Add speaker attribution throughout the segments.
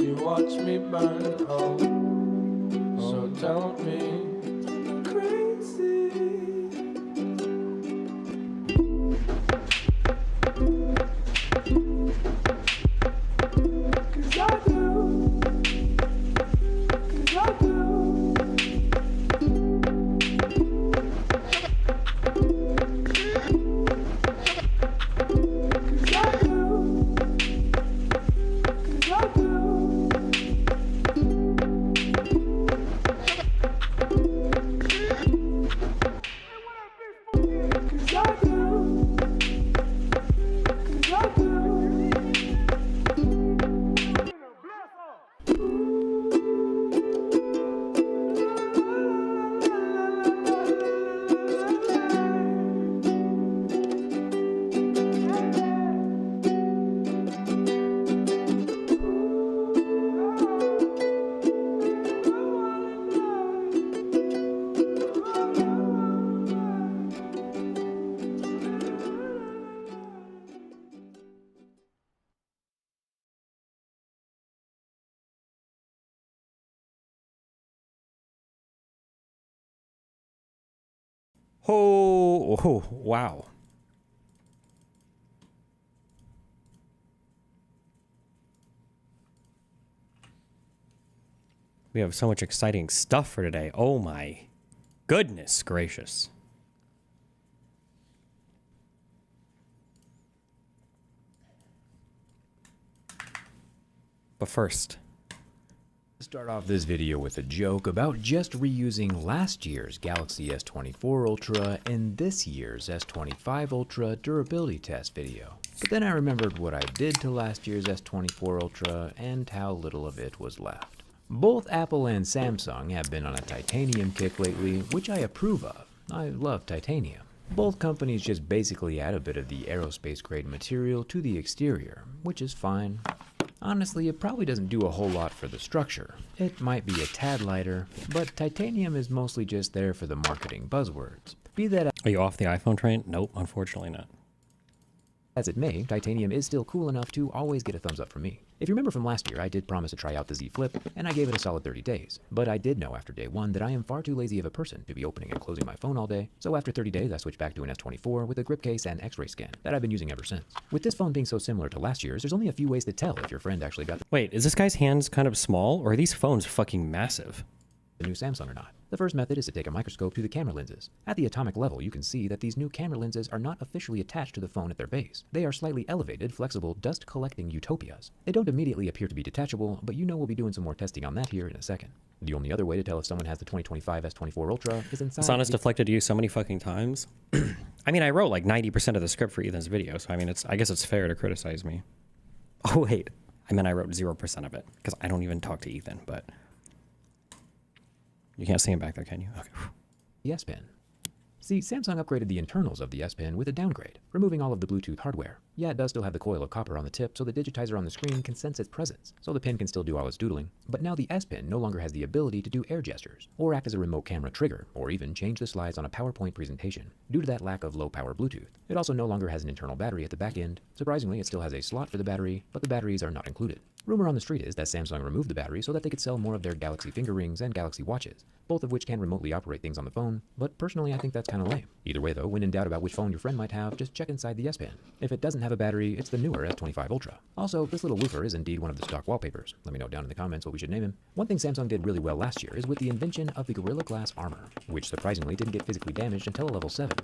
Speaker 1: you watch me burn. Oh, so tell me I'm crazy. 'Cause I do. 'Cause I do. 'Cause I do. 'Cause I do. 'Cause I do. 'Cause I do.
Speaker 2: Oh, wow. We have so much exciting stuff for today. Oh my goodness gracious. But first,
Speaker 3: Start off this video with a joke about just reusing last year's Galaxy S24 Ultra in this year's S25 Ultra durability test video. But then I remembered what I did to last year's S24 Ultra and how little of it was left. Both Apple and Samsung have been on a titanium kick lately, which I approve of. I love titanium. Both companies just basically add a bit of the aerospace grade material to the exterior, which is fine. Honestly, it probably doesn't do a whole lot for the structure. It might be a tad lighter, but titanium is mostly just there for the marketing buzzwords. Be that
Speaker 2: are you off the iPhone train? Nope, unfortunately not.
Speaker 3: as it may, titanium is still cool enough to always get a thumbs up from me. If you remember from last year, I did promise to try out the Z Flip, and I gave it a solid 30 days. But I did know after day 1 that I am far too lazy of a person to be opening and closing my phone all day, so after 30 days I switched back to an S24 with a grip case and x-ray scan that I've been using ever since. With this phone being so similar to last year's, there's only a few ways to tell if your friend actually got
Speaker 2: Wait, is this guy's hands kind of small, or are these phones fucking massive?
Speaker 3: the new Samsung or not. The first method is to take a microscope to the camera lenses. At the atomic level, you can see that these new camera lenses are not officially attached to the phone at their base. They are slightly elevated, flexible, dust-collecting utopias. They don't immediately appear to be detachable, but you know we'll be doing some more testing on that here in a second. The only other way to tell if someone has the 2025 S24 Ultra is inside
Speaker 2: Hasan has deflected you so many fucking times. I mean, I wrote like 90% of the script for Ethan's video, so I mean, I guess it's fair to criticize me. Oh wait, I mean I wrote 0% of it, because I don't even talk to Ethan, but... You can't see him back there, can you? Okay.
Speaker 3: the S Pen. See, Samsung upgraded the internals of the S Pen with a downgrade, removing all of the Bluetooth hardware. Yeah, it does still have the coil of copper on the tip, so the digitizer on the screen can sense its presence, so the pen can still do all its doodling. But now the S Pen no longer has the ability to do air gestures, or act as a remote camera trigger, or even change the slides on a PowerPoint presentation, due to that lack of low-power Bluetooth. It also no longer has an internal battery at the back end. Surprisingly, it still has a slot for the battery, but the batteries are not included. Rumor on the street is that Samsung removed the battery so that they could sell more of their Galaxy finger rings and Galaxy watches, both of which can remotely operate things on the phone, but personally I think that's kinda lame. Either way though, when in doubt about which phone your friend might have, just check inside the S Pen. If it doesn't have a battery, it's the newer S25 Ultra. Also, this little woofer is indeed one of the stock wallpapers. Let me know down in the comments what we should name him. One thing Samsung did really well last year is with the invention of the Gorilla Glass armor, which surprisingly didn't get physically damaged until a level 7.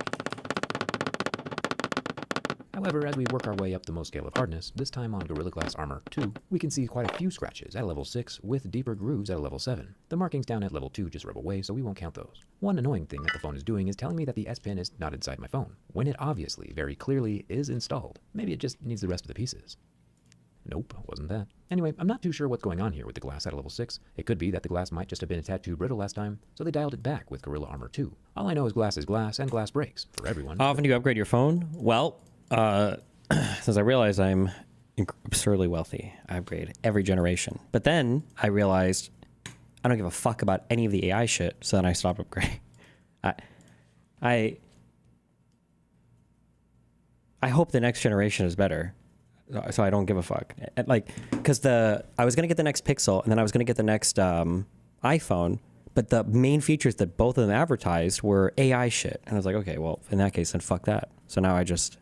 Speaker 3: However, as we work our way up the most scale of hardness, this time on Gorilla Glass Armor 2, we can see quite a few scratches at level 6 with deeper grooves at a level 7. The markings down at level 2 just rub away, so we won't count those. One annoying thing that the phone is doing is telling me that the S Pen is not inside my phone, when it obviously, very clearly, is installed. Maybe it just needs the rest of the pieces. Nope, wasn't that. Anyway, I'm not too sure what's going on here with the glass at level 6. It could be that the glass might just have been a tad too brittle last time, so they dialed it back with Gorilla Armor 2. All I know is glass and glass breaks, for everyone.
Speaker 2: How often do you upgrade your phone? Well, since I realized I'm absurdly wealthy, I upgrade every generation. But then I realized I don't give a fuck about any of the AI shit, so then I stopped upgrading. I hope the next generation is better. so I don't give a fuck. Like, because I was gonna get the next Pixel, and then I was gonna get the next iPhone, but the main features that both of them advertised were AI shit, and I was like, okay, well, in that case, then fuck that. So now I just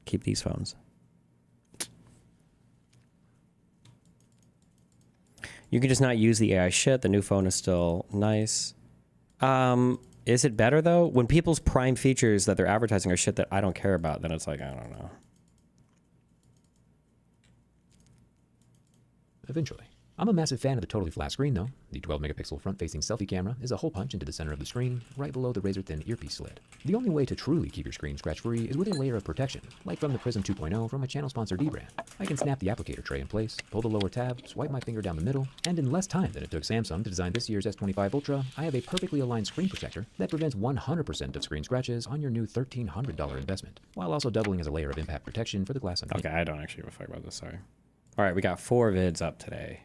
Speaker 2: keep these phones. You can just not use the AI shit. The new phone is still nice. Is it better though? When people's prime features that they're advertising are shit that I don't care about, then it's like, I don't know.
Speaker 3: Eventually. I'm a massive fan of the totally flat screen though. The 12 megapixel front-facing selfie camera is a hole punch into the center of the screen, right below the razor-thin earpiece slit. The only way to truly keep your screen scratch-free is with a layer of protection, like from the Prism 2.0 from my channel sponsor D-Brand. I can snap the applicator tray in place, pull the lower tab, swipe my finger down the middle, and in less time than it took Samsung to design this year's S25 Ultra, I have a perfectly aligned screen protector that prevents 100% of screen scratches on your new $1,300 investment, while also doubling as a layer of impact protection for the glass underneath.
Speaker 2: Okay, I don't actually give a fuck about this, sorry. All right, we got 4 vids up today.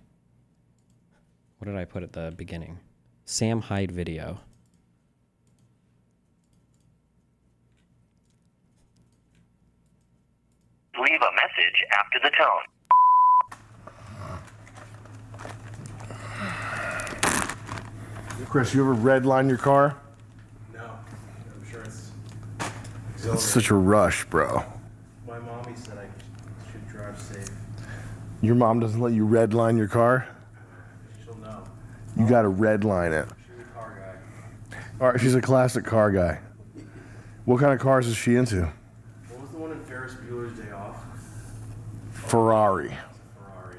Speaker 2: What did I put at the beginning? Sam Hyde video.
Speaker 4: Leave a message after the tone.
Speaker 1: Chris, you ever redline your car?
Speaker 5: No, I'm sure it's
Speaker 1: It's such a rush, bro.
Speaker 5: My mommy said I should drive safe.
Speaker 1: Your mom doesn't let you redline your car?
Speaker 5: She'll know.
Speaker 1: You gotta redline it.
Speaker 5: She's a car guy.
Speaker 1: All right, she's a classic car guy. What kind of cars is she into?
Speaker 5: What was the one in Ferris Bueller's Day Off?
Speaker 1: Ferrari.
Speaker 5: Ferrari.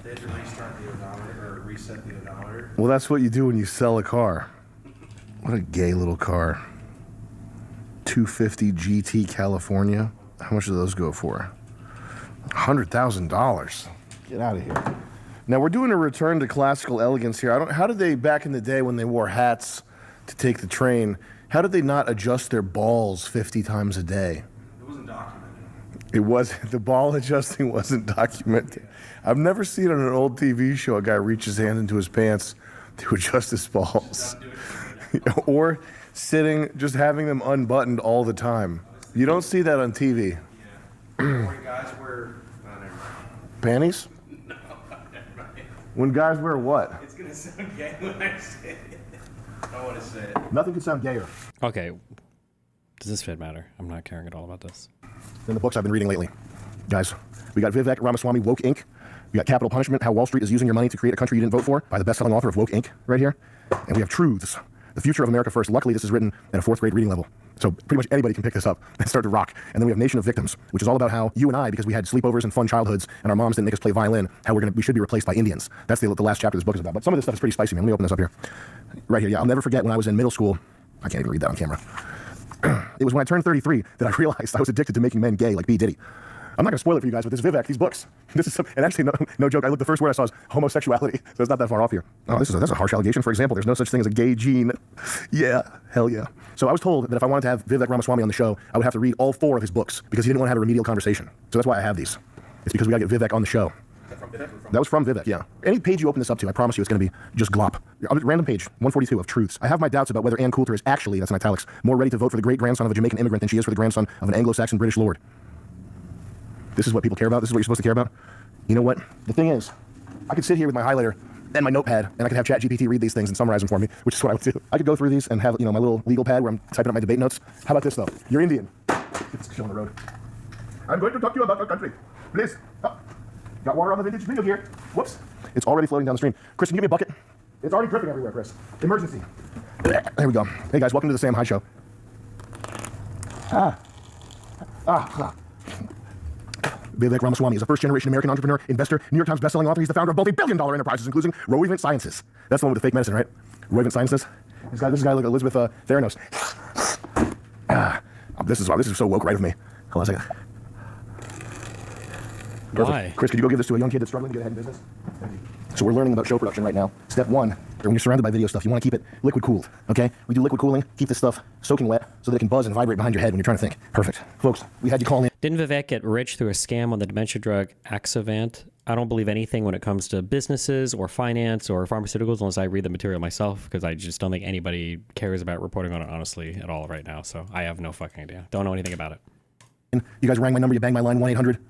Speaker 5: They had to restart the odometer, or reset the odometer.
Speaker 1: Well, that's what you do when you sell a car. What a gay little car. 250 GT California. How much do those go for? $100,000. Get out of here. Now we're doing a return to classical elegance here. How did they, back in the day when they wore hats to take the train, how did they not adjust their balls 50 times a day?
Speaker 5: It wasn't documented.
Speaker 1: It was, the ball adjusting wasn't documented. I've never seen on an old TV show a guy reach his hand into his pants to adjust his balls. Or sitting, just having them unbuttoned all the time. You don't see that on TV.
Speaker 5: Yeah. When guys wear, never mind.
Speaker 1: Panties?
Speaker 5: No, never mind.
Speaker 1: When guys wear what?
Speaker 5: It's gonna sound gay when I say it. I don't want to say it.
Speaker 1: Nothing could sound gayer
Speaker 2: Okay. Does this fit matter? I'm not caring at all about this.
Speaker 1: than the books I've been reading lately. Guys, we got Vivek Ramaswamy, Woke Inc. We got Capital Punishment, How Wall Street is Using Your Money to Create a Country You Didn't Vote For, by the best-selling author of Woke Inc. right here. And we have Truths, The Future of America First. Luckily, this is written at a 4th grade reading level. So pretty much anybody can pick this up and start to rock. And then we have Nation of Victims, which is all about how you and I, because we had sleepovers and fun childhoods, and our moms didn't make us play violin, how we should be replaced by Indians. That's the last chapter this book is about. But some of this stuff is pretty spicy, man. Let me open this up here. Right here, yeah. I'll never forget when I was in middle school. I can't even read that on camera. It was when I turned 33 that I realized I was addicted to making men gay like B. Diddy. I'm not going to spoil it for you guys, but this is Vivek, these books. This is and actually, no joke, the first word I saw is homosexuality, so it's not that far off here. Oh, that's a harsh allegation. For example, there's no such thing as a gay gene. Yeah, hell yeah. So I was told that if I wanted to have Vivek Ramaswamy on the show, I would have to read all 4 of his books, because he didn't want to have a remedial conversation. So that's why I have these. It's because we got to get Vivek on the show. That was from Vivek, yeah. Any page you open this up to, I promise you it's going to be just glop. Random page, 142 of Truths. I have my doubts about whether Ann Coulter is actually, that's in italics, more ready to vote for the great-grandson of a Jamaican immigrant than she is for the grandson of an Anglo-Saxon British lord. This is what people care about? This is what you're supposed to care about? You know what? The thing is, I could sit here with my highlighter and my notepad, and I could have ChatGPT read these things and summarize them for me, which is what I would do. I could go through these and have, my little legal pad where I'm typing up my debate notes. How about this, though? You're Indian. Get this shit on the road. I'm going to talk to you about our country. Please. Oh. Got water on the vintage video here. Whoops. It's already floating down the stream. Chris, can you give me a bucket? It's already dripping everywhere, Chris. Emergency. There we go. Hey, guys, welcome to the Sam Hyde Show. Vivek Ramaswamy is a first-generation American entrepreneur, investor, New York Times bestselling author. He's the founder of both billion-dollar enterprises, including Roivant Sciences. That's the one with the fake medicine, right? Roivant Sciences. This guy like Elizabeth Theranos. This is so woke right of me. Hold on a second. Perfect.
Speaker 2: Why?
Speaker 1: Chris, could you go give this to a young kid that's struggling to get ahead in business? Thank you. So we're learning about show production right now. Step 1, when you're surrounded by video stuff, you want to keep it liquid cooled, okay? We do liquid cooling, keep this stuff soaking wet so that it can buzz and vibrate behind your head when you're trying to think. Perfect. Folks, we had you call in.
Speaker 2: Didn't Vivek get rich through a scam on the dementia drug Axovant? I don't believe anything when it comes to businesses or finance or pharmaceuticals unless I read the material myself, because I just don't think anybody cares about reporting on it honestly at all right now. So I have no fucking idea. Don't know anything about it.
Speaker 1: You guys rang my number, you banged my line,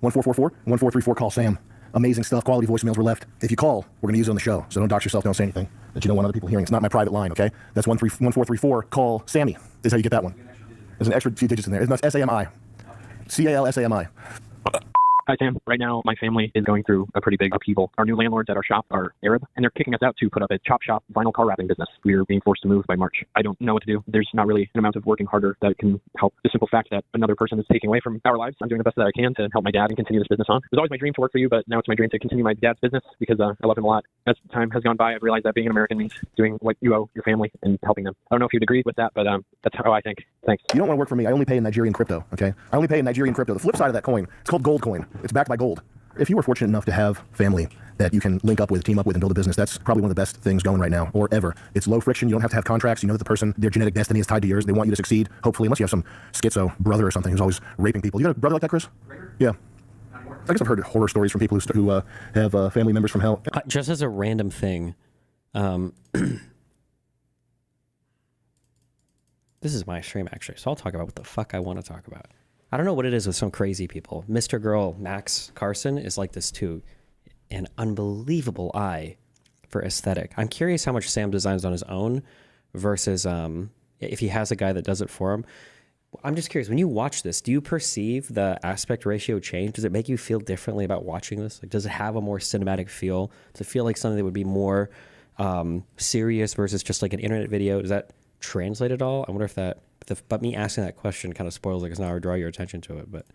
Speaker 1: 1-800-1444-1434. Call Sam. Amazing stuff. Quality voicemails were left. If you call, we're going to use it on the show. So don't dox yourself. Don't say anything that you don't want other people hearing. It's not my private line, okay? That's 1434. Call Sammy. This is how you get that one. There's an extra few digits in there. It's SAMI. CALSAMI.
Speaker 6: Hi, Sam. Right now, my family is going through a pretty big upheaval. Our new landlords at our shop are Arab, and they're kicking us out to put up a chop shop vinyl car wrapping business. We're being forced to move by March. I don't know what to do. There's not really an amount of working harder that can help the simple fact that another person is taking away from our lives. I'm doing the best that I can to help my dad and continue this business on. It was always my dream to work for you, but now it's my dream to continue my dad's business because I love him a lot. As time has gone by, I've realized that being an American means doing what you owe your family and helping them. I don't know if you'd agree with that, but that's how I think. Thanks.
Speaker 1: You don't want to work for me. I only pay in Nigerian crypto, okay? I only pay in Nigerian crypto. The flip side of that coin, it's called gold coin. It's backed by gold. If you were fortunate enough to have family that you can link up with, team up with, and build a business, that's probably one of the best things going right now, or ever. It's low friction. You don't have to have contracts. You know that the person, their genetic destiny is tied to yours. They want you to succeed, hopefully, unless you have some schizo brother or something who's always raping people. You got a brother like that, Chris? Yeah. I guess I've heard horror stories from people who have family members from hell.
Speaker 2: Just as a random thing, this is my stream, actually, so I'll talk about what the fuck I want to talk about. I don't know what it is with some crazy people. Mr. Girl Max Carson is like this too. An unbelievable eye for aesthetic. I'm curious how much Sam designs on his own versus if he has a guy that does it for him. I'm just curious, when you watch this, do you perceive the aspect ratio change? Does it make you feel differently about watching this? Like, does it have a more cinematic feel? Does it feel like something that would be more serious versus just like an internet video? Does that translate at all? I wonder if that... But me asking that question kind of spoils it because now I draw your attention to it. But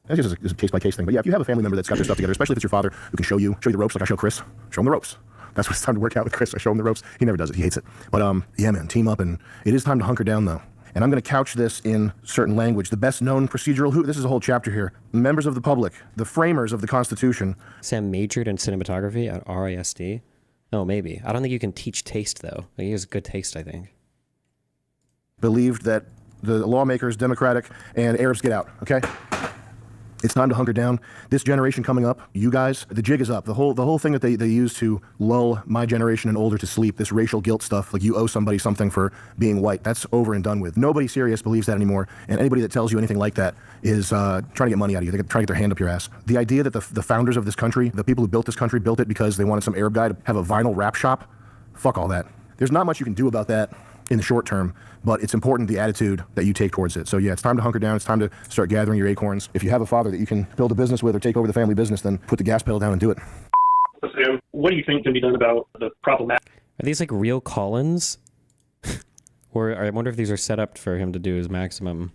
Speaker 1: that's just a case-by-case thing. But yeah, if you have a family member that's got their stuff together, especially if it's your father who can show you the ropes like I show Chris, show him the ropes. That's what it's time to work out with Chris. I show him the ropes. He never does it. He hates it. But yeah, man, team up. And it is time to hunker down, though. And I'm going to couch this in certain language. The best-known procedural this is a whole chapter here. Members of the public, the framers of the Constitution.
Speaker 2: Sam majored in cinematography at RISD. Oh, maybe. I don't think you can teach taste, though. Like, he has good taste, I think.
Speaker 1: Believed that the lawmakers, Democratic, and Arabs get out, okay? It's time to hunker down. This generation coming up, you guys, the jig is up. The whole thing that they use to lull my generation and older to sleep, this racial guilt stuff, like you owe somebody something for being white, that's over and done with. Nobody serious believes that anymore, and anybody that tells you anything like that is trying to get money out of you. They're trying to get their hand up your ass. The idea that the founders of this country, the people who built this country, built it because they wanted some Arab guy to have a vinyl rap shop, fuck all that. There's not much you can do about that in the short term, but it's important the attitude that you take towards it. So yeah, it's time to hunker down. It's time to start gathering your acorns. If you have a father that you can build a business with or take over the family business, then put the gas pedal down and do it.
Speaker 7: Sam, what do you think can be done about the problematic?
Speaker 2: Are these like real call-ins? Or I wonder if these are set up for him to do his maximum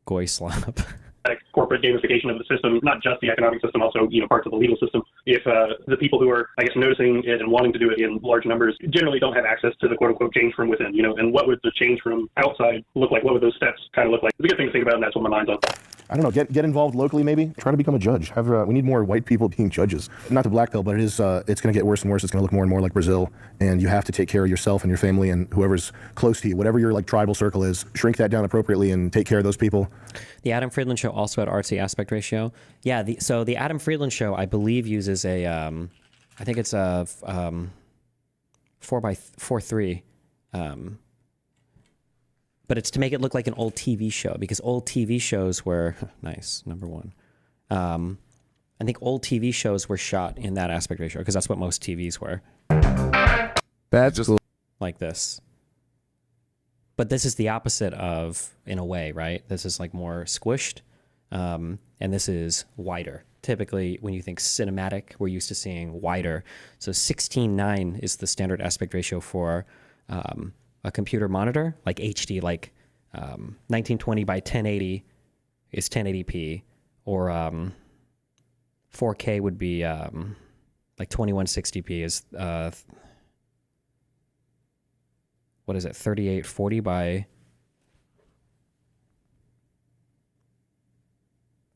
Speaker 2: goy slap.
Speaker 7: Corporate gamification of the system, not just the economic system, also parts of the legal system. If the people who are, I guess, noticing it and wanting to do it in large numbers generally don't have access to the quote-unquote change from within, and what would the change from outside look like? What would those steps kind of look like? It's a good thing to think about, and that's what my mind's on.
Speaker 1: I don't know, get involved locally maybe. Try to become a judge. We need more white people being judges. Not to black pill, but it's going to get worse and worse. It's going to look more and more like Brazil, and you have to take care of yourself and your family and whoever's close to you. Whatever your like tribal circle is, shrink that down appropriately and take care of those people.
Speaker 2: The Adam Friedland Show also had artsy aspect ratio. Yeah, so the Adam Friedland Show, I believe, uses a, I think it's a 4x3. But it's to make it look like an old TV show, because old TV shows were nice. Number one, I think old TV shows were shot in that aspect ratio because that's what most TVs were.
Speaker 8: That's just
Speaker 2: like this. But this is the opposite of, in a way, right? This is like more squished, and this is wider. Typically, when you think cinematic, we're used to seeing wider. So 16:9 is the standard aspect ratio for a computer monitor, like HD, like 1920 by 1080 is 1080p, or 4K would be like 2160p is what is it, 3840 by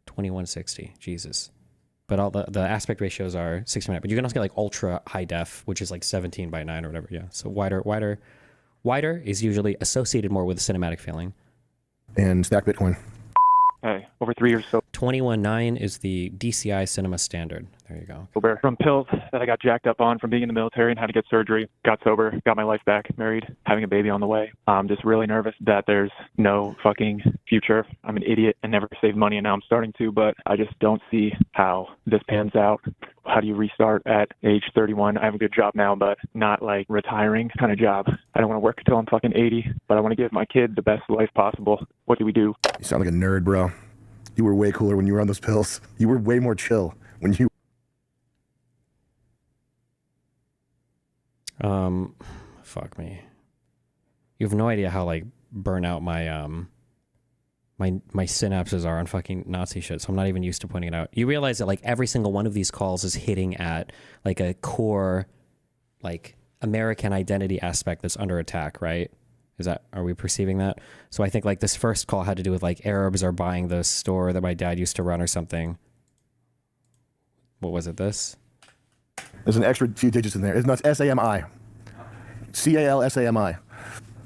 Speaker 2: 2160. Jesus. But all the aspect ratios are 16:9. But you can also get like ultra high def, which is like 17 by 9 or whatever. Yeah. So wider is usually associated more with a cinematic feeling.
Speaker 1: And stack Bitcoin.
Speaker 9: Hey,
Speaker 6: over 3 years
Speaker 2: 21.9 is the DCI cinema standard. There you go.
Speaker 6: sober from pills that I got jacked up on from being in the military and had to get surgery. Got sober, got my life back, married, having a baby on the way. I'm just really nervous that there's no fucking future. I'm an idiot and never saved money, and now I'm starting to, but I just don't see how this pans out. How do you restart at age 31? I have a good job now, but not like retiring kind of job. I don't want to work until I'm fucking 80, but I want to give my kid the best life possible. What do we do?
Speaker 1: You sound like a nerd, bro. You were way cooler when you were on those pills. You were way more chill when you...
Speaker 2: Fuck me. You have no idea how like burnout my synapses are on fucking Nazi shit, so I'm not even used to pointing it out. You realize that like every single one of these calls is hitting at like a core like American identity aspect that's under attack, right? Are we perceiving that? So I think like this first call had to do with like Arabs are buying the store that my dad used to run or something. What was it, this?
Speaker 1: There's an extra few digits in there. It's not SAMI. CALSAMI.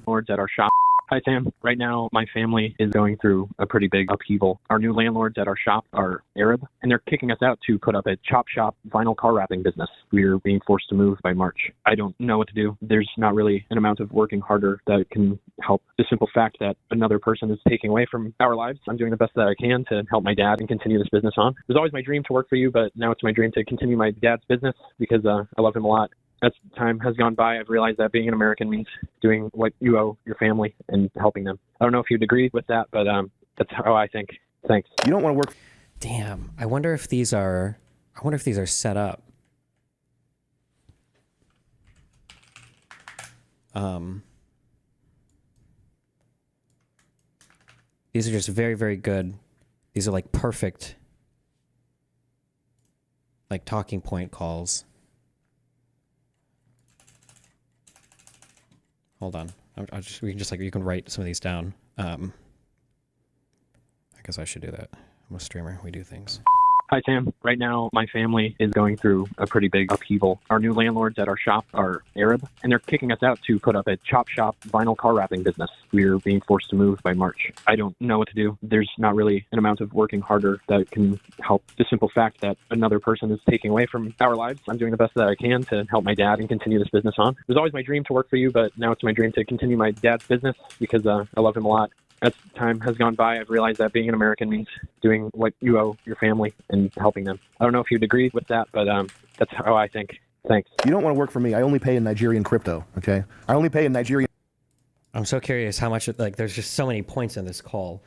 Speaker 6: Lords at our shop. Hi, Sam. Right now, my family is going through a pretty big upheaval. Our new landlords at our shop are Arab, and they're kicking us out to put up a chop shop vinyl car wrapping business. We're being forced to move by March. I don't know what to do. There's not really an amount of working harder that can help. The simple fact that another person is taking away from our lives. I'm doing the best that I can to help my dad and continue this business on. It was always my dream to work for you, but now it's my dream to continue my dad's business because I love him a lot. As time has gone by, I've realized that being an American means doing what you owe your family and helping them. I don't know if you'd agree with that, but that's how I think. Thanks.
Speaker 1: You don't want to work...
Speaker 2: Damn. I wonder if these are set up. These are just very, very good. These are like perfect like talking point calls. Hold on. You can write some of these down. I guess I should do that. I'm a streamer. We do things.
Speaker 6: Hi, Sam. Right now, my family is going through a pretty big upheaval. Our new landlords at our shop are Arab, and they're kicking us out to put up a chop shop vinyl car wrapping business. We're being forced to move by March. I don't know what to do. There's not really an amount of working harder that can help. The simple fact that another person is taking away from our lives. I'm doing the best that I can to help my dad and continue this business on. It was always my dream to work for you, but now it's my dream to continue my dad's business because I love him a lot. As time has gone by, I've realized that being an American means doing what you owe your family and helping them. I don't know if you'd agree with that, but that's how I think. Thanks.
Speaker 1: You don't want to work for me. I only pay in Nigerian crypto, okay? I only pay in Nigerian...
Speaker 2: I'm so curious how much, like, there's just so many points in this call.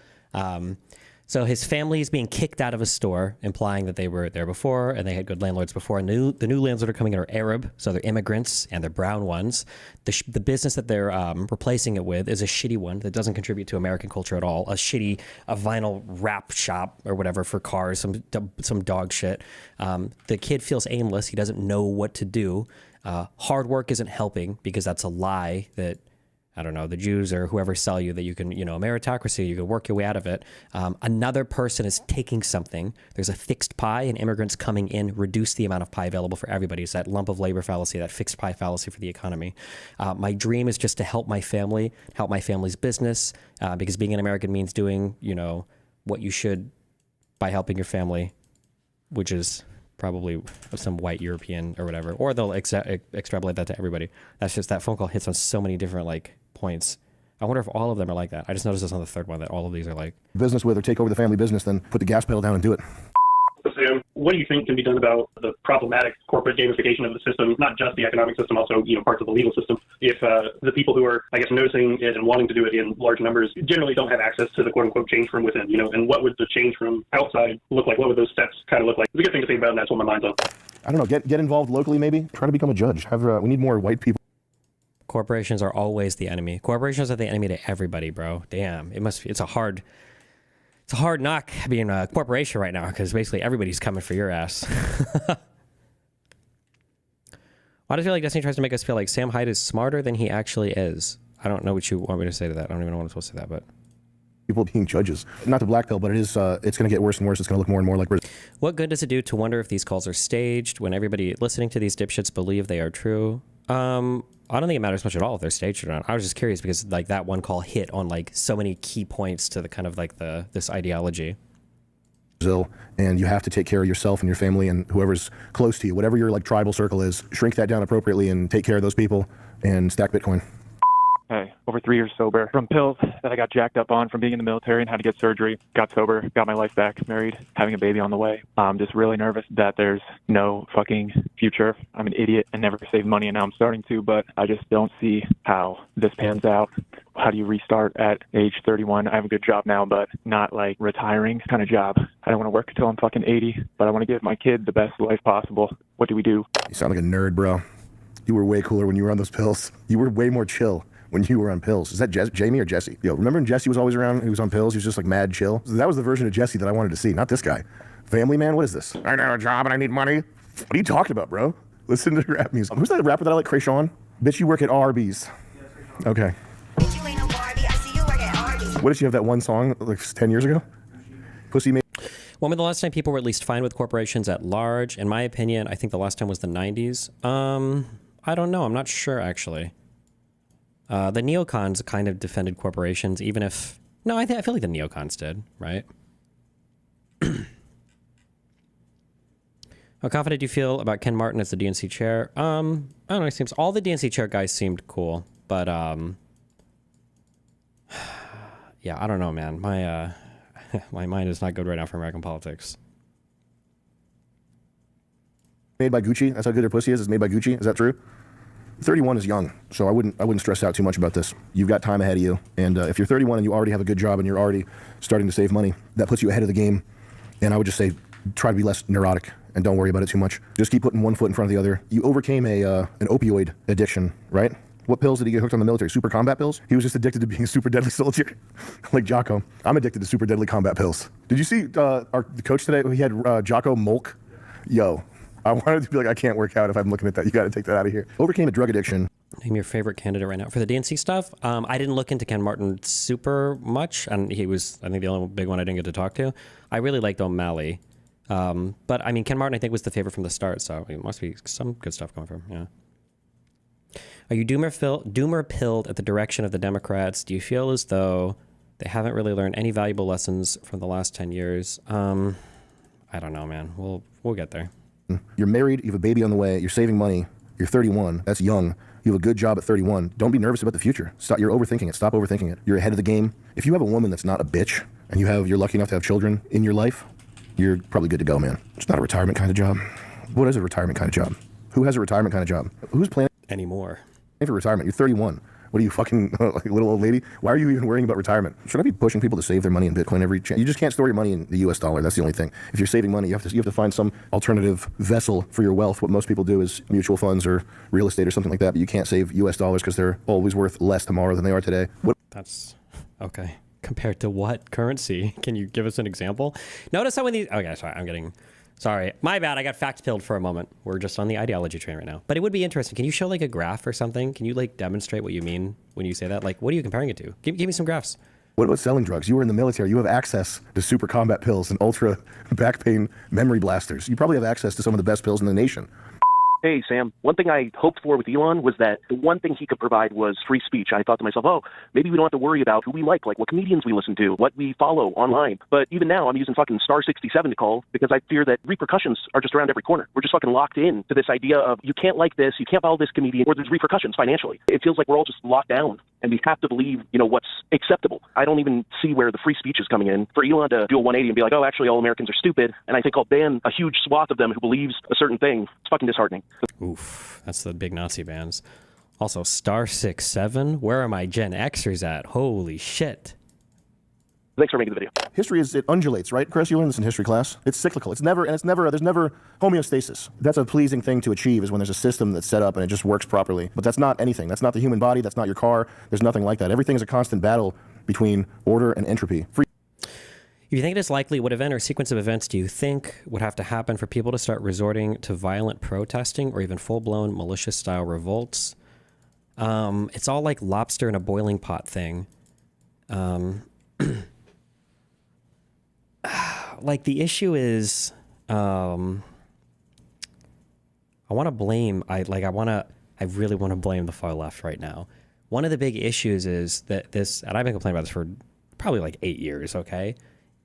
Speaker 2: So his family is being kicked out of a store, implying that they were there before and they had good landlords before. And the new landlords are coming in are Arab, so they're immigrants and they're brown ones. The business that they're replacing it with is a shitty one that doesn't contribute to American culture at all. A vinyl wrap shop or whatever for cars, some dog shit. The kid feels aimless. He doesn't know what to do. Hard work isn't helping because that's a lie that, I don't know, the Jews or whoever sell you that you can, meritocracy, you can work your way out of it. Another person is taking something. There's a fixed pie and immigrants coming in reduce the amount of pie available for everybody. It's that lump of labor fallacy, that fixed pie fallacy for the economy. My dream is just to help my family, help my family's business, because being an American means doing, what you should by helping your family, which is probably some white European or whatever, or they'll extrapolate that to everybody. That's just, that phone call hits on so many different points. I wonder if all of them are like that. I just noticed this on the third one that all of these are like
Speaker 1: business with or take over the family business, then put the gas pedal down and do it.
Speaker 7: Sam, what do you think can be done about the problematic corporate gamification of the system, not just the economic system, also parts of the legal system? If the people who are, noticing it and wanting to do it in large numbers generally don't have access to the quote-unquote change from within, and what would the change from outside look like? What would those steps kind of look like? It's a good thing to think about, and that's what my mind's on.
Speaker 1: I don't know. Get involved locally, maybe. Try to become a judge. We need more white people.
Speaker 2: Corporations are always the enemy. Corporations are the enemy to everybody, bro. Damn, it's a hard knock being a corporation right now because basically everybody's coming for your ass. Why do I feel like Destiny tries to make us feel like Sam Hyde is smarter than he actually is? I don't know what you want me to say to that. I don't even know what I'm supposed to say to that, but
Speaker 1: people being judges. Not the black pill, but it's going to get worse and worse. It's going to look more and more like...
Speaker 2: What good does it do to wonder if these calls are staged when everybody listening to these dipshits believe they are true? I don't think it matters much at all if they're staged or not. I was just curious because that one call hit on so many key points to the kind of this ideology.
Speaker 1: Brazil, and you have to take care of yourself and your family and whoever's close to you, whatever your like tribal circle is. Shrink that down appropriately and take care of those people and stack Bitcoin.
Speaker 6: Hey, over 3 years sober from pills that I got jacked up on from being in the military and had to get surgery. Got sober, got my life back, married, having a baby on the way. I'm just really nervous that there's no fucking future. I'm an idiot and never saved money, and now I'm starting to, but I just don't see how this pans out. How do you restart at age 31? I have a good job now, but not like retiring kind of job. I don't want to work until I'm fucking 80, but I want to give my kid the best life possible. What do we do?
Speaker 1: You sound like a nerd, bro. You were way cooler when you were on those pills. You were way more chill when you were on pills. Is that Jamie or Jesse? Yo, remember when Jesse was always around? He was on pills. He was just like mad chill. That was the version of Jesse that I wanted to see, not this guy. Family man, what is this? I know a job and I need money. What are you talking about, bro? Listen to rap music. Who's that rapper that I like, Krayshawn? Bitch, you work at Arby's. Okay.
Speaker 9: Bitch, you ain't no Barbie. I see you work at Arby's.
Speaker 1: What did you have that one song like 10 years ago? Pussy made.
Speaker 2: When was the last time people were at least fine with corporations at large? In my opinion, I think the last time was the 90s. I don't know. I'm not sure, actually. The neocons kind of defended corporations, even if... No, I feel like the neocons did, right? How confident do you feel about Ken Martin as the DNC chair? I don't know. It seems all the DNC chair guys seemed cool, but yeah, I don't know, man. My my mind is not good right now for American politics.
Speaker 1: Made by Gucci. That's how good their pussy is. It's made by Gucci. Is that true? 31 is young, so I wouldn't stress out too much about this. You've got time ahead of you, and if you're 31 and you already have a good job and you're already starting to save money, that puts you ahead of the game. And I would just say, try to be less neurotic and don't worry about it too much. Just keep putting one foot in front of the other. You overcame an opioid addiction, right? What pills did he get hooked on the military? Super combat pills? He was just addicted to being a super deadly soldier, like Jocko. I'm addicted to super deadly combat pills. Did you see the coach today? He had Jocko Molk. Yo, I wanted to be like, I can't work out if I'm looking at that. You got to take that out of here. Overcame a drug addiction.
Speaker 2: Name your favorite candidate right now for the DNC stuff. I didn't look into Ken Martin super much, and he was, I think, the only big one I didn't get to talk to. I really liked O'Malley. But I mean, Ken Martin, I think, was the favorite from the start, so it must be some good stuff coming from. Yeah. Are you doomer pilled at the direction of the Democrats? Do you feel as though they haven't really learned any valuable lessons from the last 10 years? I don't know, man. We'll get there.
Speaker 1: You're married. You have a baby on the way. You're saving money. You're 31. That's young. You have a good job at 31. Don't be nervous about the future. You're overthinking it. Stop overthinking it. You're ahead of the game. If you have a woman that's not a bitch and you're lucky enough to have children in your life, you're probably good to go, man. It's not a retirement kind of job. What is a retirement kind of job? Who has a retirement kind of job? Who's planning
Speaker 2: anymore
Speaker 1: for retirement? You're 31. What are you, fucking like a little old lady? Why are you even worrying about retirement? Should I be pushing people to save their money in Bitcoin every chance? You just can't store your money in the US dollar. That's the only thing. If you're saving money, you have to find some alternative vessel for your wealth. What most people do is mutual funds or real estate or something like that, but you can't save US dollars because they're always worth less tomorrow than they are today.
Speaker 2: That's okay. Compared to what currency? Can you give us an example? Notice how when these... Okay, sorry, Sorry, my bad. I got fact-pilled for a moment. We're just on the ideology train right now. But it would be interesting. Can you show like a graph or something? Can you like demonstrate what you mean when you say that? Like, what are you comparing it to? Give me some graphs.
Speaker 1: What about selling drugs? You were in the military. You have access to super combat pills and ultra back pain memory blasters. You probably have access to some of the best pills in the nation.
Speaker 10: Hey, Sam, one thing I hoped for with Elon was that the one thing he could provide was free speech. I thought to myself, oh, maybe we don't have to worry about who we like what comedians we listen to, what we follow online. But even now, I'm using fucking star 67 to call because I fear that repercussions are just around every corner. We're just fucking locked in to this idea of you can't like this, you can't follow this comedian, or there's repercussions financially. It feels like we're all just locked down and we have to believe, what's acceptable. I don't even see where the free speech is coming in. For Elon to do a 180 and be like, oh, actually, all Americans are stupid, and I think I'll ban a huge swath of them who believes a certain thing. It's fucking disheartening.
Speaker 2: Oof, that's the big Nazi bans. Also, star 67? Where are my Gen Xers at? Holy shit.
Speaker 10: Thanks for making the video.
Speaker 1: History it undulates, right? Chris, you learned this in history class. It's cyclical. There's never homeostasis. That's a pleasing thing to achieve is when there's a system that's set up and it just works properly. But that's not anything. That's not the human body. That's not your car. There's nothing like that. Everything is a constant battle between order and entropy.
Speaker 2: If you think it is likely, what event or sequence of events do you think would have to happen for people to start resorting to violent protesting or even full-blown militia-style revolts? It's all like lobster in a boiling pot thing. Like the issue is, I want to blame. I really want to blame the far left right now. One of the big issues is that and I've been complaining about this for probably like 8 years. Okay,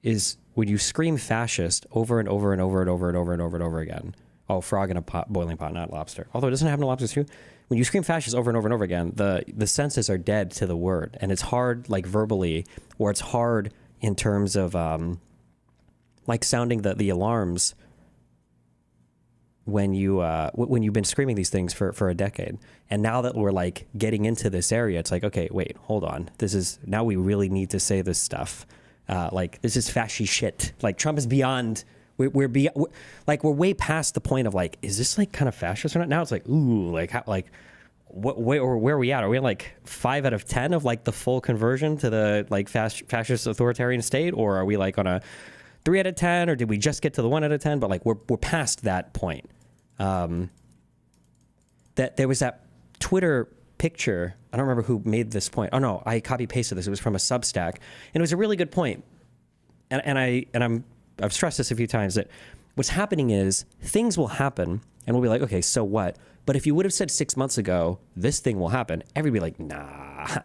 Speaker 2: is when you scream fascist over and over and over and over and over and over and over again. Oh, frog in a pot, boiling pot, not lobster. Although it doesn't happen to lobsters too. When you scream fascist over and over and over again, the senses are dead to the word, and it's hard, like verbally, or it's hard in terms of like sounding the alarms when you've been screaming these things for a decade. And now that we're like getting into this area, it's like, okay, wait, hold on. Now we really need to say this stuff. Like, this is fashy shit. Like, Trump is beyond. We're way past the point of like, is this like kind of fascist or not? Now it's like, ooh, like how, like where are we at? Are we in like 5 out of 10 of like the full conversion to the like fascist authoritarian state, or are we like on a 3 out of 10, or did we just get to the 1 out of 10? But like we're past that point. That there was that Twitter picture. I don't remember who made this point. Oh no, I copy pasted this. It was from a Substack, and it was a really good point. I've stressed this a few times, that what's happening is things will happen and we'll be like, okay, so what? But if you would have said 6 months ago, this thing will happen, everybody would be like,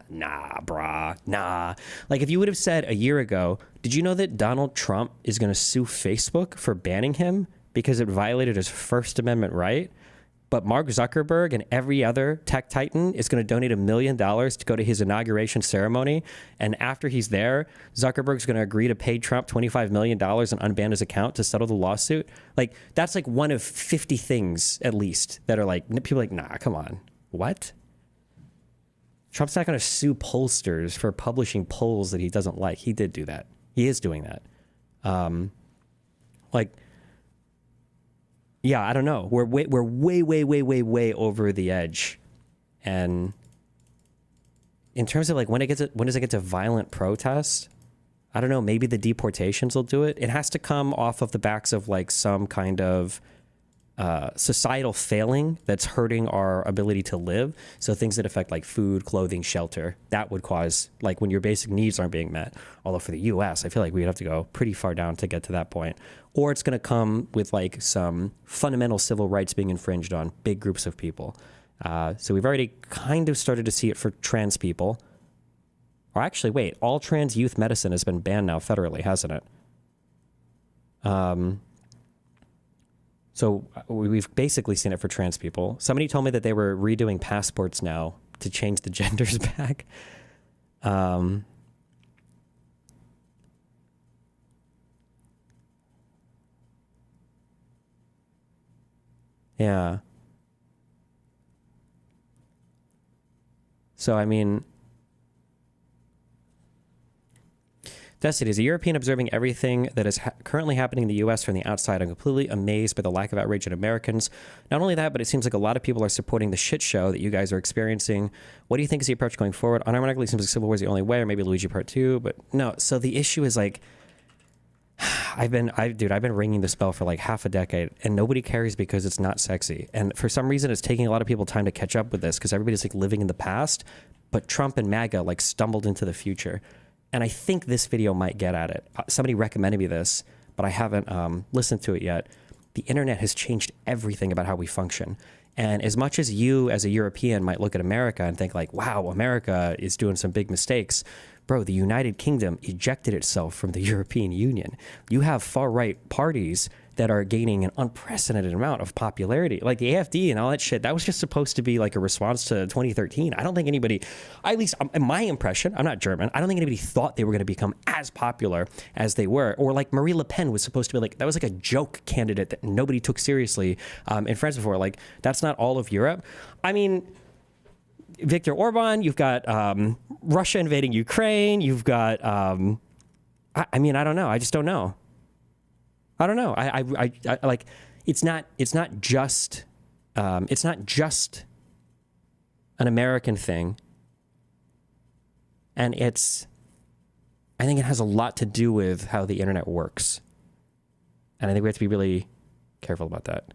Speaker 2: nah, brah, nah. Like if you would have said a year ago, did you know that Donald Trump is going to sue Facebook for banning him because it violated his First Amendment right? But Mark Zuckerberg and every other tech titan is going to donate $1 million to go to his inauguration ceremony. And after he's there, Zuckerberg's going to agree to pay Trump $25 million and unban his account to settle the lawsuit. Like, that's like one of 50 things, at least, that are like, people are like, nah, come on. What? Trump's not going to sue pollsters for publishing polls that he doesn't like. He did do that. He is doing that. Yeah, I don't know. We're way over the edge, and in terms of like when does it get to violent protests? I don't know. Maybe the deportations will do it. It has to come off of the backs of like some kind of societal failing that's hurting our ability to live. So things that affect like food, clothing, shelter, that would cause like when your basic needs aren't being met. Although for the US, I feel like we'd have to go pretty far down to get to that point. Or it's going to come with like some fundamental civil rights being infringed on big groups of people. So we've already kind of started to see it for trans people. Or actually, wait, all trans youth medicine has been banned now federally, hasn't it? So we've basically seen it for trans people. Somebody told me that they were redoing passports now to change the genders back. Yeah. So, I mean, Destiny, as a European observing everything that is currently happening in the U.S. from the outside, I'm completely amazed by the lack of outrage in Americans. Not only that, but it seems like a lot of people are supporting the shit show that you guys are experiencing. What do you think is the approach going forward? Unironically, it seems like Civil War is the only way, or maybe Luigi Part 2, but no. So the issue is like, I've been ringing this bell for like half a decade, and nobody cares because it's not sexy. And for some reason, it's taking a lot of people time to catch up with this because everybody's like living in the past, but Trump and MAGA like stumbled into the future. And I think this video might get at it. Somebody recommended me this, but I haven't listened to it yet. The internet has changed everything about how we function. And as much as you as a European might look at America and think like, wow, America is doing some big mistakes, bro, the United Kingdom ejected itself from the European Union. You have far-right parties that are gaining an unprecedented amount of popularity. Like the AFD and all that shit, that was just supposed to be like a response to 2013. I don't think anybody, at least in my impression, I'm not German, I don't think anybody thought they were going to become as popular as they were. Or like Marie Le Pen was supposed to be like, that was like a joke candidate that nobody took seriously in France before. Like, that's not all of Europe. I mean, Viktor Orban, you've got Russia invading Ukraine, you've got, I mean, I don't know. I just don't know. I don't know. I like, it's not just an American thing. And I think it has a lot to do with how the internet works. And I think we have to be really careful about that.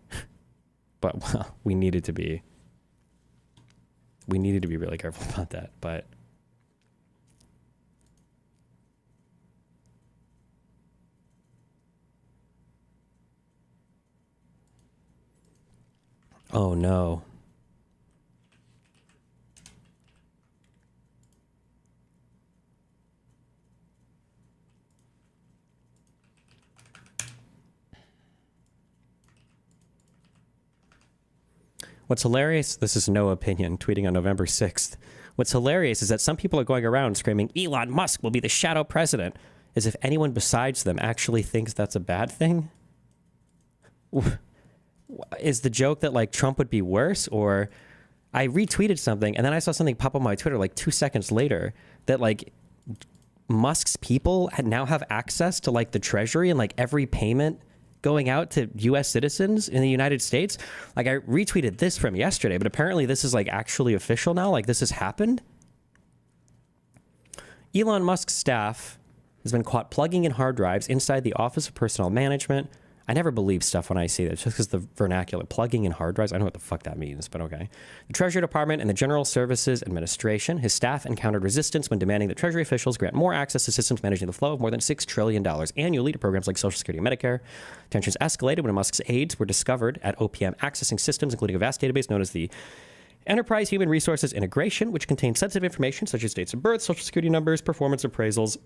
Speaker 2: But well, we needed to be really careful about that. But oh no. What's hilarious, this is no opinion, tweeting on November 6th. What's hilarious is that some people are going around screaming, Elon Musk will be the shadow president, as if anyone besides them actually thinks that's a bad thing. Is the joke that like Trump would be worse? Or I retweeted something and then I saw something pop up on my Twitter like 2 seconds later that like Musk's people now have access to like the treasury and like every payment going out to US citizens in the United States. Like I retweeted this from yesterday, but apparently this is like actually official now. Like this has happened. Elon Musk's staff has been caught plugging in hard drives inside the Office of Personnel Management. I never believe stuff when I see this, just because the vernacular, plugging in hard drives. I don't know what the fuck that means, but okay. The Treasury Department and the General Services Administration, his staff encountered resistance when demanding that Treasury officials grant more access to systems managing the flow of more than $6 trillion annually to programs like Social Security and Medicare. Tensions escalated when Musk's aides were discovered at OPM accessing systems, including a vast database known as the Enterprise Human Resources Integration, which contains sensitive information such as dates of birth, Social Security numbers, performance appraisals,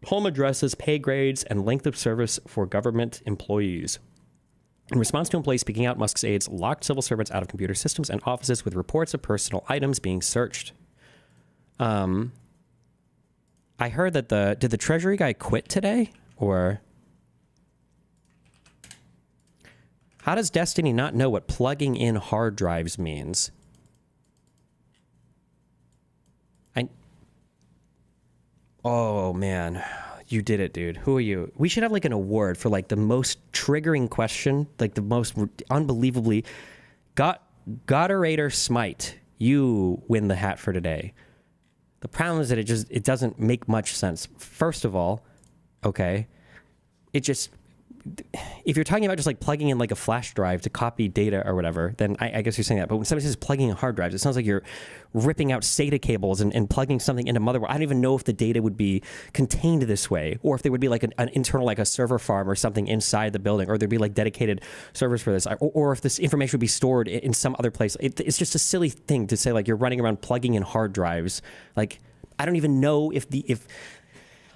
Speaker 2: home addresses, pay grades, and length of service for government employees. In response to employees speaking out, Musk's aides locked civil servants out of computer systems and offices with reports of personal items being searched. I heard that did the Treasury guy quit today? Or how does Destiny not know what plugging in hard drives means? Oh, man. You did it, dude. Who are you? We should have, like, an award for, like, the most triggering question, like, the most unbelievably... Godderator Smite, you win the hat for today. The problem is that it doesn't make much sense. First of all, okay, it just... If you're talking about just like plugging in like a flash drive to copy data or whatever, then I guess you're saying that. But when somebody says plugging in hard drives, it sounds like you're ripping out SATA cables and plugging something into motherboard. I don't even know if the data would be contained this way, or if there would be like an internal, like a server farm or something inside the building, or there'd be like dedicated servers for this, or if this information would be stored in some other place. It's just a silly thing to say like you're running around plugging in hard drives. Like, I don't even know if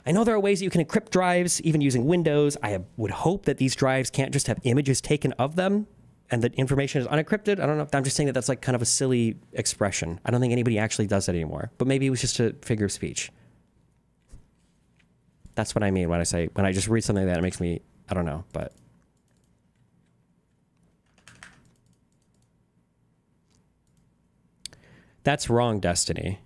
Speaker 2: I know there are ways that you can encrypt drives, even using Windows. I would hope that these drives can't just have images taken of them and that information is unencrypted. I don't know. I'm just saying that that's like kind of a silly expression. I don't think anybody actually does that anymore. But maybe it was just a figure of speech. That's what I mean when I just read something like that, it makes me, I don't know, but. That's wrong, Destiny.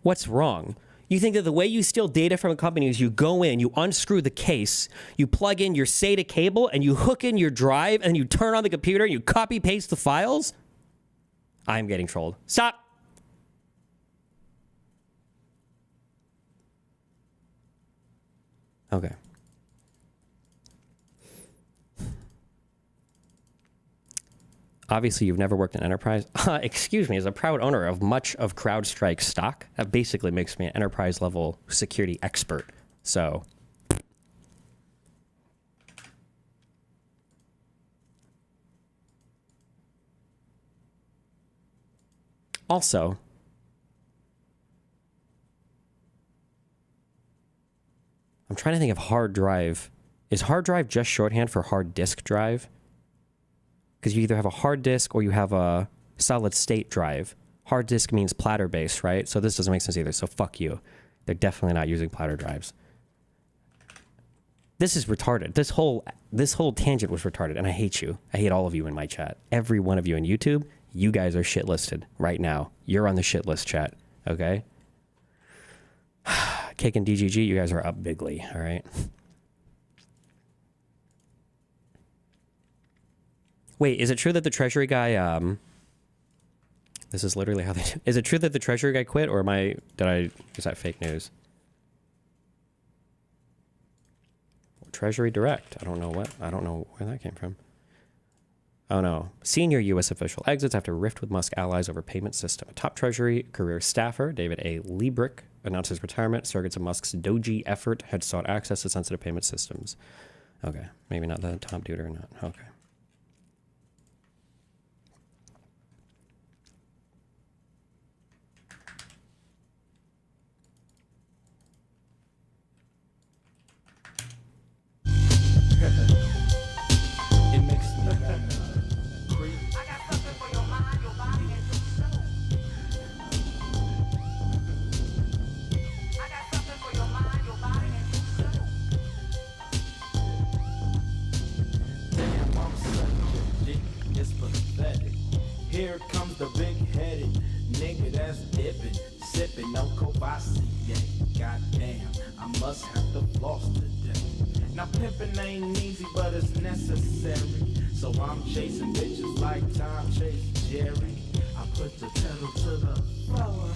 Speaker 2: What's wrong? You think that the way you steal data from a company is you go in, you unscrew the case, you plug in your SATA cable, and you hook in your drive, and you turn on the computer, and you copy paste the files? I'm getting trolled. Stop! Okay. Obviously, you've never worked in enterprise. Excuse me, as a proud owner of much of CrowdStrike stock, that basically makes me an enterprise-level security expert. So, also, I'm trying to think of hard drive. Is hard drive just shorthand for hard disk drive? Because you either have a hard disk or you have a solid state drive. Hard disk means platter base, right? So this doesn't make sense either. So fuck you. They're definitely not using platter drives. This is retarded. This whole tangent was retarded, and I hate you. I hate all of you in my chat. Every one of you in YouTube, you guys are shit listed right now. You're on the shit list chat, okay? Cake and DGG, you guys are up bigly, all right? Wait, is it true that the Treasury guy, this is literally how they do. Is it true that the Treasury guy quit, or is that fake news? Treasury Direct. I don't know where that came from. Oh no. Senior U.S. official exits after rift with Musk allies over payment system. A top Treasury career staffer, David A. Liebrick, announced his retirement. Surrogates of Musk's Doji effort had sought access to sensitive payment systems. Okay. Maybe not the top dude or not. Okay.
Speaker 11: It makes me Here comes the big-headed nigga that's dipping, sipping no Kobasi. Yeah, goddamn, I must have to floss today. Now pimping ain't easy, but it's necessary. So I'm chasing bitches like Tom chased Jerry. I put the pedal to the floor.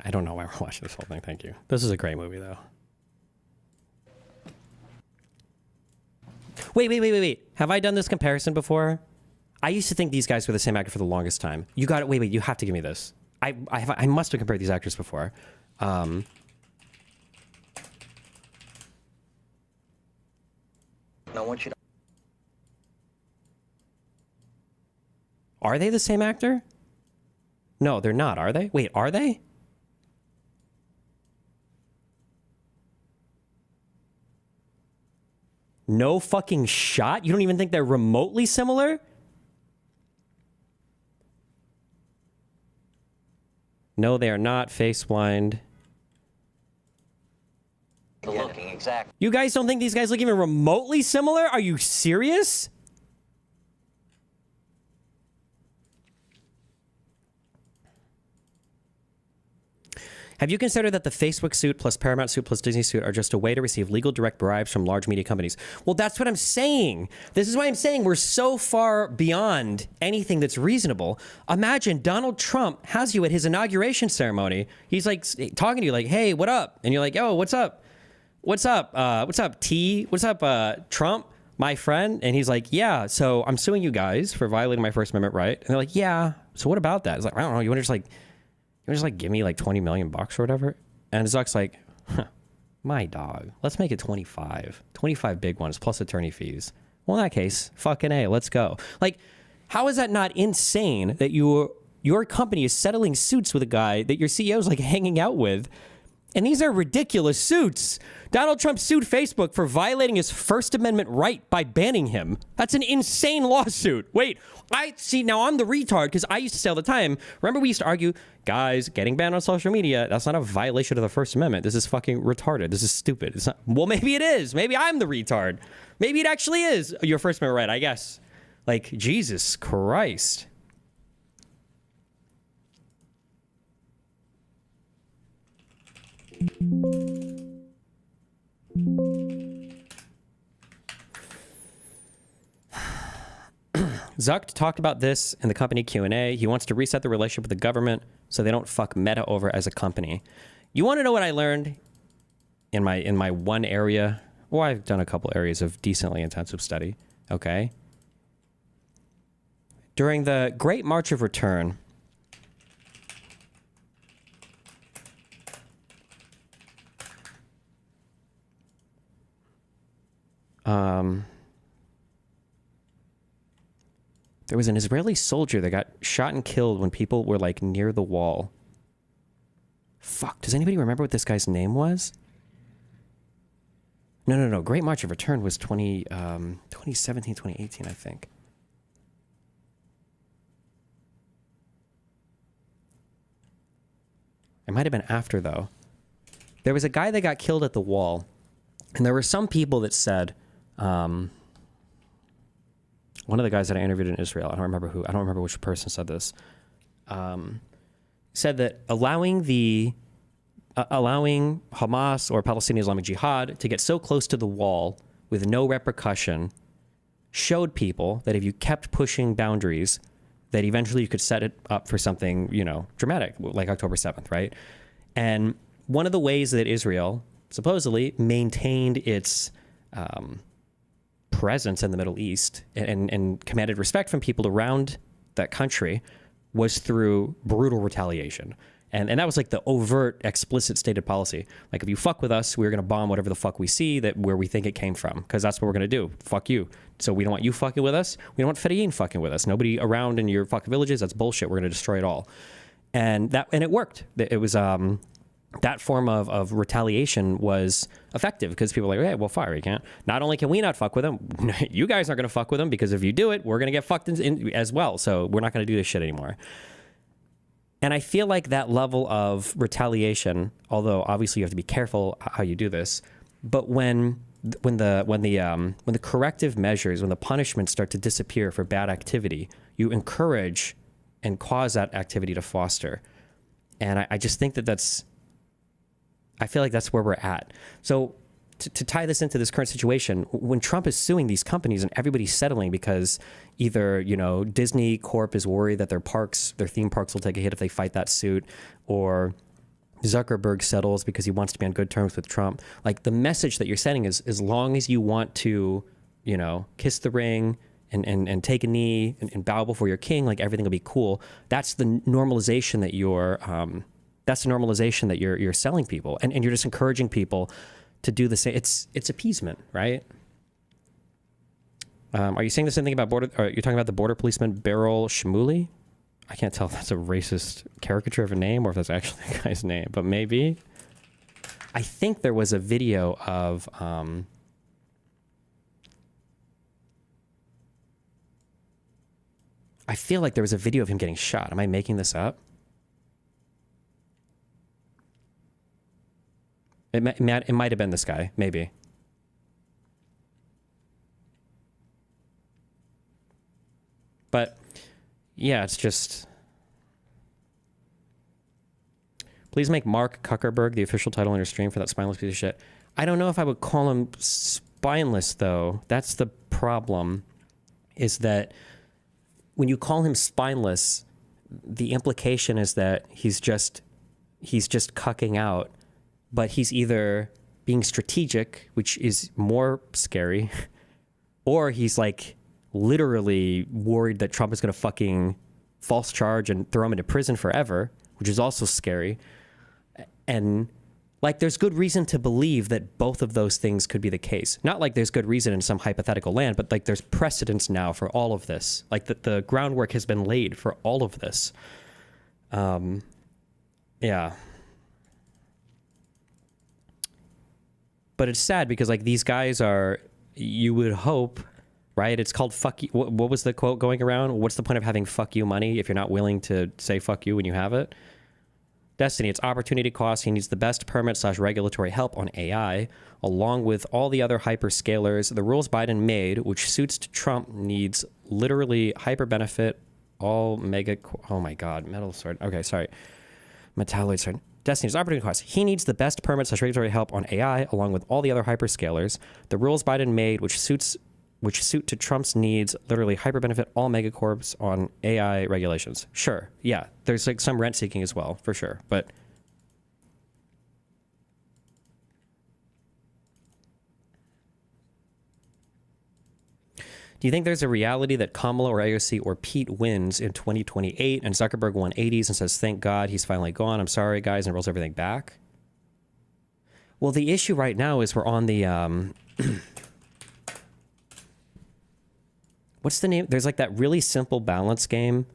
Speaker 2: I don't know why we're watching this whole thing. Thank you. This is a great movie, though. Wait. Have I done this comparison before? I used to think these guys were the same actor for the longest time. You got it. Wait. You have to give me this. I must have compared these actors before. I want you to. Are they the same actor? No, they're not, are they? Wait, are they? No fucking shot? You don't even think they're remotely similar? No, they are not face blind.
Speaker 12: Looking exact.
Speaker 2: You guys don't think these guys look even remotely similar? Are you serious? Have you considered that the Facebook suit plus Paramount suit plus Disney suit are just a way to receive legal direct bribes from large media companies? Well, that's what I'm saying. This is why I'm saying we're so far beyond anything that's reasonable. Imagine Donald Trump has you at his inauguration ceremony. He's like talking to you like, hey, what up? And you're like, oh, what's up? What's up? What's up, T? What's up, Trump, my friend? And he's like, yeah, so I'm suing you guys for violating my First Amendment right. And they're like, yeah, so what about that? It's like, I don't know. You want to just give me like 20 million bucks or whatever? And Zuck's like, my dog, let's make it 25. 25 big ones plus attorney fees. Well, in that case, fucking A, let's go. Like, how is that not insane that your company is settling suits with a guy that your CEO is like hanging out with? And these are ridiculous suits. Donald Trump sued Facebook for violating his First Amendment right by banning him. That's an insane lawsuit. Wait, now I'm the retard because I used to say all the time, remember we used to argue, guys, getting banned on social media, that's not a violation of the First Amendment. This is fucking retarded. This is stupid. It's not, well, maybe it is. Maybe I'm the retard. Maybe it actually is your First Amendment right, I guess. Like, Jesus Christ. Zuck talked about this in the company Q&A. He wants to reset the relationship with the government so they don't fuck Meta over as a company. You want to know what I learned in my one area? Well, I've done a couple areas of decently intensive study, okay? During the Great March of Return, there was an Israeli soldier that got shot and killed when people were like near the wall. Fuck, does anybody remember what this guy's name was? No. Great March of Return was 2017, 2018, I think. It might have been after, though. There was a guy that got killed at the wall, and there were some people that said, one of the guys that I interviewed in Israel, I don't remember which person said this, said that allowing Hamas or Palestinian Islamic Jihad to get so close to the wall with no repercussion showed people that if you kept pushing boundaries, that eventually you could set it up for something, dramatic, like October 7th, right? And one of the ways that Israel supposedly maintained its presence in the Middle East and commanded respect from people around that country was through brutal retaliation. And that was like the overt, explicit stated policy. Like, if you fuck with us, we're going to bomb whatever the fuck we see where we think it came from, because that's what we're going to do. Fuck you. So we don't want you fucking with us. We don't want Fedayeen fucking with us. Nobody around in your fucking villages. That's bullshit. We're going to destroy it all. And it worked. It was that form of retaliation was effective because people were like, okay, well, fire, you can't. Not only can we not fuck with them, you guys aren't going to fuck with them, because if you do it, we're going to get fucked in as well. So we're not going to do this shit anymore. And I feel like that level of retaliation, although obviously you have to be careful how you do this, but when the corrective measures, when the punishments start to disappear for bad activity, you encourage cause that activity to foster. And I just think I feel like that's where we're at. So to tie this into this current situation, when Trump is suing these companies and everybody's settling because either, Disney Corp is worried that their theme parks will take a hit if they fight that suit, or Zuckerberg settles because he wants to be on good terms with Trump. Like, the message that you're sending is, as long as you want to, kiss the ring and take a knee and bow before your king, like, everything will be cool. That's the normalization that you're selling people, and you're just encouraging people to do the same. It's appeasement, right? Are you saying the same thing about you're talking about the border policeman Beryl Shmuley? I can't tell if that's a racist caricature of a name or if that's actually the guy's name, but maybe. I think there was a video of I feel like there was a video of him getting shot. Am I making this up? It might have been this guy, maybe. But yeah, it's just, please make Mark Zuckerberg the official title on your stream for that spineless piece of shit. I don't know if I would call him spineless, though. That's the problem, is that when you call him spineless, the implication is that he's just cucking out. But he's either being strategic, which is more scary, or he's like literally worried that Trump is going to fucking false charge and throw him into prison forever, which is also scary. And like, there's good reason to believe that both of those things could be the case. Not like there's good reason in some hypothetical land, but like there's precedence now for all of this. Like the groundwork has been laid for all of this. Yeah. But it's sad because, like, these guys are, you would hope, right? It's called fuck you. What was the quote going around? What's the point of having fuck you money if you're not willing to say fuck you when you have it? Destiny, it's opportunity cost. He needs the best permit/regulatory help on AI, along with all the other hyperscalers. The rules Biden made, which suits to Trump, needs literally hyper benefit, all mega. Oh my God, metal sword. Okay, sorry. Metalloid sword. Destiny's opportunity cost. He needs the best permit/regulatory help on AI, along with all the other hyperscalers. The rules Biden made, which suit to Trump's needs, literally hyper benefit all megacorps on AI regulations. Sure, yeah, there's like some rent seeking as well, for sure. But do you think there's a reality that Kamala or AOC or Pete wins in 2028 and Zuckerberg 180s and says, thank God he's finally gone, I'm sorry guys, and rolls everything back? Well, the issue right now is we're on the, what's the name? There's like that really simple balance game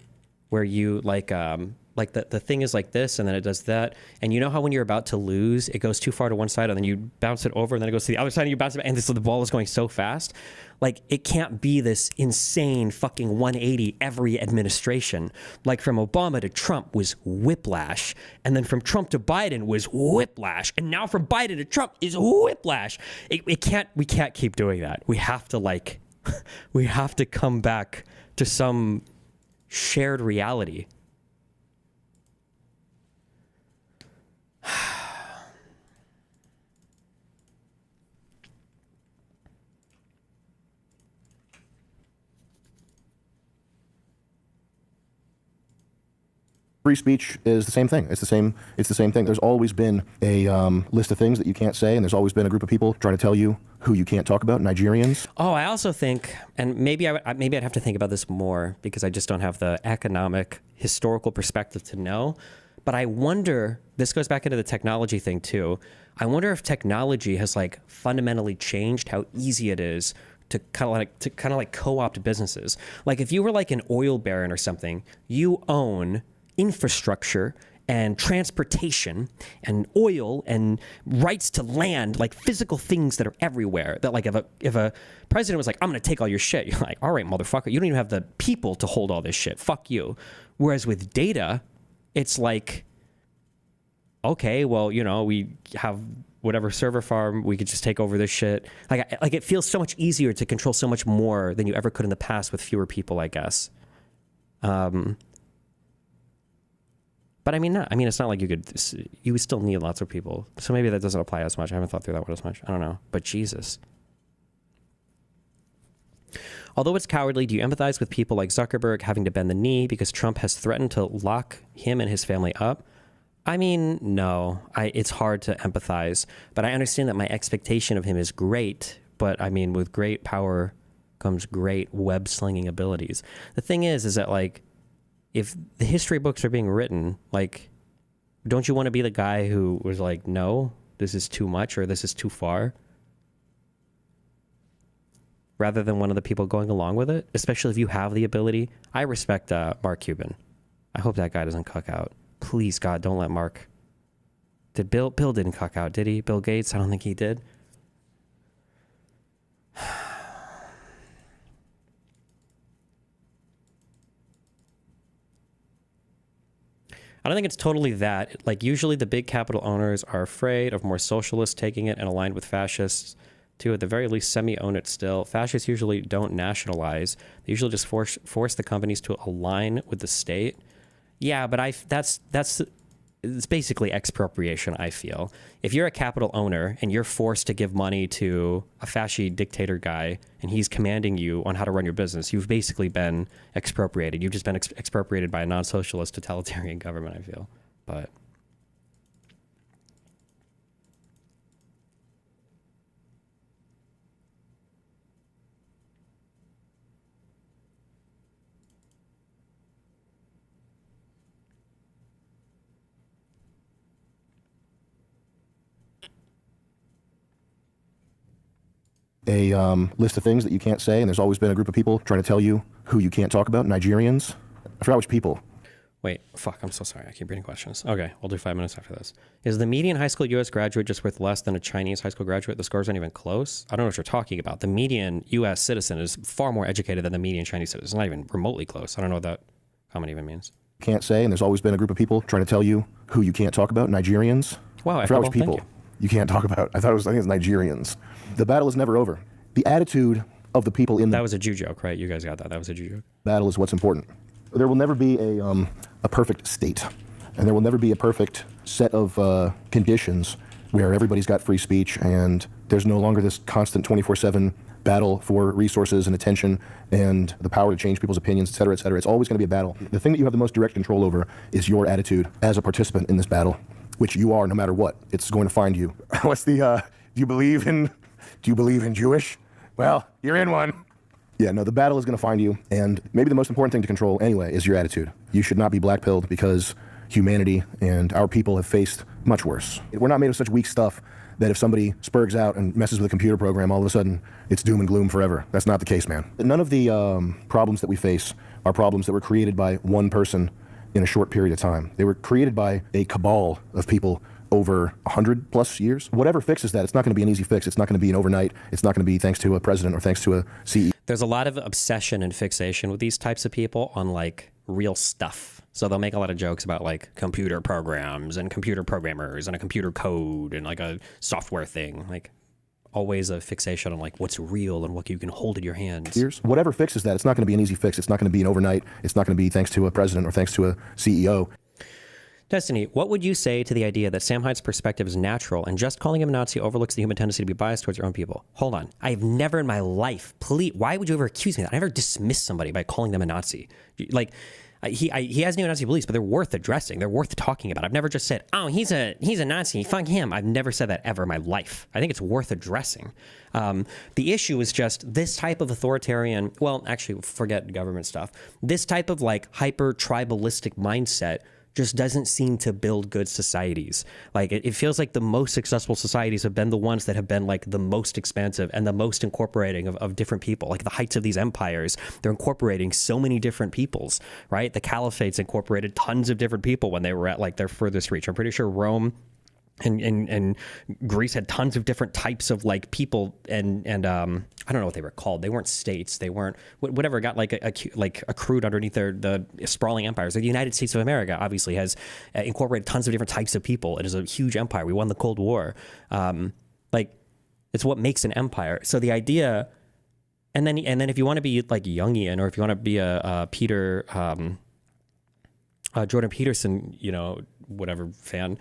Speaker 2: where you like the thing is like this and then it does that. And you know how when you're about to lose, it goes too far to one side and then you bounce it over and then it goes to the other side and you bounce it back, and so the ball is going so fast. Like, it can't be this insane fucking 180 every administration. Like, from Obama to Trump was whiplash. And then from Trump to Biden was whiplash. And now from Biden to Trump is whiplash. We can't keep doing that. We have to we have to come back to some shared reality.
Speaker 1: Free speech is the same thing. It's the same thing. There's always been a list of things that you can't say, and there's always been a group of people trying to tell you who you can't talk about, Nigerians.
Speaker 2: Oh, I also think, and maybe I'd have to think about this more because I just don't have the economic, historical perspective to know. But I wonder, this goes back into the technology thing too. I wonder if technology has like fundamentally changed how easy it is to kind of like co-opt businesses. Like, if you were like an oil baron or something, you own infrastructure and transportation and oil and rights to land, like physical things that are everywhere. That like if a president was like, I'm going to take all your shit, you're like, all right, motherfucker, you don't even have the people to hold all this shit. Fuck you. Whereas with data, it's like, okay, well, you know, we have whatever server farm, we could just take over this shit. Like it feels so much easier to control so much more than you ever could in the past with fewer people, I guess. But I mean, it's not like you would still need lots of people. So maybe that doesn't apply as much. I haven't thought through that one as much. I don't know. But Jesus. Although it's cowardly, do you empathize with people like Zuckerberg having to bend the knee because Trump has threatened to lock him and his family up? I mean, no. It's hard to empathize. But I understand that my expectation of him is great. But I mean, with great power comes great web-slinging abilities. The thing is that, like, if the history books are being written, like, don't you want to be the guy who was like, no, this is too much or this is too far? Rather than one of the people going along with it, especially if you have the ability. I respect Mark Cuban. I hope that guy doesn't cuck out. Please, God, don't let Mark. Did Bill didn't cuck out, did he? Bill Gates? I don't think he did. I don't think it's totally that. Like, usually the big capital owners are afraid of more socialists taking it and aligned with fascists to, at the very least, semi-own it still. Fascists usually don't nationalize. They usually just force the companies to align with the state. Yeah, but it's basically expropriation, I feel. If you're a capital owner and you're forced to give money to a fascist dictator guy and he's commanding you on how to run your business, you've basically been expropriated. You've just been expropriated by a non-socialist totalitarian government, I feel. But
Speaker 1: a list of things that you can't say, and there's always been a group of people trying to tell you who you can't talk about. Nigerians. I forgot which people.
Speaker 2: wait, fuck, I'm so sorry. I keep reading questions. Okay, we'll do 5 minutes after this. Is the median high school U.S. graduate just worth less than a Chinese high school graduate? The scores aren't even close. I don't know what you're talking about. The median U.S. citizen is far more educated than the median Chinese citizen. It's not even remotely close. I don't know what that comment even means.
Speaker 1: Can't say, and there's always been a group of people trying to tell you who you can't talk about. Nigerians.
Speaker 2: Wow,
Speaker 1: I forgot which people you can't talk about. I think it's Nigerians. The battle is never over. The attitude of the people in the...
Speaker 2: That was a Jew joke, right? You guys got that. That was a Jew joke.
Speaker 1: Battle is what's important. There will never be a perfect state, and there will never be a perfect set of conditions where everybody's got free speech and there's no longer this constant 24/7 battle for resources and attention and the power to change people's opinions, et cetera, et cetera. It's always going to be a battle. The thing that you have the most direct control over is your attitude as a participant in this battle, which you are no matter what. It's going to find you. What's the, do you believe in Jewish? Well, you're in one. Yeah, no, the battle is going to find you, and maybe the most important thing to control anyway is your attitude. You should not be blackpilled because humanity and our people have faced much worse. We're not made of such weak stuff that if somebody spurgs out and messes with a computer program, all of a sudden it's doom and gloom forever. That's not the case, man. None of the problems that we face are problems that were created by one person in a short period of time. They were created by a cabal of people over 100+ years. Whatever fixes that, it's not going to be an easy fix. It's not going to be an overnight. It's not going to be thanks to a president or thanks to a CEO.
Speaker 2: There's a lot of obsession and fixation with these types of people on like real stuff. So they'll make a lot of jokes about like computer programs and computer programmers and a computer code and like a software thing. Like always a fixation on like what's real and what you can hold in your hands.
Speaker 1: Whatever fixes that, it's not going to be an easy fix. It's not going to be an overnight. It's not going to be thanks to a president or thanks to a CEO.
Speaker 2: Destiny, what would you say to the idea that Sam Hyde's perspective is natural and just calling him a Nazi overlooks the human tendency to be biased towards your own people? Hold on. I have never in my life, why would you ever accuse me of that? I never dismiss somebody by calling them a Nazi. Like, he has neo-Nazi beliefs, but they're worth addressing. They're worth talking about. I've never just said, oh, he's a Nazi, fuck him. I've never said that ever in my life. I think it's worth addressing. The issue is just this type of authoritarian, well, actually, forget government stuff. This type of like hyper-tribalistic mindset just doesn't seem to build good societies. Like it feels like the most successful societies have been the ones that have been like the most expansive and the most incorporating of different people. Like the heights of these empires, they're incorporating so many different peoples, right? The caliphates incorporated tons of different people when they were at like their furthest reach. I'm pretty sure Rome and Greece had tons of different types of like people and I don't know what they were called. They weren't states. They weren't whatever got like accrued underneath the sprawling empires. Like the United States of America obviously has incorporated tons of different types of people. It is a huge empire. We won the Cold War. Like it's what makes an empire. So the idea, and then if you want to be like Jungian or if you want to be a Peter, Jordan Peterson, whatever fan,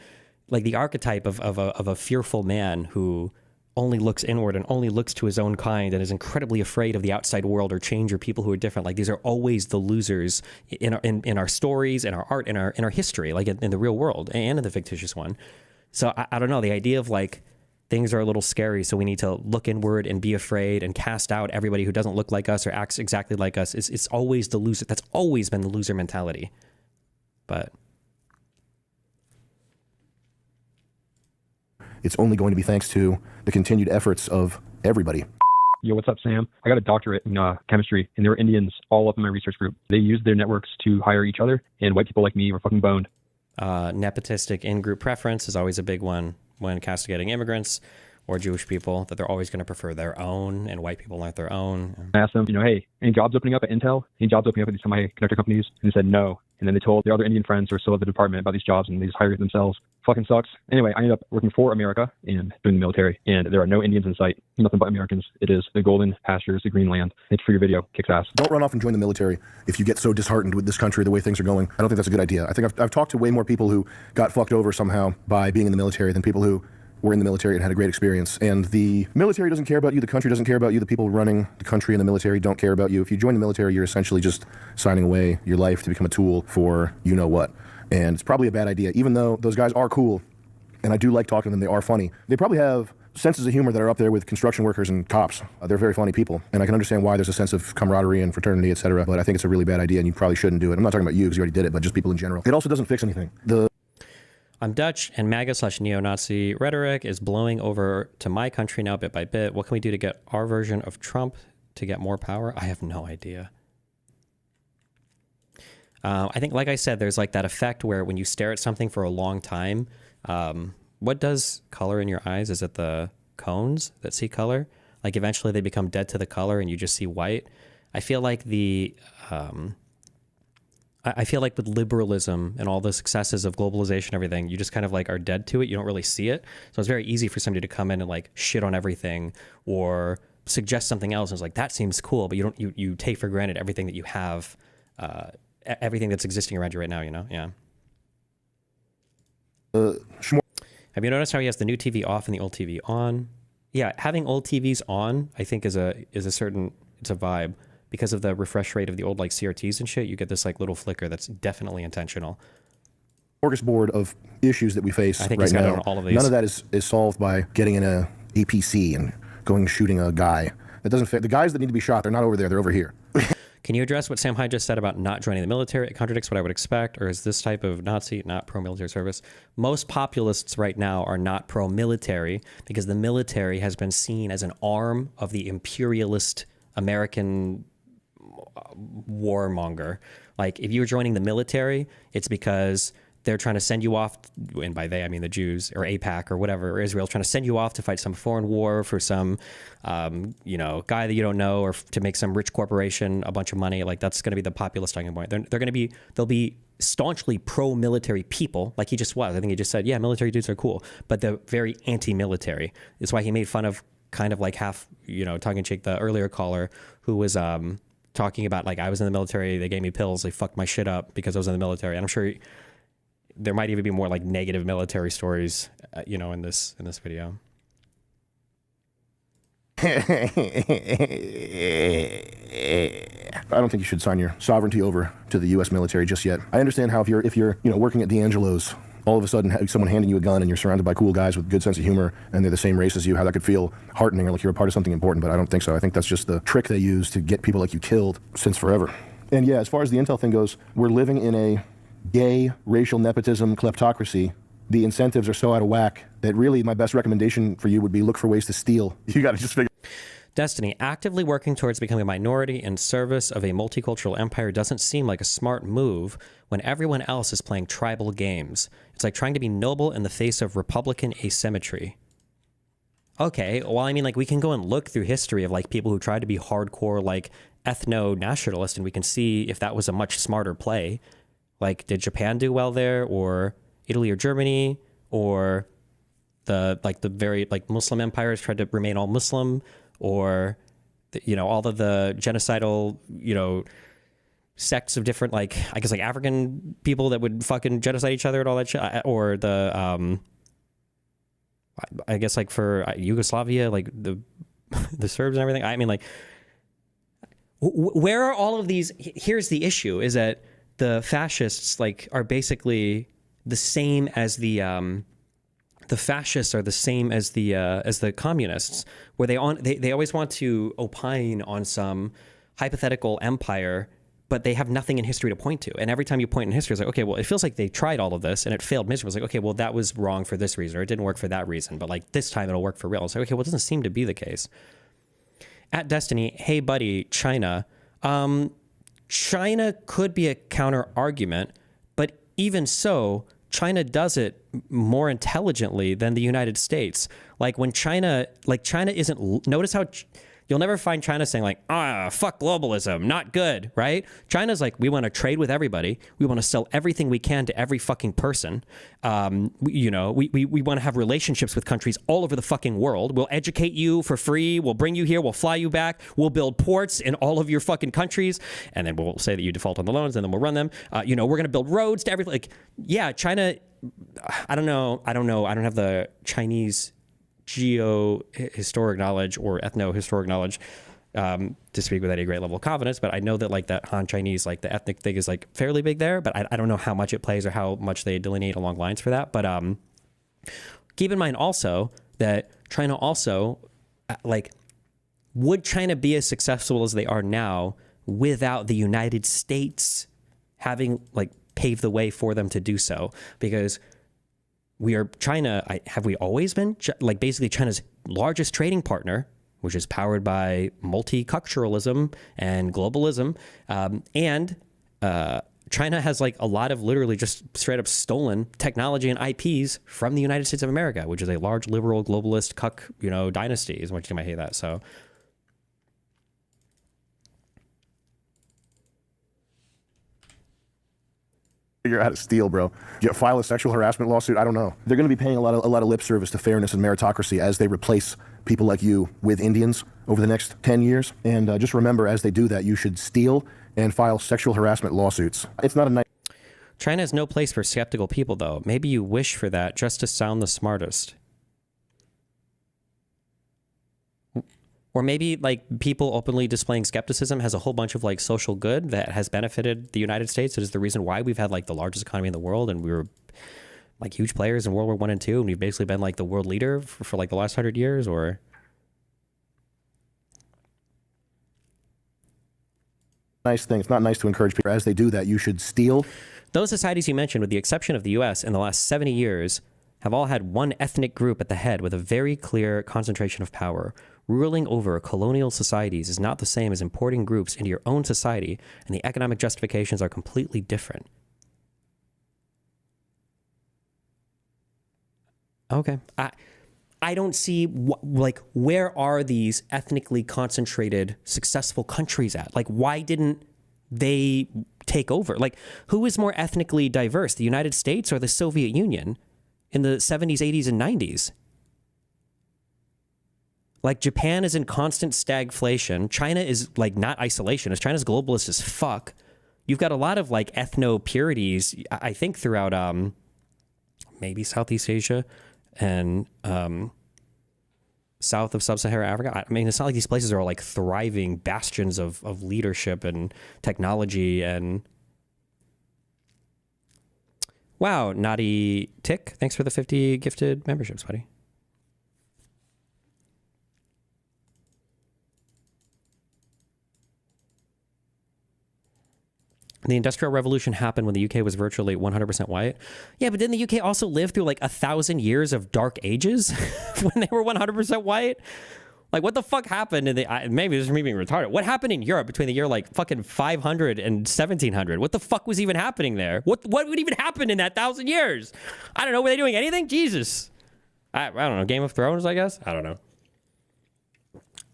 Speaker 2: like the archetype of a fearful man who only looks inward and only looks to his own kind and is incredibly afraid of the outside world or change or people who are different. Like these are always the losers in our stories, in our art, in our history, like in the real world and in the fictitious one. So I don't know, the idea of like things are a little scary, so we need to look inward and be afraid and cast out everybody who doesn't look like us or acts exactly like us. It's always the loser. That's always been the loser mentality. But
Speaker 1: it's only going to be thanks to the continued efforts of everybody.
Speaker 6: Yo, what's up, Sam? I got a doctorate in chemistry, and there were Indians all up in my research group. They used their networks to hire each other, and white people like me were fucking boned.
Speaker 2: Nepotistic in-group preference is always a big one when castigating immigrants or Jewish people, that they're always going to prefer their own, and white people aren't their own.
Speaker 6: I asked them, hey, any jobs opening up at Intel? Any jobs opening up at these semiconductor companies? And they said no. And then they told their other Indian friends who are still at the department about these jobs, and they just hired themselves. Fucking sucks. Anyway, I ended up working for America and doing the military, and there are no Indians in sight. Nothing but Americans. It is the golden pastures, the green land. Thanks for your video. Kicks ass.
Speaker 1: Don't run off and join the military if you get so disheartened with this country, the way things are going. I don't think that's a good idea. I think I've talked to way more people who got fucked over somehow by being in the military than people who were in the military and had a great experience. And the military doesn't care about you. The country doesn't care about you. The people running the country and the military don't care about you. If you join the military, you're essentially just signing away your life to become a tool for you know what. And it's probably a bad idea, even though those guys are cool. And I do like talking to them. They are funny. They probably have senses of humor that are up there with construction workers and cops. They're very funny people. And I can understand why there's a sense of camaraderie and fraternity, etc. But I think it's a really bad idea, and you probably shouldn't do it. I'm not talking about you because you already did it, but just people in general. It also doesn't fix anything.
Speaker 2: I'm Dutch, and MAGA/neo-Nazi rhetoric is blowing over to my country now bit by bit. What can we do to get our version of Trump to get more power? I have no idea. I think, like I said, there's like that effect where when you stare at something for a long time, what does color in your eyes? Is it the cones that see color? Like eventually they become dead to the color and you just see white. I feel like I feel like with liberalism and all the successes of globalization and everything, you just kind of like are dead to it. You don't really see it. So it's very easy for somebody to come in and like shit on everything or suggest something else. And it's like, that seems cool, but you take for granted everything that you have, everything that's existing around you right now, Yeah. Have you noticed how he has the new TV off and the old TV on? Yeah, having old TVs on, I think it's a vibe. Because of the refresh rate of the old like CRTs and shit, you get this like little flicker that's definitely intentional.
Speaker 1: Smorgasbord of issues that we face
Speaker 2: I think
Speaker 1: right
Speaker 2: he's got it
Speaker 1: now.
Speaker 2: on all of these.
Speaker 1: None of that is solved by getting in a APC and going shooting a guy. That doesn't fit. The guys that need to be shot, they're not over there, they're over here.
Speaker 2: Can you address what Sam Hyde just said about not joining the military? It contradicts what I would expect, or is this type of Nazi not pro-military service? Most populists right now are not pro-military because the military has been seen as an arm of the imperialist American warmonger. Like if you're joining the military, it's because they're trying to send you off, and by they I mean the Jews or AIPAC or whatever, or Israel's trying to send you off to fight some foreign war for some guy that you don't know, or to make some rich corporation a bunch of money. Like that's going to be the populist talking point. They'll be staunchly pro-military people, like he just was. I think he just said, yeah, military dudes are cool, but they're very anti-military. It's why he made fun of kind of like half, tongue-in-cheek, the earlier caller who was talking about like, I was in the military, they gave me pills, they fucked my shit up because I was in the military. And I'm sure there might even be more like negative military stories, in this video.
Speaker 1: I don't think you should sign your sovereignty over to the U.S. military just yet. I understand how if you're working at D'Angelo's, all of a sudden someone handing you a gun and you're surrounded by cool guys with good sense of humor and they're the same race as you, how that could feel heartening or like you're a part of something important, but I don't think so. I think that's just the trick they use to get people like you killed since forever. And yeah, as far as the intel thing goes, we're living in a gay racial nepotism kleptocracy. The incentives are so out of whack that really my best recommendation for you would be look for ways to steal. You got to just figure.
Speaker 2: Destiny, actively working towards becoming a minority in service of a multicultural empire doesn't seem like a smart move when everyone else is playing tribal games. It's like trying to be noble in the face of Republican asymmetry. Okay, well, I mean, like, we can go and look through history of, like, people who tried to be hardcore, like, ethno-nationalist, and we can see if that was a much smarter play. Like, did Japan do well there, or Italy or Germany, or the very, like, Muslim empires tried to remain all Muslim, or, all of the genocidal, sects of different, like, I guess, like African people that would fucking genocide each other and all that shit, or the I guess like for Yugoslavia, like the Serbs and everything. I mean, like, where are all of these? Here's the issue: is that the fascists like are basically the same as the fascists are the same as the communists, where they always want to opine on some hypothetical empire, but they have nothing in history to point to. And every time you point in history, it's like, okay, well, it feels like they tried all of this and it failed miserably. It's like, okay, well, that was wrong for this reason, or it didn't work for that reason, but like this time it'll work for real. It's like, okay, well, it doesn't seem to be the case. At Destiny, hey buddy, China. China could be a counter argument, but even so, China does it more intelligently than the United States. Like when China isn't, notice how you'll never find China saying like, fuck globalism, not good, right? China's like, we want to trade with everybody. We want to sell everything we can to every fucking person. We want to have relationships with countries all over the fucking world. We'll educate you for free. We'll bring you here. We'll fly you back. We'll build ports in all of your fucking countries. And then we'll say that you default on the loans and then we'll run them. We're going to build roads to everything. Like, yeah, China, I don't know. I don't have the Chinese geo-historic knowledge or ethno-historic knowledge to speak with any great level of confidence, but I know that like that Han Chinese, like the ethnic thing is like fairly big there, but I don't know how much it plays or how much they delineate along lines for that. But keep in mind also that China also, like, would China be as successful as they are now without the United States having like paved the way for them to do so? Because we are China. Have we always been like basically China's largest trading partner, which is powered by multiculturalism and globalism. China has like a lot of literally just straight up stolen technology and IPs from the United States of America, which is a large liberal globalist cuck, dynasty, as much as you might hate that. So.
Speaker 1: Figure out how to steal, bro. File a sexual harassment lawsuit. I don't know. They're going to be paying a lot of lip service to fairness and meritocracy as they replace people like you with Indians over the next 10 years. And just remember, as they do that, you should steal and file sexual harassment lawsuits. It's not a nice.
Speaker 2: China has no place for skeptical people, though. Maybe you wish for that just to sound the smartest. Or maybe like people openly displaying skepticism has a whole bunch of like social good that has benefited the United States. It is the reason why we've had like the largest economy in the world, and we were like huge players in World War I and II, and we've basically been like the world leader for like the last 100 years. Or
Speaker 1: nice thing. It's not nice to encourage people. As they do that, you should steal.
Speaker 2: Those societies you mentioned, with the exception of the U.S., in the last 70 years, have all had one ethnic group at the head with a very clear concentration of power. Ruling over colonial societies is not the same as importing groups into your own society, and the economic justifications are completely different. Okay. I don't see, where are these ethnically concentrated, successful countries at? Like, why didn't they take over? Like, who is more ethnically diverse, the United States or the Soviet Union in the 70s, 80s, and 90s? Like, Japan is in constant stagflation. China is, like, not isolationist. China's globalist as fuck. You've got a lot of, like, ethno-purities, I think, throughout maybe Southeast Asia and south of sub-Saharan Africa. I mean, it's not like these places are all, like, thriving bastions of leadership and technology and... Wow, Naughty Tick, thanks for the 50 gifted memberships, buddy. The Industrial Revolution happened when the UK was virtually 100% white. Yeah, but didn't the UK also live through like 1,000 years of dark ages when they were 100% white? Like, what the fuck happened in the... maybe this is me being retarded. What happened in Europe between the year like fucking 500 and 1700? What the fuck was even happening there? What would even happen in that 1,000 years? I don't know. Were they doing anything? Jesus. I don't know. Game of Thrones, I guess? I don't know.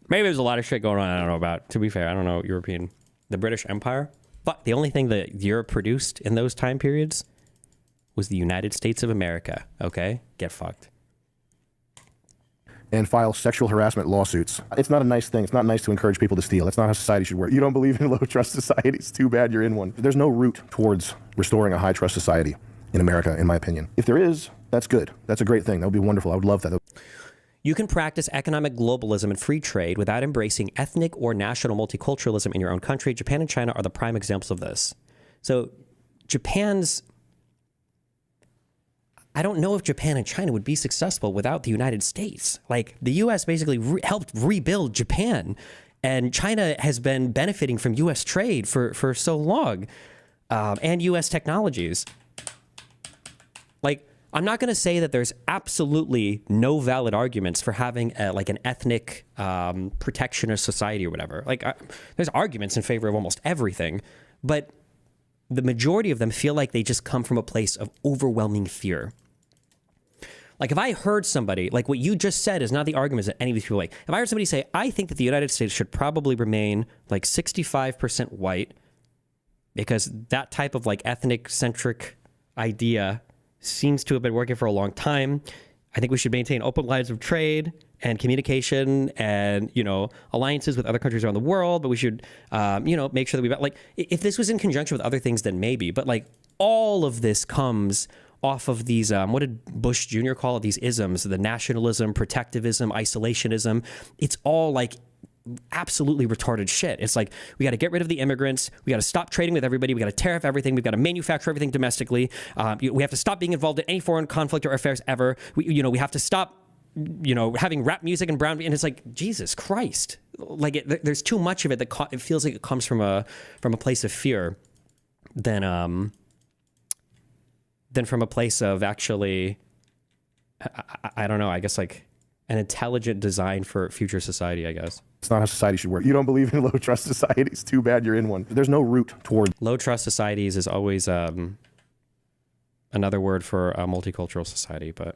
Speaker 2: Maybe there's a lot of shit going on I don't know about. To be fair, I don't know European... The British Empire... But the only thing that Europe produced in those time periods was the United States of America, okay? Get fucked.
Speaker 1: and file sexual harassment lawsuits. It's not a nice thing. It's not nice to encourage people to steal. That's not how society should work. You don't believe in low trust societies? Too bad you're in one. There's no route towards restoring a high trust society in America, in my opinion. If there is, that's good. That's a great thing. That would be wonderful. I would love that.
Speaker 2: You can practice economic globalism and free trade without embracing ethnic or national multiculturalism in your own country. Japan and China are the prime examples of this. So Japan's... I don't know if Japan and China would be successful without the United States. Like, the U.S. basically helped rebuild Japan, and China has been benefiting from U.S. trade for so long, and U.S. technologies. Like, I'm not going to say that there's absolutely no valid arguments for having like an ethnic protectionist society or whatever. Like, there's arguments in favor of almost everything, but the majority of them feel like they just come from a place of overwhelming fear. Like, if I heard somebody, like what you just said is not the arguments that any of these people like. If I heard somebody say, I think that the United States should probably remain like 65% white, because that type of like ethnic centric idea seems to have been working for a long time. I think we should maintain open lines of trade and communication and, you know, alliances with other countries around the world. But we should, you know, make sure that we, like, if this was in conjunction with other things, then maybe. But like, all of this comes off of these, what did Bush Jr. call it? These isms, the nationalism, protectivism, isolationism. It's all like absolutely retarded shit. It's like, we got to get rid of the immigrants. We got to stop trading with everybody. We got to tariff everything. We've got to manufacture everything domestically. We have to stop being involved in any foreign conflict or affairs ever. We have to stop, you know, having rap music and brown. And it's like, Jesus Christ. Like, there's too much of it that it feels like it comes from a place of fear than from a place of actually, I don't know, I guess like an intelligent design for future society, I guess.
Speaker 1: It's not how society should work. You don't believe in low trust societies? Too bad you're in one. There's no route toward...
Speaker 2: Low trust societies is always another word for a multicultural society, but...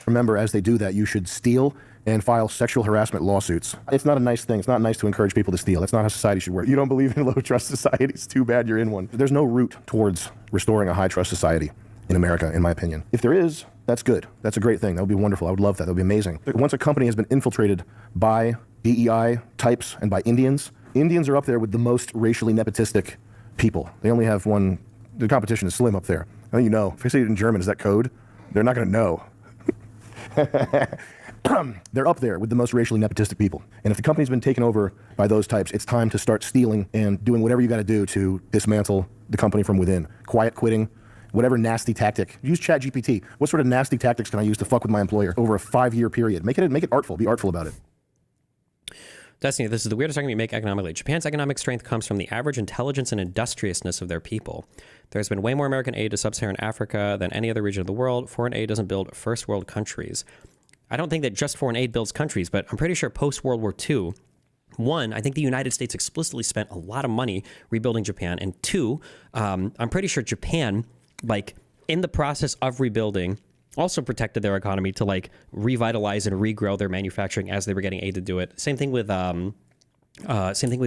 Speaker 1: Remember, as they do that, you should steal and file sexual harassment lawsuits. It's not a nice thing. It's not nice to encourage people to steal. That's not how society should work. You don't believe in low trust societies? Too bad you're in one. There's no route towards restoring a high trust society in America, in my opinion. If there is, that's good. That's a great thing. That would be wonderful. I would love that. That would be amazing. Once a company has been infiltrated by DEI types and by Indians, Indians are up there with the most racially nepotistic people. They only have one. The competition is slim up there. I think you know. If I say it in German, is that code? They're not going to know. They're up there with the most racially nepotistic people. And if the company's been taken over by those types, it's time to start stealing and doing whatever you got to do to dismantle the company from within. Quiet quitting. Whatever nasty tactic. Use ChatGPT. What sort of nasty tactics can I use to fuck with my employer over a 5-year period? Make it artful. Be artful about it.
Speaker 2: Destiny, this is the weirdest argument you make economically. Japan's economic strength comes from the average intelligence and industriousness of their people. There's been way more American aid to sub-Saharan Africa than any other region of the world. Foreign aid doesn't build first world countries. I don't think that just foreign aid builds countries, but I'm pretty sure post-World War II, one, I think the United States explicitly spent a lot of money rebuilding Japan. And two, I'm pretty sure Japan, like, in the process of rebuilding, also protected their economy to like revitalize and regrow their manufacturing as they were getting aid to do it. Same thing with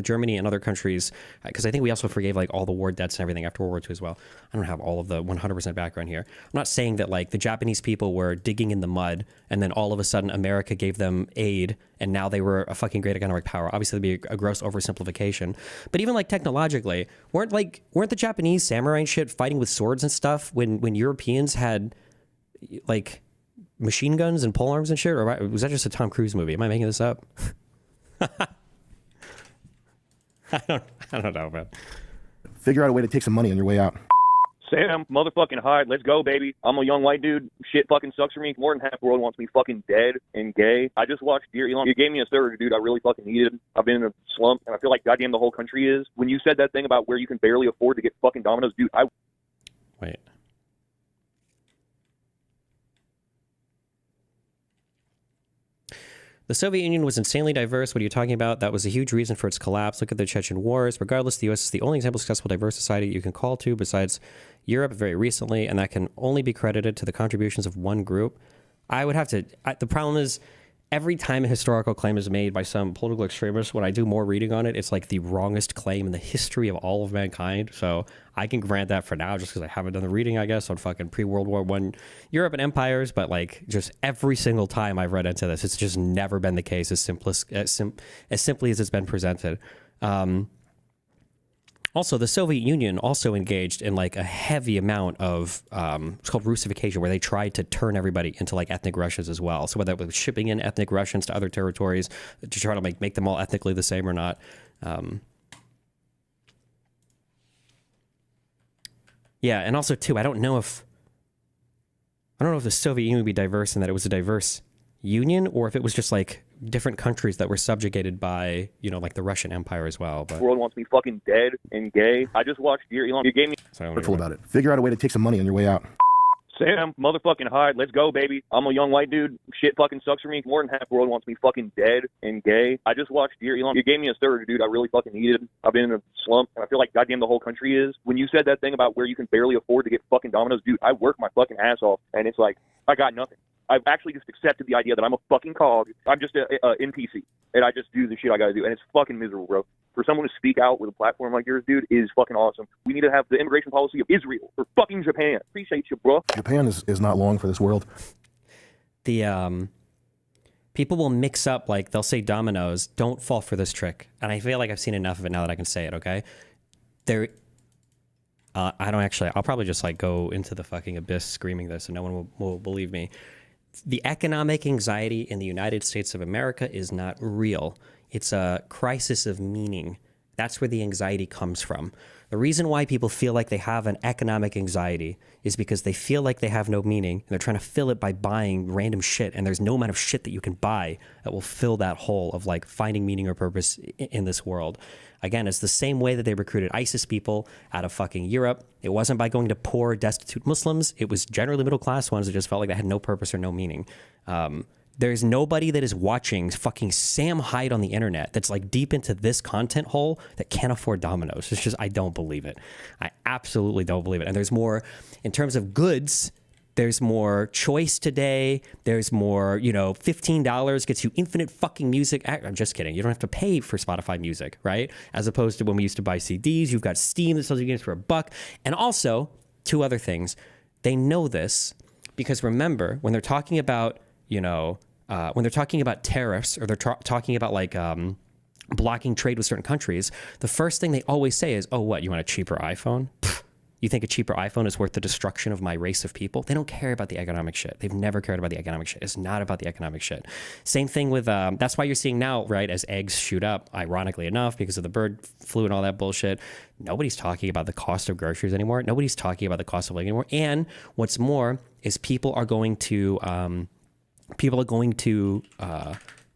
Speaker 2: Germany and other countries, because I think we also forgave like all the war debts and everything after World War II as well. I don't have all of the 100% background here. I'm not saying that like the Japanese people were digging in the mud and then all of a sudden America gave them aid and now they were a fucking great economic power. Obviously, it'd be a gross oversimplification. But even like technologically, weren't the Japanese samurai and shit fighting with swords and stuff when Europeans had like machine guns and polearms and shit? Or was that just a Tom Cruise movie? Am I making this up? I don't know, man.
Speaker 1: Figure out a way to take some money on your way out.
Speaker 10: Sam, motherfucking hide. Let's go, baby. I'm a young white dude. Shit fucking sucks for me. More than half the world wants me fucking dead and gay. I just watched Dear Elon. You gave me a surge, dude. I really fucking needed. I've been in a slump, and I feel like goddamn the whole country is. When you said that thing about where you can barely afford to get fucking Domino's, dude,
Speaker 2: Wait. The Soviet Union was insanely diverse. What are you talking about? That was a huge reason for its collapse. Look at the Chechen Wars. Regardless, the U.S. is the only example of successful diverse society you can call to besides Europe very recently, and that can only be credited to the contributions of one group. I would have to... the problem is, every time a historical claim is made by some political extremist, when I do more reading on it, it's like the wrongest claim in the history of all of mankind. So I can grant that for now, just because I haven't done the reading, I guess, on fucking pre-World War I Europe and empires. But like, just every single time I've read into this, it's just never been the case as simply as it's been presented. Also, the Soviet Union also engaged in like a heavy amount of it's called Russification, where they tried to turn everybody into like ethnic Russians as well. So whether it was shipping in ethnic Russians to other territories to try to make them all ethnically the same or not. Yeah, and also too, I don't know if the Soviet Union would be diverse in that it was a diverse union, or if it was just like different countries that were subjugated by, you know, like the Russian Empire as well. But
Speaker 10: The world wants me fucking dead and gay. I just watched Dear Elon. You gave me
Speaker 1: Hurtful about it. Figure out a way to take some money on your way out.
Speaker 10: Sam, motherfucking hide. Let's go, baby. I'm a young white dude. Shit fucking sucks for me. More than half the world wants me fucking dead and gay. I just watched Dear Elon. You gave me a stir, dude. I really fucking needed. I've been in a slump, and I feel like goddamn the whole country is. When you said that thing about where you can barely afford to get fucking Domino's, dude, I work my fucking ass off, and it's like, I got nothing. I've actually just accepted the idea that I'm a fucking cog. I'm just a NPC, and I just do the shit I gotta do, and it's fucking miserable, bro. For someone to speak out with a platform like yours, dude, is fucking awesome. We need to have the immigration policy of Israel or fucking Japan. Appreciate you, bro.
Speaker 1: Japan is not long for this world.
Speaker 2: The people will mix up, like they'll say Domino's. Don't fall for this trick. And I feel like I've seen enough of it now that I can say it. Okay, I don't actually. I'll probably just like go into the fucking abyss screaming this, and no one will believe me. The economic anxiety in the United States of America is not real. It's a crisis of meaning. That's where the anxiety comes from. The reason why people feel like they have an economic anxiety is because they feel like they have no meaning, and they're trying to fill it by buying random shit, and there's no amount of shit that you can buy that will fill that hole of like finding meaning or purpose in this world. Again, it's the same way that they recruited ISIS people out of fucking Europe. It wasn't by going to poor, destitute Muslims. It was generally middle-class ones that just felt like they had no purpose or no meaning. There's nobody that is watching fucking Sam Hyde on the internet that's like deep into this content hole that can't afford Domino's. It's just, I don't believe it. I absolutely don't believe it. And there's more, in terms of goods, there's more choice today. There's more, you know, $15 gets you infinite fucking music. I'm just kidding. You don't have to pay for Spotify music, right? As opposed to when we used to buy CDs, you've got Steam that sells you games for $1. And also, two other things. They know this because remember, when they're talking about, you know, when they're talking about tariffs or they're talking about like blocking trade with certain countries, the first thing they always say is, oh, what, you want a cheaper iPhone? Pfft. You think a cheaper iPhone is worth the destruction of my race of people? They don't care about the economic shit. They've never cared about the economic shit. It's not about the economic shit. Same thing with, that's why you're seeing now, right, as eggs shoot up, ironically enough, because of the bird flu and all that bullshit. Nobody's talking about the cost of groceries anymore. Nobody's talking about the cost of living anymore. And what's more is people are going to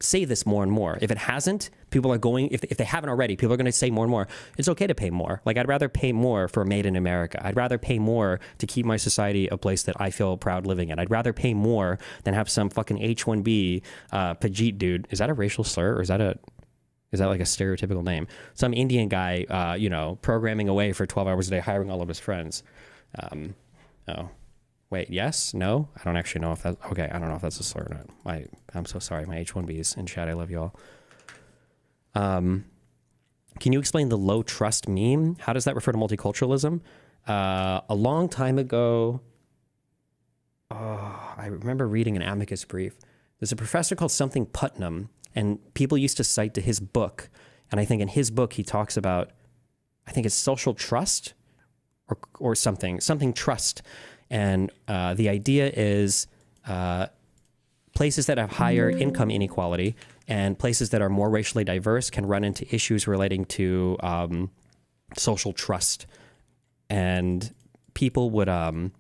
Speaker 2: say this more and more. If it hasn't, people are going, if they haven't already, people are going to say more and more, it's okay to pay more. Like, I'd rather pay more for Made in America. I'd rather pay more to keep my society a place that I feel proud living in. I'd rather pay more than have some fucking H-1B Pajit dude. Is that a racial slur, or is that like a stereotypical name? Some Indian guy, you know, programming away for 12 hours a day, hiring all of his friends. Oh. Wait, yes? No? I don't actually know if that... Okay, I don't know if that's a slur or not. I'm so sorry. My H-1Bs in chat. I love you all. Can you explain the low trust meme? How does that refer to multiculturalism? A long time ago... I remember reading an amicus brief. There's a professor called something Putnam, and people used to cite to his book. And I think in his book, he talks about... I think it's social trust or something trust. And the idea is places that have higher income inequality and places that are more racially diverse can run into issues relating to social trust. And people would, anytime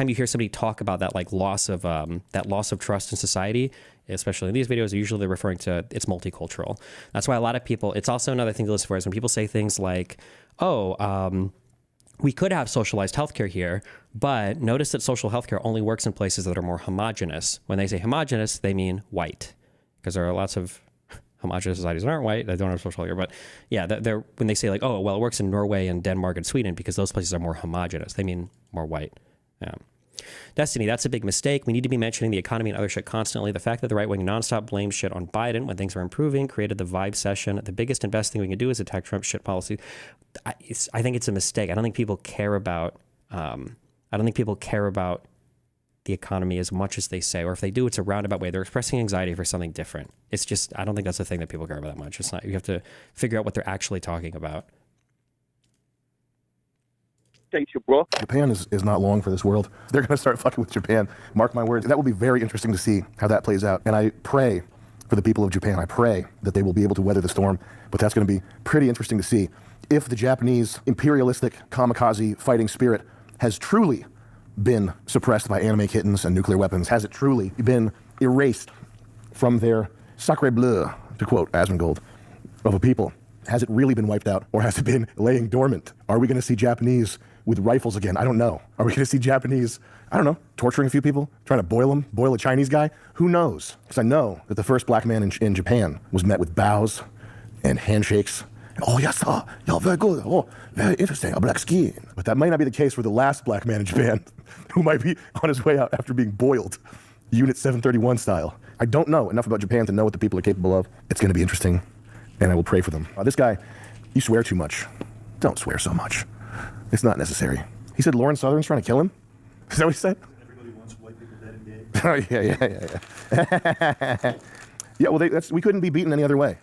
Speaker 2: you hear somebody talk about that, like loss of trust in society, especially in these videos, usually they're referring to it's multicultural. That's why a lot of people, it's also another thing to listen for is when people say things like, we could have socialized healthcare here, but notice that social healthcare only works in places that are more homogenous. When they say homogenous, they mean white, because there are lots of homogenous societies that aren't white that don't have social healthcare. But yeah, when they say like, oh, well, it works in Norway and Denmark and Sweden because those places are more homogenous, they mean more white. Yeah. Destiny, that's a big mistake. We need to be mentioning the economy and other shit constantly. The fact that the right wing nonstop blames shit on Biden when things are improving created the vibe session. The biggest and best thing we can do is attack Trump's shit policy. I think it's a mistake. I don't think people care about. I don't think people care about the economy as much as they say, or if they do, it's a roundabout way. They're expressing anxiety for something different. It's just, I don't think that's the thing that people care about that much. It's not. You have to figure out what they're actually talking about.
Speaker 1: Japan is not long for this world. They're going to start fucking with Japan. Mark my words. That will be very interesting to see how that plays out. And I pray for the people of Japan. I pray that they will be able to weather the storm. But that's going to be pretty interesting to see. If the Japanese imperialistic kamikaze fighting spirit has truly been suppressed by anime kittens and nuclear weapons, has it truly been erased from their sacre bleu, to quote Asmongold, of a people? Has it really been wiped out, or has it been laying dormant? Are we going to see Japanese with rifles again? I don't know. Are we going to see Japanese, I don't know, torturing a few people, trying to boil a Chinese guy? Who knows? Because I know that the first black man in Japan was met with bows and handshakes. Oh, yes, sir. You're very good. Oh, very interesting. A black skin. But that might not be the case for the last black man in Japan, who might be on his way out after being boiled, Unit 731 style. I don't know enough about Japan to know what the people are capable of. It's going to be interesting, and I will pray for them. This guy, you swear too much. Don't swear so much. It's not necessary. He said Lauren Southern's trying to kill him? Is that what he said?
Speaker 5: Everybody wants white people dead and gay.
Speaker 1: Oh, yeah. Yeah, well, we couldn't be beaten any other way.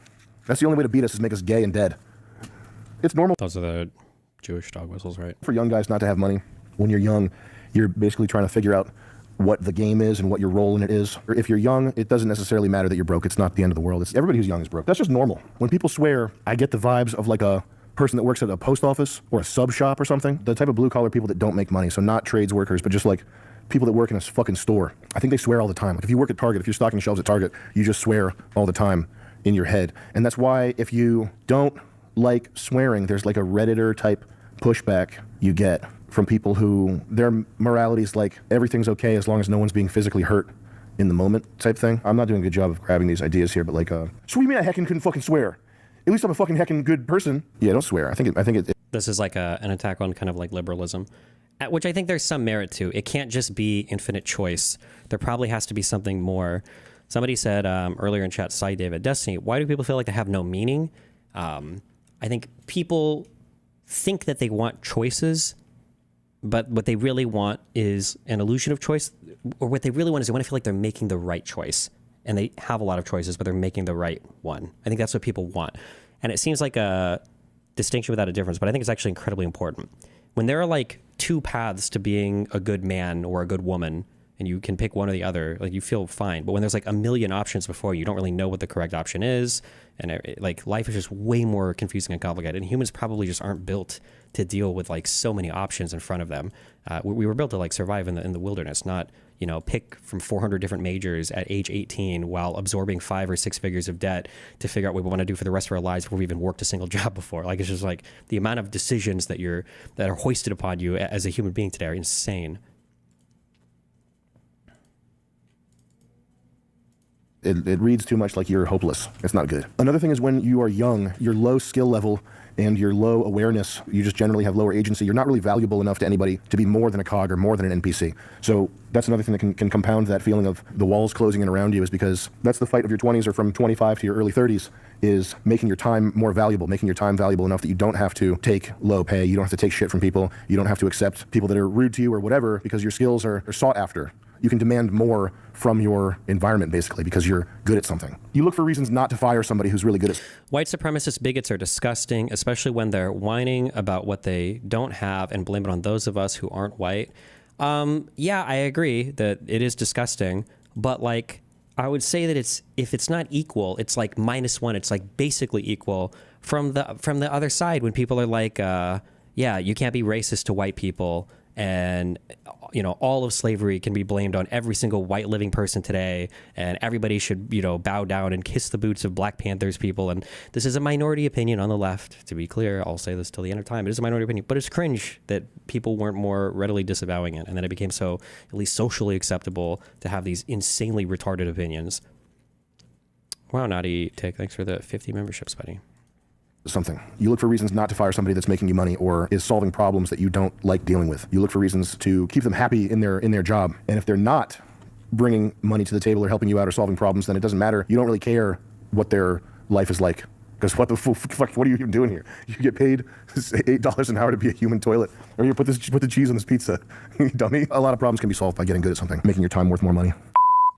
Speaker 1: That's the only way to beat us is make us gay and dead. It's normal.
Speaker 2: Those are the Jewish dog whistles, right?
Speaker 1: For young guys not to have money. When you're young, you're basically trying to figure out what the game is and what your role in it is. If you're young, it doesn't necessarily matter that you're broke. It's not the end of the world. Everybody who's young is broke. That's just normal. When people swear, I get the vibes of like a person that works at a post office or a sub shop or something. The type of blue collar people that don't make money. So not trades workers, but just like people that work in a fucking store. I think they swear all the time. Like if you work at Target, if you're stocking shelves at Target, you just swear all the time in your head. And that's why if you don't like swearing, there's like a Redditor type pushback you get from people who their morality is like everything's okay as long as no one's being physically hurt in the moment type thing. I'm not doing a good job of grabbing these ideas here, but like, so what do you mean I heckin' couldn't fucking swear? At least I'm a fucking heckin' good person. Yeah, don't swear. I think it
Speaker 2: This is like an attack on kind of like liberalism, which I think there's some merit to. It can't just be infinite choice. There probably has to be something more. Somebody said earlier in chat, Cy David, Destiny, why do people feel like they have no meaning? I think people think that they want choices, but what they really want is an illusion of choice, or what they really want is they want to feel like they're making the right choice. And they have a lot of choices, but they're making the right one. I think that's what people want. And it seems like a distinction without a difference, but I think it's actually incredibly important. When there are like two paths to being a good man or a good woman, and you can pick one or the other, like you feel fine. But when there's like a million options before you, don't really know what the correct option is. And like life is just way more confusing and complicated. And humans probably just aren't built to deal with like so many options in front of them. We were built to like survive in the wilderness, not, pick from 400 different majors at age 18 while absorbing 5 or 6 figures of debt to figure out what we want to do for the rest of our lives before we even worked a single job before. Like, it's just like the amount of decisions that are hoisted upon you as a human being today are insane.
Speaker 1: It reads too much like you're hopeless. It's not good. Another thing is when you are young, your low skill level and your low awareness, you just generally have lower agency. You're not really valuable enough to anybody to be more than a cog or more than an NPC. So that's another thing that can compound that feeling of the walls closing in around you, is because that's the fight of your 20s or from 25 to your early 30s, is making your time more valuable, making your time valuable enough that you don't have to take low pay, you don't have to take shit from people, you don't have to accept people that are rude to you or whatever, because your skills are sought after. You can demand more from your environment, basically, because you're good at something. You look for reasons not to fire somebody who's really good at.
Speaker 2: White supremacist bigots are disgusting, especially when they're whining about what they don't have and blame it on those of us who aren't white. Yeah, I agree that it is disgusting, but like, I would say that if it's not equal, it's like -1. It's like basically equal from the other side when people are like, yeah, you can't be racist to white people. And, all of slavery can be blamed on every single white living person today. And everybody should, bow down and kiss the boots of Black Panthers people. And this is a minority opinion on the left, to be clear. I'll say this till the end of time. It is a minority opinion, but it's cringe that people weren't more readily disavowing it. And then it became so, at least socially acceptable to have these insanely retarded opinions. Wow, Naughty Tick, thanks for the 50 memberships, buddy.
Speaker 1: something. You look for reasons not to fire somebody that's making you money or is solving problems that you don't like dealing with. You look for reasons to keep them happy in their job. And if they're not bringing money to the table or helping you out or solving problems, then it doesn't matter. You don't really care what their life is like. Because what the fuck, what are you even doing here? You get paid $8 an hour to be a human toilet. Or you put the cheese on this pizza. You dummy. A lot of problems can be solved by getting good at something, making your time worth more money.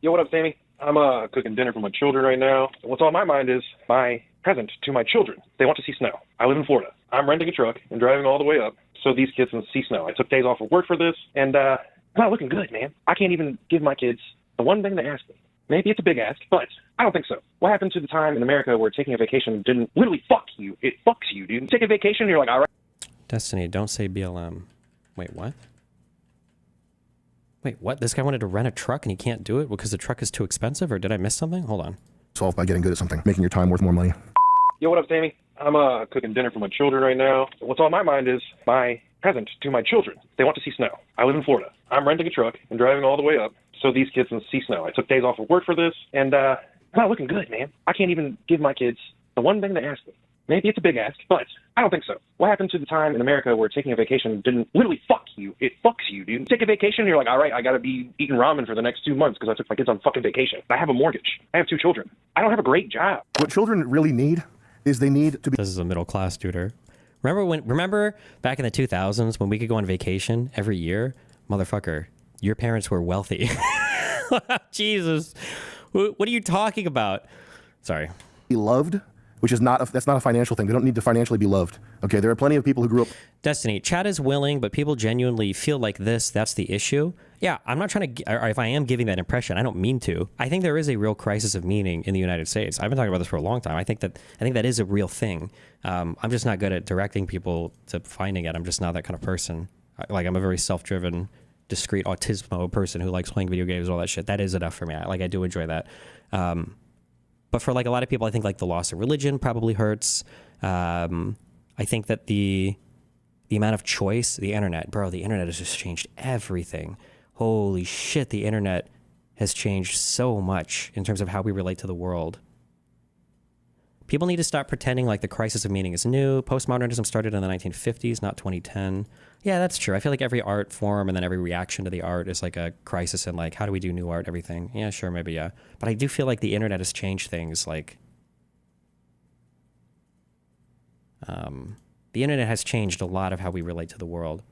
Speaker 10: Yo, what up, Sammy? I'm cooking dinner for my children right now. What's on my mind is my present to my children. They want to see snow. I live in Florida. I'm renting a truck and driving all the way up so these kids can see snow. I took days off of work for this, and it's not looking good, man. I can't even give my kids the one thing they ask me. Maybe it's a big ask, but I don't think so. What happened to the time in America where taking a vacation didn't literally fuck you? It fucks you, dude. You take a vacation, you're like, all right.
Speaker 2: Destiny, don't say BLM. Wait, what? Wait, what? This guy wanted to rent a truck and he can't do it because the truck is too expensive, or did I miss something? Hold on.
Speaker 1: Solved by getting good at something, making your time worth more money.
Speaker 10: Yo, what up, Sammy? I'm cooking dinner for my children right now. What's on my mind is my present to my children. They want to see snow. I live in Florida. I'm renting a truck and driving all the way up so these kids can see snow. I took days off of work for this, and it's not looking good, man. I can't even give my kids the one thing they ask me. Maybe it's a big ask, but I don't think so. What happened to the time in America where taking a vacation didn't literally fuck you? It fucks you, dude. You take a vacation, you're like, all right, I gotta be eating ramen for the next 2 months because I took my kids on fucking vacation. I have a mortgage. I have 2 children. I don't have a great job.
Speaker 1: What children really need is they need to be...
Speaker 2: This is a middle class tutor. Remember back in the 2000s when we could go on vacation every year? Motherfucker, your parents were wealthy. Jesus. What are you talking about? Sorry.
Speaker 1: Be loved, which is that's not a financial thing. They don't need to financially be loved. Okay, there are plenty of people who grew up...
Speaker 2: Destiny, chat is willing, but people genuinely feel like that's the issue. Yeah, I'm not trying to, or if I am giving that impression, I don't mean to. I think there is a real crisis of meaning in the United States. I've been talking about this for a long time. I think that is a real thing. I'm just not good at directing people to finding it. I'm just not that kind of person. Like, I'm a very self-driven, discreet autismo person who likes playing video games and all that shit. That is enough for me. I do enjoy that. But for like a lot of people, I think like the loss of religion probably hurts. I think that the amount of choice, the internet has just changed everything. Holy shit, the internet has changed so much in terms of how we relate to the world. People need to stop pretending like the crisis of meaning is new. Postmodernism started in the 1950s, not 2010. Yeah, that's true. I feel like every art form and then every reaction to the art is like a crisis in like, how do we do new art, everything. Yeah, sure, maybe, yeah. But I do feel like the internet has changed things. Like, the internet has changed a lot of how we relate to the world.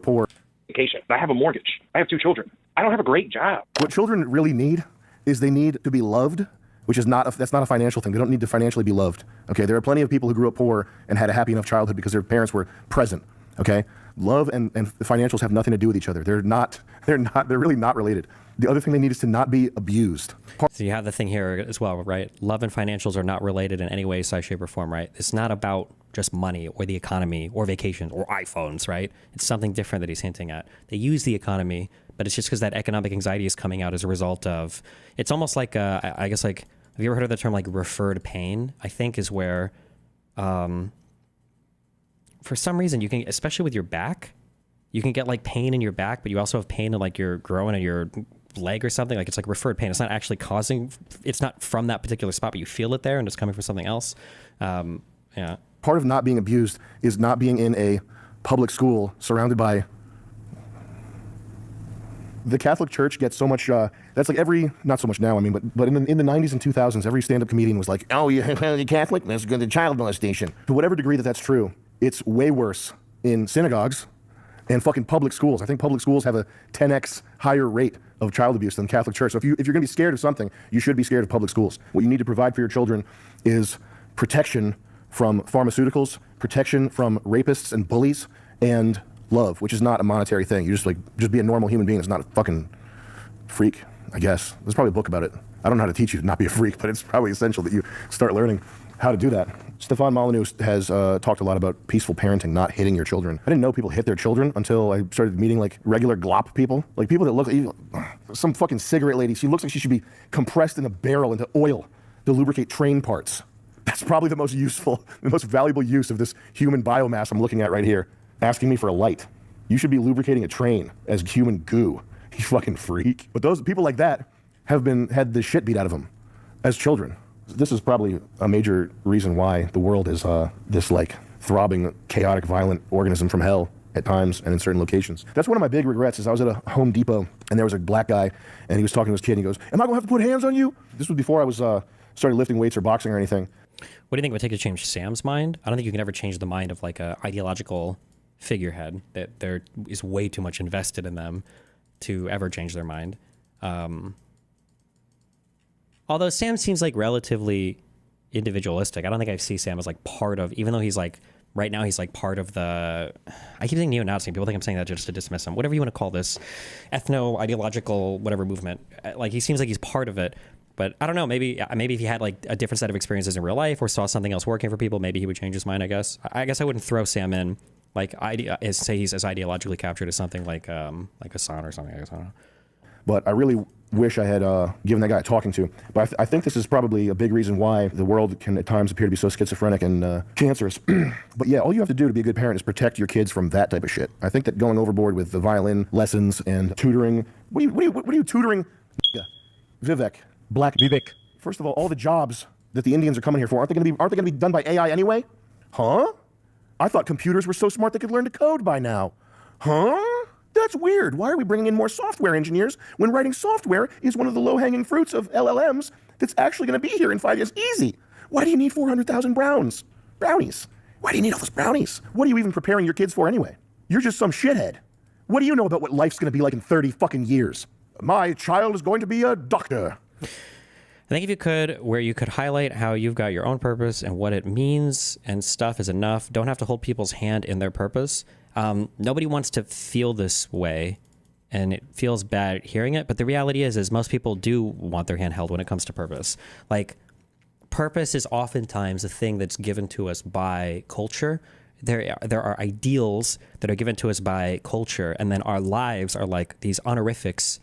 Speaker 1: Poor.
Speaker 10: Vacation. I have a mortgage. I have 2 children. I don't have a great job.
Speaker 1: What children really need is they need to be loved, which is that's not a financial thing. They don't need to financially be loved. Okay, there are plenty of people who grew up poor and had a happy enough childhood because their parents were present. Okay, love and financials have nothing to do with each other. They're really not related. The other thing they need is to not be abused.
Speaker 2: So you have the thing here as well, right? Love and financials are not related in any way, size, shape, or form, right? It's not about just money or the economy or vacations or iPhones, right? It's something different that he's hinting at. They use the economy, but it's just because that economic anxiety is coming out as a result of, it's almost like, I guess like, have you ever heard of the term like referred pain? I think is where, for some reason you can, especially with your back, you can get like pain in your back, but you also have pain in like your groin and your leg or something. Like it's like referred pain. It's not actually it's not from that particular spot, but you feel it there and it's coming from something else. Yeah.
Speaker 1: Part of not being abused is not being in a public school surrounded by... The Catholic Church gets so much, that's like not so much now, I mean, but in the 90s and 2000s, every stand-up comedian was like, oh, you're Catholic? Let's go to child molestation. To whatever degree that's true, it's way worse in synagogues and fucking public schools. I think public schools have a 10x higher rate of child abuse than the Catholic Church. So if you're going to be scared of something, you should be scared of public schools. What you need to provide for your children is protection from pharmaceuticals, protection from rapists and bullies, and love, which is not a monetary thing. You just be a normal human being that's not a fucking freak, I guess. There's probably a book about it. I don't know how to teach you to not be a freak, but it's probably essential that you start learning how to do that. Stefan Molyneux has talked a lot about peaceful parenting, not hitting your children. I didn't know people hit their children until I started meeting like regular glop people. Like people that look like some fucking cigarette lady. She looks like she should be compressed in a barrel into oil to lubricate train parts. That's probably the most useful, the most valuable use of this human biomass I'm looking at right here. Asking me for a light. You should be lubricating a train as human goo. You fucking freak. But those people like that have had the shit beat out of them as children. This is probably a major reason why the world is this like throbbing, chaotic, violent organism from hell at times and in certain locations. That's one of my big regrets is I was at a Home Depot and there was a black guy and he was talking to his kid and he goes, am I going to have to put hands on you? This was before I was started lifting weights or boxing or anything.
Speaker 2: What do you think it would take to change Sam's mind? I don't think you can ever change the mind of like a ideological figurehead, that there is way too much invested in them to ever change their mind. Although Sam seems like relatively individualistic. I don't think I see Sam as like part of, even though he's like, right now he's like part of the, I keep saying neo-Nazi. People think I'm saying that just to dismiss him. Whatever you want to call this, ethno-ideological, whatever movement. Like he seems like he's part of it. But I don't know, maybe if he had like a different set of experiences in real life or saw something else working for people, maybe he would change his mind, I guess. I guess I wouldn't throw Sam in, like, say he's as ideologically captured as something like Hasan or something, I guess, I don't know.
Speaker 1: But I really wish I had given that guy a talking to. But I think this is probably a big reason why the world can at times appear to be so schizophrenic and cancerous. But yeah, all you have to do to be a good parent is protect your kids from that type of shit. I think that going overboard with the violin lessons and tutoring. What are you tutoring? Vivek. Black Vivek. First of all the jobs that the Indians are coming here for, aren't they going to be done by AI anyway? Huh? I thought computers were so smart they could learn to code by now. Huh? That's weird. Why are we bringing in more software engineers when writing software is one of the low-hanging fruits of LLMs that's actually going to be here in 5 years? Easy. Why do you need 400,000 brownies? Why do you need all those brownies? What are you even preparing your kids for anyway? You're just some shithead. What do you know about what life's going to be like in 30 fucking years? My child is going to be a doctor.
Speaker 2: I think if you could, where you could highlight how you've got your own purpose and what it means and stuff is enough. Don't have to hold people's hand in their purpose. Nobody wants to feel this way, and it feels bad hearing it. But the reality is most people do want their hand held when it comes to purpose. Like, purpose is oftentimes a thing that's given to us by culture. There are ideals that are given to us by culture, and then our lives are like these honorifics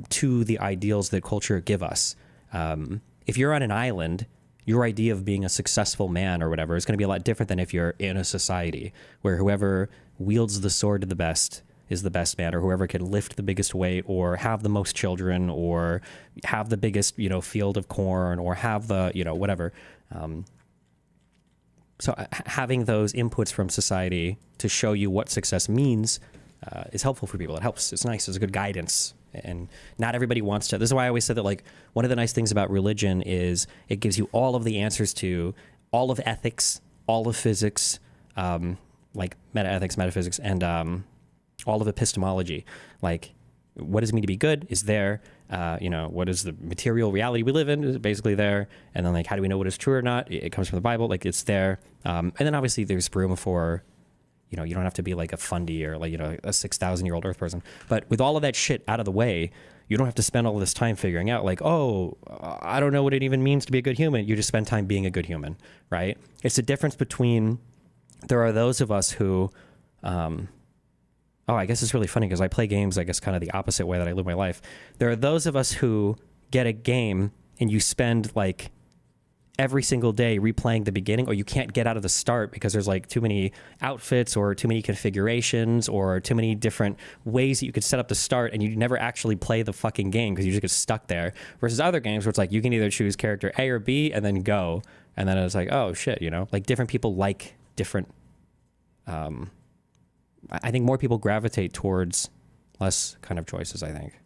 Speaker 2: to the ideals that culture give us. If you're on an island, your idea of being a successful man or whatever is going to be a lot different than if you're in a society where whoever wields the sword the best is the best man, or whoever can lift the biggest weight or have the most children or have the biggest, field of corn or have the, whatever. So having those inputs from society to show you what success means is helpful for people. It helps. It's nice. It's a good guidance. And not everybody wants to. This is why I always said that, like, one of the nice things about religion is it gives you all of the answers to all of ethics, all of physics, like metaethics, metaphysics, and all of epistemology. Like, what does it mean to be good is there. What is the material reality we live in is basically there. And then, like, how do we know what is true or not? It comes from the Bible. Like, it's there. And then obviously there's room for, you don't have to be like a fundy or like, a 6,000-year-old Earth person. But with all of that shit out of the way, you don't have to spend all of this time figuring out like, I don't know what it even means to be a good human. You just spend time being a good human, right? It's the difference between, there are those of us who, I guess it's really funny because I play games, I guess, kind of the opposite way that I live my life. There are those of us who get a game and you spend like every single day replaying the beginning, or you can't get out of the start because there's like too many outfits or too many configurations or too many different ways that you could set up the start, and you never actually play the fucking game because you just get stuck there. Versus other games where it's like you can either choose character A or B and then go, and then it's like, oh shit, like different people like different. I think more people gravitate towards less kind of choices, I think,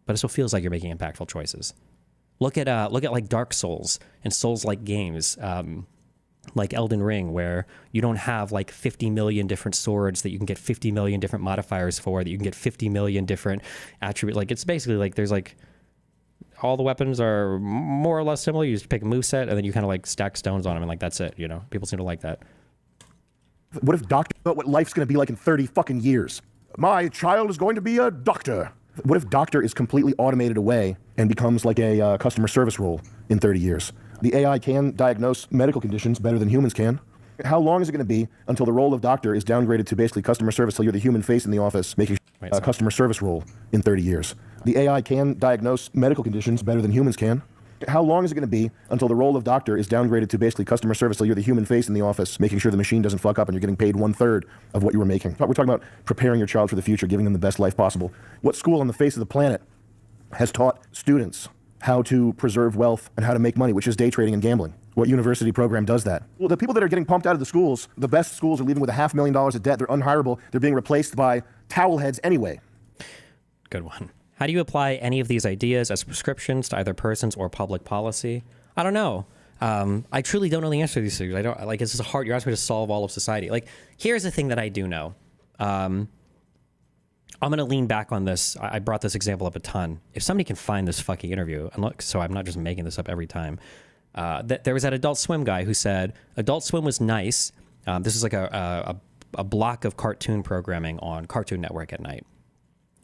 Speaker 2: but it still feels like you're making impactful choices. Look at like Dark Souls and Souls-like games, like Elden Ring, where you don't have like 50 million different swords that you can get 50 million different modifiers for, that you can get 50 million different attributes. Like, it's basically like there's like all the weapons are more or less similar. You just pick a moveset and then you kind of like stack stones on them, and like that's it. People seem to like that.
Speaker 1: What if doctor about what life's going to be like in 30 fucking years? My child is going to be a doctor. What if doctor is completely automated away and becomes like a customer service role in 30 years? The AI can diagnose medical conditions better than humans can. How long is it going to be until the role of doctor is downgraded to basically customer service, so you're the human face in the office making a customer service role in 30 years? The AI can diagnose medical conditions better than humans can. How long is it going to be until the role of doctor is downgraded to basically customer service, so you're the human face in the office, making sure the machine doesn't fuck up and you're getting paid 1/3 of what you were making? We're talking about preparing your child for the future, giving them the best life possible. What school on the face of the planet has taught students how to preserve wealth and how to make money, which is day trading and gambling. What university program does that? Well, the people that are getting pumped out of the schools, the best schools are leaving with $500,000 of debt. They're unhireable. They're being replaced by towel heads anyway.
Speaker 2: Good one. How do you apply any of these ideas as prescriptions to either persons or public policy? I don't know. I truly don't know the answer to these things. I don't like. It's hard. You're asking me to solve all of society. Like, here's the thing that I do know. I'm going to lean back on this. I brought this example up a ton. If somebody can find this fucking interview, and look, so I'm not just making this up every time. There was that Adult Swim guy who said Adult Swim was nice. This is like a block of cartoon programming on Cartoon Network at night.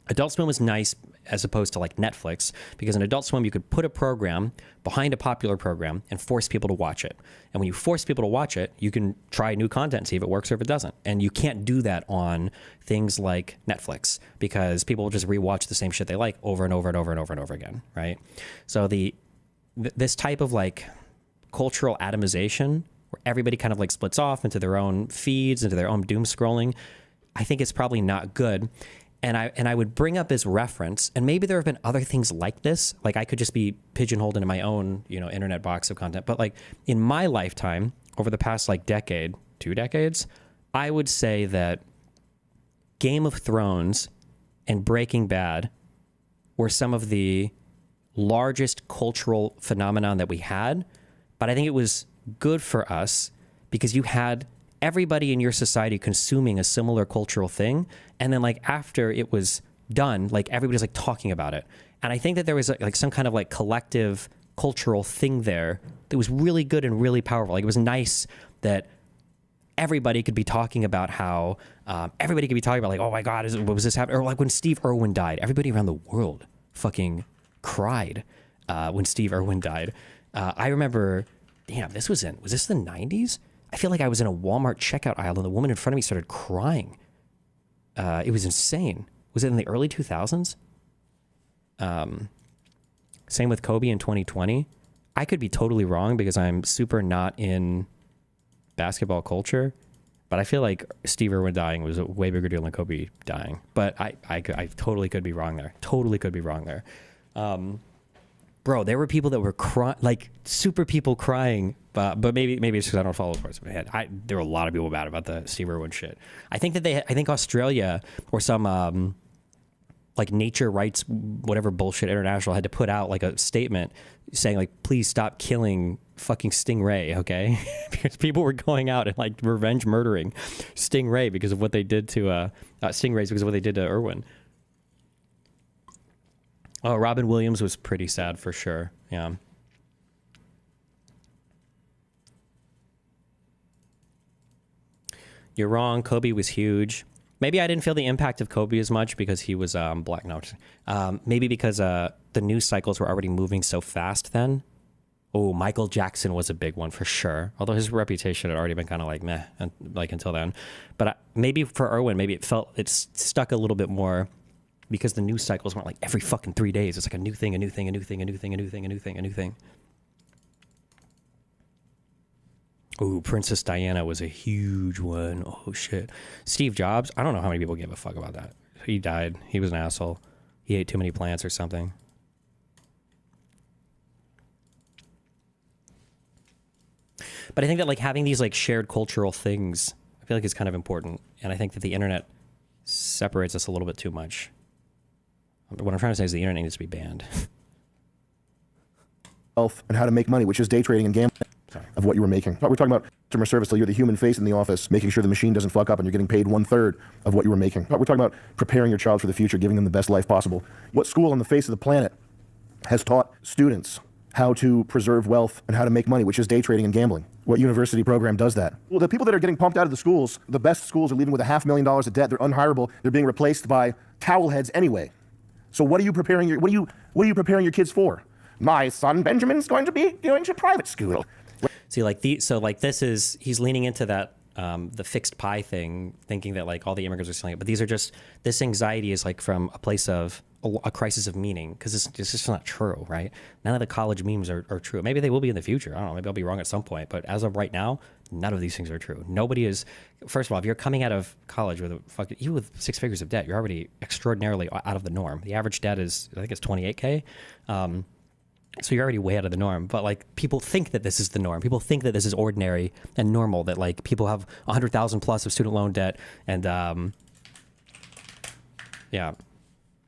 Speaker 2: Adult Swim was nice as opposed to like Netflix, because in Adult Swim you could put a program behind a popular program and force people to watch it. And when you force people to watch it, you can try new content and see if it works or if it doesn't. And you can't do that on things like Netflix, because people will just rewatch the same shit they like over and over and over and over and over again, right? So this type of like cultural atomization, where everybody kind of like splits off into their own feeds, into their own doom scrolling, I think it's probably not good. And I would bring up as reference, and maybe there have been other things like this. Like I could just be pigeonholed into my own, internet box of content. But like in my lifetime, over the past like decade, 2 decades, I would say that Game of Thrones and Breaking Bad were some of the largest cultural phenomenon that we had. But I think it was good for us because you had everybody in your society consuming a similar cultural thing. And then like after it was done, like everybody's like talking about it. And I think that there was like some kind of like collective cultural thing there that was really good and really powerful. Like it was nice that everybody could be talking about how, everybody could be talking about like, oh my God, what was this happening? Or like when Steve Irwin died, everybody around the world fucking cried when Steve Irwin died. I remember, damn, was this the 90s? I feel like I was in a Walmart checkout aisle and the woman in front of me started crying. It was insane. Was it in the early 2000s? Same with Kobe in 2020. I could be totally wrong because I'm super not in basketball culture, but I feel like Steve Irwin dying was a way bigger deal than Kobe dying. But I totally could be wrong there. Totally could be wrong there. Bro, there were people that were crying, like super people crying, but maybe it's because I don't follow sports in my head. There were a lot of people mad about the Steve Irwin shit. I think Australia or some like nature rights, whatever bullshit international had to put out like a statement saying like, please stop killing fucking Stingray, okay? Because people were going out and like revenge murdering Stingray because of what they did to Stingrays because of what they did to Irwin. Oh, Robin Williams was pretty sad for sure. Yeah. You're wrong. Kobe was huge. Maybe I didn't feel the impact of Kobe as much because he was black. No, maybe because the news cycles were already moving so fast then. Oh, Michael Jackson was a big one for sure. Although his reputation had already been kind of like meh, like until then. But maybe for Irwin, maybe it stuck a little bit more. Because the news cycles weren't like every fucking 3 days. It's like a new thing, a new thing, a new thing, a new thing, a new thing, a new thing, a new thing. Ooh, Princess Diana was a huge one. Oh, shit. Steve Jobs, I don't know how many people give a fuck about that. He died. He was an asshole. He ate too many plants or something. But I think that like having these like shared cultural things, I feel like is kind of important. And I think that the internet separates us a little bit too much. What I'm trying to say is the internet needs to be banned.
Speaker 1: Wealth and how to make money, which is day trading and gambling. Of what you were making. We're talking about customer service till you're the human face in the office, making sure the machine doesn't fuck up and you're getting paid 1/3 of what you were making. We're talking about preparing your child for the future, giving them the best life possible. What school on the face of the planet has taught students how to preserve wealth and how to make money, which is day trading and gambling? What university program does that? Well, the people that are getting pumped out of the schools, the best schools are leaving with $500,000 of debt. They're unhireable. They're being replaced by towel heads anyway. So what are you preparing your kids for? My son Benjamin's going to be going to private school.
Speaker 2: See, he's leaning into that, the fixed pie thing, thinking that like all the immigrants are selling it. But this anxiety is like from a place of a crisis of meaning, because it's just not true, right? None of the college memes are true. Maybe they will be in the future. I don't know. Maybe I'll be wrong at some point. But as of right now, none of these things are true. Nobody is. First of all, if you're coming out of college with you with 6 figures of debt, you're already extraordinarily out of the norm. The average debt is, I think it's $28K. So you're already way out of the norm. But like people think that this is the norm. People think that this is ordinary and normal. That like people have 100,000 plus of student loan debt, and yeah.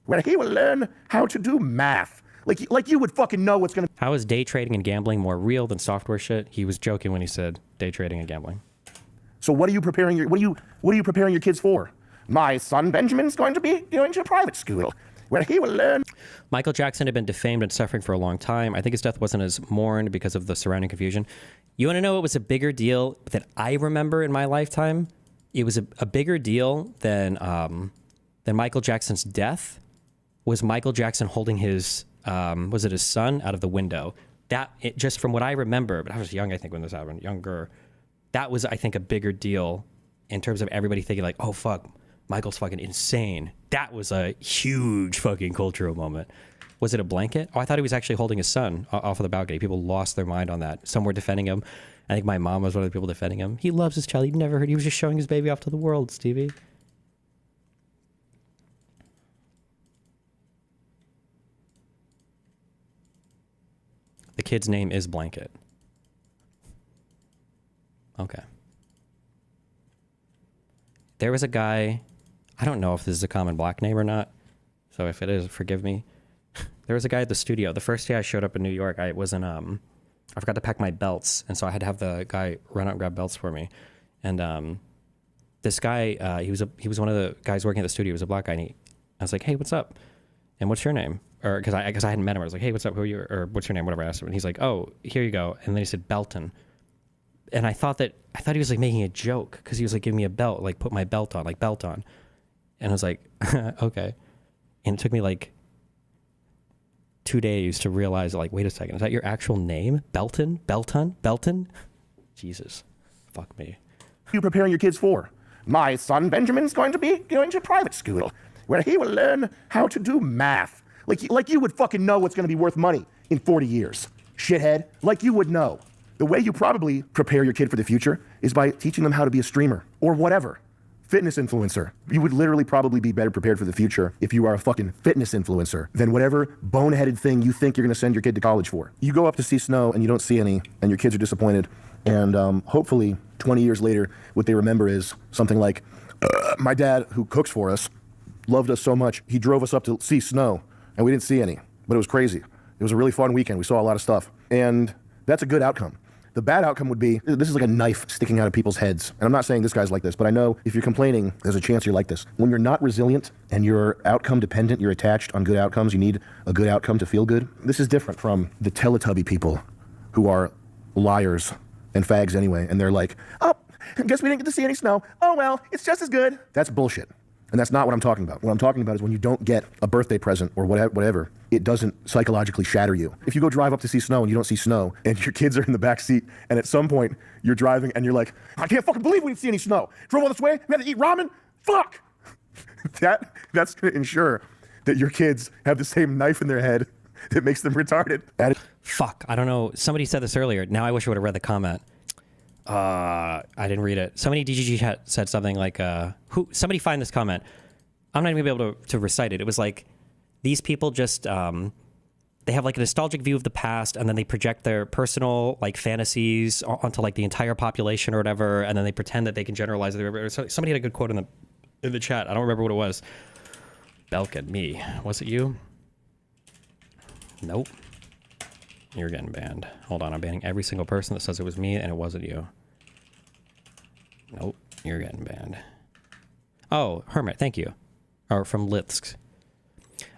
Speaker 1: Where he will learn how to do math. Like you would fucking know what's gonna.
Speaker 2: How is day trading and gambling more real than software shit? He was joking when he said day trading and gambling.
Speaker 1: So what are you preparing your kids for? My son Benjamin's going to be going to private school, where he will learn.
Speaker 2: Michael Jackson had been defamed and suffering for a long time. I think his death wasn't as mourned because of the surrounding confusion. You want to know what was a bigger deal that I remember in my lifetime? It was a bigger deal than Michael Jackson's death. Was Michael Jackson holding his was it his son out of the window? Just from what I remember, but I was young, I think, when this happened, younger. That was, I think, a bigger deal in terms of everybody thinking like, oh fuck, Michael's fucking insane. That was a huge fucking cultural moment. Was it a blanket? Oh, I thought he was actually holding his son off of the balcony. People lost their mind on that. Some were defending him. I think my mom was one of the people defending him. He loves his child. He never heard. He was just showing his baby off to the world, Stevie. The kid's name is Blanket. Okay. There was a guy, I don't know if this is a common black name or not, so if it is, forgive me. There was a guy at the studio. The first day I showed up in New York, I forgot to pack my belts, and so I had to have the guy run out and grab belts for me. And this guy, he was one of the guys working at the studio. He was a black guy, and I was like, hey, what's up? And what's your name? Or because I hadn't met him. I was like, hey, what's up? Who are you? Or what's your name? Whatever I asked him. And he's like, oh, here you go. And then he said Belton. And I thought he was like making a joke because he was like giving me a belt, like put my belt on, like belt on. And I was like, okay. And it took me like 2 days to realize, like, wait a second, is that your actual name? Belton? Jesus. Fuck me.
Speaker 1: What are you preparing your kids for? My son Benjamin's going to be going to private school, where he will learn how to do math. Like you would fucking know what's going to be worth money in 40 years. Shithead. Like you would know. The way you probably prepare your kid for the future is by teaching them how to be a streamer or whatever. Fitness influencer. You would literally probably be better prepared for the future if you are a fucking fitness influencer than whatever boneheaded thing you think you're going to send your kid to college for. You go up to see snow and you don't see any, and your kids are disappointed. And hopefully 20 years later, what they remember is something like, my dad, who cooks for us, loved us so much, he drove us up to see snow, and we didn't see any, but it was crazy. It was a really fun weekend. We saw a lot of stuff. And that's a good outcome. The bad outcome would be, this is like a knife sticking out of people's heads. And I'm not saying this guy's like this, but I know if you're complaining, there's a chance you're like this. When you're not resilient and you're outcome dependent, you're attached on good outcomes, you need a good outcome to feel good. This is different from the Teletubby people who are liars and fags anyway. And they're like, oh, I guess we didn't get to see any snow. Oh, well, it's just as good. That's bullshit. And that's not what I'm talking about. What I'm talking about is when you don't get a birthday present or whatever, it doesn't psychologically shatter you. If you go drive up to see snow and you don't see snow and your kids are in the back seat and at some point you're driving and you're like, I can't fucking believe we didn't see any snow. Drove all this way, we had to eat ramen, fuck! That's gonna ensure that your kids have the same knife in their head that makes them retarded.
Speaker 2: Fuck, I don't know. Somebody said this earlier. Now I wish I would have read the comment. I didn't read it. Somebody DGG said something like, somebody find this comment. I'm not even gonna be able to recite it. It was like, these people just, they have like a nostalgic view of the past and then they project their personal like fantasies onto like the entire population or whatever. And then they pretend that they can generalize it. Somebody had a good quote in the chat. I don't remember what it was. Belkin, me. Was it you? Nope. You're getting banned. Hold on, I'm banning every single person that says it was me and it wasn't you. Nope, you're getting banned. Oh, Hermit, thank you. Or from Litsk.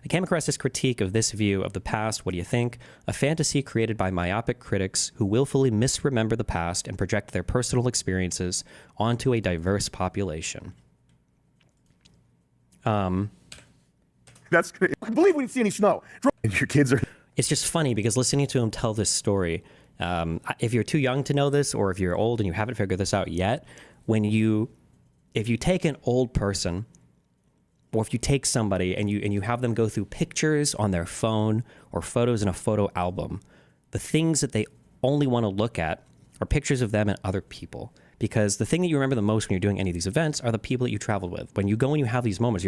Speaker 2: I came across this critique of this view of the past. What do you think? A fantasy created by myopic critics who willfully misremember the past and project their personal experiences onto a diverse population.
Speaker 1: That's gonna, I believe we didn't see any snow. And your kids are...
Speaker 2: It's just funny because listening to him tell this story, if you're too young to know this or if you're old and you haven't figured this out yet, if you take an old person or if you take somebody and you have them go through pictures on their phone or photos in a photo album, the things that they only want to look at are pictures of them and other people. because the thing that you remember the most when you're doing any of these events are the people that you traveled with. When you go and you have these moments,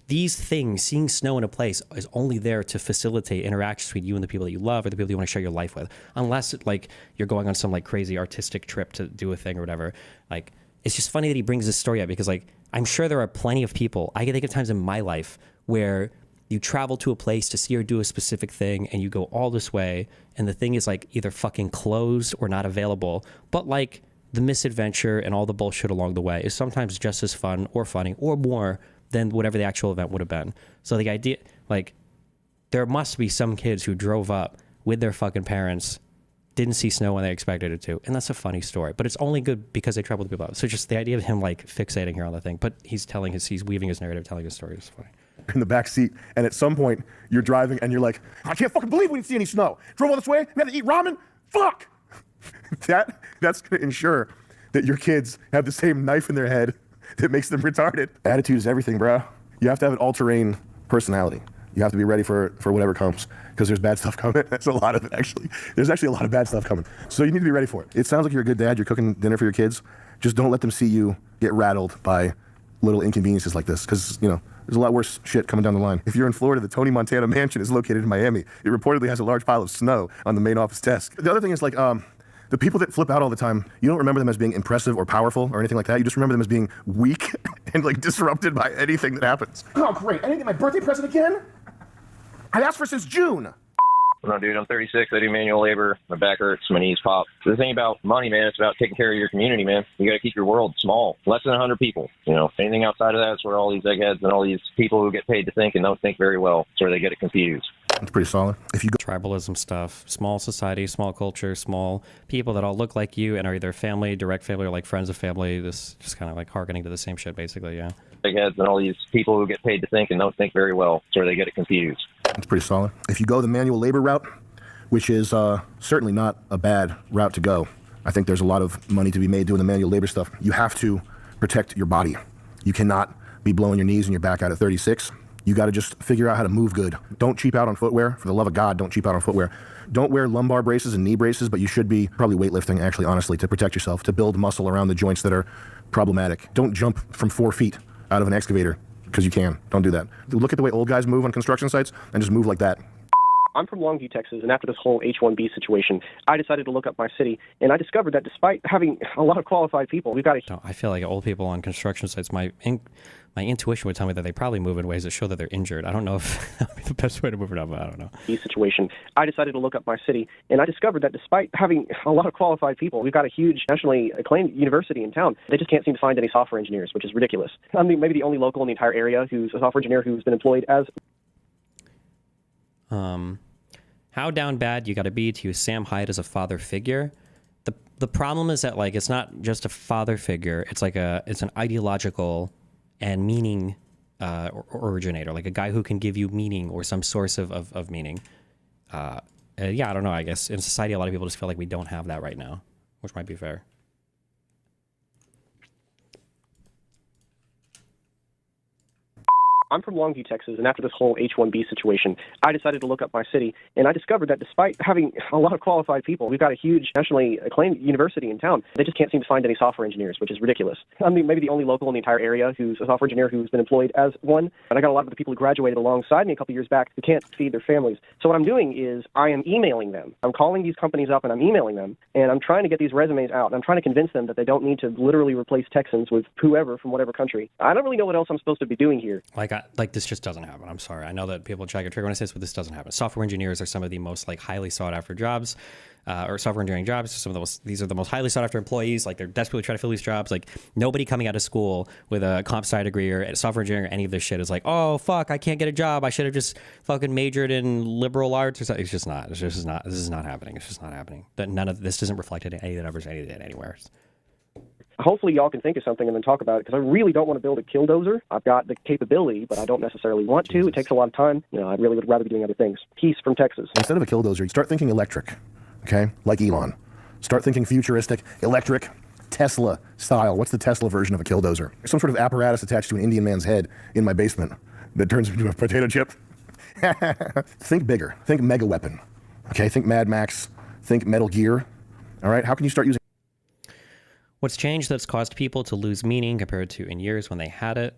Speaker 2: these things, seeing snow in a place is only there to facilitate interactions between you and the people that you love or the people you want to share your life with. Unless like you're going on some like crazy artistic trip to do a thing or whatever. Like, it's just funny that he brings this story up because like, I'm sure there are plenty of people, I can think of times in my life where you travel to a place to see or do a specific thing and you go all this way and the thing is like either fucking closed or not available, but like the misadventure and all the bullshit along the way is sometimes just as fun or funny or more than whatever the actual event would have been. So the idea, like, there must be some kids who drove up with their fucking parents, didn't see snow when they expected it to, and that's a funny story, but it's only good because they traveled with people. So just the idea of him like fixating here on the thing, but he's weaving his narrative, telling his story is funny.
Speaker 1: In the back seat, and at some point you're driving and you're like, I can't fucking believe we didn't see any snow. Drove all this way, we had to eat ramen. Fuck. That's gonna ensure that your kids have the same knife in their head that makes them retarded. Attitude is everything, bro. You have to have an all-terrain personality. You have to be ready for whatever comes, because there's bad stuff coming. That's a lot of it, actually. There's actually a lot of bad stuff coming. So you need to be ready for it. It sounds like you're a good dad. You're cooking dinner for your kids. Just don't let them see you get rattled by little inconveniences like this, because, you know, there's a lot worse shit coming down the line. If you're in Florida, the Tony Montana mansion is located in Miami. It reportedly has a large pile of snow on the main office desk. The other thing is, like, the people that flip out all the time, you don't remember them as being impressive or powerful or anything like that. You just remember them as being weak and, like, disrupted by anything that happens. Oh, great. I didn't get my birthday present again? I asked for since June.
Speaker 13: No, dude, I'm 36. I do manual labor. My back hurts. My knees pop. The thing about money, man, it's about taking care of your community, man. You got to keep your world small. Less than 100 people. You know, anything outside of that is where all these eggheads and all these people who get paid to think and don't think very well, it's where they get it confused.
Speaker 1: It's pretty solid. If you go
Speaker 2: tribalism stuff, small society, small culture, small people that all look like you and are either family, direct family, or like friends of family, this just kind of like hearkening to the same shit, basically, yeah.
Speaker 13: Eggheads and all these people who get paid to think and don't think very well, it's where they get it confused.
Speaker 1: It's pretty solid. If you go the manual labor route, which is certainly not a bad route to go. I think there's a lot of money to be made doing the manual labor stuff. You have to protect your body. You cannot be blowing your knees and your back out at 36. You got to just figure out how to move good. Don't cheap out on footwear. For the love of God, don't cheap out on footwear. Don't wear lumbar braces and knee braces, but you should be probably weightlifting, actually, honestly, to protect yourself, to build muscle around the joints that are problematic. Don't jump from 4 feet out of an excavator, because you can. Don't do that. Look at the way old guys move on construction sites and just move like that.
Speaker 10: I'm from Longview, Texas, and after this whole H-1B situation, I decided to look up my city, and I discovered that despite having a lot of qualified people, we've got
Speaker 2: I feel like old people on construction sites, my intuition would tell me that they probably move in ways that show that they're injured. I don't know if that would be the best way to move it up, but I don't know.
Speaker 10: Situation. I decided to look up my city, and I discovered that despite having a lot of qualified people, we've got a huge nationally acclaimed university in town. They just can't seem to find any software engineers, which is ridiculous. I'm maybe the only local in the entire area who's a software engineer who's been employed as...
Speaker 2: How down bad you got to be to use Sam Hyde as a father figure? The problem is that, like, it's not just a father figure. It's like it's an ideological and meaning originator, like a guy who can give you meaning or some source of meaning. Yeah, I don't know. I guess in society, a lot of people just feel like we don't have that right now, which might be fair.
Speaker 10: I'm from Longview, Texas, and after this whole H-1B situation, I decided to look up my city, and I discovered that despite having a lot of qualified people, we've got a huge nationally acclaimed university in town. They just can't seem to find any software engineers, which is ridiculous. I'm maybe the only local in the entire area who's a software engineer who's been employed as one, and I got a lot of the people who graduated alongside me a couple years back who can't feed their families. So what I'm doing is I am emailing them. I'm calling these companies up and I'm emailing them, and I'm trying to get these resumes out. I'm trying to convince them that they don't need to literally replace Texans with whoever from whatever country. I don't really know what else I'm supposed to be doing here.
Speaker 2: Like this just doesn't happen. I'm sorry. I know that people try to trigger when I say this, but this doesn't happen. Software engineers are some of the most like highly sought after jobs, or software engineering jobs. These are the most highly sought after employees. Like they're desperately trying to fill these jobs. Like nobody coming out of school with a comp sci degree or software engineering or any of this shit is like, oh fuck, I can't get a job. I should have just fucking majored in liberal arts or something. It's just not. This is not happening. It's just not happening. That none of this isn't reflected in any of the numbers anywhere.
Speaker 10: Hopefully y'all can think of something and then talk about it, because I really don't want to build a killdozer. I've got the capability, but I don't necessarily want to. It takes a lot of time. You know, I really would rather be doing other things. Peace from Texas.
Speaker 1: Instead of a killdozer, you start thinking electric, okay? Like Elon. Start thinking futuristic, electric, Tesla style. What's the Tesla version of a killdozer? There's some sort of apparatus attached to an Indian man's head in my basement that turns into a potato chip. Think bigger. Think mega weapon, okay? Think Mad Max. Think Metal Gear, all right? How can you start using...
Speaker 2: What's changed that's caused people to lose meaning compared to in years when they had it?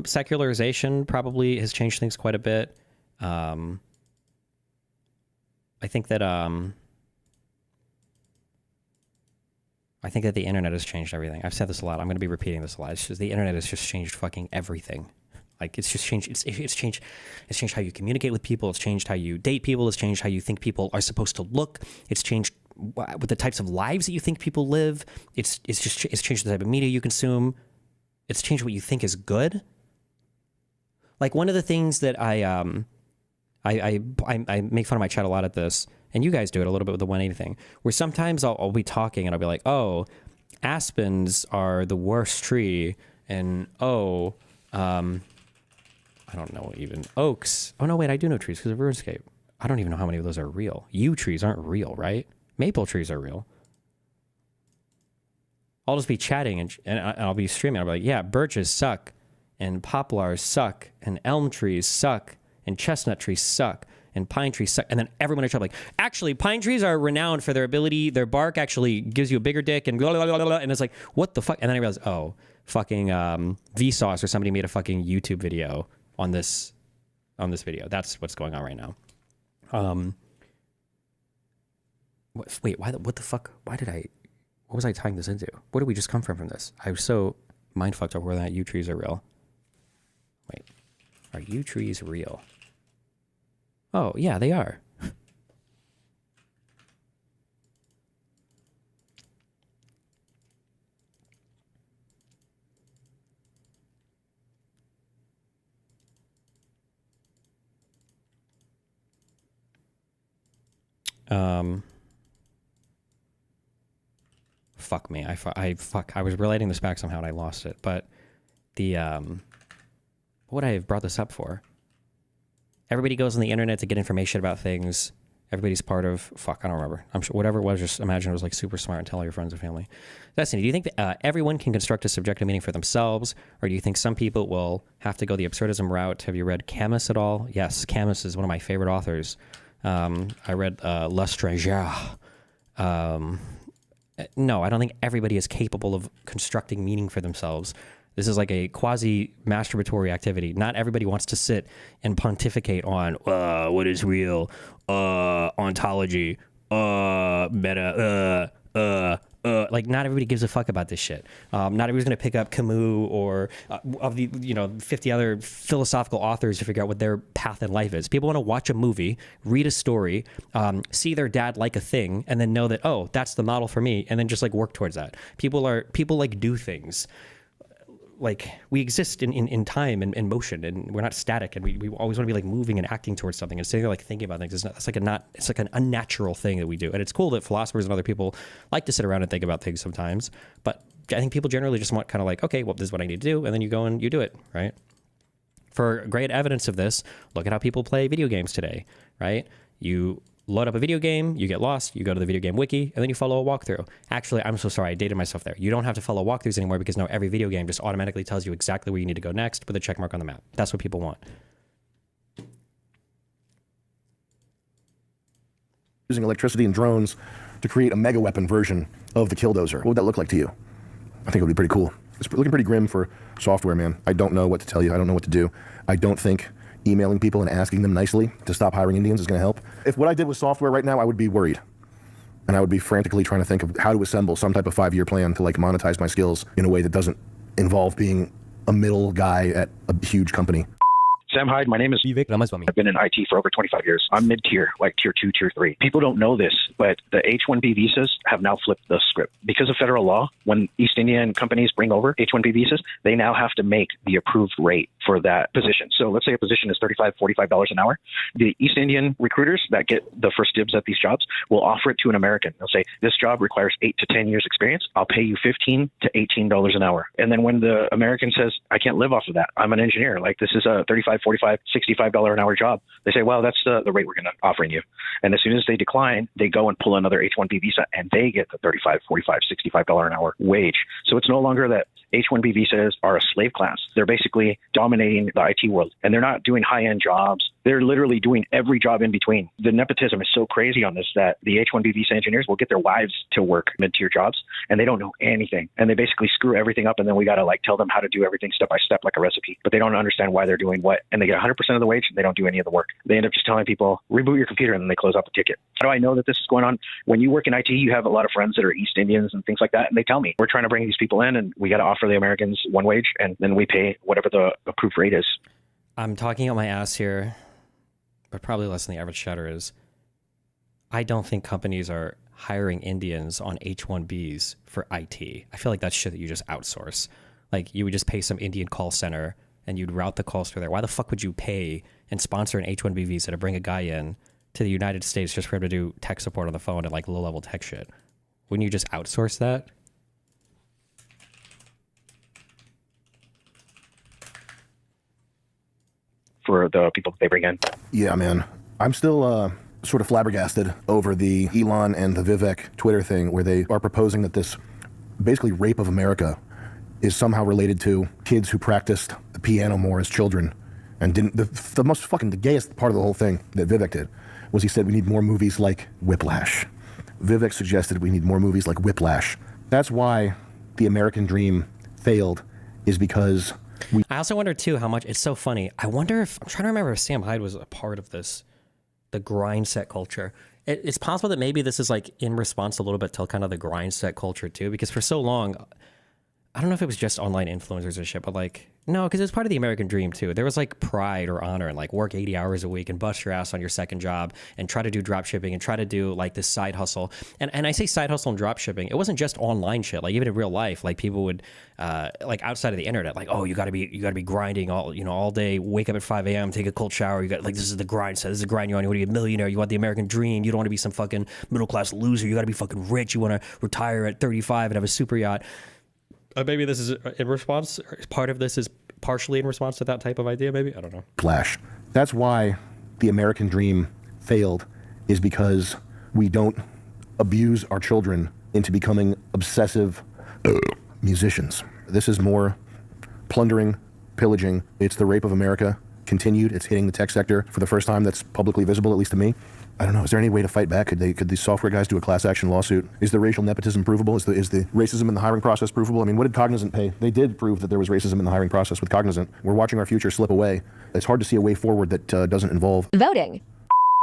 Speaker 2: Secularization probably has changed things quite a bit. I think that the internet has changed everything. I've said this a lot. I'm going to be repeating this a lot. It's just the internet has just changed fucking everything. Like it's just changed. It's changed how you communicate with people. It's changed how you date people. It's changed how you think people are supposed to look. It's changed with the types of lives that you think people live. It's changed the type of media you consume. It's changed what you think is good. Like one of the things that I make fun of my chat a lot at this, and you guys do it a little bit with the 180 thing, where sometimes I'll be talking and I'll be like, oh, aspens are the worst tree, and oh, I don't know, even oaks. Oh no, wait, I do know trees because of RuneScape. I don't even know how many of those are real. Yew trees aren't real, right? Maple trees are real. I'll just be chatting and I'll be streaming. I'll be like, yeah, birches suck, and poplars suck, and elm trees suck, and chestnut trees suck, and pine trees suck. And then everyone in chat like, actually, pine trees are renowned for their ability. Their bark actually gives you a bigger dick, and blah, blah, blah, blah. And it's like, what the fuck? And then I realized, oh, fucking Vsauce or somebody made a fucking YouTube video on this video. That's what's going on right now. Wait, what the fuck? What was I tying this into? Where did we just come from this? I was so mind fucked over whether or not yew trees are real. Wait, are yew trees real? Oh, yeah, they are. Fuck me. I was relating this back somehow and I lost it. But the, what would I have brought this up for? Everybody goes on the internet to get information about things. Everybody's part of, fuck, I don't remember. I'm sure whatever it was, just imagine it was like super smart and tell all your friends and family. Destiny, do you think that everyone can construct a subjective meaning for themselves? Or do you think some people will have to go the absurdism route? Have you read Camus at all? Yes, Camus is one of my favorite authors. I read L'Estranger. No, I don't think everybody is capable of constructing meaning for themselves. This is like a quasi-masturbatory activity. Not everybody wants to sit and pontificate on what is real, ontology, meta, like not everybody gives a fuck about this shit. Not everybody's going to pick up Camus or of the 50 other philosophical authors to figure out what their path in life is. People want to watch a movie, read a story, see their dad like a thing, and then know that, oh, that's the model for me, and then just like work towards that. People like do things. Like we exist in time and motion, and we're not static, and we always want to be like moving and acting towards something and sitting there like thinking about things. It's like an unnatural thing that we do, and it's cool that philosophers and other people like to sit around and think about things sometimes. But I think people generally just want kind of like, okay, well, this is what I need to do, and then you go and you do it, right? For great evidence of this, look at how people play video games today, right? You load up a video game, you get lost, you go to the video game wiki, and then you follow a walkthrough. Actually, I'm so sorry, I dated myself there. You don't have to follow walkthroughs anymore because now every video game just automatically tells you exactly where you need to go next with a check mark on the map. That's what people want.
Speaker 1: Using electricity and drones to create a mega weapon version of the Killdozer. What would that look like to you? I think it would be pretty cool. It's looking pretty grim for software, man. I don't know what to tell you. I don't know what to do. I don't think emailing people and asking them nicely to stop hiring Indians is going to help. If what I did was software right now, I would be worried. And I would be frantically trying to think of how to assemble some type of 5-year plan to like monetize my skills in a way that doesn't involve being a middle guy at a huge company.
Speaker 10: Sam Hyde, my name is Vivek Ramaswamy. I've been in IT for over 25 years. I'm mid-tier, like tier 2, tier 3. People don't know this, but the H-1B visas have now flipped the script. Because of federal law, when East Indian companies bring over H-1B visas, they now have to make the approved rate for that position. So let's say a position is $35, $45 an hour. The East Indian recruiters that get the first dibs at these jobs will offer it to an American. They'll say, this job requires 8 to 10 years experience. I'll pay you $15 to $18 an hour. And then when the American says, I can't live off of that, I'm an engineer, like this is a $35, $45, $65 an hour job, they say, well, that's the rate we're going to offering you. And as soon as they decline, they go and pull another H-1B visa and they get the $35, $45, $65 an hour wage. So it's no longer that H-1B visas are a slave class. They're basically dominating the IT world, and they're not doing high-end jobs
Speaker 6: They're literally doing every job in between. The nepotism is so crazy on this that the H-1B visa engineers will get their wives to work mid-tier jobs, and they don't know anything. And they basically screw everything up, and then we got to like tell them how to do everything step by step like a recipe. But they don't understand why they're doing what, and they get 100% of the wage, and they don't do any of the work. They end up just telling people, reboot your computer, and then they close out the ticket. How do I know that this is going on? When you work in IT, you have a lot of friends that are East Indians and things like that, and they tell me, we're trying to bring these people in, and we got to offer the Americans one wage, and then we pay whatever the approved rate is.
Speaker 2: I'm talking out my ass here, but probably less than the average chatter is. I don't think companies are hiring Indians on H-1Bs for IT. I feel like that's shit that you just outsource. Like, you would just pay some Indian call center and you'd route the calls through there. Why the fuck would you pay and sponsor an H-1B visa to bring a guy in to the United States just for him to do tech support on the phone and like low-level tech shit? Wouldn't you just outsource that?
Speaker 6: For the people that they bring in.
Speaker 1: Yeah, man. I'm still sort of flabbergasted over the Elon and the Vivek Twitter thing where they are proposing that this basically rape of America is somehow related to kids who practiced the piano more as children and didn't. The most fucking, the gayest part of the whole thing that Vivek did was he said we need more movies like Whiplash. Vivek suggested we need more movies like Whiplash. That's why the American dream failed, is because
Speaker 2: I also wonder too how much, it's so funny. I wonder if, I'm trying to remember if Sam Hyde was a part of this, the grind set culture. It's possible that maybe this is like in response a little bit to kind of the grind set culture too, because for so long, I don't know if it was just online influencers or shit, but like, no, because it's part of the American dream too. There was like pride or honor and like work 80 hours a week and bust your ass on your second job and try to do drop shipping and try to do like this side hustle. And I say side hustle and drop shipping, it wasn't just online shit. Like even in real life, like people would like outside of the internet, like, oh, you gotta be grinding all day, wake up at 5 a.m., take a cold shower. You got like, this is the grind set. This is the grind you're on. You want to be a millionaire. You want the American dream. You don't want to be some fucking middle class loser. You got to be fucking rich. You want to retire at 35 and have a super yacht. Maybe this is in response, part of this is partially in response to that type of idea, maybe? I don't know.
Speaker 1: Flash. That's why the American dream failed, is because we don't abuse our children into becoming obsessive musicians. This is more plundering, pillaging. It's the rape of America continued. It's hitting the tech sector for the first time that's publicly visible, at least to me. I don't know. Is there any way to fight back? Could these software guys do a class action lawsuit? Is the racial nepotism provable? Is the racism in the hiring process provable? I mean, what did Cognizant pay? They did prove that there was racism in the hiring process with Cognizant. We're watching our future slip away. It's hard to see a way forward that doesn't involve
Speaker 14: voting.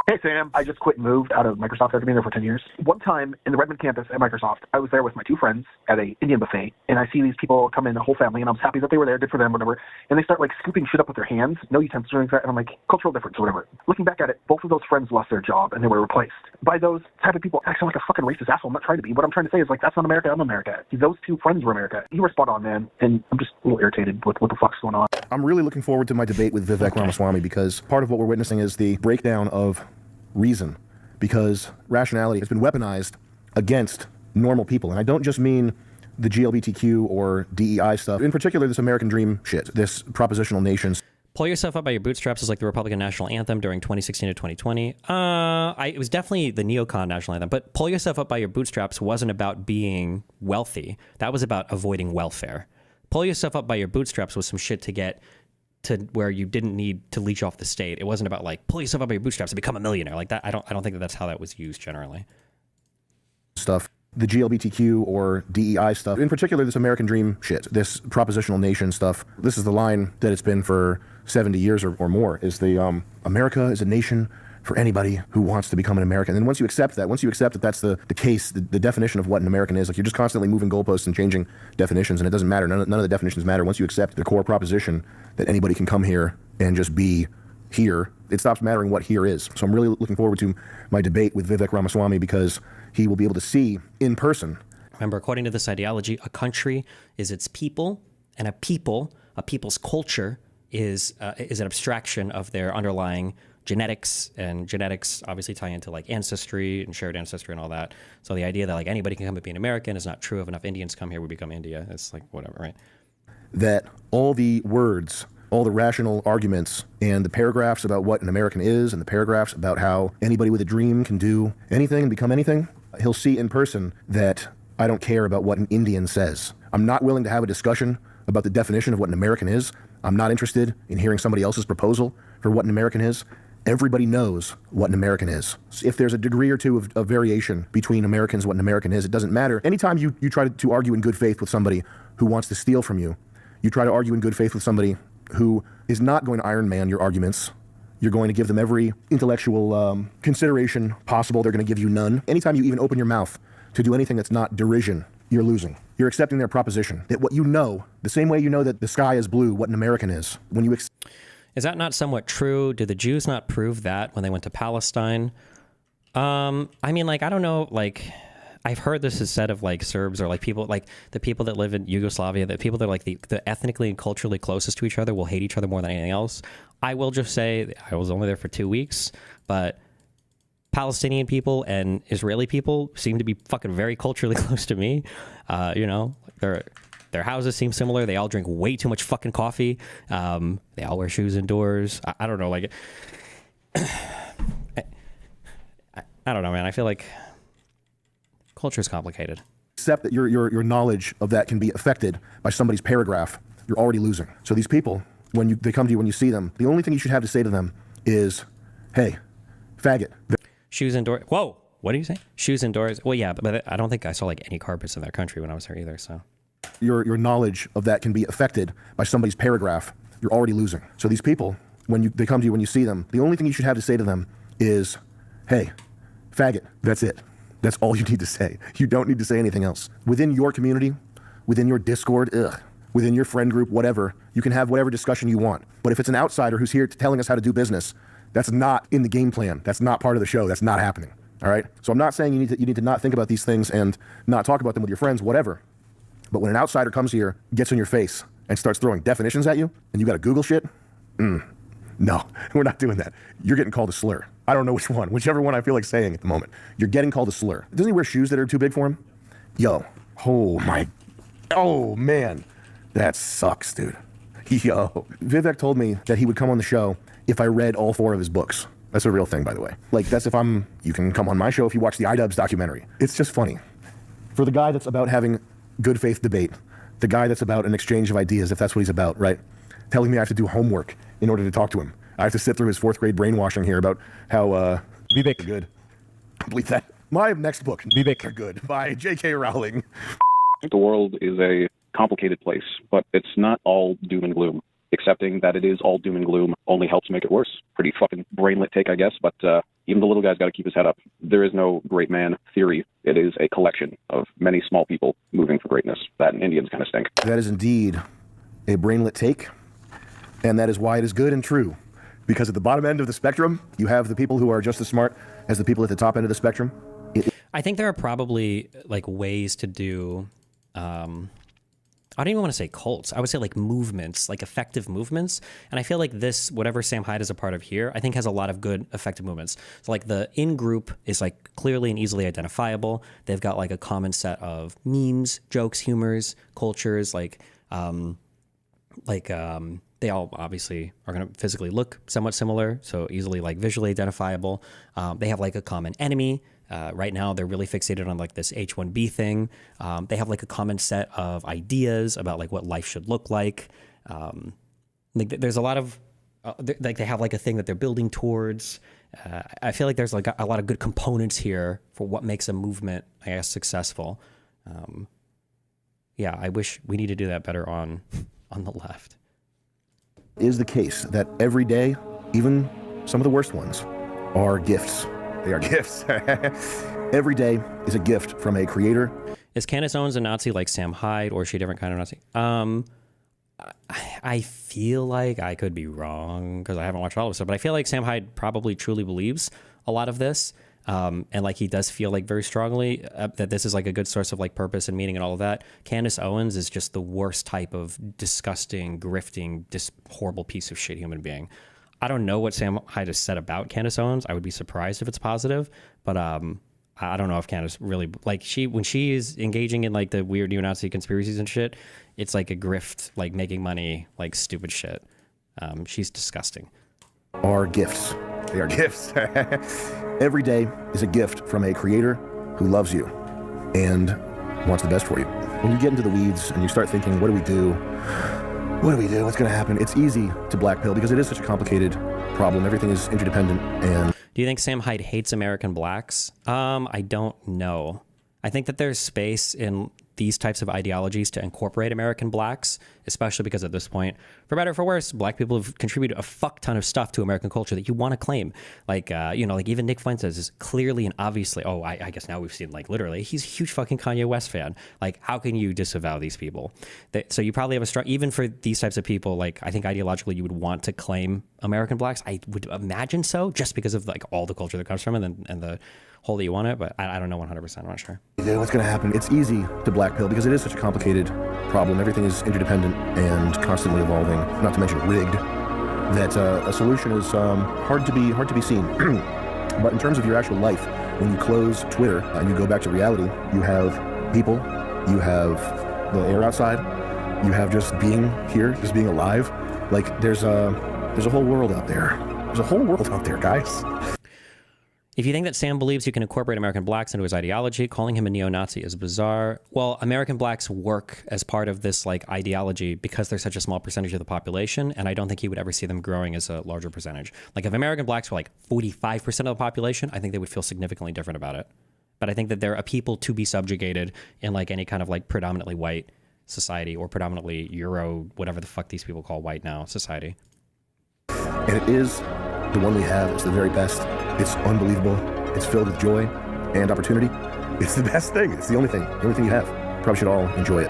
Speaker 10: Hey, Sam. I just quit and moved out of Microsoft after being there for 10 years. One time in the Redmond campus at Microsoft, I was there with my two friends at an Indian buffet, and I see these people come in, the whole family, and I was happy that they were there, good for them, whatever, and they start, like, scooping shit up with their hands, no utensils or anything, and I'm like, cultural difference or whatever. Looking back at it, both of those friends lost their job, and they were replaced by those type of people. I sound like a fucking racist asshole. I'm not trying to be. What I'm trying to say is, like, that's not America, I'm America. Those two friends were America. You were spot on, man, and I'm just a little irritated with what the fuck's going on.
Speaker 1: I'm really looking forward to my debate with Vivek Ramaswamy, because part of what we're witnessing is the breakdown of reason, because rationality has been weaponized against normal people. And I don't just mean the GLBTQ or DEI stuff. In particular, this American dream shit, this propositional nations.
Speaker 2: Pull Yourself Up by Your Bootstraps is like the Republican national anthem during 2016 to 2020. It was definitely the neocon national anthem, but Pull Yourself Up by Your Bootstraps wasn't about being wealthy. That was about avoiding welfare. Pull Yourself Up by Your Bootstraps was some shit to get to where you didn't need to leech off the state. It wasn't about like pull yourself up by your bootstraps and become a millionaire like that. I don't think that that's how that was used generally.
Speaker 1: Stuff, the GLBTQ or DEI stuff, in particular this American dream shit, this propositional nation stuff. This is the line that it's been for 70 years or more, is the America is a nation for anybody who wants to become an American. And once you accept that that's the case, the definition of what an American is, like you're just constantly moving goalposts and changing definitions, and it doesn't matter. None of the definitions matter. Once you accept the core proposition that anybody can come here and just be here, it stops mattering what here is. So I'm really looking forward to my debate with Vivek Ramaswamy, because he will be able to see in person.
Speaker 2: Remember, according to this ideology, a country is its people, and a people's culture is an abstraction of their underlying genetics, and genetics obviously tie into like ancestry and shared ancestry and all that. So the idea that like anybody can come and be an American is not true. If enough Indians come here, we become India. It's like whatever, right?
Speaker 1: That all the words, all the rational arguments, and the paragraphs about what an American is, and the paragraphs about how anybody with a dream can do anything and become anything, he'll see in person that I don't care about what an Indian says. I'm not willing to have a discussion about the definition of what an American is. I'm not interested in hearing somebody else's proposal for what an American is. Everybody knows what an American is. If there's a degree or two of variation between Americans and what an American is, it doesn't matter. Anytime you try to argue in good faith with somebody who wants to steal from you, you try to argue in good faith with somebody who is not going to Iron Man your arguments. You're going to give them every intellectual consideration possible. They're going to give you none. Anytime you even open your mouth to do anything that's not derision, you're losing. You're accepting their proposition. That what you know, the same way you know that the sky is blue, what an American is. When you
Speaker 2: Is that not somewhat true? Did the Jews not prove that when they went to Palestine? I mean, like, I don't know, like, I've heard this is said of, like, Serbs or, like, people, like, the people that live in Yugoslavia, the people that are, like, the ethnically and culturally closest to each other will hate each other more than anything else. I will just say, I was only there for 2 weeks, but Palestinian people and Israeli people seem to be fucking very culturally close to me. You know, their houses seem similar. They all drink way too much fucking coffee. They all wear shoes indoors. I don't know, like, I don't know, man. I feel like culture is complicated.
Speaker 1: Accept that your knowledge of that can be affected by somebody's paragraph, you're already losing. So these people, when they come to you, when you see them, the only thing you should have to say to them is, hey, faggot.
Speaker 2: Shoes indoors. Whoa, what do you say? Shoes indoors. Well, yeah, but I don't think I saw, like, any carpets in their country when I was there either, so.
Speaker 1: Your knowledge of that can be affected by somebody's paragraph, you're already losing. So these people, when they come to you, when you see them, the only thing you should have to say to them is, hey, faggot. That's it. That's all you need to say. You don't need to say anything else. Within your community, within your Discord, within your friend group, whatever, you can have whatever discussion you want. But if it's an outsider who's here telling us how to do business, that's not in the game plan. That's not part of the show. That's not happening. All right? So I'm not saying you need to not think about these things and not talk about them with your friends, whatever. But when an outsider comes here, gets in your face, and starts throwing definitions at you, and you got to Google shit, no, we're not doing that. You're getting called a slur. I don't know which one. Whichever one I feel like saying at the moment. You're getting called a slur. Doesn't he wear shoes that are too big for him? Yo. Oh, man. That sucks, dude. Yo. Vivek told me that he would come on the show if I read all 4 of his books. That's a real thing, by the way. Like, that's if you can come on my show if you watch the iDubbbz documentary. It's just funny. For the guy that's about having good faith debate, the guy that's about an exchange of ideas, if that's what he's about, right? Telling me I have to do homework in order to talk to him. I have to sit through his 4th grade brainwashing here about how Vivek are good. Complete that. My next book, Vivek are good, by J.K. Rowling.
Speaker 14: The world is a complicated place, but it's not all doom and gloom. Accepting that it is all doom and gloom only helps make it worse. Pretty fucking brainlit take, I guess, but even the little guy's got to keep his head up. There is no great man theory. It is a collection of many small people moving for greatness. That and Indians kind of stink.
Speaker 1: That is indeed a brainlit take, and that is why it is good and true. Because at the bottom end of the spectrum, you have the people who are just as smart as the people at the top end of the spectrum.
Speaker 2: I think there are probably, like, ways to do, I don't even want to say cults. I would say, like, movements, like effective movements. And I feel like this, whatever Sam Hyde is a part of here, I think has a lot of good effective movements. So, like, the in-group is, like, clearly and easily identifiable. They've got, like, a common set of memes, jokes, humors, cultures, they all obviously are going to physically look somewhat similar, so easily, like, visually identifiable. They have, like, a common enemy. Right now, they're really fixated on, like, this H-1B thing. They have, like, a common set of ideas about, like, what life should look like. Like, there's a lot of, like, they have, like, a thing that they're building towards. I feel like there's, like, a lot of good components here for what makes a movement, I guess, successful. Yeah, I wish we need to do that better on the left.
Speaker 1: Is the case that every day, even some of the worst ones, are gifts. They are gifts. Every day is a gift from a creator.
Speaker 2: Is Candace Owens a Nazi like Sam Hyde, or is she a different kind of Nazi? I feel like I could be wrong because I haven't watched all of it, but I feel like Sam Hyde probably truly believes a lot of this. And like he does feel like very strongly that this is like a good source of like purpose and meaning and all of that. Candace Owens is just the worst type of disgusting, grifting, horrible piece of shit human being. I don't know what Sam Hyde has said about Candace Owens. I would be surprised if it's positive, but I don't know if Candace really, like, when she is engaging in like the weird neo-Nazi conspiracies and shit, it's like a grift, like making money, like stupid shit. She's disgusting.
Speaker 1: Are gifts. They are gifts. Every day is a gift from a creator who loves you and wants the best for you. When you get into the weeds and you start thinking, what do we do? What do we do? What's going to happen? It's easy to black pill because it is such a complicated problem. Everything is interdependent. And
Speaker 2: do you think Sam Hyde hates American blacks? I don't know. I think that there's space in these types of ideologies to incorporate American blacks, especially because at this point, for better or for worse, black people have contributed a fuck ton of stuff to American culture that you want to claim. Like, like even Nick Fuentes is clearly and obviously, I guess now we've seen, like, literally, he's a huge fucking Kanye West fan. Like, how can you disavow these people? So you probably have a strong, even for these types of people, like, I think ideologically you would want to claim American blacks. I would imagine so, just because of, like, all the culture that comes from it and the whole that you want it, but I don't know 100%. I'm not sure.
Speaker 1: What's going to happen? It's easy to black pill because it is such a complicated problem. Everything is interdependent and constantly evolving, not to mention rigged, that a solution is hard to be seen. But in terms of your actual life, when you close Twitter and you go back to reality, you have people, you have the air outside, you have just being here, just being alive. Like, there's a whole world out there. There's a whole world out there, guys.
Speaker 2: If you think that Sam believes you can incorporate American blacks into his ideology, calling him a neo-Nazi is bizarre. Well, American blacks work as part of this, like, ideology because they're such a small percentage of the population, and I don't think he would ever see them growing as a larger percentage. Like, if American blacks were like 45% of the population, I think they would feel significantly different about it. But I think that they're a people to be subjugated in, like, any kind of, like, predominantly white society or predominantly Euro, whatever the fuck these people call white now, society.
Speaker 1: And it is the one we have. It's the very best. It's unbelievable. It's filled with joy and opportunity. It's the best thing. It's the only thing you have. Probably should all enjoy it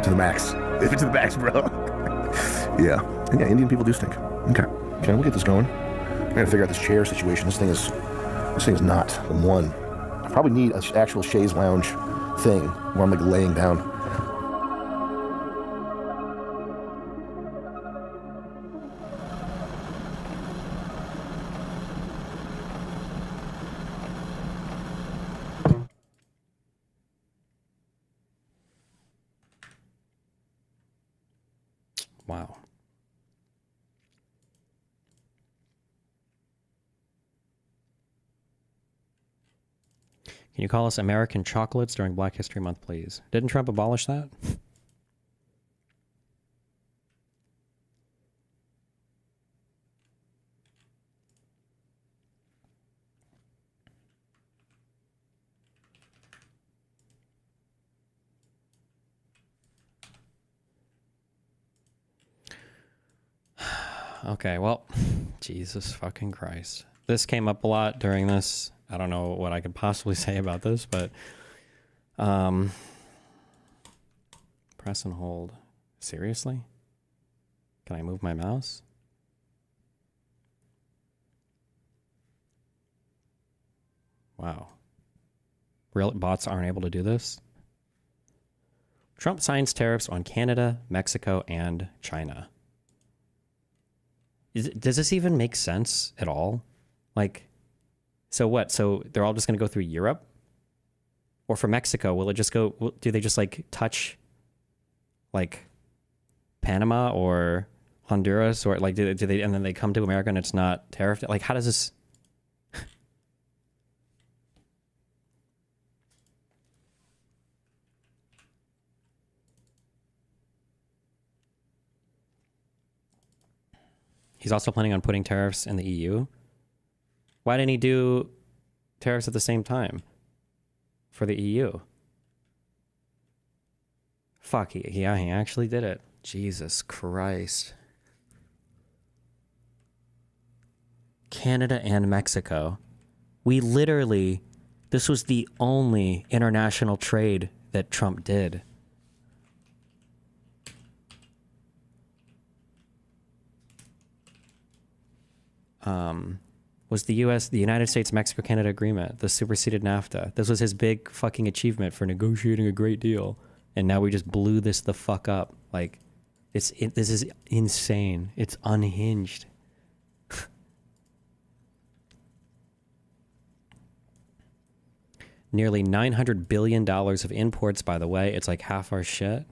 Speaker 1: to the max. If it's to the max, bro. Yeah. And yeah, Indian people do stink. Okay, we'll get this going. I gotta figure out this chair situation. This thing is not the one. I probably need an actual chaise lounge thing where I'm, like, laying down.
Speaker 2: Wow. Can you call us American chocolates during Black History Month, please? Didn't Trump abolish that? Okay, well, Jesus fucking Christ. This came up a lot during this. I don't know what I could possibly say about this, but press and hold. Seriously? Can I move my mouse? Wow. Real bots aren't able to do this? Trump signs tariffs on Canada, Mexico, and China. Does this even make sense at all? Like, so what? So they're all just going to go through Europe? Or for Mexico, will it just go, do they just, like, touch, like, Panama or Honduras? Or, like, do they, and then they come to America and it's not tariffed? Like, how does this... He's also planning on putting tariffs in the EU. Why didn't he do tariffs at the same time for the EU? Fuck, he actually did it. Jesus Christ. Canada and Mexico. We literally, this was the only international trade that Trump did. Was the United States-Mexico-Canada agreement, the superseded NAFTA. This was his big fucking achievement for negotiating a great deal. And now we just blew this the fuck up. Like, this is insane. It's unhinged. Nearly $900 billion of imports, by the way. It's like half our shit.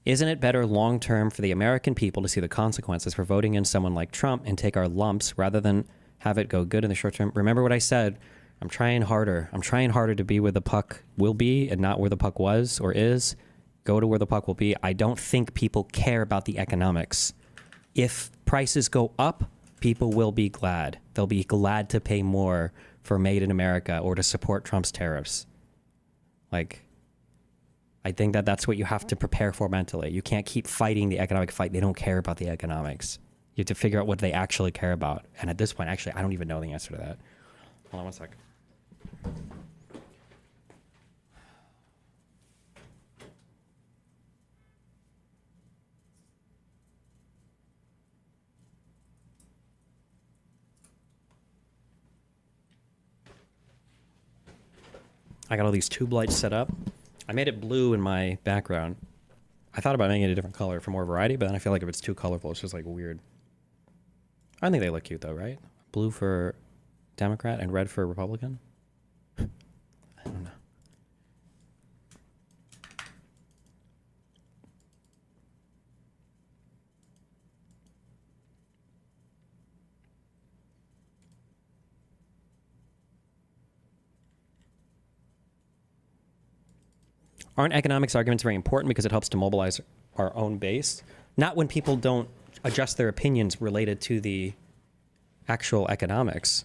Speaker 2: Isn't it better long-term for the American people to see the consequences for voting in someone like Trump and take our lumps rather than have it go good in the short term. Remember what I said. I'm trying harder. I'm trying harder to be where the puck will be and not where the puck was or is. Go to where the puck will be. I don't think people care about the economics. If prices go up, people will be glad. They'll be glad to pay more for Made in America or to support Trump's tariffs. Like, I think that that's what you have to prepare for mentally. You can't keep fighting the economic fight. They don't care about the economics. You have to figure out what they actually care about. And at this point, actually, I don't even know the answer to that. Hold on one sec. I got all these tube lights set up. I made it blue in my background. I thought about making it a different color for more variety, but then I feel like if it's too colorful, it's just like weird. I think they look cute though, right? Blue for Democrat and red for Republican. I don't know. Aren't economics arguments very important because it helps to mobilize our own base? Not when people don't adjust their opinions related to the actual economics.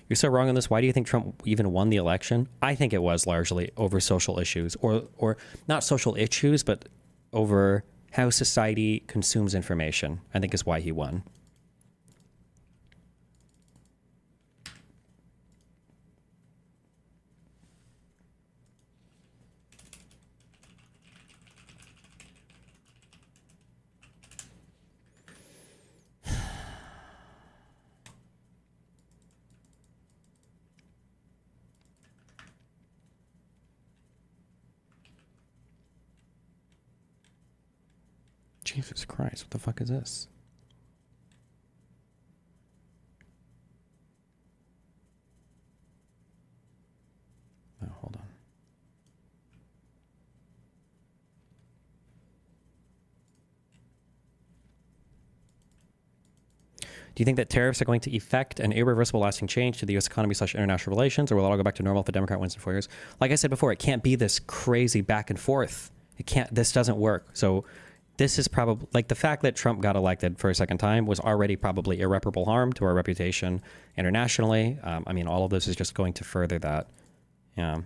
Speaker 2: You're so wrong on this. Why do you think Trump even won the election? I think it was largely over social issues, or not social issues, but over how society consumes information, I think is why he won. Jesus Christ, what the fuck is this? Oh, hold on. Do you think that tariffs are going to effect an irreversible lasting change to the U.S. economy / international relations, or will it all go back to normal if the Democrat wins in 4 years? Like I said before, it can't be this crazy back and forth. It can't. This doesn't work. So this is probably, like, the fact that Trump got elected for a second time was already probably irreparable harm to our reputation internationally. I mean, all of this is just going to further that. Yeah.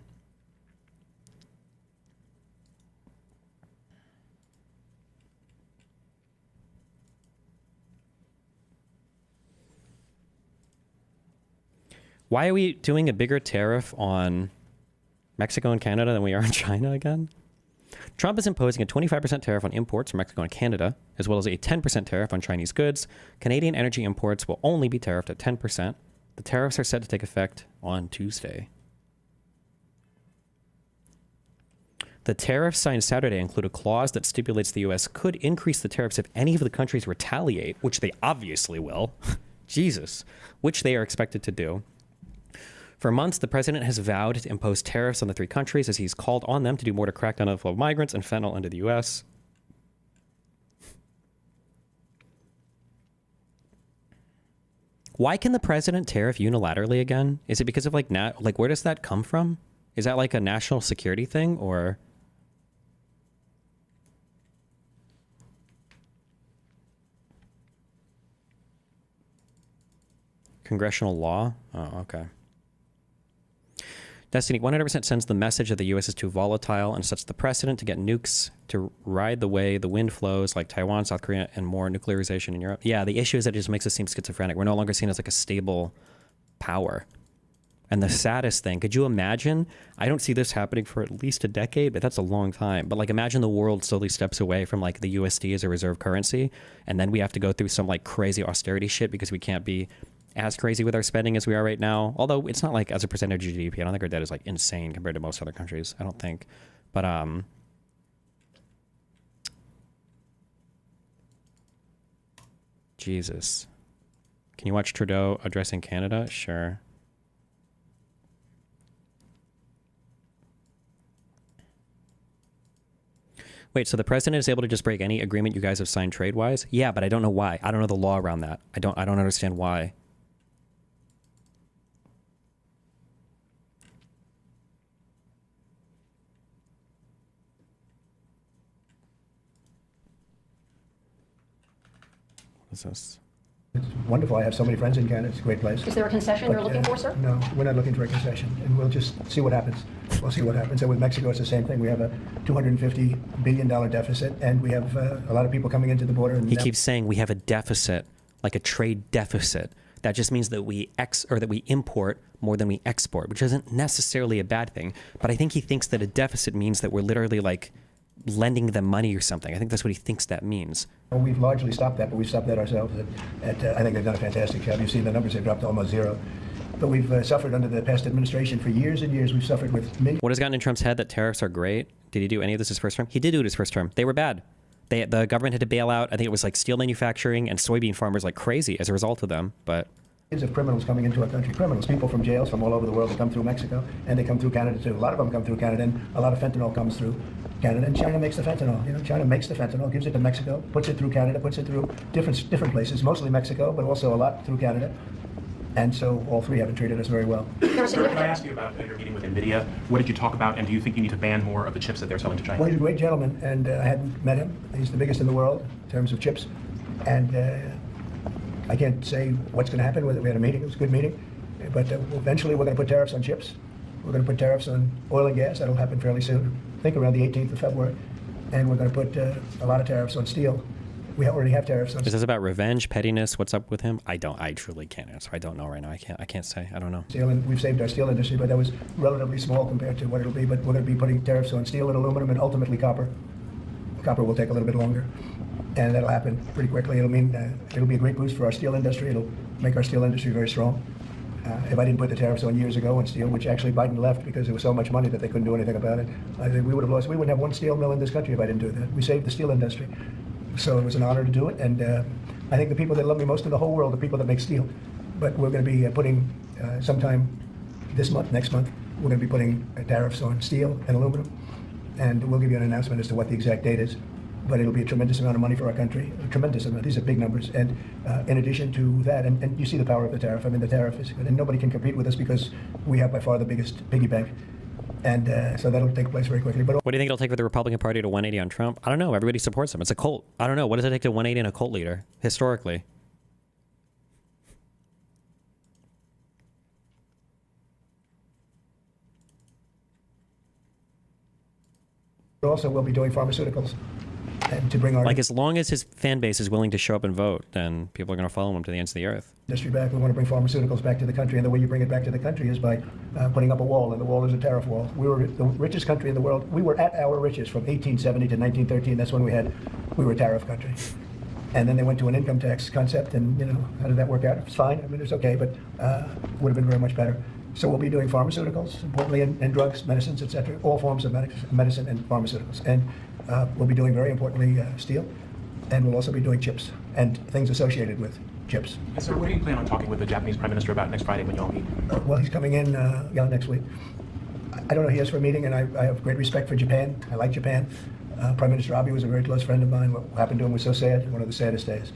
Speaker 2: Why are we doing a bigger tariff on Mexico and Canada than we are on China again? Trump is imposing a 25% tariff on imports from Mexico and Canada, as well as a 10% tariff on Chinese goods. Canadian energy imports will only be tariffed at 10%. The tariffs are set to take effect on Tuesday. The tariffs signed Saturday include a clause that stipulates the U.S. could increase the tariffs if any of the countries retaliate, which they obviously will. Jesus. Which they are expected to do. For months, the president has vowed to impose tariffs on the three countries as he's called on them to do more to crack down on the flow of migrants and fentanyl into the U.S. Why can the president tariff unilaterally again? Is it because of like where does that come from? Is that like a national security thing or? Congressional law? Oh, okay. Destiny 100% sends the message that the U.S. is too volatile and sets the precedent to get nukes to ride the way the wind flows, like Taiwan, South Korea, and more nuclearization in Europe. Yeah, the issue is that it just makes us seem schizophrenic. We're no longer seen as like a stable power. And the saddest thing, could you imagine? I don't see this happening for at least a decade, but that's a long time. But like, imagine the world slowly steps away from like the USD as a reserve currency, and then we have to go through some like crazy austerity shit because we can't be as crazy with our spending as we are right now. Although it's not like as a percentage of GDP, I don't think our debt is like insane compared to most other countries. I don't think. But Jesus. Can you watch Trudeau addressing Canada? Sure. Wait, so the president is able to just break any agreement you guys have signed trade-wise? Yeah, but I don't know why. I don't know the law around that. I don't understand why. What is this?
Speaker 15: It's wonderful. I have so many friends in Canada. It's a great place.
Speaker 9: Is there a concession you're looking for, sir?
Speaker 15: No, we're not looking for a concession, and we'll just see what happens. We'll see what happens. And with Mexico, it's the same thing. We have a $250 billion deficit, and we have a lot of people coming into the border. And
Speaker 2: He keeps saying we have a deficit, like a trade deficit. That just means that we import more than we export, which isn't necessarily a bad thing. But I think he thinks that a deficit means that we're literally like lending them money or something. I think that's what he thinks that means.
Speaker 15: Well, we've largely stopped that, but we've stopped that ourselves. I think they've done a fantastic job. You've seen the numbers; they've dropped to almost zero. But we've suffered under the past administration for years and years. We've suffered with millions.
Speaker 2: What has gotten in Trump's head that tariffs are great? Did he do any of this his first term? He did do it his first term. They were bad. The government had to bail out. I think it was like steel manufacturing and soybean farmers like crazy as a result of them. But
Speaker 15: Of criminals coming into our country, criminals, people from jails from all over the world that come through Mexico, and they come through Canada too. A lot of them come through Canada, and a lot of fentanyl comes through Canada, and China makes the fentanyl. You know, China makes the fentanyl, gives it to Mexico, puts it through Canada, puts it through different places, mostly Mexico, but also a lot through Canada. And so all three haven't treated us very well.
Speaker 16: Sir, can I ask you about your meeting with NVIDIA? What did you talk about, and do you think you need to ban more of the chips that they're selling to China?
Speaker 15: Well, he's a great gentleman, and I hadn't met him. He's the biggest in the world in terms of chips, and I can't say what's going to happen with it. We had a meeting. It was a good meeting. But eventually we're going to put tariffs on chips. We're going to put tariffs on oil and gas. That'll happen fairly soon. I think around the 18th of February. And we're going to put a lot of tariffs on steel. We already have tariffs on
Speaker 2: is this about revenge, pettiness? What's up with him? I truly can't answer. I don't know right now. I can't say. I don't know.
Speaker 15: steel. And we've saved our steel industry, but that was relatively small compared to what it'll be. But we're going to be putting tariffs on steel and aluminum and ultimately copper. Copper will take a little bit longer. And that'll happen pretty quickly. It'll mean it'll be a great boost for our steel industry. It'll make our steel industry very strong. If I didn't put the tariffs on years ago on steel, which actually Biden left because there was so much money that they couldn't do anything about it, I think we would have lost. We wouldn't have one steel mill in this country if I didn't do that. We saved the steel industry. So it was an honor to do it. And I think the people that love me most in the whole world are people that make steel. But we're going to be putting sometime this month, next month, we're going to be putting tariffs on steel and aluminum. And we'll give you an announcement as to what the exact date is. But it'll be a tremendous amount of money for our country, a tremendous amount. These are big numbers. And in addition to that, and you see the power of the tariff. I mean, the tariff is good, and nobody can compete with us because we have by far the biggest piggy bank. And so that'll take place very quickly. But
Speaker 2: what do you think it'll take for the Republican Party to 180 on Trump? I don't know. Everybody supports him. It's a cult. I don't know. What does it take to 180 in a cult leader, historically?
Speaker 15: also we'll be doing pharmaceuticals. And to bring our
Speaker 2: as long as his fan base is willing to show up and vote, then people are going to follow him to the ends of the earth.
Speaker 15: Industry back. We want to bring pharmaceuticals back to the country, and the way you bring it back to the country is by putting up a wall, and the wall is a tariff wall. We were the richest country in the world. We were at our richest from 1870 to 1913. That's when we were a tariff country. And then they went to an income tax concept, and how did that work out? It's fine. I mean, it's okay, but would have been very much better. So we'll be doing pharmaceuticals, importantly, and drugs, medicines, etc., all forms of medicine and pharmaceuticals. And we'll be doing, very importantly, steel, and we'll also be doing chips and things associated with chips.
Speaker 16: And sir, what do you plan on talking with the Japanese Prime Minister about next Friday when you all meet?
Speaker 15: Well, he's coming in next week. I don't know who he is for a meeting, and I have great respect for Japan. I like Japan. Prime Minister Abe was a very close friend of mine. What happened to him was so sad, one of the saddest days.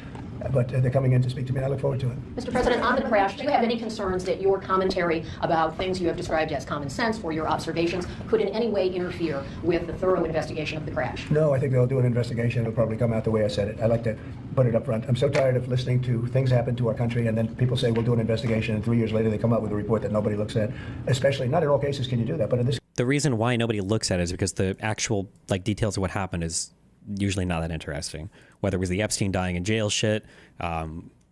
Speaker 15: But they're coming in to speak to me, and I look forward to it.
Speaker 9: Mr. President, on the crash, do you have any concerns that your commentary about things you have described as common sense or your observations could in any way interfere with the thorough investigation of the crash?
Speaker 15: No, I think they'll do an investigation. It'll probably come out the way I said it. I like to put it up front. I'm so tired of listening to things happen to our country, and then people say we'll do an investigation, and 3 years later they come out with a report that nobody looks at. Especially, not in all cases can you do that, but in this.
Speaker 2: The reason why nobody looks at it is because the actual details of what happened is usually not that interesting. Whether it was the Epstein dying in jail shit,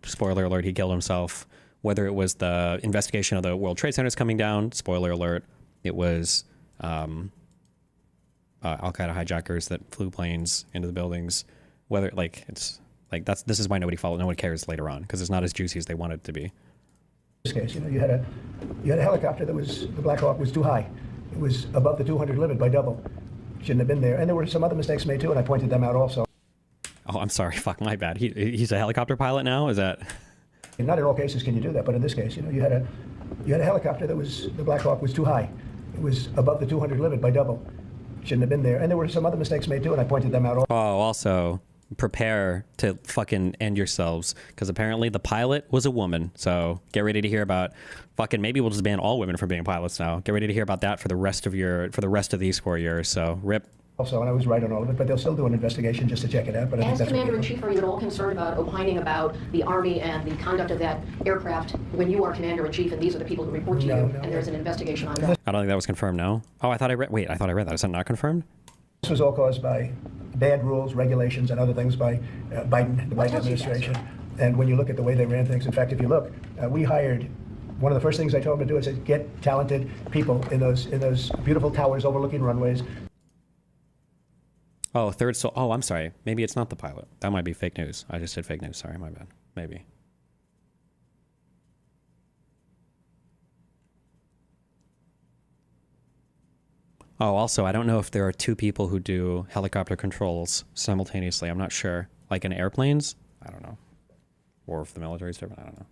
Speaker 2: spoiler alert, he killed himself. Whether it was the investigation of the World Trade Centers coming down, spoiler alert, it was Al-Qaeda hijackers that flew planes into the buildings. Whether this is why nobody follows, no one cares later on, because it's not as juicy as they want it to be.
Speaker 15: In this case, you had a helicopter that was, the Black Hawk was too high. It was above the 200 limit by double. Shouldn't have been there. And there were some other mistakes made too, and I pointed them out also.
Speaker 2: Oh, I'm sorry. Fuck, my bad. He's a helicopter pilot now? Is that?
Speaker 15: And not in all cases can you do that, but in this case, you had a helicopter that was, the Black Hawk was too high. It was above the 200 limit by double. shouldn't have been there. And there were some other mistakes made too, and I pointed them out.
Speaker 2: Oh, also prepare to fucking end yourselves, because apparently the pilot was a woman. So get ready to hear about fucking, maybe we'll just ban all women from being pilots now. Get ready to hear about that for the rest of these 4 years. So rip.
Speaker 15: Also, and I was right on all of it, but they'll still do an investigation just to check it out. But I think
Speaker 9: As
Speaker 15: that's
Speaker 9: Commander-in-Chief, are you at all concerned about opining about the Army and the conduct of that aircraft when you are Commander-in-Chief and these are the people who report to you and there's an investigation ongoing?
Speaker 2: I don't think that was confirmed, no? Oh, I thought I read that. Is that not confirmed?
Speaker 15: This was all caused by bad rules, regulations, and other things by Biden, the Biden administration. And when you look at the way they ran things, in fact, if you look, we hired, one of the first things I told them to do is to get talented people in those beautiful towers overlooking runways.
Speaker 2: Oh, I'm sorry. Maybe it's not the pilot. That might be fake news. I just said fake news. Sorry, my bad. Maybe. Oh, also, I don't know if there are two people who do helicopter controls simultaneously. I'm not sure. Like in airplanes? I don't know. Or if the military's different. I don't know.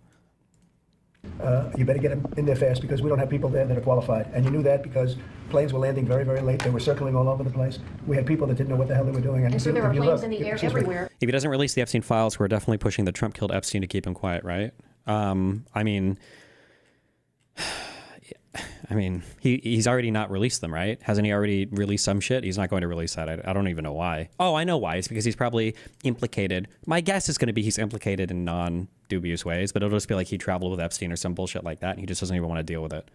Speaker 15: You better get them in there fast because we don't have people there that are qualified. And you knew that because planes were landing very, very late. They were circling all over the place. We had people that didn't know what the hell they were doing.
Speaker 9: And so there are planes in the air everywhere.
Speaker 2: If he doesn't release the Epstein files, we're definitely pushing the Trump killed Epstein to keep him quiet, right? I mean, he's already not released them, right? Hasn't he already released some shit? He's not going to release that. I don't even know why. Oh, I know why. It's because he's probably implicated. My guess is going to be he's implicated in non-dubious ways, but it'll just be like he traveled with Epstein or some bullshit like that, and he just doesn't even want to deal with it.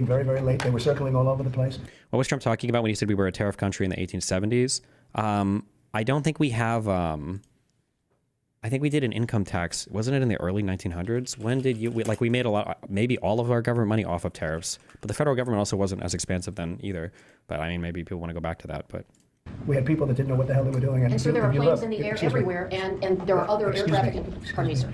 Speaker 15: Very, very late. They were circling all over the place.
Speaker 2: What was Trump talking about when he said we were a tariff country in the 1870s? I don't think we have... I think we did an income tax. Wasn't it in the early 1900s? When did we made a lot, maybe all of our government money off of tariffs, but the federal government also wasn't as expansive then either. But I mean, maybe people want to go back to that, but.
Speaker 15: We had people that didn't know what the hell they were doing.
Speaker 9: And so there are planes in the air everywhere, and there are other air traffic, pardon me, sir.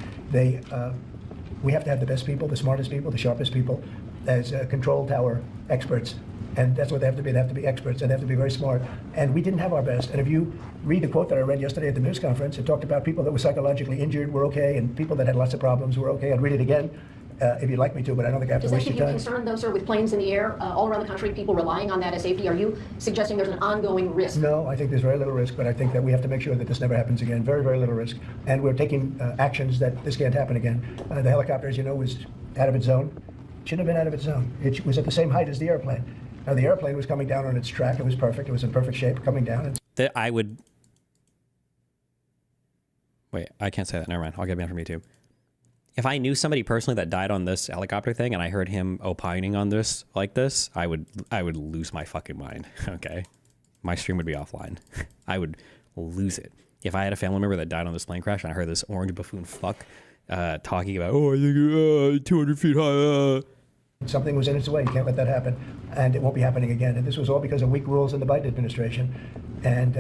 Speaker 15: We have to have the best people, the smartest people, the sharpest people as control tower experts. And that's what they have to be. They have to be experts, and they have to be very smart. And we didn't have our best. And if you read the quote that I read yesterday at the news conference, it talked about people that were psychologically injured were okay, and people that had lots of problems were okay. I'd read it again if you'd like me to, but I don't think I have to waste your time.
Speaker 9: Does that give you concern, though, sir, with planes in the air all around the country, people relying on that as safety? Are you suggesting there's an ongoing risk?
Speaker 15: No, I think there's very little risk, but I think that we have to make sure that this never happens again. Very, very little risk. And we're taking actions that this can't happen again. The helicopter, as you know, was out of its zone. Shouldn't have been out of its zone. It was at the same height as the airplane. Now, the airplane was coming down on its track. It was perfect. It was in perfect shape coming down.
Speaker 2: Wait, I can't say that. Never mind. I'll get banned from YouTube. If I knew somebody personally that died on this helicopter thing and I heard him opining on this like this, I would lose my fucking mind. Okay? My stream would be offline. I would lose it. If I had a family member that died on this plane crash and I heard this orange buffoon fuck talking about, oh, I think 200 feet high.
Speaker 15: Something was in its way. You can't let that happen. And it won't be happening again. And this was all because of weak rules in the Biden administration. And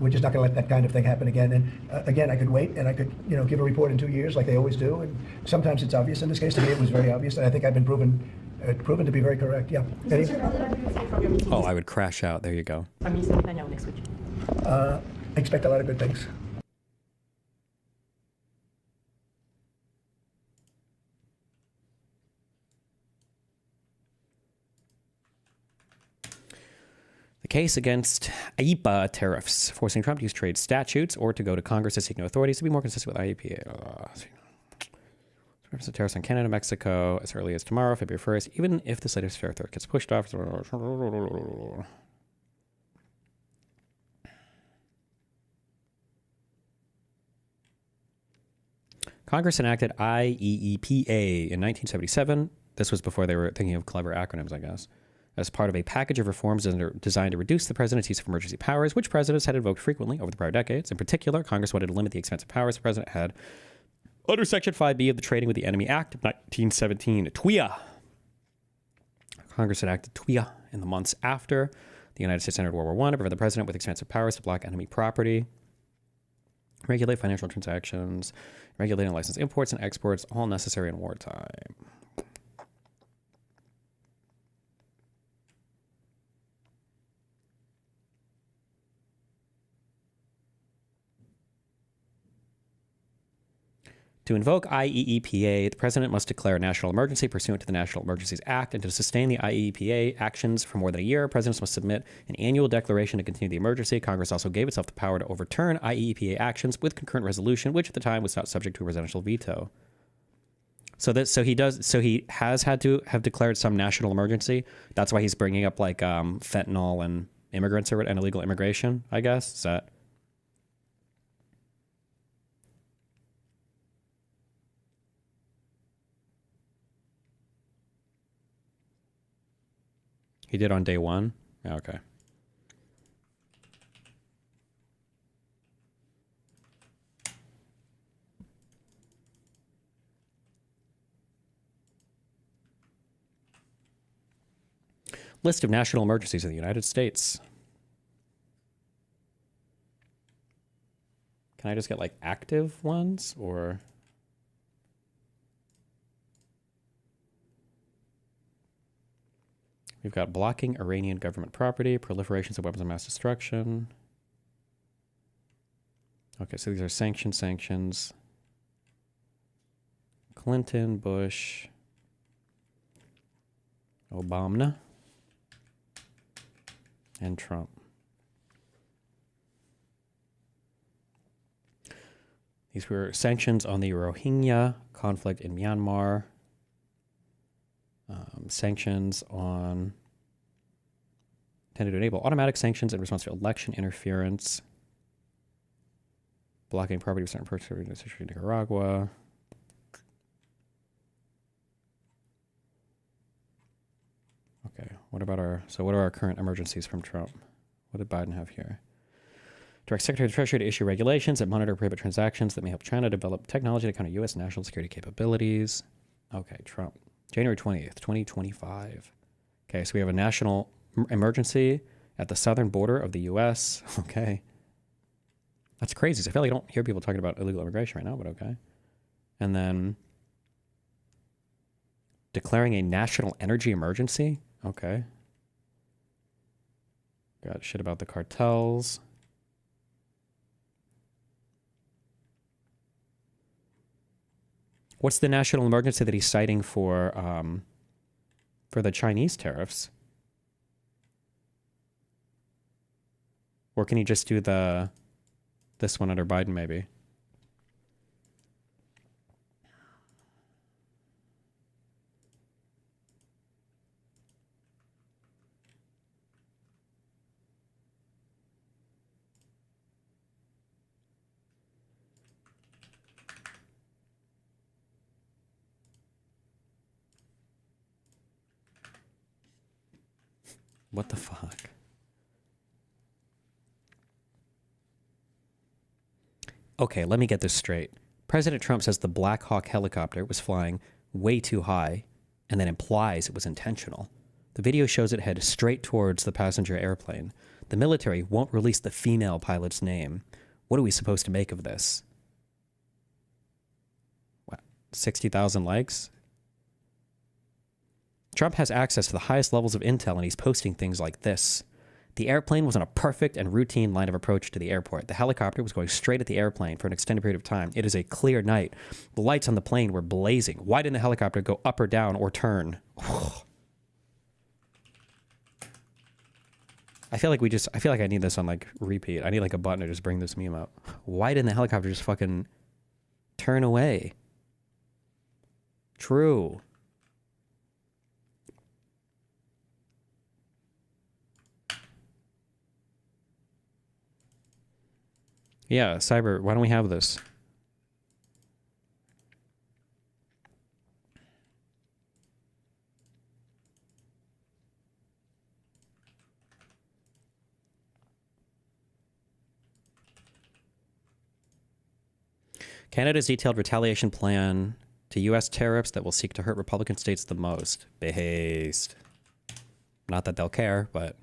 Speaker 15: we're just not going to let that kind of thing happen again. And again, I could wait and I could, give a report in 2 years like they always do. And sometimes it's obvious. In this case, to me, it was very obvious. And I think I've been proven to be very correct. Yeah.
Speaker 2: Oh, I would crash out. There you go.
Speaker 15: Next week. I expect a lot of good things.
Speaker 2: The case against IEEPA tariffs, forcing Trump to use trade statutes or to go to Congress to seek new authorities to be more consistent with IEEPA. The tariffs on Canada and Mexico as early as tomorrow, February 1st, even if this latest fair threat gets pushed off. Congress enacted IEEPA in 1977. This was before they were thinking of clever acronyms, I guess. As part of a package of reforms designed to reduce the president's use of emergency powers, which presidents had invoked frequently over the prior decades. In particular, Congress wanted to limit the expensive powers the president had under Section 5B of the Trading with the Enemy Act of 1917, TWIA. Congress enacted TWIA in the months after the United States entered World War I to prevent the president with expansive powers to block enemy property, regulate financial transactions, regulate and license imports and exports, all necessary in wartime. To invoke IEEPA, the president must declare a national emergency pursuant to the National Emergencies Act, and to sustain the IEEPA actions for more than a year, presidents must submit an annual declaration to continue the emergency. Congress also gave itself the power to overturn IEEPA actions with concurrent resolution, which at the time was not subject to a presidential veto. So he has had to have declared some national emergency. That's why he's bringing up like fentanyl and immigrants and illegal immigration, I guess. Is that? He did on day one? Okay. List of national emergencies in the United States. Can I just get like active ones or? We've got blocking Iranian government property, proliferations of weapons of mass destruction. Okay, so these are sanctions. Clinton, Bush, Obama, and Trump. These were sanctions on the Rohingya conflict in Myanmar. Sanctions on intended to enable automatic sanctions in response to election interference. Blocking property of certain persons in Nicaragua. Okay, what are our current emergencies from Trump? What did Biden have here? Direct Secretary of the Treasury to issue regulations that monitor prohibit transactions that may help China develop technology to counter U.S. national security capabilities. Okay, Trump. January 20th, 2025. Okay, so we have a national emergency at the southern border of the U.S. Okay. That's crazy. I feel like I don't hear people talking about illegal immigration right now, but okay. And then declaring a national energy emergency. Okay. Got shit about the cartels. What's the national emergency that he's citing for the Chinese tariffs? Or can he just do this one under Biden maybe? What the fuck? Okay, let me get this straight. President Trump says the Black Hawk helicopter was flying way too high and then implies it was intentional. The video shows it head straight towards the passenger airplane. The military won't release the female pilot's name. What are we supposed to make of this? What, 60,000 likes? Trump has access to the highest levels of intel, and he's posting things like this. The airplane was on a perfect and routine line of approach to the airport. The helicopter was going straight at the airplane for an extended period of time. It is a clear night. The lights on the plane were blazing. Why didn't the helicopter go up or down or turn? I feel like I need this on like repeat. I need like a button to just bring this meme up. Why didn't the helicopter just fucking turn away? True. Yeah, Cyber, why don't we have this? Canada's detailed retaliation plan to U.S. tariffs that will seek to hurt Republican states the most. Based. Not that they'll care, but...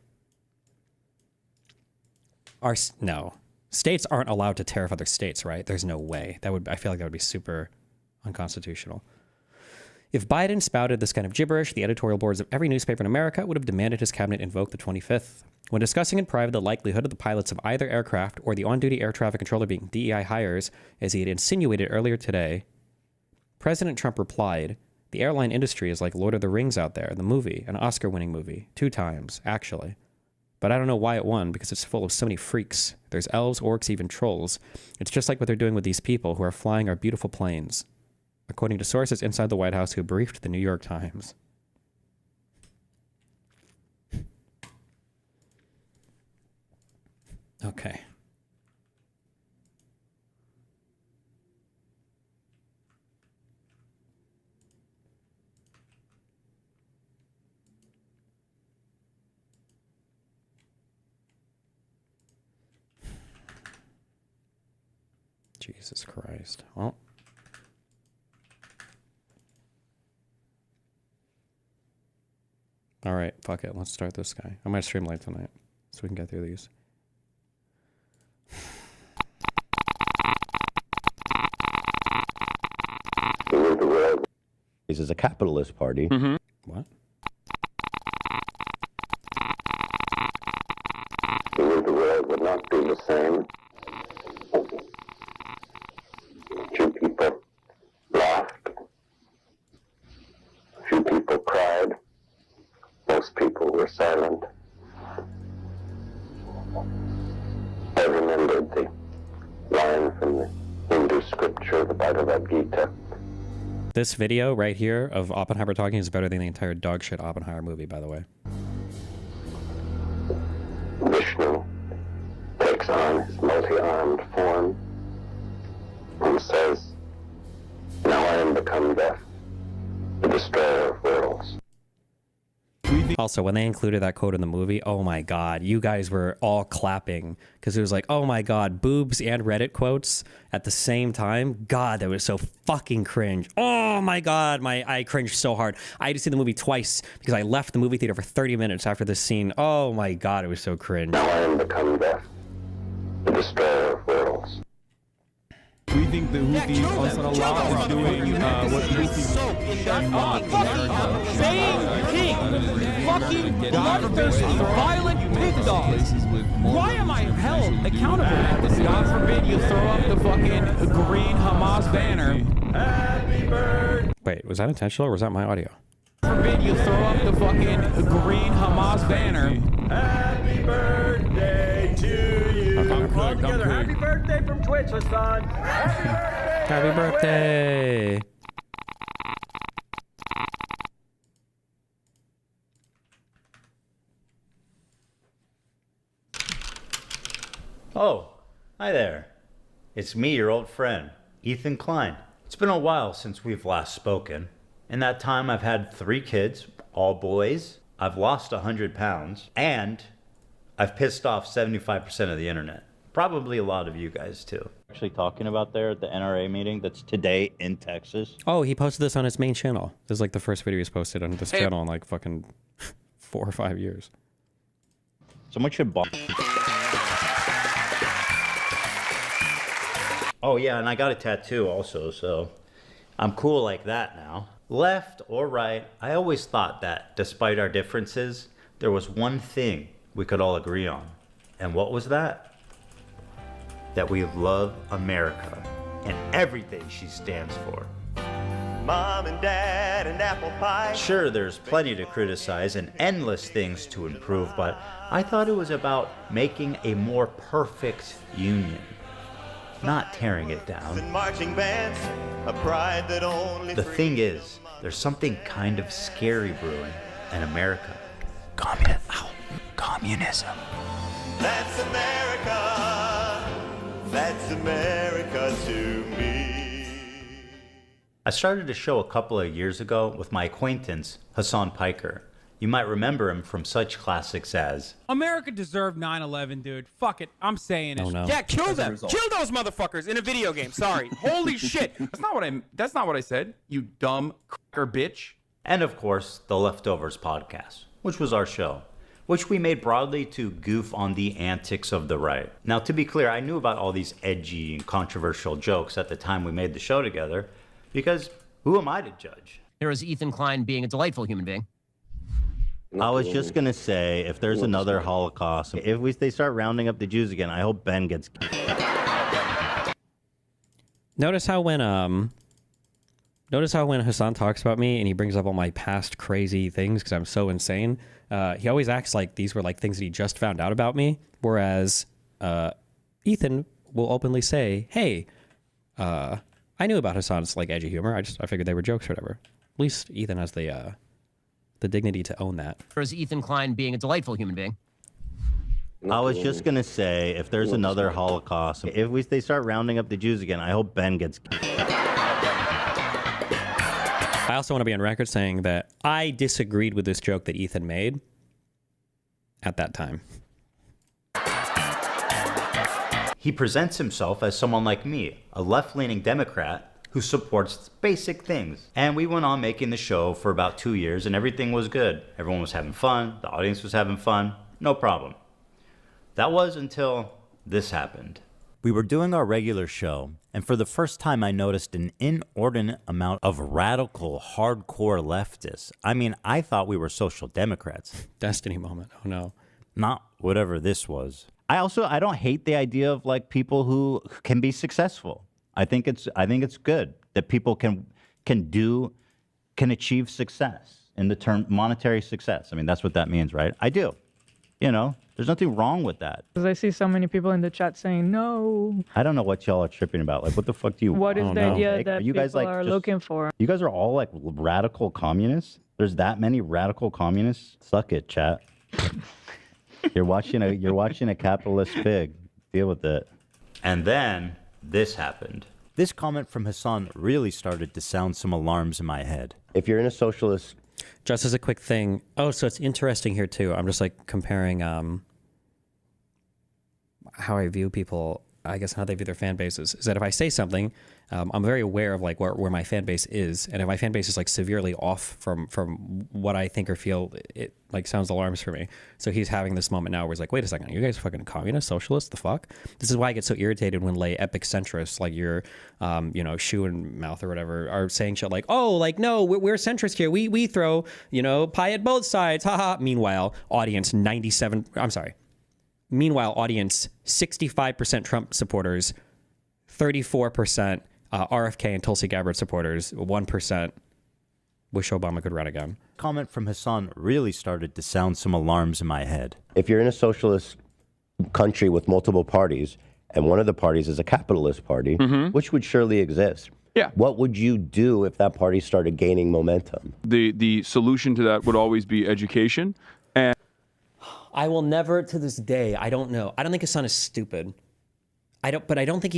Speaker 2: No. States aren't allowed to tariff other states, right? There's no way. I feel like that would be super unconstitutional. If Biden spouted this kind of gibberish, the editorial boards of every newspaper in America would have demanded his cabinet invoke the 25th. When discussing in private the likelihood of the pilots of either aircraft or the on-duty air traffic controller being DEI hires, as he had insinuated earlier today, President Trump replied, "The airline industry is like Lord of the Rings out there, the movie, an Oscar-winning movie, 2 times, actually. But I don't know why it won, because it's full of so many freaks. There's elves, orcs, even trolls. It's just like what they're doing with these people who are flying our beautiful planes," according to sources inside the White House who briefed the New York Times. Okay. Jesus Christ. Well. All right, fuck it. Let's start this guy. I might stream late tonight so we can get through these.
Speaker 17: This is a capitalist party.
Speaker 2: Mm-hmm. What?
Speaker 17: The world would not be the same. A few people laughed. A few people cried. Most people were silent. I remembered the line from the Hindu scripture, the Bhagavad Gita.
Speaker 2: This video right here of Oppenheimer talking is better than the entire dog shit Oppenheimer movie, by the way.
Speaker 17: Vishnu takes on his multi-armed form and says, "Now I am become death, the destroyer of worlds."
Speaker 2: Also, when they included that quote in the movie, oh my god, you guys were all clapping because it was like, oh my god, boobs and Reddit quotes at the same time. God, that was so fucking cringe. Oh my god, I cringed so hard. I had to see the movie twice because I left the movie theater for 30 minutes after this scene. Oh my god, it was so cringe.
Speaker 17: Now I am become death, the destroyer of worlds.
Speaker 18: We think the Houthis also are doing what
Speaker 19: fucking bloodthirsty, violent pig dogs. Why am I held accountable? God forbid you throw up the fucking green Hamas banner. Happy birthday.
Speaker 2: Wait, was that intentional or was that my audio?
Speaker 19: God forbid you throw up the fucking green Hamas banner. Happy birthday to you.
Speaker 2: All together.
Speaker 19: Happy birthday from Twitch, Hasan.
Speaker 2: Happy birthday.
Speaker 20: Oh, hi there. It's me, your old friend, Ethan Klein. It's been a while since we've last spoken. In that time, I've had 3 kids, all boys. I've lost 100 pounds, and I've pissed off 75% of the internet. Probably a lot of you guys, too. Actually talking about there at the NRA meeting that's today in Texas.
Speaker 2: Oh, he posted this on his main channel. This is like the first video he's posted on this channel in like fucking 4 or 5 years.
Speaker 20: Someone should buy. Oh yeah, and I got a tattoo also, so I'm cool like that now. Left or right, I always thought that despite our differences, there was one thing we could all agree on. And what was that? That we love America and everything she stands for.
Speaker 11: Mom and Dad and apple pie.
Speaker 20: Sure, there's plenty to criticize and endless things to improve, but I thought it was about making a more perfect union, not tearing it down.
Speaker 11: And marching bands, a pride that only
Speaker 20: The thing is, there's something kind of scary brewing in America. Communism.
Speaker 11: That's America. That's America to me.
Speaker 20: I started a show a couple of years ago with my acquaintance, Hasan Piker. You might remember him from such classics as
Speaker 19: America deserved 9/11, dude. Fuck it. I'm saying it.
Speaker 2: Oh, no.
Speaker 19: Yeah, kill them. Kill those motherfuckers in a video game. Sorry. Holy shit.
Speaker 18: That's not what I said, you dumb cracker bitch.
Speaker 20: and of course, The Leftovers podcast, which was our show, which we made broadly to goof on the antics of the right. Now, to be clear, I knew about all these edgy and controversial jokes at the time we made the show together, because who am I to judge?
Speaker 21: There is Ethan Klein being a delightful human being.
Speaker 20: I was just going to say, if there's another Holocaust, if they start rounding up the Jews again, I hope Ben gets...
Speaker 2: Notice how when Notice how when Hasan talks about me and he brings up all my past crazy things because I'm so insane, he always acts like these were like things that he just found out about me. Whereas Ethan will openly say, hey, I knew about Hasan's like edgy humor. I figured they were jokes or whatever. At least Ethan has the dignity to own that.
Speaker 21: Or is Ethan Klein being a delightful human being?
Speaker 20: I was just gonna say, if there's another Holocaust, if they start rounding up the Jews again, I hope Ben gets.
Speaker 2: I also want to be on record saying that I disagreed with this joke that Ethan made at that time.
Speaker 20: He presents himself as someone like me, a left-leaning Democrat who supports basic things. And we went on making the show for about 2 years and everything was good. Everyone was having fun, the audience was having fun, no problem. That was until this happened. We were doing our regular show, and for the first time I noticed an inordinate amount of radical, hardcore leftists. I mean, I thought we were social democrats.
Speaker 2: Destiny moment, oh no.
Speaker 20: Not whatever this was. I don't hate the idea of like people who can be successful. I think it's good that people can achieve success in the term monetary success. I mean, that's what that means, right? I do. You know, there's nothing wrong with that.
Speaker 3: Because I see so many people in the chat saying no.
Speaker 20: I don't know what y'all are tripping about. Like, what the fuck do you
Speaker 3: What is the idea that
Speaker 20: you guys
Speaker 3: people
Speaker 20: like
Speaker 3: are looking for?
Speaker 20: You guys are all like radical communists? There's that many radical communists? Suck it, chat. You're watching a capitalist pig. Deal with it. And then this happened. This comment from Hasan really started to sound some alarms in my head. If you're in a socialist...
Speaker 2: Just as a quick thing. Oh, so it's interesting here too. I'm just like comparing how I view people, I guess how they view their fan bases. Is that if I say something, I'm very aware of like where my fan base is. And if my fan base is like severely off from what I think or feel, it like sounds alarms for me. So he's having this moment now where he's like, wait a second, are you guys fucking communists, socialists, the fuck? This is why I get so irritated when like epic centrists like your, shoe and mouth or whatever are saying shit like, oh, like, no, we're centrist here. We throw, pie at both sides. Haha. Meanwhile, audience 65% Trump supporters, 34% RFK and Tulsi Gabbard supporters, 1% wish Obama could run again.
Speaker 20: Comment from Hasan really started to sound some alarms in my head. If you're in a socialist country with multiple parties, and one of the parties is a capitalist party, which would surely exist.
Speaker 18: Yeah.
Speaker 20: What would you do if that party started gaining momentum?
Speaker 18: The solution to that would always be education. And
Speaker 2: I will never, to this day, I don't know. I don't think Hasan is stupid. I didn't think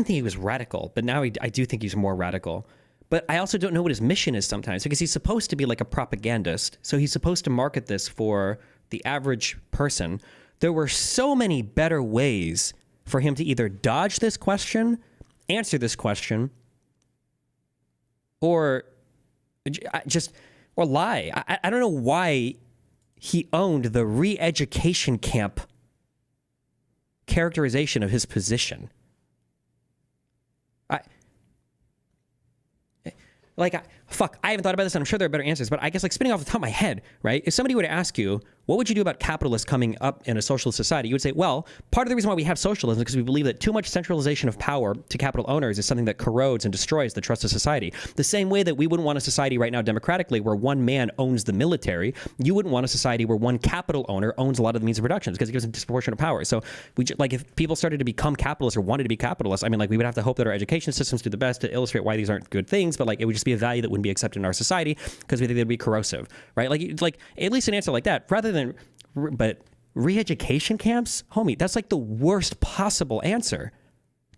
Speaker 2: he was radical, but now I do think he's more radical. But I also don't know what his mission is sometimes, because he's supposed to be like a propagandist. So he's supposed to market this for the average person. There were so many better ways for him to either dodge this question, answer this question, or lie. I don't know why he owned the re-education camp characterization of his position. I haven't thought about this, and I'm sure there are better answers, but I guess like spinning off the top of my head, right? If somebody were to ask you, what would you do about capitalists coming up in a socialist society? You would say, well, part of the reason why we have socialism is because we believe that too much centralization of power to capital owners is something that corrodes and destroys the trust of society. The same way that we wouldn't want a society right now democratically where one man owns the military, you wouldn't want a society where one capital owner owns a lot of the means of production because it gives them disproportionate power. So if people started to become capitalists or wanted to be capitalists, I mean, like we would have to hope that our education systems do the best to illustrate why these aren't good things, but like it would just be a value that wouldn't be accepted in our society because we think they'd be corrosive, right? Like at least an answer like that, rather than, but re-education camps, homie, that's like the worst possible answer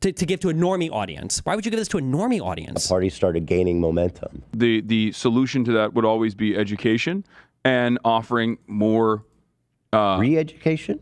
Speaker 2: to give to a normie audience. Why would you give this to a normie audience?
Speaker 20: The party started gaining momentum.
Speaker 18: The solution to that would always be education and offering more
Speaker 20: re-education.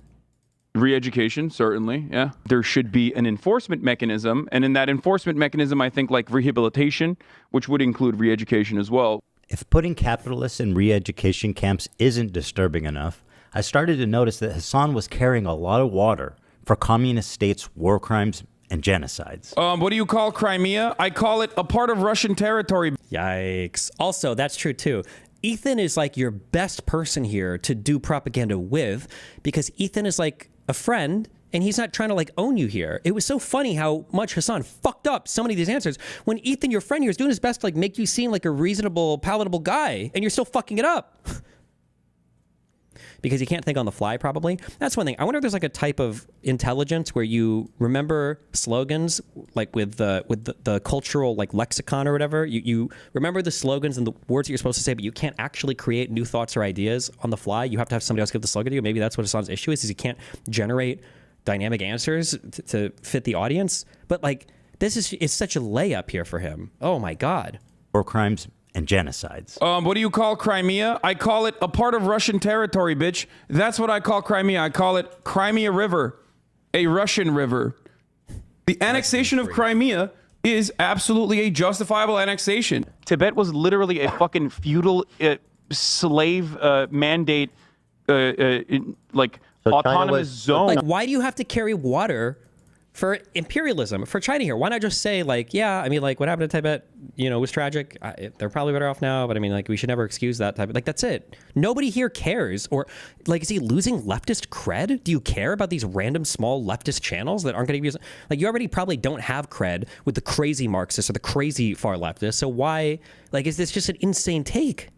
Speaker 18: Re-education, certainly, yeah. There should be an enforcement mechanism, and in that enforcement mechanism, I think like rehabilitation, which would include re-education as well.
Speaker 20: If putting capitalists in re-education camps isn't disturbing enough, I started to notice that Hasan was carrying a lot of water for communist states' war crimes and genocides.
Speaker 19: What do you call Crimea? I call it a part of Russian territory.
Speaker 2: Yikes. Also, that's true too. Ethan is like your best person here to do propaganda with because Ethan is like a friend And he's not trying to like own you here. It was so funny how much Hasan fucked up so many of these answers when Ethan, your friend here, is doing his best to like make you seem like a reasonable, palatable guy, and you're still fucking it up. Because you can't think on the fly, probably. That's one thing. I wonder if there's like a type of intelligence where you remember slogans, like with the cultural like lexicon or whatever. You remember the slogans and the words that you're supposed to say, but you can't actually create new thoughts or ideas on the fly. You have to have somebody else give the slogan to you. Maybe that's what Hasan's issue is he can't generate dynamic answers to fit the audience. But like, this is such a layup here for him. Oh my God.
Speaker 20: War crimes and genocides.
Speaker 18: What do you call Crimea? I call it a part of Russian territory, bitch. That's what I call Crimea. I call it Crimea River, a Russian river. The annexation of Crimea is absolutely a justifiable annexation. Tibet was literally a fucking feudal slave mandate, like
Speaker 4: So
Speaker 18: autonomous zone.
Speaker 2: Like, why do you have to carry water for imperialism, for China here? Why not just say, like, yeah, I mean, like, what happened to Tibet, you know, was tragic. They're probably better off now, but I mean, like, we should never excuse that type of, like, that's it. Nobody here cares. Or, like, is he losing leftist cred? Do you care about these random small leftist channels that aren't going to be used? Like, you already probably don't have cred with the crazy Marxists or the crazy far leftists. So why, like, is this just an insane take?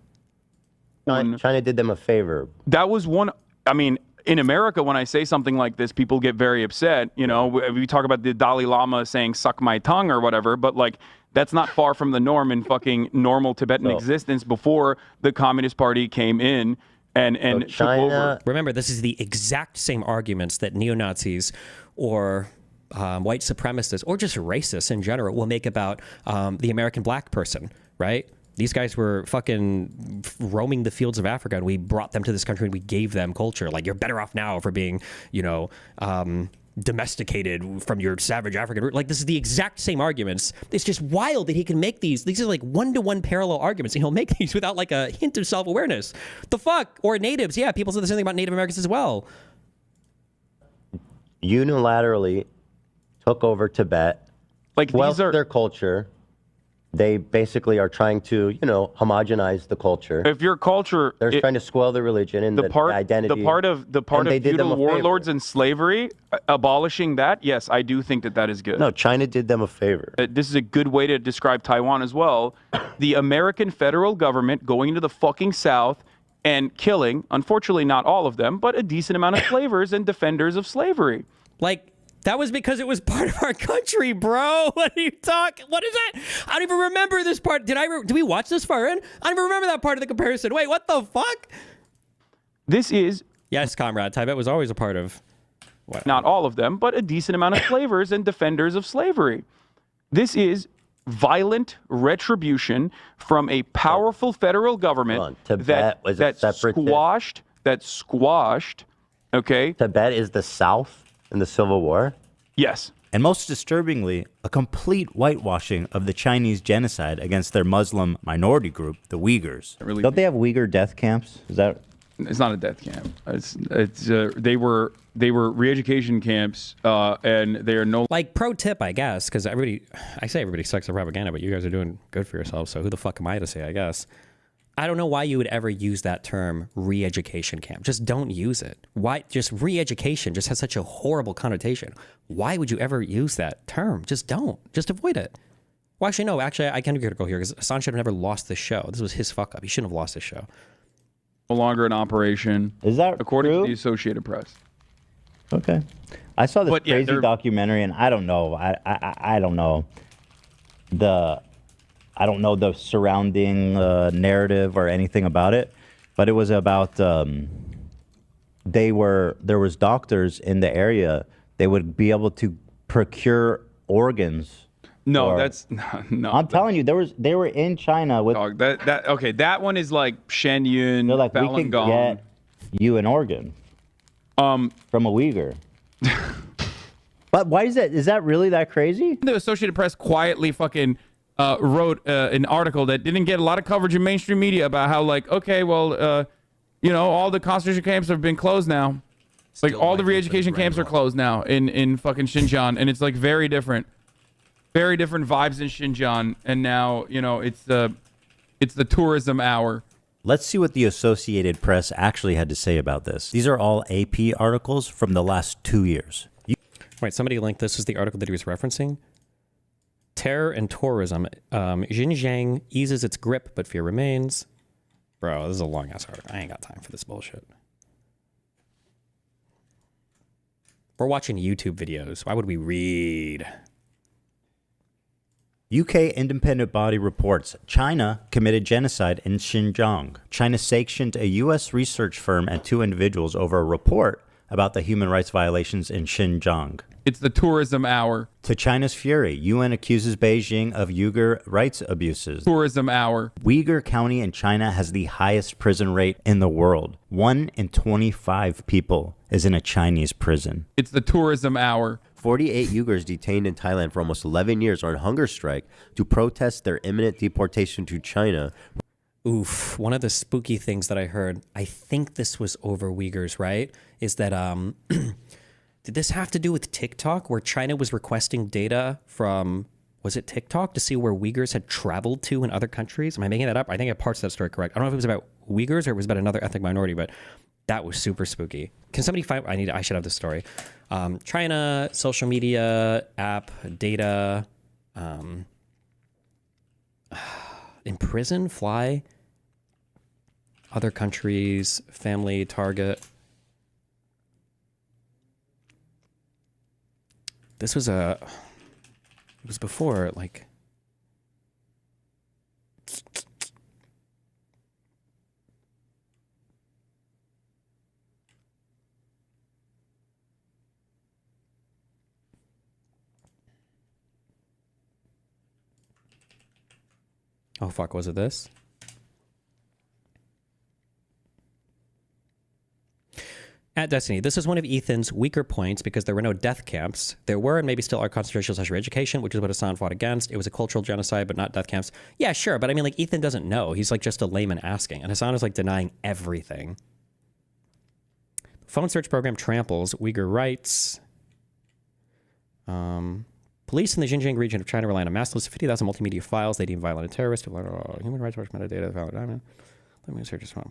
Speaker 4: China did them a favor.
Speaker 18: That was one, I mean, in America, when I say something like this, people get very upset. You know, we talk about the Dalai Lama saying, suck my tongue or whatever, but like, that's not far from the norm in fucking normal Tibetan existence before the Communist Party came in and took over.
Speaker 2: Remember, this is the exact same arguments that neo-Nazis or white supremacists or just racists in general will make about the American black person, right? These guys were fucking roaming the fields of Africa, and we brought them to this country and we gave them culture. Like, you're better off now for being, you know, domesticated from your savage African root. Like, this is the exact same arguments. It's just wild that he can make these. These are like one-to-one parallel arguments, and he'll make these without like a hint of self-awareness. The fuck? Or natives. Yeah, people say the same thing about Native Americans as well.
Speaker 4: Unilaterally took over Tibet,
Speaker 18: like
Speaker 4: these are their culture. They basically are trying to, you know, homogenize the culture.
Speaker 18: If your culture,
Speaker 4: they're trying to spoil the religion and the identity.
Speaker 18: The part of feudal warlords and slavery, abolishing that, yes, I do think that is good.
Speaker 4: No, China did them a favor.
Speaker 18: This is a good way to describe Taiwan as well. The American federal government going into the fucking South and killing, unfortunately not all of them, but a decent amount of slavers and defenders of slavery.
Speaker 2: Like, that was because it was part of our country, bro. What are you talking? What is that? I don't even remember this part. Did we watch this far in? I don't even remember that part of the comparison. Wait, what the fuck?
Speaker 18: This is...
Speaker 2: Yes, comrade. Tibet was always a part of... What?
Speaker 18: Not all of them, but a decent amount of slavers and defenders of slavery. This is violent retribution from a powerful federal government
Speaker 4: Tibet was a separatist.
Speaker 18: that squashed, okay?
Speaker 4: Tibet is the South in the Civil War?
Speaker 18: Yes.
Speaker 20: And most disturbingly, a complete whitewashing of the Chinese genocide against their Muslim minority group, the Uyghurs.
Speaker 4: Don't they have Uyghur death camps? Is that?
Speaker 18: It's not a death camp. They were re-education camps, and they are no.
Speaker 2: Like, pro tip, I guess, because I say everybody sucks at propaganda, but you guys are doing good for yourselves. So who the fuck am I to say? I guess. I don't know why you would ever use that term, re-education camp. Just don't use it. Why? Just re-education just has such a horrible connotation. Why would you ever use that term? Just don't. Just avoid it. Well, actually, no. Actually, I can be critical here because Hasan should have never lost this show. This was his fuck up. He shouldn't have lost this show.
Speaker 18: No longer in operation.
Speaker 4: Is that
Speaker 18: according
Speaker 4: true?
Speaker 18: to the Associated Press?
Speaker 4: Okay. I saw this crazy documentary, and I don't know. I don't know. I don't know the surrounding narrative or anything about it, but it was about there was doctors in the area. They would be able to procure organs.
Speaker 18: No, no.
Speaker 4: I'm telling you, they were in China with
Speaker 18: that one is like Shenyun.
Speaker 4: They're like,
Speaker 18: Falun
Speaker 4: we can
Speaker 18: Gong.
Speaker 4: get you an organ from a Uyghur. But why is that? Is that really that crazy?
Speaker 18: The Associated Press quietly fucking wrote an article that didn't get a lot of coverage in mainstream media about how, like, okay, well, you know, all the concentration camps have been closed now. Like, all the re-education camps are closed now in fucking Xinjiang, and it's like very different vibes in Xinjiang. And now, you know, it's the tourism hour.
Speaker 20: Let's see what the Associated Press actually had to say about this. These are all AP articles from the last 2 years.
Speaker 2: Wait, somebody linked this is the article that he was referencing. Terror and tourism. Xinjiang eases its grip, but fear remains. Bro, this is a long ass article. I ain't got time for this bullshit. We're watching YouTube videos. Why would we read?
Speaker 20: UK independent body reports China committed genocide in Xinjiang. China sanctioned a U.S. research firm and 2 individuals over a report about the human rights violations in Xinjiang.
Speaker 18: It's the tourism hour.
Speaker 20: To China's fury, UN accuses Beijing of Uyghur rights abuses.
Speaker 18: Tourism hour.
Speaker 20: Uyghur County in China has the highest prison rate in the world. 1 in 25 people is in a Chinese prison.
Speaker 18: It's the tourism hour.
Speaker 8: 48 Uyghurs detained in Thailand for almost 11 years are on hunger strike to protest their imminent deportation to China.
Speaker 2: Oof. One of the spooky things that I heard, I think this was over Uyghurs, right? Is that, did this have to do with TikTok, where China was requesting data from, was it TikTok, to see where Uyghurs had traveled to in other countries? Am I making that up? I think I have parts of that story correct. I don't know if it was about Uyghurs or it was about another ethnic minority, but that was super spooky. Can somebody find, I should have this story. China, social media, app, data, imprison, fly, other countries, family, target. This was it was before, like, oh fuck, was it this? At Destiny, this is one of Ethan's weaker points because there were no death camps. There were and maybe still are concentration/re education, which is what Hasan fought against. It was a cultural genocide, but not death camps. Yeah, sure, but I mean, like, Ethan doesn't know. He's like just a layman asking, and Hasan is like denying everything. Phone search program tramples Uyghur rights. Police in the Xinjiang region of China rely on a mass list of 50,000 multimedia files they deem violent and terrorist. Human Rights Watch metadata found. Let me search this one.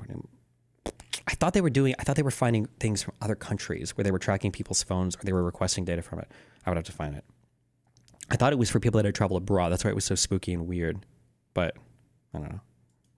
Speaker 2: I thought they were finding things from other countries where they were tracking people's phones or they were requesting data from it. I would have to find it. I thought it was for people that had traveled abroad. That's why it was so spooky and weird. But I don't know.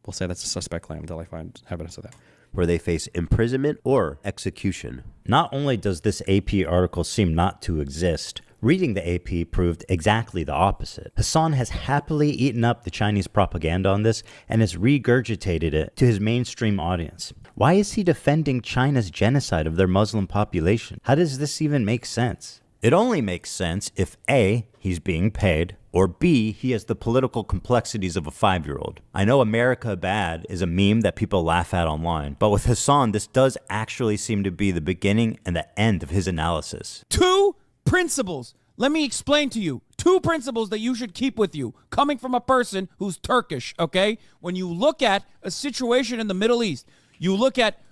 Speaker 2: We'll say that's a suspect claim until I find evidence of that.
Speaker 8: Where they face imprisonment or execution.
Speaker 20: Not only does this AP article seem not to exist, reading the AP proved exactly the opposite. Hasan has happily eaten up the Chinese propaganda on this and has regurgitated it to his mainstream audience. Why is he defending China's genocide of their Muslim population? How does this even make sense? It only makes sense if A, he's being paid, or B, he has the political complexities of a 5-year-old. I know America bad is a meme that people laugh at online, but with Hasan, this does actually seem to be the beginning and the end of his analysis.
Speaker 19: 2 principles. Let me explain to you. 2 principles that you should keep with you, coming from a person who's Turkish, okay? When you look at a situation in the Middle East, you look at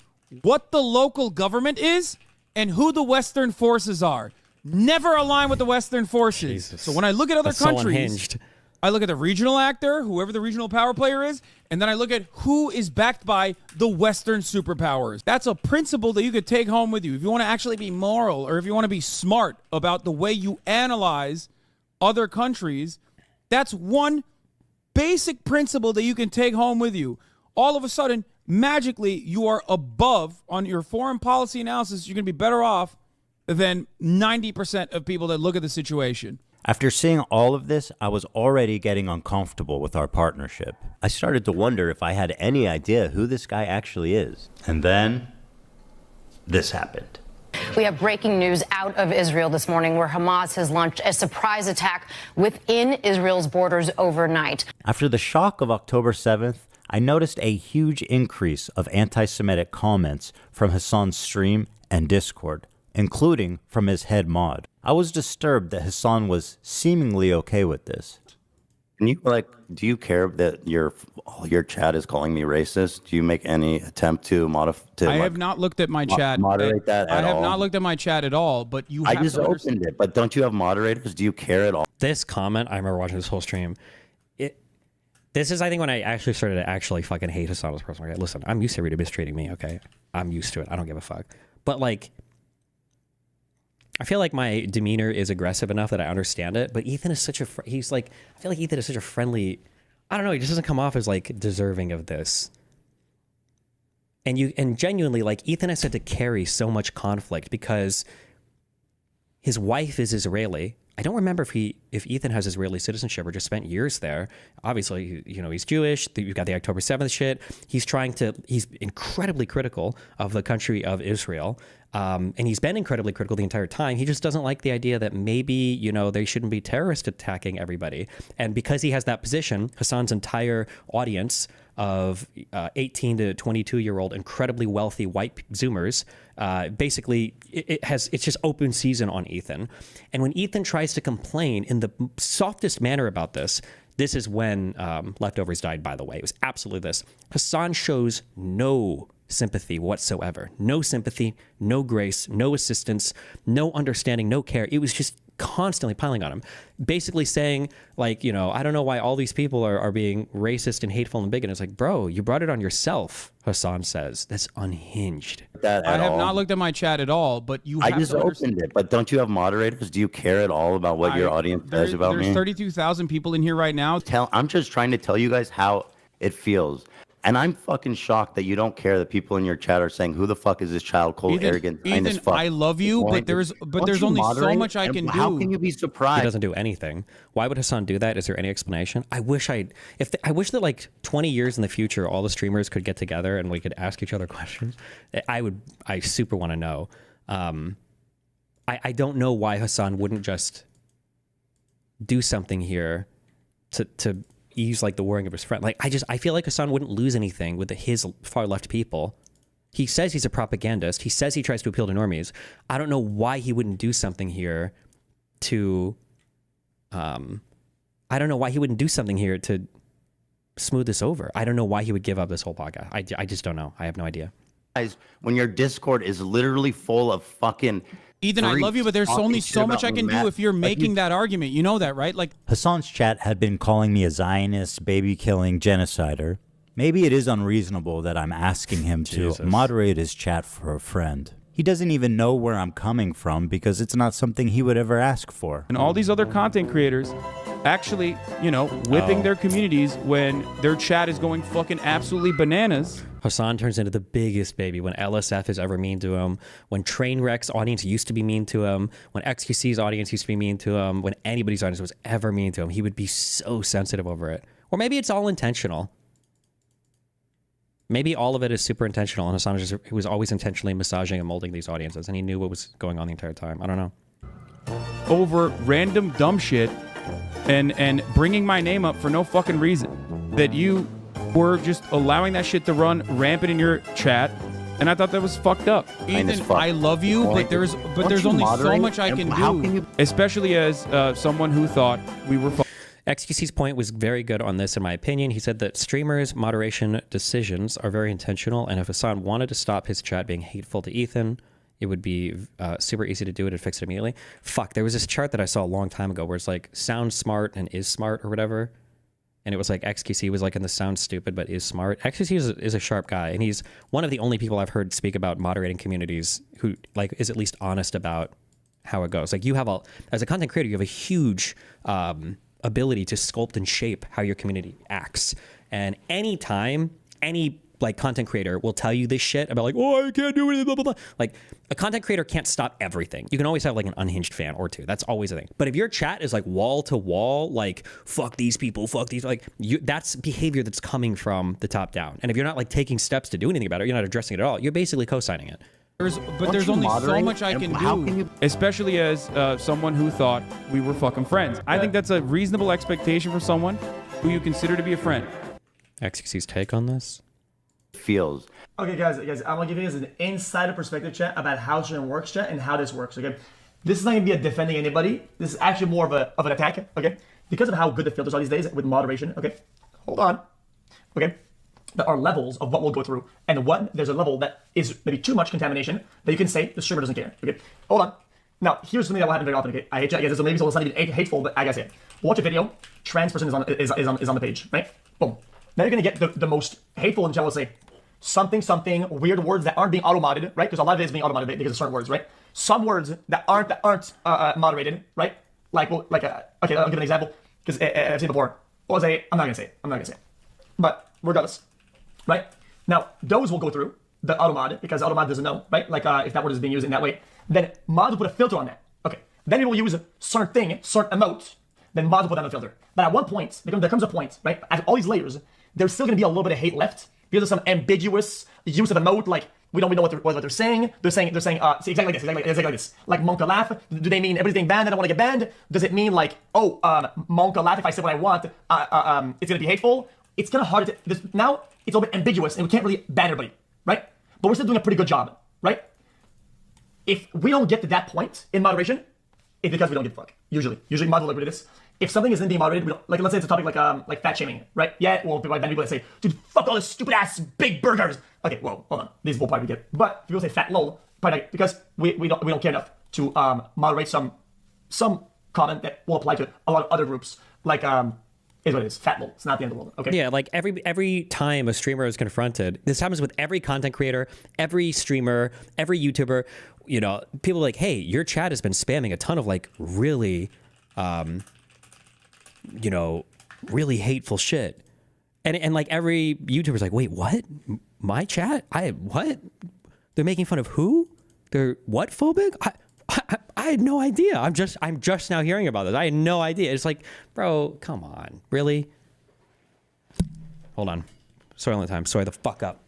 Speaker 19: what the local government is and who the Western forces are. Never align with the Western forces.
Speaker 2: Jesus.
Speaker 19: So when I look at other
Speaker 2: That's so
Speaker 19: countries,
Speaker 2: unhinged.
Speaker 19: I look at the regional actor, whoever the regional power player is, and then I look at who is backed by the Western superpowers. That's a principle that you could take home with you. If you want to actually be moral or if you want to be smart about the way you analyze other countries, that's one basic principle that you can take home with you. All of a sudden, magically, you are above on your foreign policy analysis. You're going to be better off than 90% of people that look at the situation.
Speaker 20: After seeing all of this, I was already getting uncomfortable with our partnership. I started to wonder if I had any idea who this guy actually is. And then, this happened.
Speaker 22: We have breaking news out of Israel this morning where Hamas has launched a surprise attack within Israel's borders overnight.
Speaker 20: After the shock of October 7th, I noticed a huge increase of anti-Semitic comments from Hasan's stream and Discord, including from his head mod. I was disturbed that Hasan was seemingly okay with this.
Speaker 23: Can you, do you care that your chat is calling me racist? Do you make any attempt to modify?
Speaker 19: I have not looked at my chat.
Speaker 23: Moderate that at all?
Speaker 19: I have not looked at my chat at all, but you have
Speaker 23: I just
Speaker 19: to
Speaker 23: opened it, but don't you have moderators? Do you care at all?
Speaker 2: This comment, I remember watching this whole stream. This is, I think, when I actually started to actually fucking hate Hasan as a person. Okay, listen, I'm used to everybody mistreating me, okay? I'm used to it. I don't give a fuck. But, like, I feel like my demeanor is aggressive enough that I understand it, but Ethan is such a he's like, I feel like Ethan is such a friendly, I don't know, he just doesn't come off as like deserving of this. And genuinely, like, Ethan has had to carry so much conflict because his wife is Israeli. I don't remember if Ethan has Israeli citizenship or just spent years there. Obviously, you know, he's Jewish. You've got the October 7th shit. He's incredibly critical of the country of Israel. And he's been incredibly critical the entire time. He just doesn't like the idea that maybe, you know, they shouldn't be terrorist attacking everybody. And because he has that position, Hasan's entire audience of 18 to 22-year-old incredibly wealthy white Zoomers, basically it's just open season on Ethan. And when Ethan tries to complain in the softest manner about this is when Leftovers died, by the way. It was absolutely this. Hasan shows no sympathy whatsoever. No sympathy, no grace, no assistance, no understanding, no care. It was just constantly piling on him, basically saying, like, you know, I don't know why all these people are being racist and hateful and bigoted. It's like, bro, you brought it on yourself, Hasan says. That's unhinged.
Speaker 18: I have not looked at my chat at all, but you have
Speaker 23: I just opened it, but don't you have moderators? Do you care at all about what your audience says about me?
Speaker 18: There's 32,000 people in here right now.
Speaker 23: I'm just trying to tell you guys how it feels. And I'm fucking shocked that you don't care that people in your chat are saying, who the fuck is this child, cold, arrogant,
Speaker 18: Ethan,
Speaker 23: fuck.
Speaker 18: I love you, but there's only so much I can do.
Speaker 23: How can you be surprised?
Speaker 2: He doesn't do anything. Why would Hasan do that? Is there any explanation? I wish that like 20 years in the future, all the streamers could get together and we could ask each other questions. I super want to know. I don't know why Hasan wouldn't just do something here to ease like the worrying of his friend. Like, I feel like Hasan wouldn't lose anything with his far left people. He says he's a propagandist. He says he tries to appeal to normies. I don't know why he wouldn't do something here to smooth this over. I don't know why he would give up this whole podcast. I just don't know. I have no idea.
Speaker 23: Guys, when your Discord is literally full of fucking
Speaker 18: Ethan, I love you, but there's only so much I can do if you're making that argument. You know that, right? Like,
Speaker 20: Hasan's chat had been calling me a Zionist, baby-killing genocider. Maybe it is unreasonable that I'm asking him to moderate his chat for a friend. He doesn't even know where I'm coming from because it's not something he would ever ask for.
Speaker 18: And all these other content creators actually, you know, whipping their communities when their chat is going fucking absolutely bananas.
Speaker 2: Hasan turns into the biggest baby when LSF is ever mean to him, when Trainwreck's audience used to be mean to him, when XQC's audience used to be mean to him, when anybody's audience was ever mean to him. He would be so sensitive over it. Or maybe it's all intentional. Maybe all of it is super intentional, and Hasan was always intentionally massaging and molding these audiences, and he knew what was going on the entire time. I don't know.
Speaker 18: Over random dumb shit and bringing my name up for no fucking reason. That you were just allowing that shit to run rampant in your chat, and I thought that was fucked up. Ethan, I love you, but there's only so much I can do, especially as someone who thought we were.
Speaker 2: XQC's point was very good on this, in my opinion. He said that streamers' moderation decisions are very intentional, and if Hasan wanted to stop his chat being hateful to Ethan, it would be super easy to do it and fix it immediately. Fuck, there was this chart that I saw a long time ago where it's like sounds smart and is smart or whatever. And it was like XQC was like in the sound stupid but is smart. XQC is a sharp guy, and he's one of the only people I've heard speak about moderating communities who like is at least honest about how it goes. Like you have as a content creator, you have a huge ability to sculpt and shape how your community acts. And anytime any like content creator will tell you this shit about like, oh, I can't do it, blah, blah, blah. Like a content creator can't stop everything. You can always have like an unhinged fan or two. That's always a thing. But if your chat is like wall to wall, like fuck these people, like that's behavior that's coming from the top down. And if you're not like taking steps to do anything about it, you're not addressing it at all. You're basically co-signing it.
Speaker 18: There's only so much I can do, especially as someone who thought we were fucking friends. I think that's a reasonable expectation for someone who you consider to be a friend.
Speaker 2: XQC's take on this?
Speaker 23: Feels.
Speaker 5: Okay, guys, I'm gonna give you guys an insider perspective, chat, about how stream works, chat, and how this works. Okay, this is not gonna be a defending anybody. This is actually more of an attack. Okay, because of how good the filters are these days with moderation. Okay, hold on. Okay. There are levels of what we'll go through, and there's a level that is maybe too much contamination that you can say the streamer doesn't care. Okay, hold on. Now, here's something that will happen very often. Okay, I hate you. I guess maybe it's not even hateful, but I guess it. Watch a video. Trans person is on the page, right? Boom. Now you're gonna get the most hateful and shall we say something weird words that aren't being auto-modded, right? Because a lot of it is being auto-modded because of certain words, right? some words that aren't moderated, right? Okay, I'll give an example because I've seen it before. I'm not gonna say it. But regardless, right? Now those will go through the automod because automod doesn't know, right? If that word is being used in that way, then mod will put a filter on that. Okay, then it will use a certain emote. Then mod will put down a filter. But at one point, there comes a point, right? At all these layers, there's still gonna be a little bit of hate left because of some ambiguous use of emote, like we don't know what they're saying. They're saying see, exactly like this. Like Monka laugh. Do they mean everything banned? I don't want to get banned. Does it mean like Monka laugh? If I say what I want, it's gonna be hateful. It's kind of hard to now. It's a little bit ambiguous, and we can't really ban everybody, right? But we're still doing a pretty good job, right? If we don't get to that point in moderation, it's because we don't give a fuck. Usually mod will agree to this. If something isn't being moderated, we don't, let's say it's a topic like fat shaming, right? Yeah, well, then people that say, dude, fuck all this stupid ass big burgers. Okay, well, hold on. These will probably get, but if people say fat lol, probably not, because we don't care enough to moderate some comment that will apply to a lot of other groups. Like is what it is. Fat lol. It's not the end of the world. Okay.
Speaker 2: Yeah, like every time a streamer is confronted, this happens with every content creator, every streamer, every YouTuber. You know, people are like, hey, your chat has been spamming a ton of like really, really hateful shit. And like every YouTuber's like, wait, what? My chat? What? They're making fun of who? They're what phobic? I had no idea. I'm just now hearing about this. I had no idea. It's like, bro, come on. Really? Hold on. Soylent time. Soy the fuck up.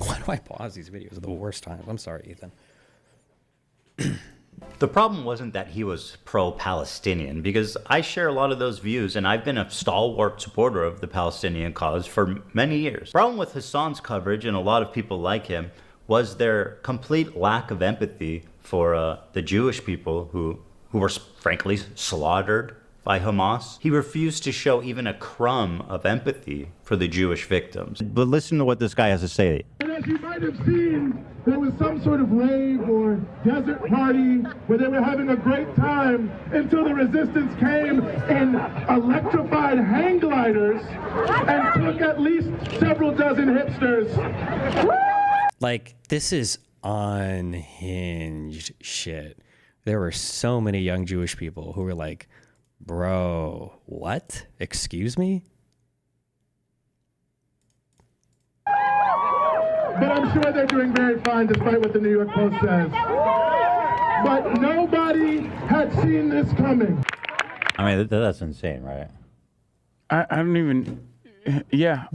Speaker 2: Why do I pause these videos at the worst times? I'm sorry, Ethan.
Speaker 20: The problem wasn't that he was pro-Palestinian, because I share a lot of those views, and I've been a stalwart supporter of the Palestinian cause for many years. The problem with Hasan's coverage, and a lot of people like him, was their complete lack of empathy for the Jewish people who were frankly slaughtered by Hamas. He refused to show even a crumb of empathy for the Jewish victims.
Speaker 4: But listen to what this guy has to say.
Speaker 7: And as you might have seen, there was some sort of rave or desert party where they were having a great time until the resistance came in electrified hang gliders and took at least several dozen hipsters.
Speaker 2: Like, this is unhinged shit. There were so many young Jewish people who were like, bro, what? Excuse me?
Speaker 7: But I'm sure they're doing very fine despite what the New York Post says. But nobody had seen this coming.
Speaker 4: I mean, that's insane, right?
Speaker 18: I don't even, yeah.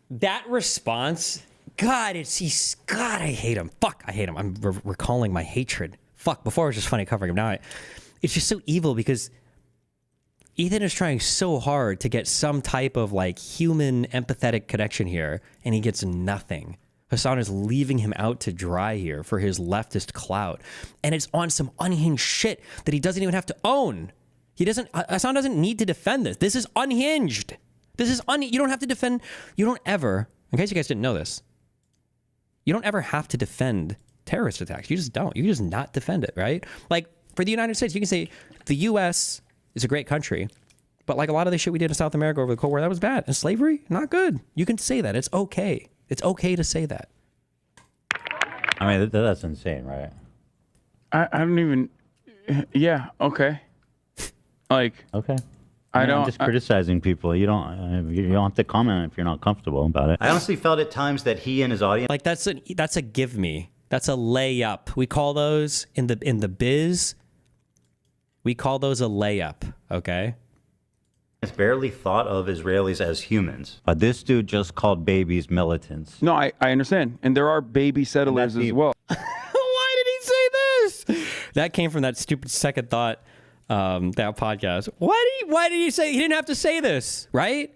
Speaker 2: That response, God, I hate him. Fuck, I hate him. I'm recalling my hatred. Fuck, before it was just funny covering him. Now it's just so evil because Ethan is trying so hard to get some type of like human empathetic connection here, and he gets nothing. Hasan is leaving him out to dry here for his leftist clout. And it's on some unhinged shit that he doesn't even have to own. Hasan doesn't need to defend this. This is unhinged. You don't have to defend, you don't ever, in case you guys didn't know this, you don't ever have to defend terrorist attacks. You just don't. You just not defend it, right? Like for the United States, you can say the U.S. is a great country, but like a lot of the shit we did in South America over the Cold War, that was bad. And slavery, not good. You can say that. It's okay. It's okay to say that.
Speaker 4: I mean, that's insane, right?
Speaker 18: I don't even, yeah, okay. Like,
Speaker 4: okay.
Speaker 18: I'm
Speaker 4: just criticizing people. You don't have to comment if you're not comfortable about it.
Speaker 20: I honestly felt at times that he and his audience,
Speaker 2: like that's a give me. That's a layup. We call those in the biz. We call those a layup. Okay.
Speaker 20: it's barely thought of Israelis as humans.
Speaker 4: This dude just called babies militants.
Speaker 18: No, I understand. And there are baby settlers as well.
Speaker 2: Why did he say this? That came from that stupid second thought, that podcast. Why did he say, he didn't have to say this, right?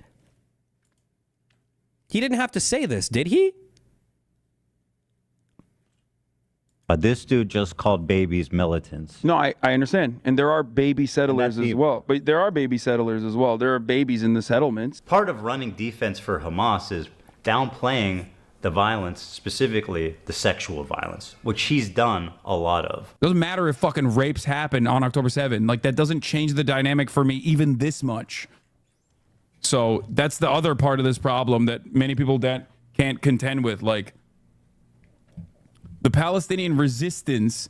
Speaker 2: He didn't have to say this, did he?
Speaker 4: This dude just called babies militants.
Speaker 18: No, I understand. And there are baby settlers as well. But there are baby settlers as well. There are babies in the settlements.
Speaker 20: Part of running defense for Hamas is downplaying the violence, specifically the sexual violence, which he's done a lot of.
Speaker 18: Doesn't matter if fucking rapes happen on October 7th. Like, that doesn't change the dynamic for me even this much. So that's the other part of this problem that many people that can't contend with. Like, the Palestinian resistance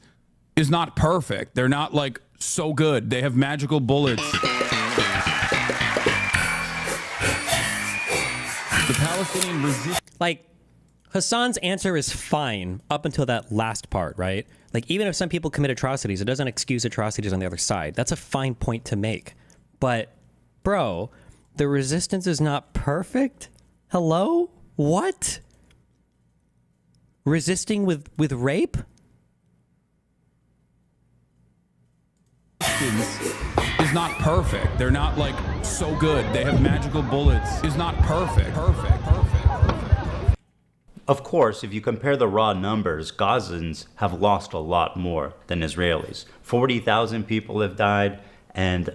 Speaker 18: is not perfect. They're not like so good. They have magical bullets. The Palestinian resistance.
Speaker 2: Like, Hasan's answer is fine up until that last part, right? Like, even if some people commit atrocities, it doesn't excuse atrocities on the other side. That's a fine point to make. But, bro, the resistance is not perfect? Hello? What? Resisting with rape?
Speaker 18: Is not perfect. They're not like so good. They have magical bullets. Is not perfect.
Speaker 20: Of course, if you compare the raw numbers, Gazans have lost a lot more than Israelis. 40,000 people have died, and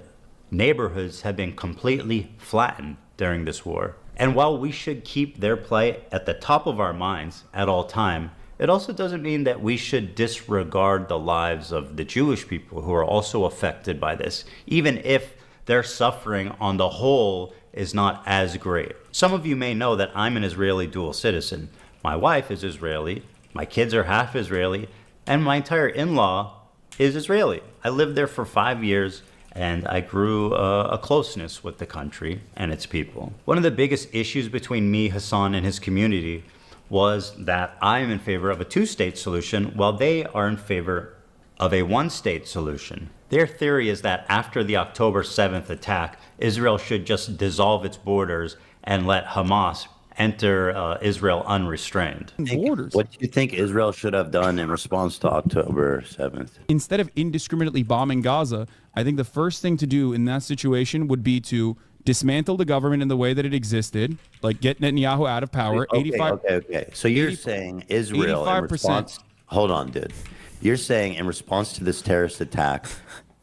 Speaker 20: neighborhoods have been completely flattened during this war. And while we should keep their plight at the top of our minds at all time, it also doesn't mean that we should disregard the lives of the Jewish people who are also affected by this, even if their suffering on the whole is not as great. Some of you may know that I'm an Israeli dual citizen. My wife is Israeli, my kids are half Israeli, and my entire in-law is Israeli. I lived there for 5 years, and I grew a closeness with the country and its people. One of the biggest issues between me, Hasan, and his community was that I am in favor of a two-state solution while they are in favor of a one-state solution. Their theory is that after the October 7th attack, Israel should just dissolve its borders and let Hamas enter Israel unrestrained.
Speaker 23: What do you think Israel should have done in response to October 7th?
Speaker 18: Instead of indiscriminately bombing Gaza, I think the first thing to do in that situation would be to dismantle the government in the way that it existed, like get Netanyahu out of power.
Speaker 23: Okay. So you're saying Israel in
Speaker 18: 85%.
Speaker 23: response... Hold on, dude. You're saying in response to this terrorist attack,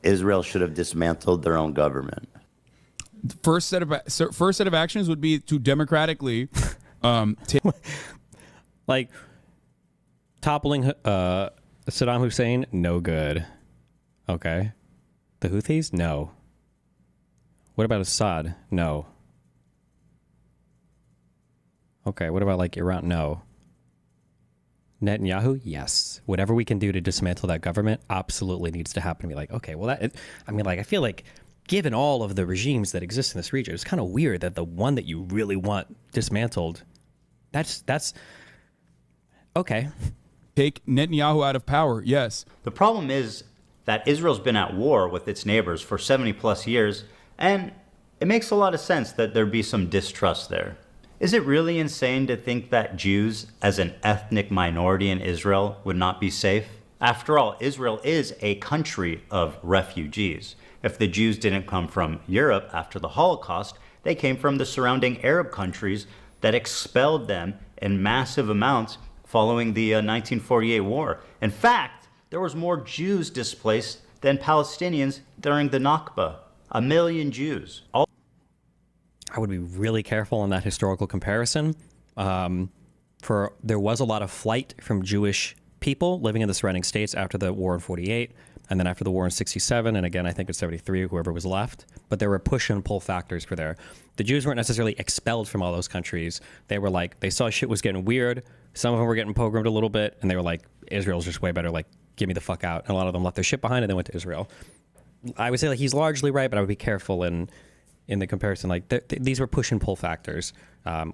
Speaker 23: Israel should have dismantled their own government.
Speaker 18: First set of actions would be to democratically
Speaker 2: like toppling Saddam Hussein, no good. Okay. The Houthis, no. What about Assad? No. Okay, what about like Iran? No. Netanyahu? Yes. Whatever we can do to dismantle that government absolutely needs to happen. To be like, okay, well, I feel like given all of the regimes that exist in this region, it's kind of weird that the one that you really want dismantled, that's okay.
Speaker 18: Take Netanyahu out of power, yes.
Speaker 20: The problem is that Israel's been at war with its neighbors for 70 plus years, and it makes a lot of sense that there be some distrust there. Is it really insane to think that Jews, as an ethnic minority in Israel, would not be safe? After all, Israel is a country of refugees. If the Jews didn't come from Europe after the Holocaust, they came from the surrounding Arab countries that expelled them in massive amounts following the 1948 war. In fact, there was more Jews displaced than Palestinians during the Nakba. 1 million Jews.
Speaker 2: I would be really careful on that historical comparison. There was a lot of flight from Jewish people living in the surrounding states after the war in 48. And then after the war in 67, and again, I think it's 73, whoever was left. But there were push and pull factors for there. The Jews weren't necessarily expelled from all those countries. They were like, they saw shit was getting weird. Some of them were getting pogromed a little bit. And they were like, Israel's just way better. Like, get me the fuck out. And a lot of them left their shit behind and they went to Israel. I would say like he's largely right, but I would be careful in the comparison. Like these were push and pull factors,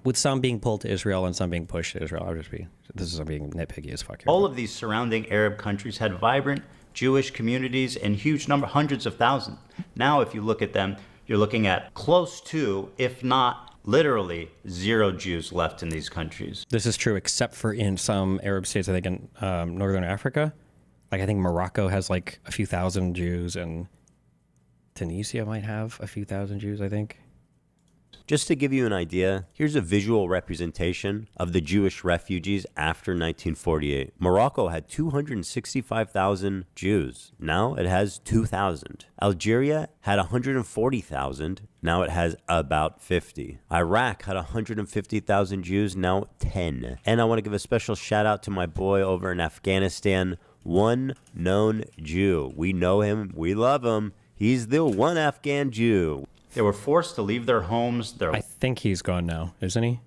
Speaker 2: with some being pulled to Israel and some being pushed to Israel. I would just be, this is being nitpicky as fuck here.
Speaker 20: All of these surrounding Arab countries had vibrant Jewish communities in huge number, hundreds of thousands. Now, if you look at them, you're looking at close to, if not literally, 0 Jews left in these countries.
Speaker 2: This is true, except for in some Arab states, I think in Northern Africa. Like I think Morocco has like a few thousand Jews, and Tunisia might have a few thousand Jews, I think.
Speaker 8: Just to give you an idea, here's a visual representation of the Jewish refugees after 1948. Morocco had 265,000 Jews. Now it has 2,000. Algeria had 140,000. Now it has about 50. Iraq had 150,000 Jews. Now 10. And I want to give a special shout out to my boy over in Afghanistan, one known Jew. We know him. We love him. He's the one Afghan Jew.
Speaker 20: They were forced to leave their homes, their
Speaker 2: I think he's gone now, isn't he?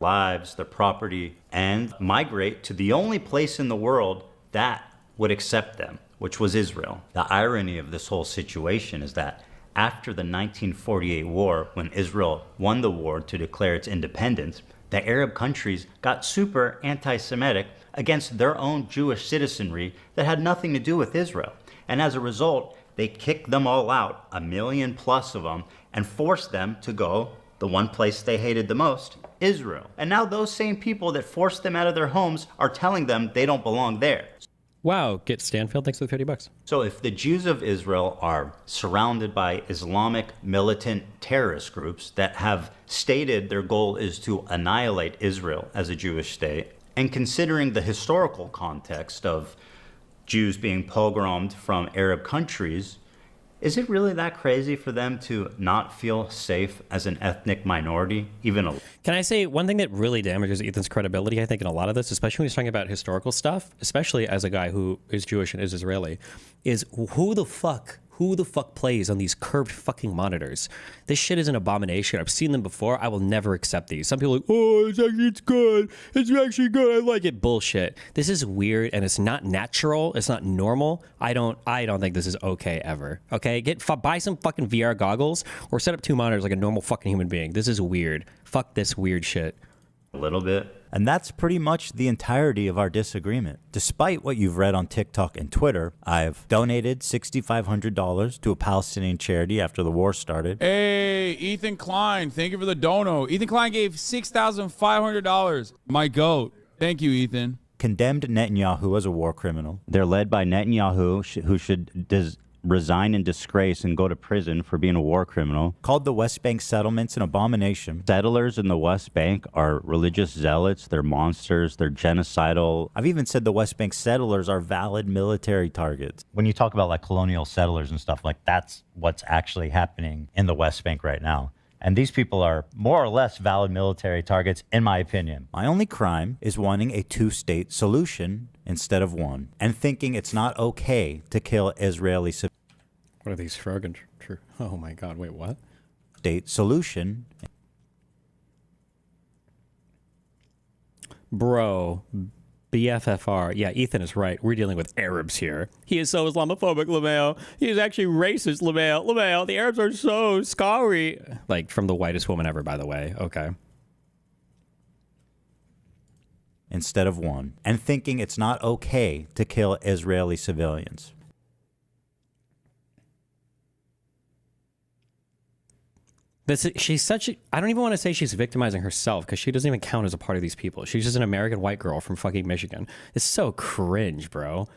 Speaker 20: lives, their property, and migrate to the only place in the world that would accept them, which was Israel. The irony of this whole situation is that after the 1948 war, when Israel won the war to declare its independence, the Arab countries got super anti-Semitic against their own Jewish citizenry that had nothing to do with Israel. And as a result, they kicked them all out, 1 million plus of them, and forced them to go the one place they hated the most, Israel. And now those same people that forced them out of their homes are telling them they don't belong there.
Speaker 2: Wow, get Stanfield, thanks for the $50.
Speaker 20: So if the Jews of Israel are surrounded by Islamic militant terrorist groups that have stated their goal is to annihilate Israel as a Jewish state, and considering the historical context of Jews being pogromed from Arab countries, is it really that crazy for them to not feel safe as an ethnic minority, even a...
Speaker 2: Can I say one thing that really damages Ethan's credibility, I think, in a lot of this, especially when he's talking about historical stuff, especially as a guy who is Jewish and is Israeli, is who the fuck plays on these curved fucking monitors? This shit is an abomination. I've seen them before. I will never accept these. Some people are like, oh, it's good. It's actually good. I like it. Bullshit. This is weird and it's not natural. It's not normal. I don't think this is okay ever. Okay? Buy some fucking VR goggles or set up 2 monitors like a normal fucking human being. This is weird. Fuck this weird shit.
Speaker 20: A little bit.
Speaker 4: And that's pretty much the entirety of our disagreement. Despite what you've read on TikTok and Twitter, I've donated $6,500 to a Palestinian charity after the war started.
Speaker 18: Hey, Ethan Klein, thank you for the dono. Ethan Klein gave $6,500. My goat. Thank you, Ethan.
Speaker 4: Condemned Netanyahu as a war criminal. They're led by Netanyahu, who should resign in disgrace and go to prison for being a war criminal. Called the West Bank settlements an abomination. Settlers in the West Bank are religious zealots, they're monsters, they're genocidal. I've even said the West Bank settlers are valid military targets. When you talk about like colonial settlers and stuff, like that's what's actually happening in the West Bank right now. And these people are more or less valid military targets, in my opinion. My only crime is wanting a 2-state solution instead of one, and thinking it's not okay to kill Israeli civilians.
Speaker 2: What are these froggen? Oh my God, wait, what?
Speaker 4: State solution.
Speaker 2: Bro, BFFR. Yeah, Ethan is right. We're dealing with Arabs here. He is so Islamophobic, Lamel. He is actually racist, Lamel. Lamel, the Arabs are so scary. Like, from the whitest woman ever, by the way. Okay.
Speaker 4: Instead of one, and thinking it's not okay to kill Israeli civilians.
Speaker 2: She's such a, I don't even want to say she's victimizing herself because she doesn't even count as a part of these people. She's just an American white girl from fucking Michigan. It's so cringe, bro.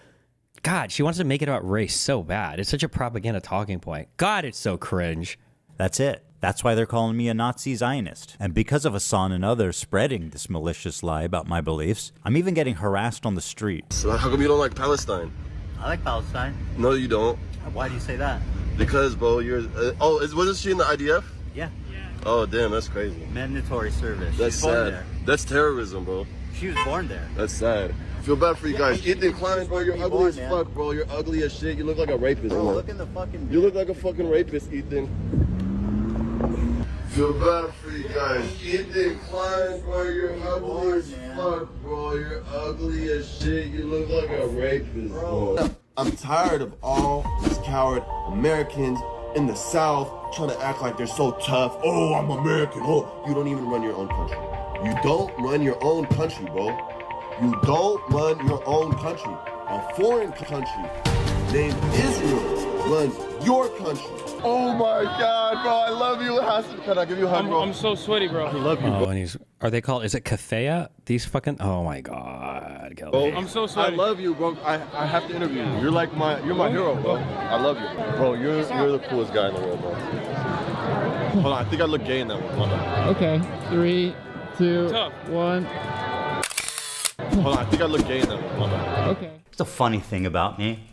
Speaker 2: God, she wants to make it about race so bad. It's such a propaganda talking point. God, it's so cringe.
Speaker 4: That's it. That's why they're calling me a Nazi Zionist. And because of Hasan and others spreading this malicious lie about my beliefs, I'm even getting harassed on the street.
Speaker 6: So how come you don't like Palestine?
Speaker 20: I like Palestine.
Speaker 6: No, you don't.
Speaker 20: Why do you say that?
Speaker 6: Because, bro, you're... wasn't she in the IDF?
Speaker 20: Yeah.
Speaker 6: Oh, damn, that's crazy.
Speaker 20: Mandatory service.
Speaker 6: That's
Speaker 20: She's born
Speaker 6: sad.
Speaker 20: there.
Speaker 6: That's terrorism, bro.
Speaker 20: She was born there.
Speaker 6: That's sad. I feel bad for you guys. Ethan Klein, bro, you're ugly as fuck, bro. You're ugly as shit. You look like a rapist, bro.
Speaker 20: Look in the fucking...
Speaker 6: You look like a fucking rapist, Ethan. Feel bad for you guys. Ethan Klein, bro, you're ugly as fuck, bro. You're ugly as shit. You look like a rapist, bro. I'm tired of all these coward Americans in the South trying to act like they're so tough. Oh, I'm American. Oh, you don't even run your own country. You don't run your own country, bro. You don't run your own country. A foreign country named Israel runs your country. Oh my God, bro, I love you, Hasan. Can I give you a hug, bro?
Speaker 18: I'm so sweaty, bro.
Speaker 6: I love you, bro.
Speaker 2: Oh, and are they called, is it Kafea? These fucking, oh my God.
Speaker 6: Bro,
Speaker 18: I'm so sweaty.
Speaker 6: I love you, bro. I have to interview you. You're my hero, bro. I love you, bro. Bro, you're the coolest guy in the world, bro. Hold on, I think I look gay in that one. Hold on.
Speaker 19: Okay, 3, 2, 1.
Speaker 6: Hold on, I think I look gay in that one. Hold on.
Speaker 19: Okay.
Speaker 20: It's a funny thing about me.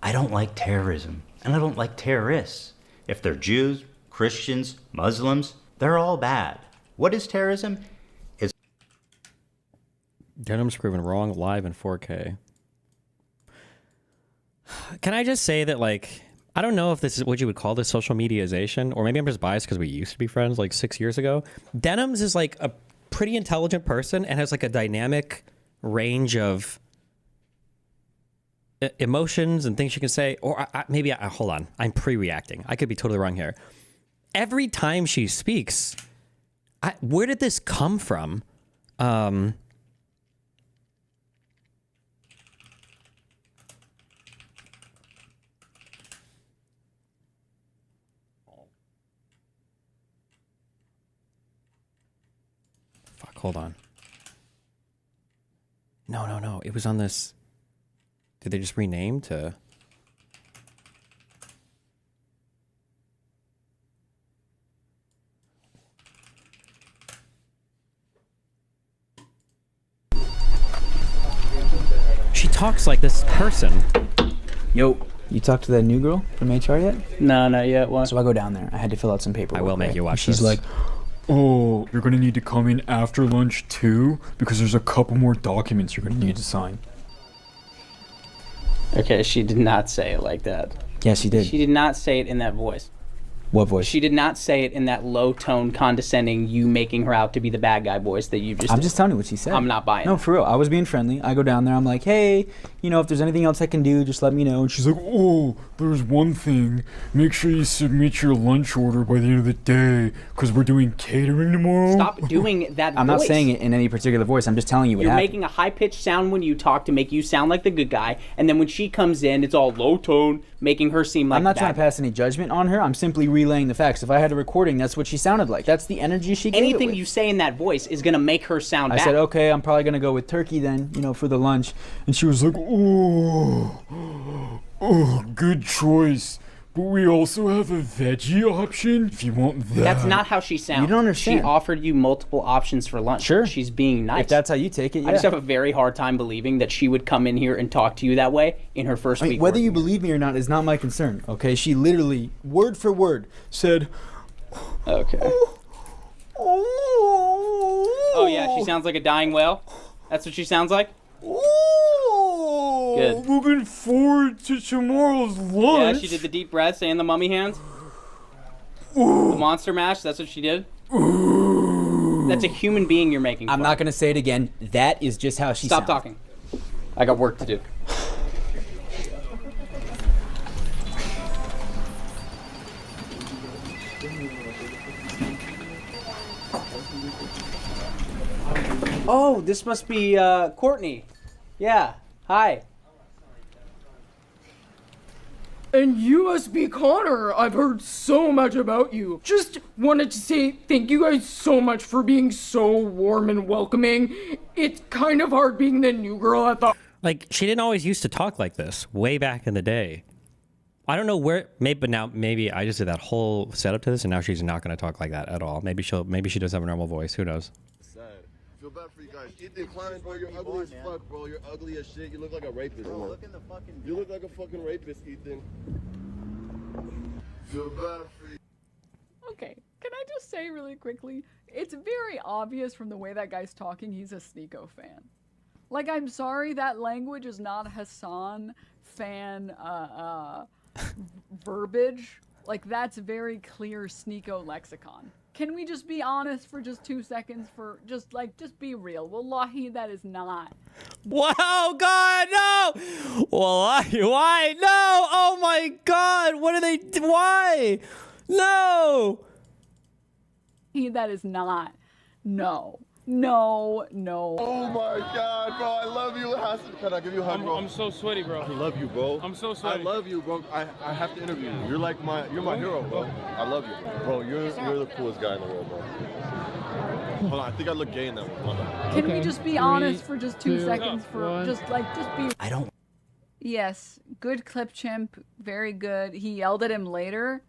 Speaker 20: I don't like terrorism, and I don't like terrorists. If they're Jews, Christians, Muslims, they're all bad. What is terrorism? It's
Speaker 2: Denham's proven wrong live in 4K. Can I just say that, like, I don't know if this is what you would call this social mediaization, or maybe I'm just biased because we used to be friends like 6 years ago. Denham's is like a pretty intelligent person and has like a dynamic range of emotions and things you can say. Or hold on, I'm pre-reacting. I could be totally wrong here. Every time she speaks, where did this come from? Fuck, hold on. No. It was on this. Did they just rename to? She talks like this person.
Speaker 10: Yo, you talked to that new girl from HR yet?
Speaker 12: No, not yet. What?
Speaker 10: So I go down there. I had to fill out some paperwork.
Speaker 2: I will make you watch
Speaker 13: She's
Speaker 2: this.
Speaker 13: like, oh, you're going to need to come in after lunch too, because there's a couple more documents you're going to need to sign.
Speaker 12: Okay, she did not say it like that.
Speaker 10: Yeah, she did.
Speaker 12: She did not say it in that voice.
Speaker 10: What voice?
Speaker 12: She did not say it in that low tone, condescending, you making her out to be the bad guy voice that you just
Speaker 10: I'm
Speaker 12: did.
Speaker 10: just telling you what she said.
Speaker 12: I'm not buying
Speaker 10: No,
Speaker 12: it.
Speaker 10: for real. I was being friendly. I go down there. I'm like, hey, if there's anything else I can do, just let me know. And
Speaker 13: She's like, oh, there's one thing. Make sure you submit your lunch order by the end of the day, because we're doing catering tomorrow.
Speaker 12: Stop doing that
Speaker 10: I'm
Speaker 12: voice.
Speaker 10: not saying it in any particular voice. I'm just telling you what
Speaker 12: You're
Speaker 10: happened.
Speaker 12: making a high-pitched sound when you talk to make you sound like the good guy, and then when she comes in, it's all low tone, making her seem like
Speaker 10: I'm not
Speaker 12: the
Speaker 10: trying
Speaker 12: bad
Speaker 10: to pass any judgment on her. I'm simply relaying the facts. If I had a recording, that's what she sounded like. That's the energy she gave it
Speaker 12: Anything
Speaker 10: with.
Speaker 12: you say in that voice is going to make her sound
Speaker 10: I
Speaker 12: bad.
Speaker 10: said, okay, I'm probably going to go with turkey then, for the lunch.
Speaker 13: And she was like, oh, good choice. But we also have a veggie option if you want that.
Speaker 12: That's not how she sounds.
Speaker 10: You don't understand.
Speaker 12: She offered you multiple options for lunch.
Speaker 10: Sure.
Speaker 12: She's being nice.
Speaker 10: If that's how you take it, yeah.
Speaker 12: I just have a very hard time believing that she would come in here and talk to you that way in her first week.
Speaker 10: Whether you believe me or not is not my concern, okay? She literally, word for word, said,
Speaker 12: okay. Oh, yeah, she sounds like a dying whale? That's what she sounds like? Good.
Speaker 13: Looking forward to tomorrow's lunch.
Speaker 12: Yeah, she did the deep breaths and the mummy hands. The monster mash, that's what she did. That's a human being you're making.
Speaker 10: I'm not going to say it again. That is just how she
Speaker 12: Stop
Speaker 10: sounds.
Speaker 12: talking. I got work to do. Oh, this must be Courtney. Yeah, hi.
Speaker 24: And you must be Connor. I've heard so much about you. Just wanted to say thank you guys so much for being so warm and welcoming. It's kind of hard being the new girl at the...
Speaker 2: Like, she didn't always used to talk like this way back in the day. I don't know where, maybe I just did that whole setup to this and now she's not going to talk like that at all. Maybe she does have a normal voice. Who knows?
Speaker 6: Sad. Feel bad for you guys. Ethan Klein, bro, you're ugly as fuck, bro. You're ugly as shit. You look like a rapist, bro. You look like a fucking rapist, Ethan. Feel bad for you.
Speaker 25: Okay, can I just say really quickly, it's very obvious from the way that guy's talking he's a Sneeko fan. Like, I'm sorry, that language is not Hasan fan verbiage. Like, that's very clear Sneeko lexicon. Can we just be honest for just 2 seconds for just be real? Wallahi, that is not.
Speaker 2: Wow, God, no! Wallahi, why? No! Oh my God, what are they, why? No!
Speaker 25: That is not. No. No.
Speaker 6: Oh my God, bro, I love you, Hasan. Can I give you a hug, bro?
Speaker 26: I'm so sweaty, bro.
Speaker 6: I love you, bro.
Speaker 26: I'm so sweaty.
Speaker 6: I love you, bro. I have to interview you. You're my hero, bro. I love you, bro. You're the coolest guy in the world, bro. Hold on, I think I look gay in that one. Hold on.
Speaker 25: Can we just be honest for just 2 seconds for just be.
Speaker 10: I don't.
Speaker 25: Yes, good clip chimp, very good. He yelled at him later.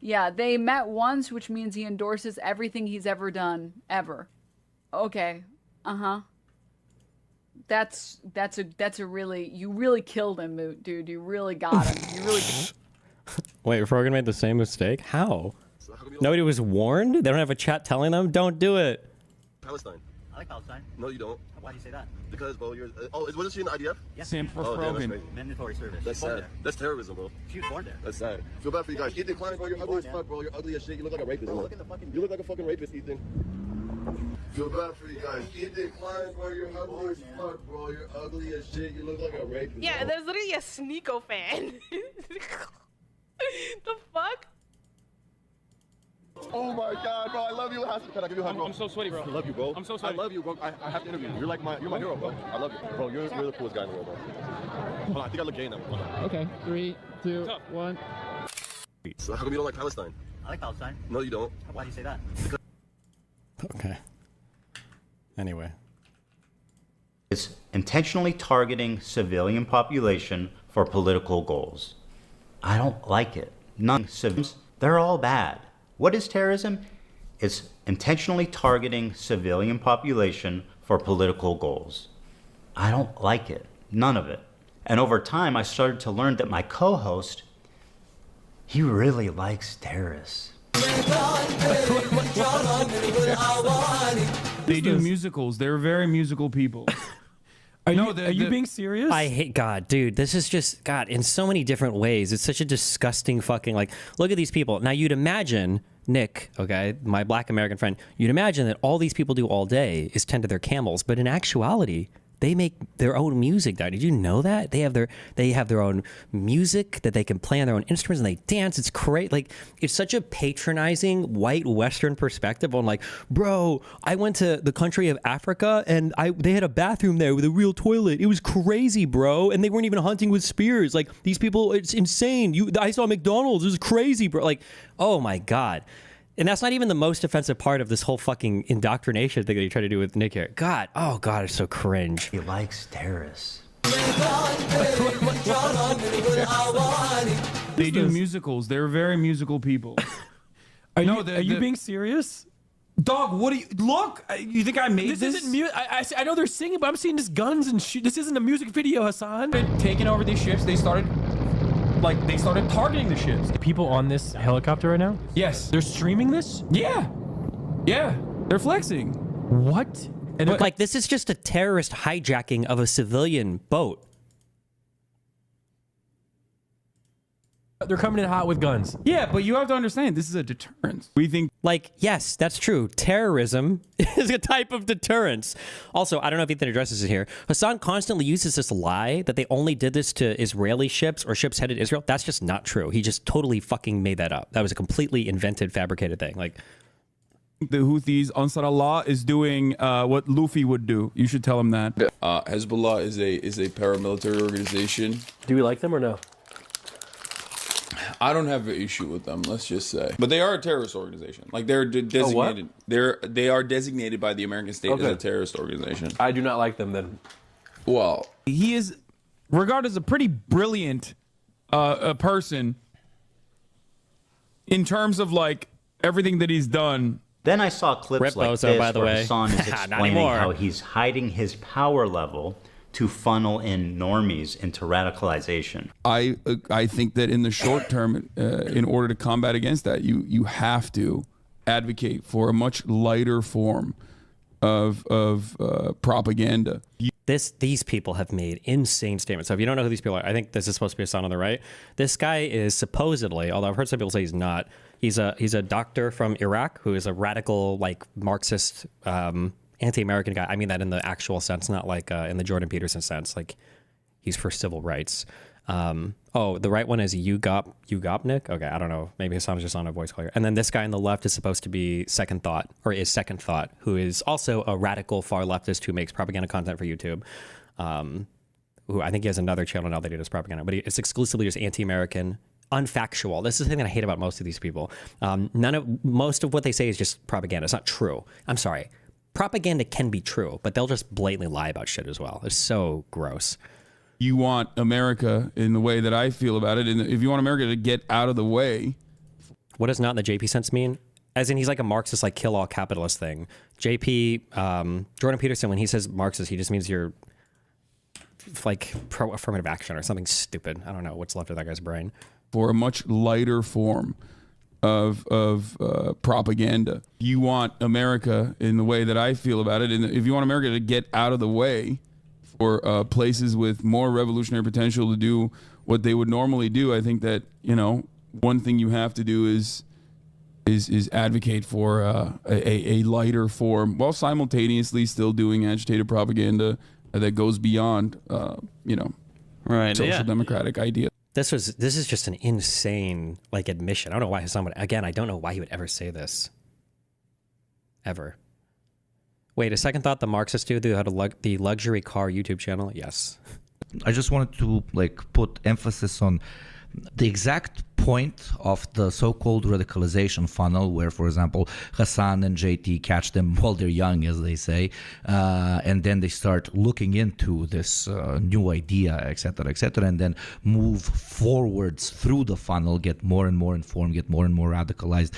Speaker 25: Yeah, they met once, which means he endorses everything he's ever done, ever. Okay. Uh-huh. That's a really, you really killed him, Moot, dude. You really got him. You really.
Speaker 2: Wait, Rogan made the same mistake? How? Nobody was warned? They don't have a chat telling them? Don't do it.
Speaker 6: Palestine.
Speaker 1: I like Palestine.
Speaker 6: No, you don't.
Speaker 1: Why do you say that?
Speaker 6: Because, bro, you're. Wasn't she in the IDF?
Speaker 1: Yes.
Speaker 18: Same for
Speaker 6: Damn, that's
Speaker 18: Rogan.
Speaker 6: crazy.
Speaker 1: Mandatory service.
Speaker 6: That's
Speaker 1: Born
Speaker 6: sad.
Speaker 1: there.
Speaker 6: That's terrorism, bro.
Speaker 1: She was born there.
Speaker 6: That's sad. Feel bad for you guys. Ethan Klein, bro, you're ugly as fuck, bro. You're ugly as shit. You look like a rapist.
Speaker 1: Bro, look at the fucking.
Speaker 6: You look like a fucking rapist, Ethan. Feel bad for you guys. Ethan Klein, bro, you're ugly as fuck, bro. You're ugly as shit. You look like a rapist.
Speaker 9: Yeah,
Speaker 6: bro.
Speaker 9: there's literally a Sneeko fan. The fuck?
Speaker 6: Oh my god, bro, I love you, Hasan. Can I give you a hug, bro?
Speaker 18: I'm so sweaty, bro.
Speaker 6: I love you, bro.
Speaker 18: I'm so sweaty.
Speaker 6: I love you, bro. I have to interview you. You're like you're my hero, bro. I love you. Bro, you're the coolest guy in the world, bro. Hold on, I think I look gay now. Hold on.
Speaker 13: Okay, 3, 2, 1.
Speaker 6: So how come you don't like Palestine?
Speaker 1: I like Palestine.
Speaker 6: No, you don't.
Speaker 1: Why do you say that?
Speaker 2: Okay. Anyway.
Speaker 20: It's intentionally targeting civilian population for political goals. I don't like it. None civilians, they're all bad. What is terrorism? It's intentionally targeting civilian population for political goals. I don't like it. None of it. And over time, I started to learn that my co-host, he really likes terrorists.
Speaker 18: They do musicals. They're very musical people.
Speaker 2: Are you being serious? I hate God, dude. This is just God in so many different ways. It's such a disgusting fucking like. Look at these people. Now you'd imagine Nick, okay, my Black American friend. You'd imagine that all these people do all day is tend to their camels, but in actuality, they make their own music. Did you know that they have their own music that they can play on their own instruments and they dance? It's great. Like it's such a patronizing white Western perspective on like, bro, I went to the country of Africa and they had a bathroom there with a real toilet. It was crazy, bro. And they weren't even hunting with spears. Like these people, it's insane. I saw McDonald's. It was crazy, bro. Like, oh my God. And that's not even the most offensive part of this whole fucking indoctrination thing that you try to do with Nick here. God, oh God, it's so cringe.
Speaker 20: He likes terrorists.
Speaker 18: They do musicals. They're very musical people.
Speaker 2: Are you being serious?
Speaker 18: Dog, what do you look? You think I made this?
Speaker 2: Isn't music. I know they're singing, but I'm seeing just guns and shit. This isn't a music video, Hasan.
Speaker 18: Taking over these ships, they started targeting the ships.
Speaker 2: People on this helicopter right now?
Speaker 18: Yes.
Speaker 2: They're streaming this?
Speaker 18: Yeah. They're flexing.
Speaker 2: What? And like this is just a terrorist hijacking of a civilian boat. They're coming in hot with guns.
Speaker 18: Yeah, but you have to understand, this is a deterrence. We think...
Speaker 2: Like, yes, that's true. Terrorism is a type of deterrence. Also, I don't know if Ethan addresses it here. Hasan constantly uses this lie that they only did this to Israeli ships or ships headed to Israel. That's just not true. He just totally fucking made that up. That was a completely invented, fabricated thing. Like,
Speaker 18: the Houthis, Ansar Allah, is doing what Luffy would do. You should tell him that.
Speaker 14: Hezbollah is a paramilitary organization.
Speaker 2: Do we like them or no?
Speaker 14: I don't have an issue with them, let's just say. But they are a terrorist organization. Like they're designated. They are designated by the American state as a terrorist organization.
Speaker 2: I do not like them then.
Speaker 14: Well,
Speaker 18: he is regarded as a pretty brilliant a person in terms of like everything that he's done.
Speaker 20: Then I saw clips
Speaker 2: Rip
Speaker 20: like
Speaker 2: Bozo,
Speaker 20: this
Speaker 2: by the
Speaker 20: where
Speaker 2: way.
Speaker 20: Hasan is
Speaker 2: Not
Speaker 20: explaining
Speaker 2: anymore.
Speaker 20: how he's hiding his power level to funnel in normies into radicalization.
Speaker 18: I think that in the short term, in order to combat against that, you have to advocate for a much lighter form of propaganda.
Speaker 2: These people have made insane statements. So if you don't know who these people are, I think this is supposed to be Hasan on the right. This guy is supposedly, although I've heard some people say he's not, he's a doctor from Iraq who is a radical, like Marxist, anti-American guy. I mean that in the actual sense, not like in the Jordan Peterson sense. Like he's for civil rights. The right one is Ugopnik. Okay, I don't know. Maybe Hasan's just on a voice call here. And then this guy on the left is supposed to be Second Thought, who is also a radical far leftist who makes propaganda content for YouTube. Who I think he has another channel now that he does propaganda, but it's exclusively just anti-American, unfactual. This is the thing that I hate about most of these people. Most of what they say is just propaganda. It's not true. I'm sorry. Propaganda can be true, but they'll just blatantly lie about shit as well. It's so gross.
Speaker 18: You want America in the way that I feel about it, and if you want America to get out of the way,
Speaker 2: What does not in the JP sense mean? As in, he's like a Marxist, like kill all capitalist thing. JP, Jordan Peterson, when he says Marxist, he just means you're like pro affirmative action or something stupid. I don't know what's left of that guy's brain.
Speaker 18: For a much lighter form of propaganda. You want America, in the way that I feel about it, and if you want America to get out of the way for places with more revolutionary potential to do what they would normally do, I think that, you know, one thing you have to do is advocate for a lighter form, while simultaneously still doing agitated propaganda that goes beyond, you know, social democratic ideas.
Speaker 2: This is just an insane like admission. I don't know why Hasan would, again, I don't know why he would ever say this. Ever. Wait, a second thought, the Marxist dude who had the luxury car YouTube channel? Yes.
Speaker 1: I just wanted to like put emphasis on the exact point of the so-called radicalization funnel, where, for example, Hasan and JT catch them while they're young, as they say, and then they start looking into this new idea, etc., and then move forwards through the funnel, get more and more informed, get more and more radicalized.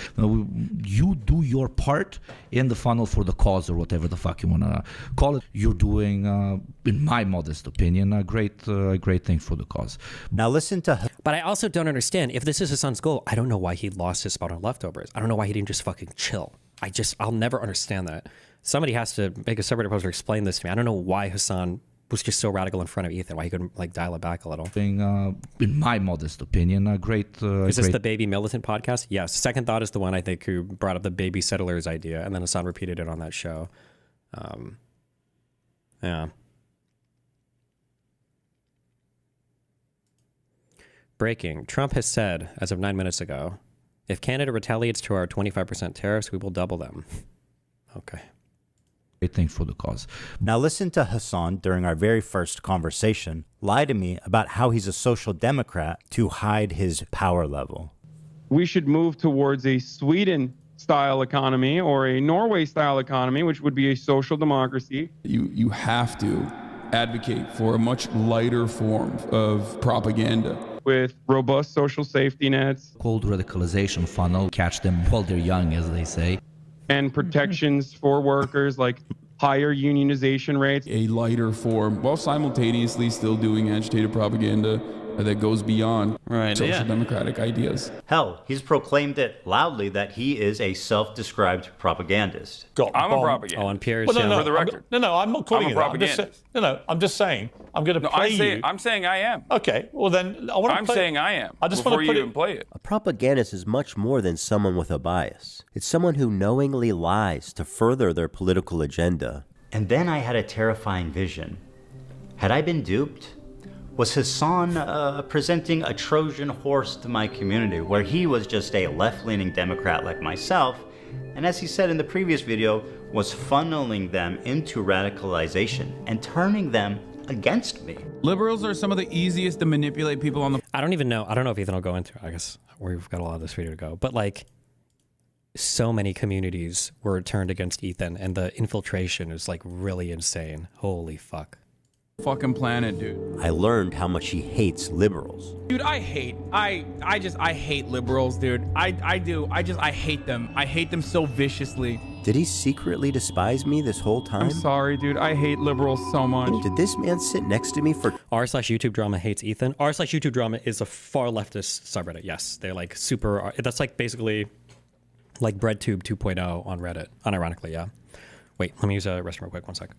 Speaker 1: You do your part in the funnel for the cause, or whatever the fuck you want to call it. You're doing, in my modest opinion, a great thing for the cause.
Speaker 8: Now listen to...
Speaker 2: But I also don't understand, if this is Hasan's goal, I don't know why he lost his spot on leftovers. I don't know why he didn't just fucking chill. I'll never understand that. Somebody has to make a separate post or explain this to me. I don't know why Hasan was just so radical in front of Ethan, why he couldn't like dial it back a little.
Speaker 1: In my modest opinion, a great...
Speaker 2: Is this the Baby Militant podcast? Yes. Second Thought is the one, I think, who brought up the baby settlers idea, and then Hasan repeated it on that show. Yeah. Breaking. Trump has said, as of 9 minutes ago, if Canada retaliates to our 25% tariffs, we will double them. Okay.
Speaker 1: Great thing for the cause.
Speaker 8: Now listen to Hasan during our very first conversation lie to me about how he's a social democrat to hide his power level.
Speaker 11: We should move towards a Sweden-style economy or a Norway-style economy, which would be a social democracy.
Speaker 18: You have to advocate for a much lighter form of propaganda.
Speaker 11: With robust social safety nets.
Speaker 1: Called radicalization funnel, catch them while they're young, as they say.
Speaker 11: And protections for workers, like higher unionization rates.
Speaker 18: A lighter form, while simultaneously still doing agitated propaganda that goes beyond social democratic ideas.
Speaker 20: Hell, he's proclaimed it loudly that he is a self-described propagandist.
Speaker 15: I'm a propagandist.
Speaker 2: Oh, on Piers,
Speaker 15: well, no,
Speaker 2: for the record.
Speaker 15: No, I'm not calling
Speaker 11: I'm
Speaker 15: you
Speaker 11: a
Speaker 15: that. I'm just saying, I'm going to play you.
Speaker 11: I'm saying I am.
Speaker 15: Okay, well then, I want to play.
Speaker 11: I'm saying I am.
Speaker 15: I just
Speaker 11: before
Speaker 15: want to
Speaker 11: you even play it.
Speaker 8: A propagandist is much more than someone with a bias. It's someone who knowingly lies to further their political agenda.
Speaker 20: And then I had a terrifying vision. Had I been duped? Was Hasan presenting a Trojan horse to my community, where he was just a left-leaning Democrat like myself, and as he said in the previous video, was funneling them into radicalization and turning them against me?
Speaker 18: Liberals are some of the easiest to manipulate people on the...
Speaker 2: I don't know if Ethan will go into it. I guess we've got a lot of this video to go. But like, so many communities were turned against Ethan, and the infiltration is like really insane. Holy fuck.
Speaker 18: Fucking planet, dude.
Speaker 8: I learned how much he hates liberals.
Speaker 10: Dude, I hate liberals, dude. I hate them. I hate them so viciously.
Speaker 8: Did he secretly despise me this whole time?
Speaker 11: I'm sorry, dude. I hate liberals so much.
Speaker 8: Did this man sit next to me for...
Speaker 2: r/YouTube drama hates Ethan. r/YouTube drama is a far leftist subreddit. Yes, they're like super... That's like basically like BreadTube 2.0 on Reddit. Unironically, yeah. Wait, let me use a restroom real quick. 1 sec.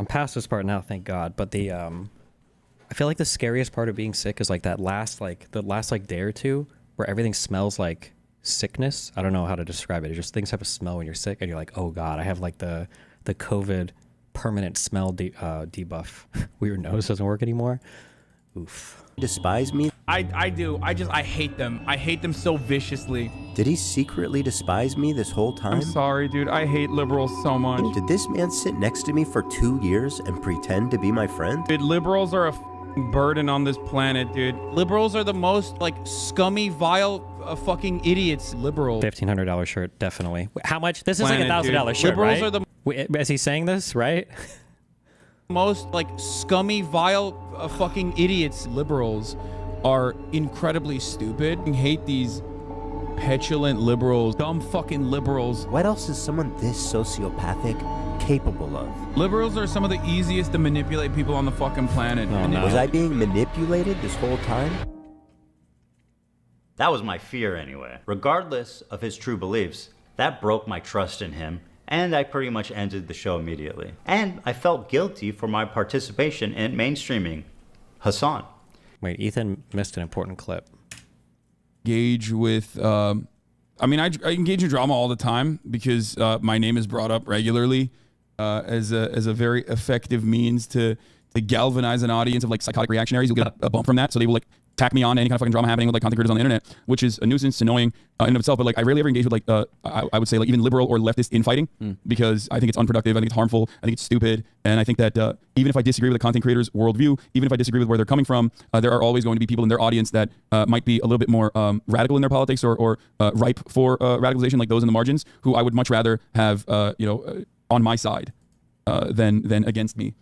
Speaker 2: I'm past this part now, thank God. But the I feel like the scariest part of being sick is like the last day or two where everything smells like sickness. I don't know how to describe it. It just things have a smell when you're sick, and you're like, oh God, I have like the COVID permanent smell debuff. Your nose doesn't work anymore. Oof.
Speaker 8: Despise me?
Speaker 10: I do. I hate them. I hate them so viciously.
Speaker 8: Did he secretly despise me this whole time?
Speaker 18: I'm sorry, dude. I hate liberals so much.
Speaker 8: Did this man sit next to me for 2 years and pretend to be my friend?
Speaker 18: Dude, liberals are a burden on this planet, dude. Liberals are the most like scummy, vile, fucking idiots. Liberals.
Speaker 2: $1,500 shirt, definitely. How much? This is like
Speaker 18: Planet,
Speaker 2: $1,000
Speaker 18: dude.
Speaker 2: shirt,
Speaker 18: Liberals
Speaker 2: right?
Speaker 18: are the
Speaker 2: Wait, is he saying this right?
Speaker 18: most like scummy, vile, fucking idiots. Liberals are incredibly stupid. I hate these petulant liberals, dumb fucking liberals.
Speaker 8: What else is someone this sociopathic capable of?
Speaker 18: Liberals are some of the easiest to manipulate people on the fucking planet.
Speaker 8: Was I being manipulated this whole time?
Speaker 20: That was my fear anyway. Regardless of his true beliefs, that broke my trust in him, and I pretty much ended the show immediately. And I felt guilty for my participation in mainstreaming Hasan.
Speaker 2: Wait, Ethan missed an important clip.
Speaker 18: Engage with I engage in drama all the time because my name is brought up regularly as a very effective means to galvanize an audience of like psychotic reactionaries who get a bump from that, so they will like tack me on to any kind of fucking drama happening with like content creators on the internet, which is a nuisance, annoying in and of itself. But like I rarely ever engage with like I would say like even liberal or leftist infighting because I think it's unproductive, I think it's harmful, I think it's stupid, and I think that even if I disagree with a content creator's worldview, even if I disagree with where they're coming from, there are always going to be people in their audience that might be a little bit more radical in their politics or ripe for radicalization, like those in the margins, who I would much rather have on my side than against me.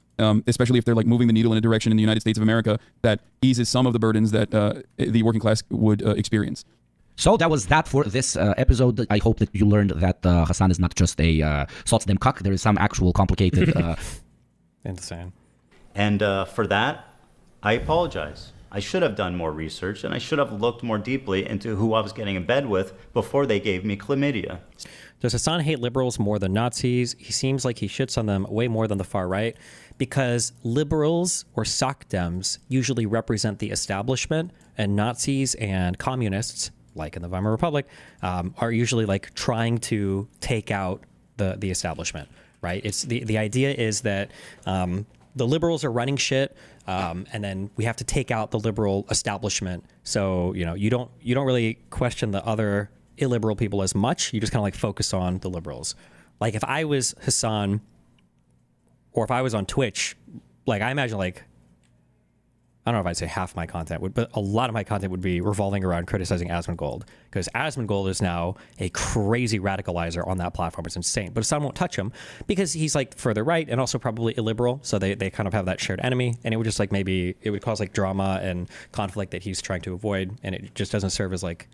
Speaker 18: Especially if they're like moving the needle in a direction in the United States of America that eases some of the burdens that the working class would experience.
Speaker 1: So that was that for this episode. I hope that you learned that Hasan is not just a saltsdem cuck. There is some actual complicated...
Speaker 2: Insane.
Speaker 20: And for that, I apologize. I should have done more research, and I should have looked more deeply into who I was getting in bed with before they gave me chlamydia.
Speaker 2: Does Hasan hate liberals more than Nazis? He seems like he shits on them way more than the far right, because liberals or SOCDEMs usually represent the establishment, and Nazis and communists, like in the Weimar Republic, are usually like trying to take out the establishment, right? It's the idea is that the liberals are running shit, and then we have to take out the liberal establishment. So you don't really question the other illiberal people as much. You just kind of like focus on the liberals. Like if I was Hasan, or if I was on Twitch, like I imagine like, I don't know if I'd say half my content would, but a lot of my content would be revolving around criticizing Asmongold, because Asmongold is now a crazy radicalizer on that platform. It's insane, but Hasan won't touch him because he's like further right and also probably illiberal. So they kind of have that shared enemy, and it would just like maybe it would cause like drama and conflict that he's trying to avoid, and it just doesn't serve as like,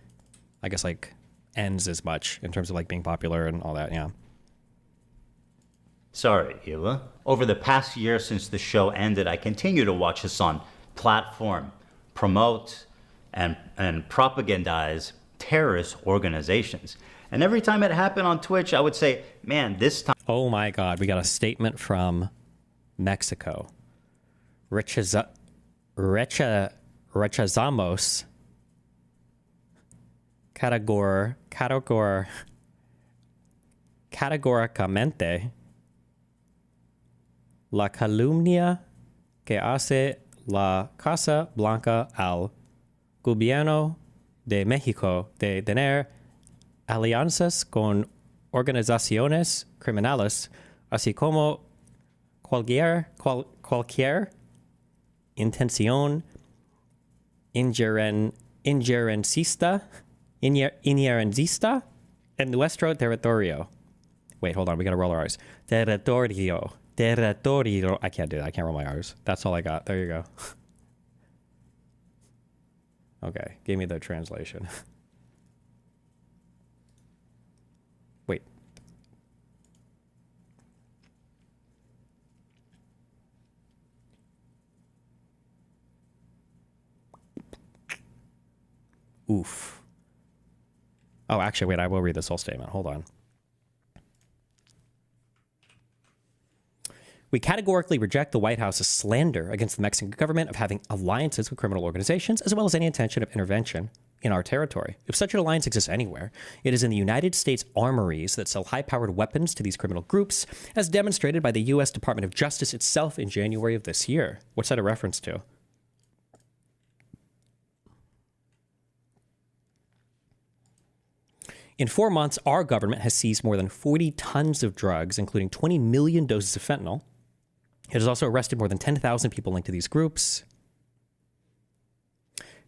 Speaker 2: I guess like ends as much in terms of like being popular and all that. Yeah.
Speaker 20: Sorry, Hila. Over the past year since the show ended, I continue to watch Hasan platform, promote, and propagandize terrorist organizations. And every time it happened on Twitch, I would say, man, this time...
Speaker 2: Oh my God, we got a statement from Mexico. Rechazamos categóricamente la calumnia que hace la Casa Blanca al gobierno de México de tener alianzas con organizaciones criminales, así como cualquier intención injerencista en nuestro territorio. Wait, hold on. We got to roll our R's. Territorio. I can't do that. I can't roll my R's. That's all I got. There you go. Okay. Give me the translation. Wait. Oof. Oh, actually, wait. I will read this whole statement. Hold on. We categorically reject the White House's slander against the Mexican government of having alliances with criminal organizations, as well as any intention of intervention in our territory. If such an alliance exists anywhere, it is in the United States armories that sell high-powered weapons to these criminal groups, as demonstrated by the U.S. Department of Justice itself in January of this year. What's that a reference to? In 4 months, our government has seized more than 40 tons of drugs, including 20 million doses of fentanyl. It has also arrested more than 10,000 people linked to these groups.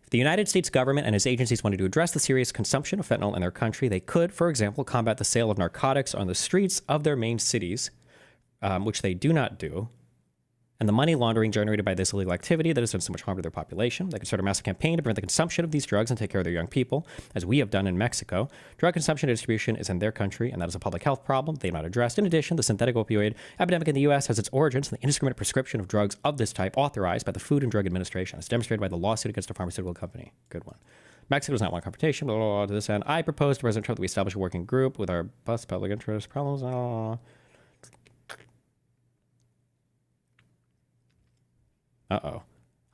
Speaker 2: If the United States government and its agencies wanted to address the serious consumption of fentanyl in their country, they could, for example, combat the sale of narcotics on the streets of their main cities, which they do not do, and the money laundering generated by this illegal activity that has done so much harm to their population. They could start a massive campaign to prevent the consumption of these drugs and take care of their young people, as we have done in Mexico. Drug consumption and distribution is in their country, and that is a public health problem they have not addressed. In addition, the synthetic opioid epidemic in the U.S. has its origins in the indiscriminate prescription of drugs of this type authorized by the Food and Drug Administration, as demonstrated by the lawsuit against a pharmaceutical company. Good one. Mexico does not want confrontation, blah, blah, blah. To this end, I propose to President Trump that we establish a working group with our best public interest problems.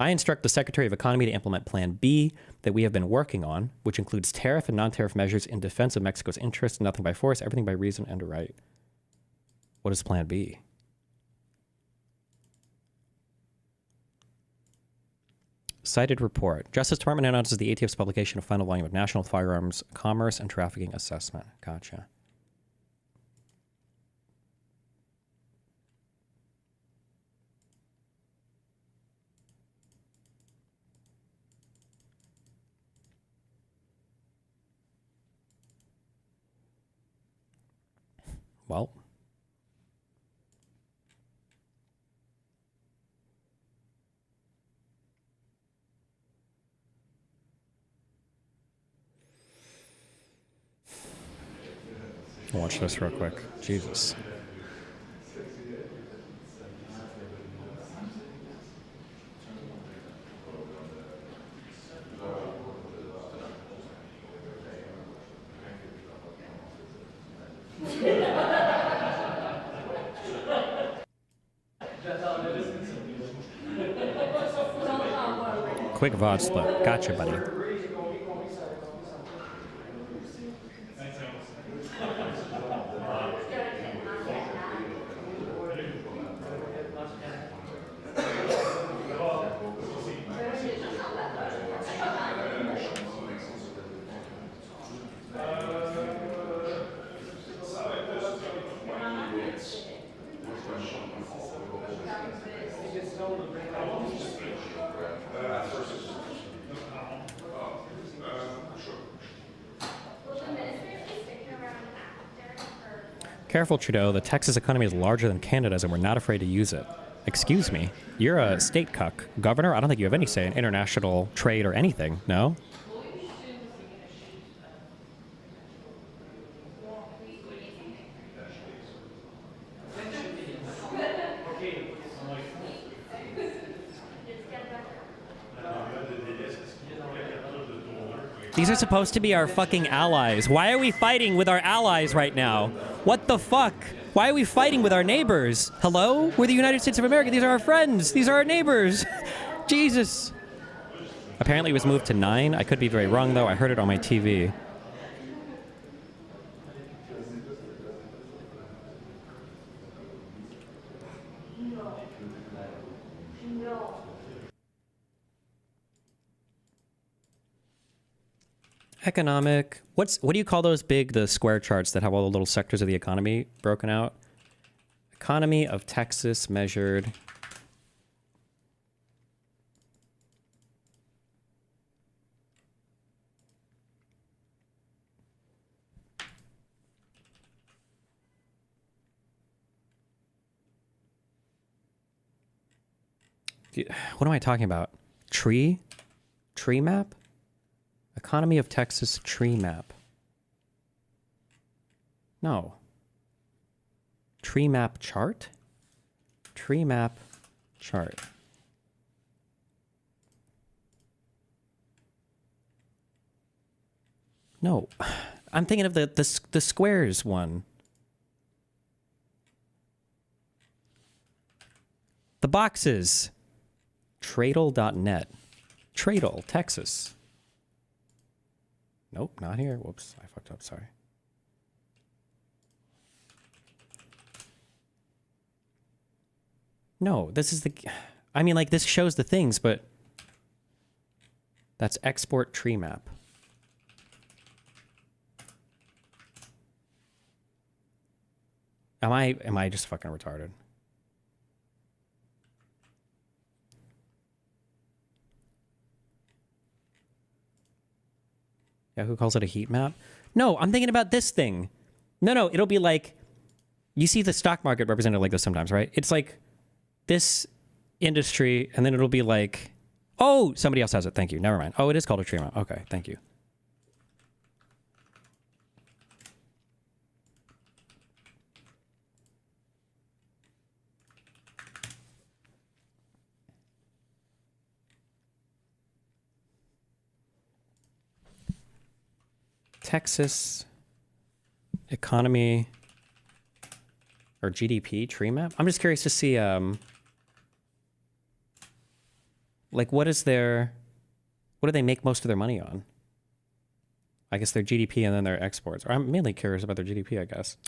Speaker 2: I instruct the Secretary of Economy to implement Plan B that we have been working on, which includes tariff and non-tariff measures in defense of Mexico's interests, nothing by force, everything by reason and right. What is Plan B? Cited report. Justice Department announces the ATF's publication of final volume of National Firearms Commerce and Trafficking Assessment. Gotcha. Well, watch this real quick. Jesus. Quick VOD split. Gotcha, buddy. Careful, Trudeau. The Texas economy is larger than Canada's, and we're not afraid to use it. Excuse me. You're a state cuck. Governor, I don't think you have any say in international trade or anything, no? These are supposed to be our fucking allies. Why are we fighting with our allies right now? What the fuck? Why are we fighting with our neighbors? Hello? We're the United States of America. These are our friends. These are our neighbors. Jesus. Apparently it was moved to 9. I could be very wrong, though. I heard it on my TV. Economic, what do you call those the square charts that have all the little sectors of the economy broken out? Economy of Texas measured. What am I talking about? Tree map? Economy of Texas tree map. No. Tree map chart? Tree map chart. No. I'm thinking of the squares one. The boxes. Tradle.net. Tradle, Texas. Nope, not here. Whoops, I fucked up, sorry. No, this is the... I mean, like, this shows the things, but... That's export tree map. Am I just fucking retarded? Yeah, who calls it a heat map? No, I'm thinking about this thing. No, it'll be like... You see the stock market represented like this sometimes, right? It's like this industry, and then it'll be like... Oh, somebody else has it. Thank you. Never mind. Oh, it is called a tree map. Okay, thank you. Texas economy or GDP tree map. I'm just curious to see, like, what do they make most of their money on? I guess their GDP and then their exports. Or I'm mainly curious about their GDP, I guess.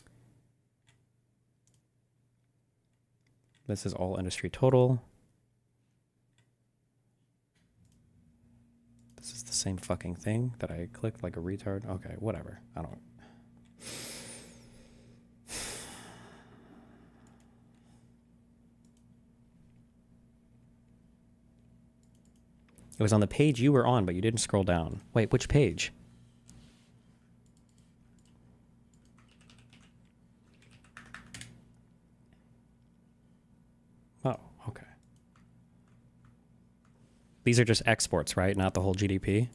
Speaker 2: This is all industry total. This is the same fucking thing that I clicked like a retard. Okay, whatever. I don't... It was on the page you were on, but you didn't scroll down. Wait, which page? Oh, okay. These are just exports, right? Not the whole GDP?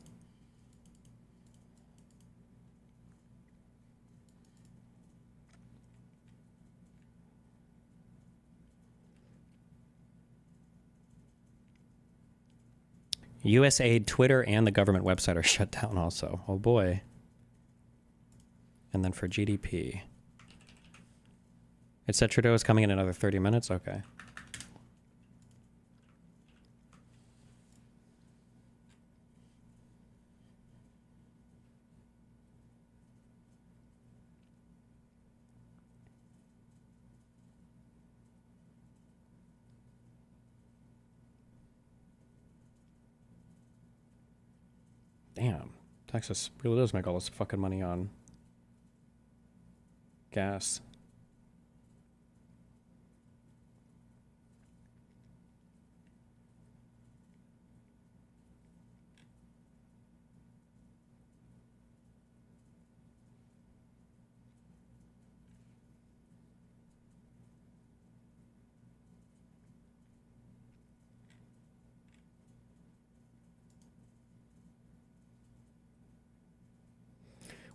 Speaker 2: USAID, Twitter, and the government website are shut down also. Oh boy. And then for GDP. It said Trudeau is coming in another 30 minutes? Okay. Damn, Texas really does make all this fucking money on gas.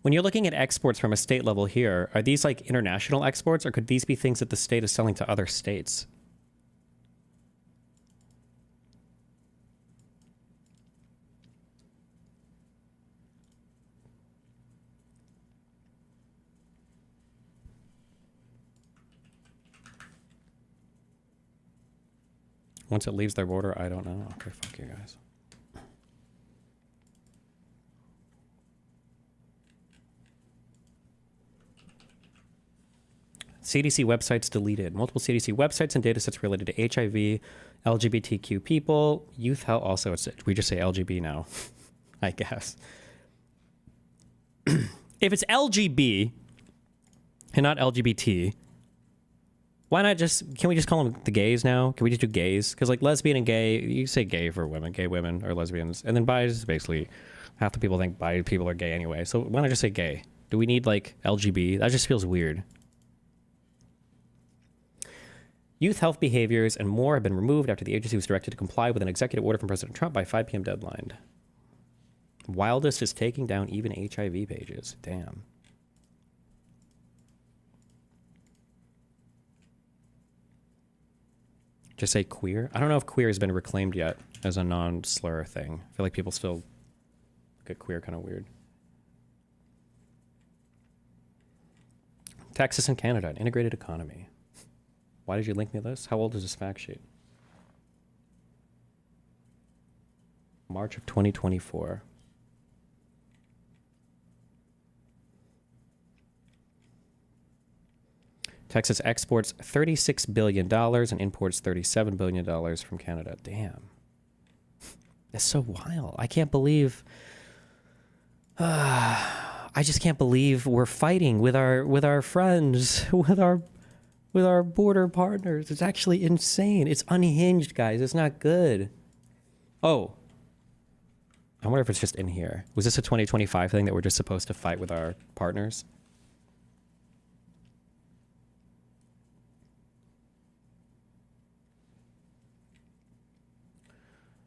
Speaker 2: When you're looking at exports from a state level here, are these like international exports, or could these be things that the state is selling to other states? Once it leaves their border, I don't know. Okay, fuck you guys. CDC websites deleted. Multiple CDC websites and datasets related to HIV, LGBTQ people, youth health. Also, we just say LGB now, I guess. If it's LGB and not LGBT, why not can we just call them the gays now? Can we just do gays? Because like lesbian and gay, you say gay for women, gay women or lesbians. And then bi is basically, half the people think bi people are gay anyway. So why not just say gay? Do we need like LGB? That just feels weird. Youth health behaviors and more have been removed after the agency was directed to comply with an executive order from President Trump by 5 p.m. deadline. Wildest is taking down even HIV pages. Damn. Just say queer? I don't know if queer has been reclaimed yet as a non-slur thing. I feel like people still look at queer kind of weird. Texas and Canada, an integrated economy. Why did you link me this? How old is this fact sheet? March of 2024. Texas exports $36 billion and imports $37 billion from Canada. Damn. That's so wild. I can't believe... I just can't believe we're fighting with our friends, with our border partners. It's actually insane. It's unhinged, guys. It's not good. Oh. I wonder if it's just in here. Was this a 2025 thing that we're just supposed to fight with our partners?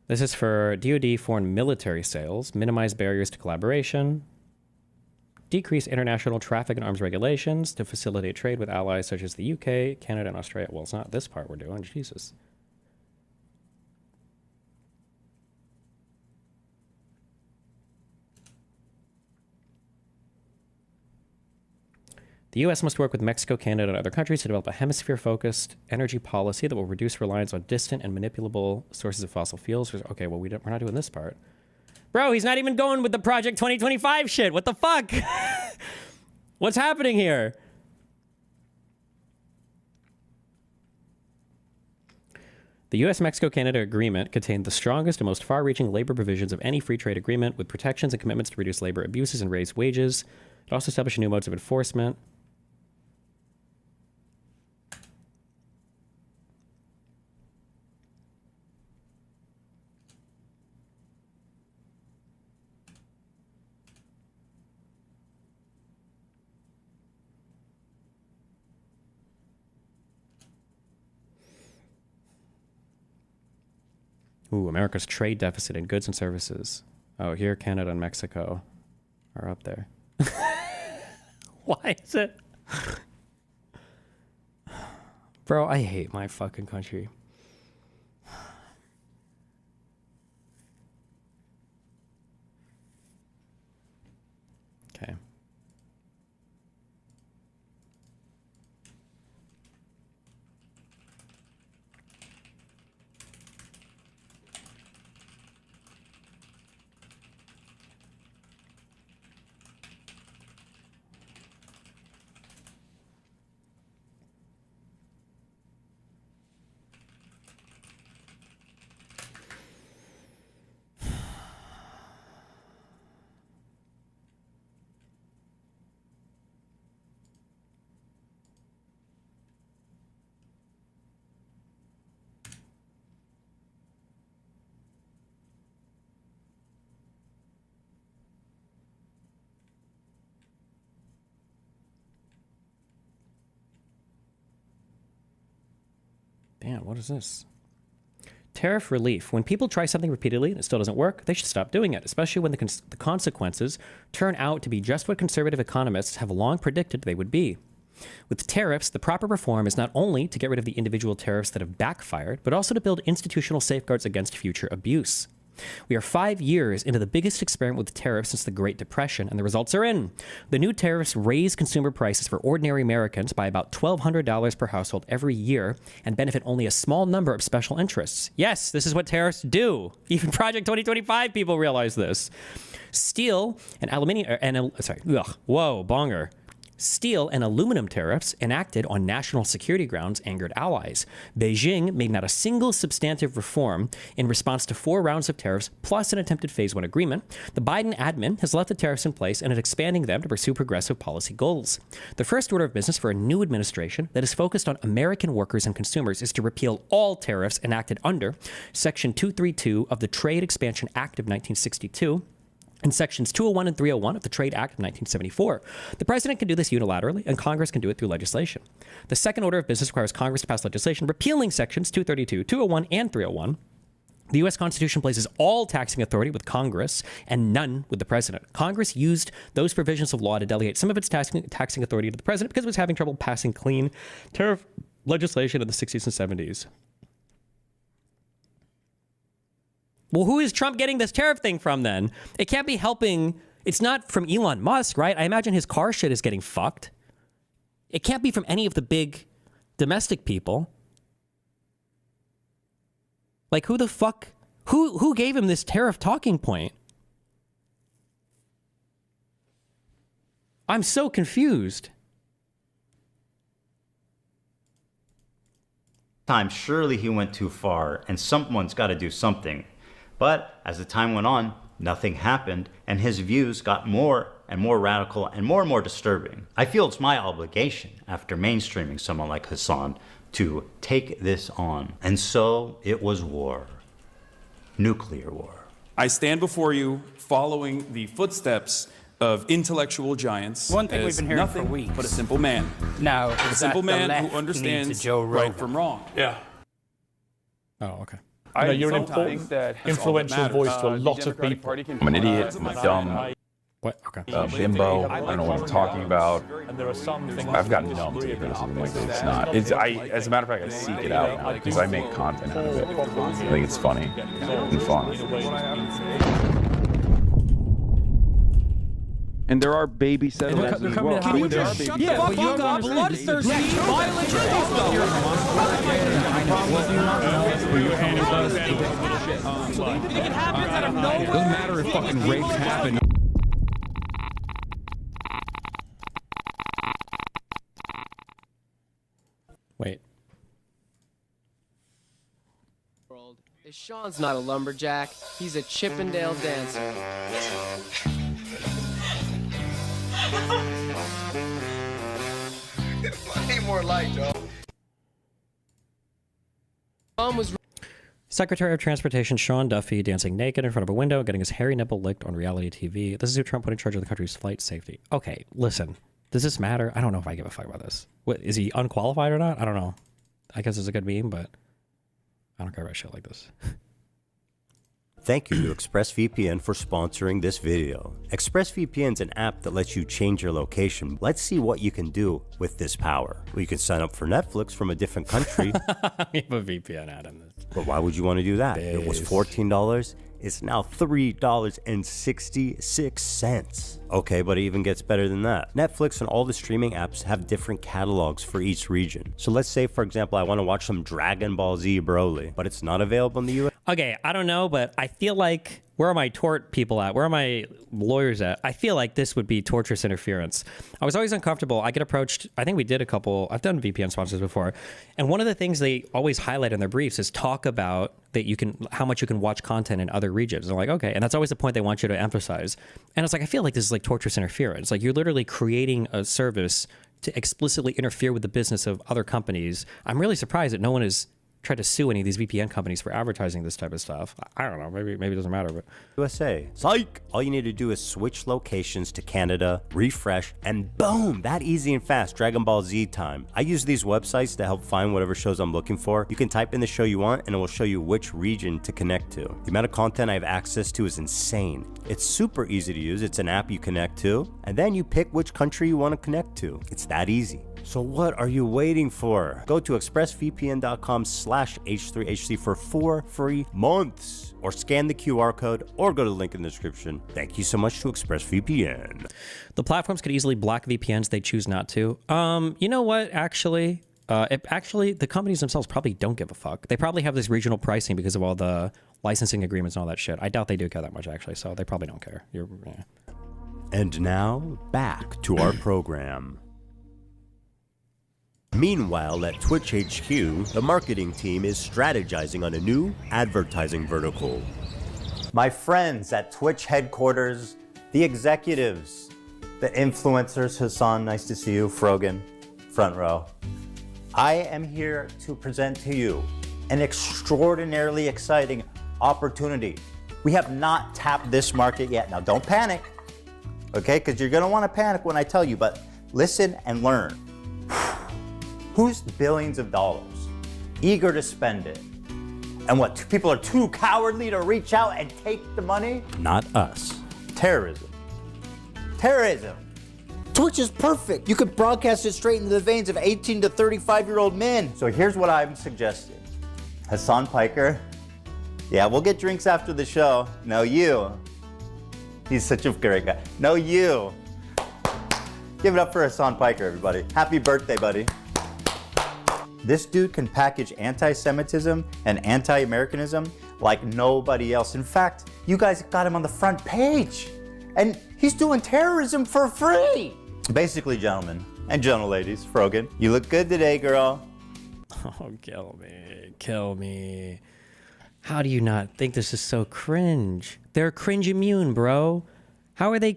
Speaker 2: This is for DoD foreign military sales, minimize barriers to collaboration, decrease international traffic and arms regulations to facilitate trade with allies such as the UK, Canada, and Australia. Well, it's not this part we're doing. Jesus. The U.S. must work with Mexico, Canada, and other countries to develop a hemisphere-focused energy policy that will reduce reliance on distant and manipulable sources of fossil fuels. Okay, well, we're not doing this part. Bro, he's not even going with the Project 2025 shit. What the fuck? What's happening here? The U.S.-Mexico-Canada agreement contained the strongest and most far-reaching labor provisions of any free trade agreement, with protections and commitments to reduce labor abuses and raise wages. It also established new modes of enforcement. Ooh, America's trade deficit in goods and services. Oh, here Canada and Mexico are up there. Why is it? Bro, I hate my fucking country. Okay. Damn, what is this? Tariff relief. When people try something repeatedly and it still doesn't work, they should stop doing it, especially when the consequences turn out to be just what conservative economists have long predicted they would be. With tariffs, the proper reform is not only to get rid of the individual tariffs that have backfired, but also to build institutional safeguards against future abuse. We are 5 years into the biggest experiment with tariffs since the Great Depression, and the results are in. The new tariffs raise consumer prices for ordinary Americans by about $1,200 per household every year and benefit only a small number of special interests. Yes, this is what tariffs do. Even Project 2025 people realize this. Steel and Steel and aluminum tariffs enacted on national security grounds angered allies. Beijing made not a single substantive reform in response to 4 rounds of tariffs plus an attempted Phase 1 agreement. The Biden admin has left the tariffs in place and is expanding them to pursue progressive policy goals. The first order of business for a new administration that is focused on American workers and consumers is to repeal all tariffs enacted under Section 232 of the Trade Expansion Act of 1962, and Sections 201 and 301 of the Trade Act of 1974. The president can do this unilaterally, and Congress can do it through legislation. The second order of business requires Congress to pass legislation repealing Sections 232, 201, and 301. The U.S. Constitution places all taxing authority with Congress and none with the president. Congress used those provisions of law to delegate some of its taxing authority to the president because it was having trouble passing clean tariff legislation in the 60s and 70s. Well, who is Trump getting this tariff thing from then? It can't be helping. It's not from Elon Musk, right? I imagine his car shit is getting fucked. It can't be from any of the big domestic people. Like, who the fuck Who gave him this tariff talking point? I'm so confused.
Speaker 20: Time, surely he went too far, and someone's got to do something. But as the time went on, nothing happened, and his views got more and more radical and more disturbing. I feel it's my obligation, after mainstreaming someone like Hasan, to take this on. And so it was war. Nuclear war.
Speaker 3: I stand before you following the footsteps of intellectual giants.
Speaker 12: One thing we've
Speaker 3: as
Speaker 12: been hearing
Speaker 3: nothing
Speaker 12: for weeks.
Speaker 3: but a simple man.
Speaker 12: Now,
Speaker 3: A
Speaker 12: is
Speaker 3: simple
Speaker 12: that the
Speaker 3: man
Speaker 12: left
Speaker 3: who understands
Speaker 12: needs a Joe
Speaker 3: right
Speaker 12: Rogan?
Speaker 3: from wrong.
Speaker 15: Yeah.
Speaker 2: Oh, okay.
Speaker 15: You're an
Speaker 3: sometimes
Speaker 15: important,
Speaker 3: that's all that
Speaker 15: influential
Speaker 3: matters.
Speaker 15: voice to a
Speaker 3: The
Speaker 15: lot of
Speaker 3: Democratic
Speaker 15: people.
Speaker 3: Party can-
Speaker 16: I'm an idiot. I'm a dumb
Speaker 2: What? Okay.
Speaker 16: bimbo. I don't know what I'm talking about.
Speaker 15: And there are some things
Speaker 16: I've gotten numb to this. I'm like, it's not. It's as a matter of fact, I seek it out now because I make content out of it. I think it's funny and fun.
Speaker 18: And there are baby settlements as well.
Speaker 19: Can you just shut the fuck up, bloodthirsty, violent It
Speaker 18: doesn't matter if fucking rapes happen.
Speaker 2: Wait.
Speaker 17: Sean's not a lumberjack. He's a Chippendale dancer.
Speaker 6: I need more light, Joe.
Speaker 2: Secretary of Transportation Sean Duffy dancing naked in front of a window, getting his hairy nipple licked on reality TV. This is who Trump put in charge of the country's flight safety. Okay, listen. Does this matter? I don't know if I give a fuck about this. What, is he unqualified or not? I don't know. I guess it's a good meme, but I don't care about shit like this.
Speaker 8: Thank you to ExpressVPN for sponsoring this video. ExpressVPN is an app that lets you change your location. Let's see what you can do with this power. Well, you can sign up for Netflix from a different country.
Speaker 2: We have a VPN ad in this.
Speaker 8: But why would you want to do that? It was $14. It's now $3.66. Okay, but it even gets better than that. Netflix and all the streaming apps have different catalogs for each region. So let's say, for example, I want to watch some Dragon Ball Z Broly, but it's not available in the US.
Speaker 2: Okay, I don't know, but I feel like, where are my tort people at? Where are my lawyers at? I feel like this would be torturous interference. I was always uncomfortable. I get approached, I think we did a couple, I've done VPN sponsors before, and one of the things they always highlight in their briefs is talk about that you can, how much you can watch content in other regions. And they're like, okay, and that's always the point they want you to emphasize. And it's like, I feel like this is like torturous interference. Like, you're literally creating a service to explicitly interfere with the business of other companies. I'm really surprised that no one has tried to sue any of these VPN companies for advertising this type of stuff. I don't know. Maybe it doesn't matter. But
Speaker 8: USA. Psych! All you need to do is switch locations to Canada, refresh, and boom! That easy and fast. Dragon Ball Z time. I use these websites to help find whatever shows I'm looking for. You can type in the show you want, and it will show you which region to connect to. The amount of content I have access to is insane. It's super easy to use. It's an app you connect to, and then you pick which country you want to connect to. It's that easy. So what are you waiting for? Go to expressvpn.com/H3HC for 4 free months, or scan the QR code, or go to the link in the description. Thank you so much to ExpressVPN.
Speaker 2: the platforms could easily block VPNs. They choose not to. You know what? Actually, the companies themselves probably don't give a fuck. They probably have this regional pricing because of all the licensing agreements and all that shit. I doubt they do care that much, actually. So they probably don't care.
Speaker 8: And now back to our program. Meanwhile, at Twitch HQ, the marketing team is strategizing on a new advertising vertical.
Speaker 20: My friends at Twitch headquarters, the executives, the influencers, Hasan, nice to see you, Frogan, front row. I am here to present to you an extraordinarily exciting opportunity. We have not tapped this market yet. Now, don't panic, okay? Because you're gonna wanna panic when I tell you, but listen and learn. Who's billions of dollars, eager to spend it? And what, people are too cowardly to reach out and take the money?
Speaker 8: Not us.
Speaker 20: Terrorism. Terrorism. Twitch is perfect. You could broadcast it straight into the veins of 18 to 35-year-old men. So here's what I'm suggesting. Hasan Piker. Yeah, we'll get drinks after the show. No, you. He's such a great guy. No, you. Give it up for Hasan Piker, everybody. Happy birthday, buddy. This dude can package anti-Semitism and anti-Americanism like nobody else. In fact, you guys got him on the front page. And he's doing terrorism for free. Basically, gentlemen and gentle ladies, Frogan, you look good today, girl.
Speaker 2: Oh, kill me. Kill me. How do you not think this is so cringe? They're cringe immune, bro. How are they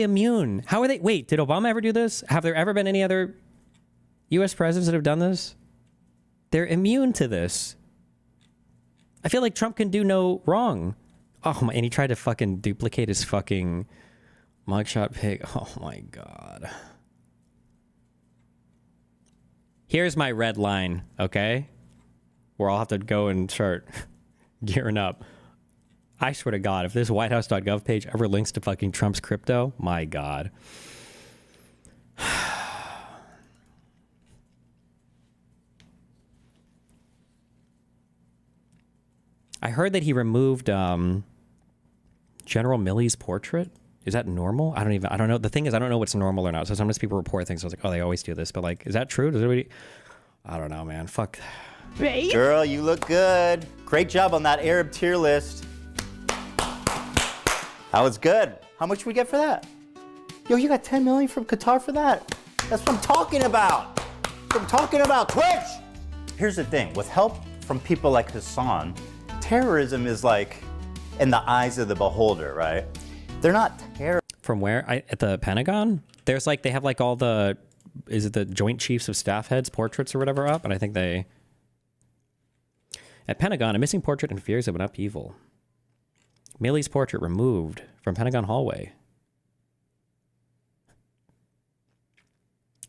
Speaker 2: immune? How are they? Wait, did Obama ever do this? Have there ever been any other US presidents that have done this? They're immune to this. I feel like Trump can do no wrong. Oh my, and he tried to fucking duplicate his fucking mugshot pic. Oh my God. Here's my red line, okay? Where I'll have to go and start gearing up. I swear to God, if this whitehouse.gov page ever links to fucking Trump's crypto, my God. I heard that he removed General Milley's portrait. Is that normal? I don't know. The thing is, I don't know what's normal or not. So sometimes people report things. I was like, oh, they always do this. But like, is that true? Does anybody? I don't know, man. Fuck.
Speaker 20: Girl, you look good. Great job on that Arab tier list. That was good. How much we get for that? Yo, you got 10 million from Qatar for that? That's what I'm talking about. I'm talking about Twitch. Here's the thing. With help from people like Hasan, terrorism is like in the eyes of the beholder, right? They're not terror.
Speaker 2: From where? At the Pentagon? There's like, they have like all the, is it the Joint Chiefs of Staff heads portraits or whatever up? And I think they, at Pentagon, a missing portrait and fears of an upheaval. Milley's portrait removed from Pentagon hallway.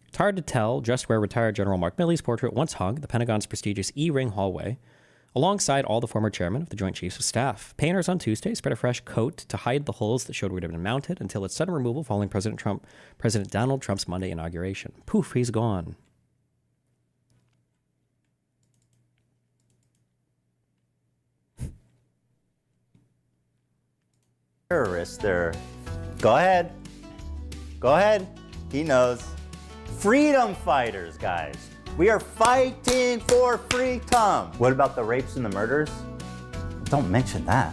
Speaker 2: It's hard to tell just where retired General Mark Milley's portrait once hung the Pentagon's prestigious E-ring hallway, alongside all the former chairmen of the Joint Chiefs of Staff. Painters on Tuesday spread a fresh coat to hide the holes that showed where it had been mounted until its sudden removal following President Donald Trump's Monday inauguration. Poof, he's gone.
Speaker 20: Terrorists there. Go ahead. Go ahead. He knows. Freedom fighters, guys. We are fighting for freedom. What about the rapes and the murders? Don't mention that.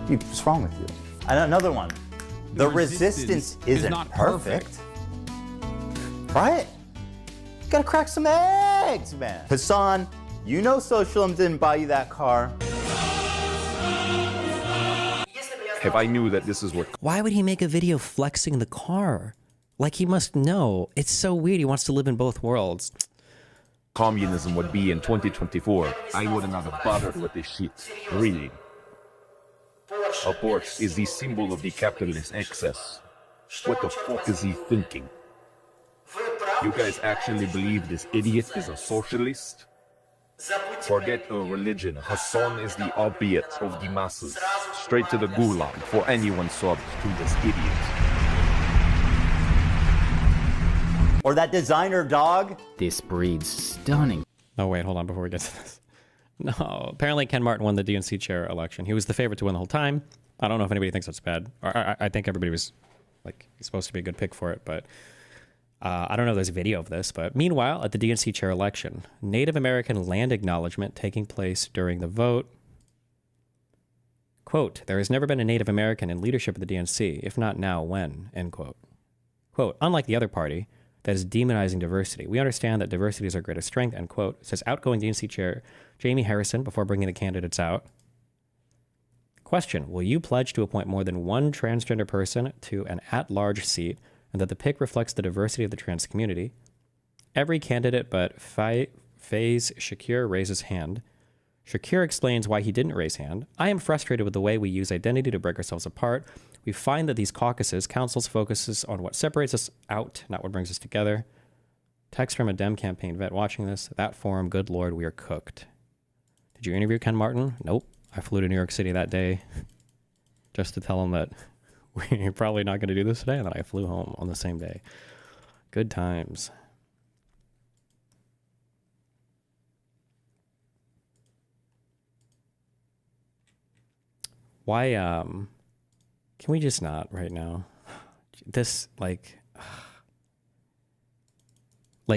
Speaker 20: What's wrong with you? And another one. The resistance isn't
Speaker 19: not
Speaker 20: perfect. Right? You gotta crack some eggs, man. Hasan, you know Socialism didn't buy you that car.
Speaker 16: If I knew that this is what...
Speaker 2: Why would he make a video flexing the car? Like he must know. It's so weird. He wants to live in both worlds.
Speaker 16: Communism would be in 2024, I wouldn't have bothered with this shit. Really. A Porsche is the symbol of the capitalist excess. What the fuck is he thinking? You guys actually believe this idiot is a socialist? Forget a religion. Hasan is the opiate of the masses. Straight to the gulag for anyone subbed to this idiot.
Speaker 20: Or that designer dog.
Speaker 5: This breed's stunning.
Speaker 2: Oh, wait, hold on before we get to this. No, apparently Ken Martin won the DNC chair election. He was the favorite to win the whole time. I don't know if anybody thinks that's bad. I think everybody was like, he's supposed to be a good pick for it, but I don't know if there's a video of this. But meanwhile, at the DNC chair election, Native American land acknowledgement taking place during the vote. Quote, there has never been a Native American in leadership of the DNC. If not now, when? End quote. Quote, unlike the other party that is demonizing diversity, we understand that diversity is our greatest strength, end quote, says outgoing DNC chair Jamie Harrison before bringing the candidates out. Question, will you pledge to appoint more than one transgender person to an at-large seat and that the pick reflects the diversity of the trans community? Every candidate but Faiz Shakir raises hand. Shakir explains why he didn't raise hand. I am frustrated with the way we use identity to break ourselves apart. We find that these caucuses, councils focuses on what separates us out, not what brings us together. Text from a Dem campaign vet watching this. That forum, good Lord, we are cooked. Did you interview Ken Martin? Nope. I flew to New York City that day just to tell him that we're probably not going to do this today, and then I flew home on the same day. Good times. Why, can we just not right now? This, like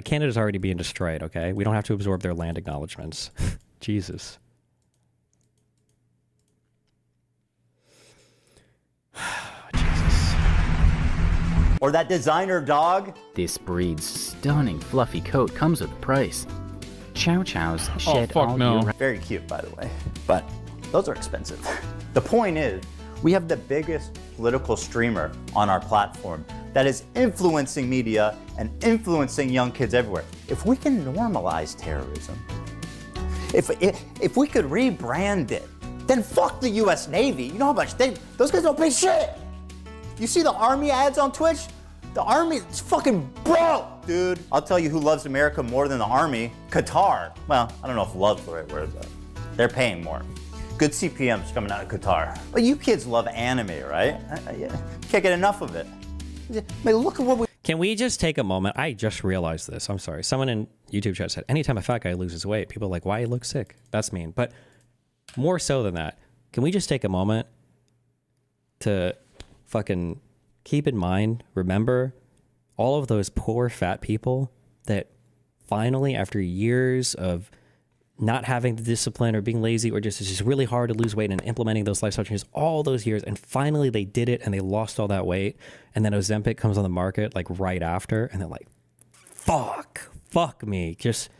Speaker 2: Canada's already being destroyed, okay? We don't have to absorb their land acknowledgements. Jesus.
Speaker 20: Or that designer dog?
Speaker 5: This breed's stunning fluffy coat comes with a price. Chow Chows shed all year.
Speaker 20: Very cute, by the way, but those are expensive. The point is, we have the biggest political streamer on our platform that is influencing media and influencing young kids everywhere. If we can normalize terrorism, if we could rebrand it, then fuck the US Navy. You know how much those guys don't pay shit. You see the Army ads on Twitch? The Army is fucking broke, dude. I'll tell you who loves America more than the Army. Qatar. Well, I don't know if love's the right word, though. They're paying more. Good CPMs coming out of Qatar. But you kids love anime, right? Can't get enough of it. Man, look at what we...
Speaker 2: Can we just take a moment? I just realized this. I'm sorry. Someone in YouTube chat said, anytime a fat guy loses weight, people are like, why he looks sick? That's mean. But more so than that, can we just take a moment to fucking keep in mind, remember all of those poor fat people that finally, after years of not having the discipline or being lazy or just it's just really hard to lose weight and implementing those lifestyle changes all those years, and finally they did it and they lost all that weight, and then Ozempic comes on the market like right after, and they're like, fuck me. Just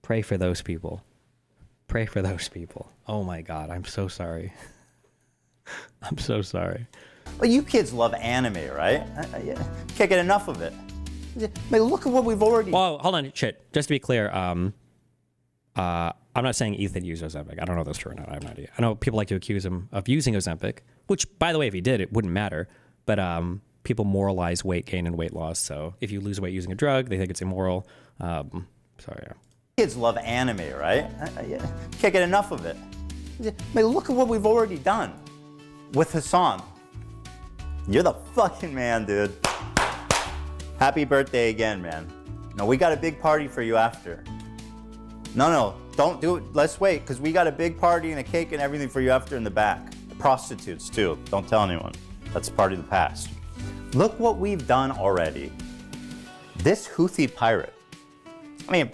Speaker 2: pray for those people. Pray for those people. Oh my God, I'm so sorry. I'm so sorry.
Speaker 20: But you kids love anime, right? Can't get enough of it. Man, look at what we've already...
Speaker 2: Well, hold on, shit. Just to be clear, I'm not saying Ethan used Ozempic. I don't know if that's true or not. I have no idea. I know people like to accuse him of using Ozempic, which, by the way, if he did, it wouldn't matter. But people moralize weight gain and weight loss. So if you lose weight using a drug, they think it's immoral. Sorry.
Speaker 20: Kids love anime, right? Can't get enough of it. Man, look at what we've already done with Hasan. You're the fucking man, dude. Happy birthday again, man. No, we got a big party for you after. No, don't do it. Let's wait, because we got a big party and a cake and everything for you after in the back. The prostitutes, too. Don't tell anyone. That's part of the past. Look what we've done already. This Houthi pirate. I mean,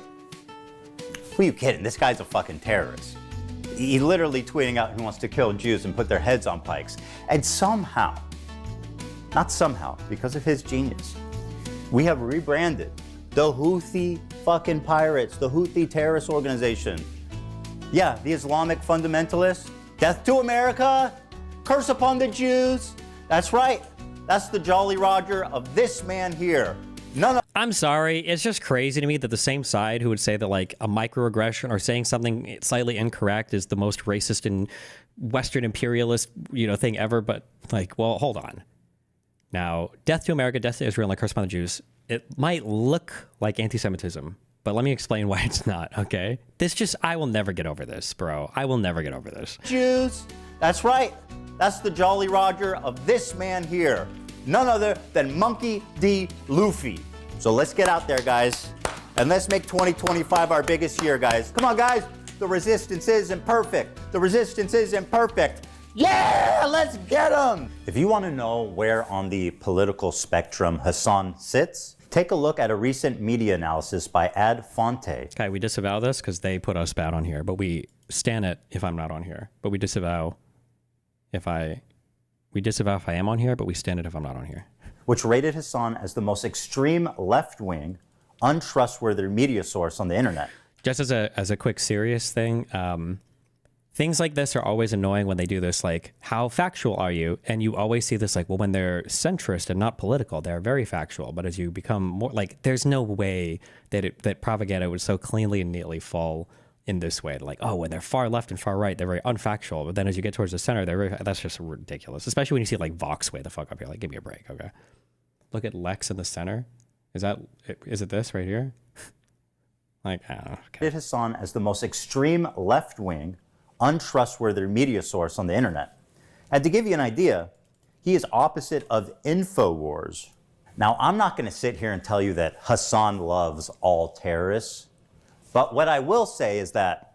Speaker 20: who are you kidding? This guy's a fucking terrorist. He literally tweeting out he wants to kill Jews and put their heads on pikes. And somehow, not somehow, because of his genius, we have rebranded the Houthi fucking pirates, the Houthi terrorist organization. Yeah, the Islamic fundamentalists. Death to America, curse upon the Jews. That's right. That's the Jolly Roger of this man here.
Speaker 2: I'm sorry. It's just crazy to me that the same side who would say that like a microaggression or saying something slightly incorrect is the most racist and Western imperialist, thing ever. But like, well, hold on. Now, death to America, death to Israel, and like curse upon the Jews, it might look like anti-Semitism, but let me explain why it's not, okay? I will never get over this, bro. I will never get over this.
Speaker 20: Jews, that's right. That's the Jolly Roger of this man here. None other than Monkey D. Luffy. So let's get out there, guys, and let's make 2025 our biggest year, guys. Come on, guys. The resistance is imperfect. The resistance is imperfect. Yeah, let's get him! If you want to know where on the political spectrum Hasan sits, take a look at a recent media analysis by Ad Fonte.
Speaker 2: Okay, we disavow this because they put us bad on here, but we stand it if I'm not on here. But we disavow if I am on here, but we stand it if I'm not on here.
Speaker 20: Which rated Hasan as the most extreme left-wing, untrustworthy media source on the internet.
Speaker 2: Just as a quick serious thing, things like this are always annoying when they do this, like, how factual are you? And you always see this like, well, when they're centrist and not political, they're very factual. But as you become more, like, there's no way that propaganda would so cleanly and neatly fall in this way. Like, oh, when they're far left and far right, they're very unfactual. But then as you get towards the center, that's just ridiculous. Especially when you see like Vox way the fuck up here. Like, give me a break, okay? Look at Lex in the center. Is it this right here? Like, I don't know. Okay.
Speaker 20: Rated Hasan as the most extreme left-wing, untrustworthy media source on the internet. And to give you an idea, he is opposite of InfoWars. Now, I'm not going to sit here and tell you that Hasan loves all terrorists, but what I will say is that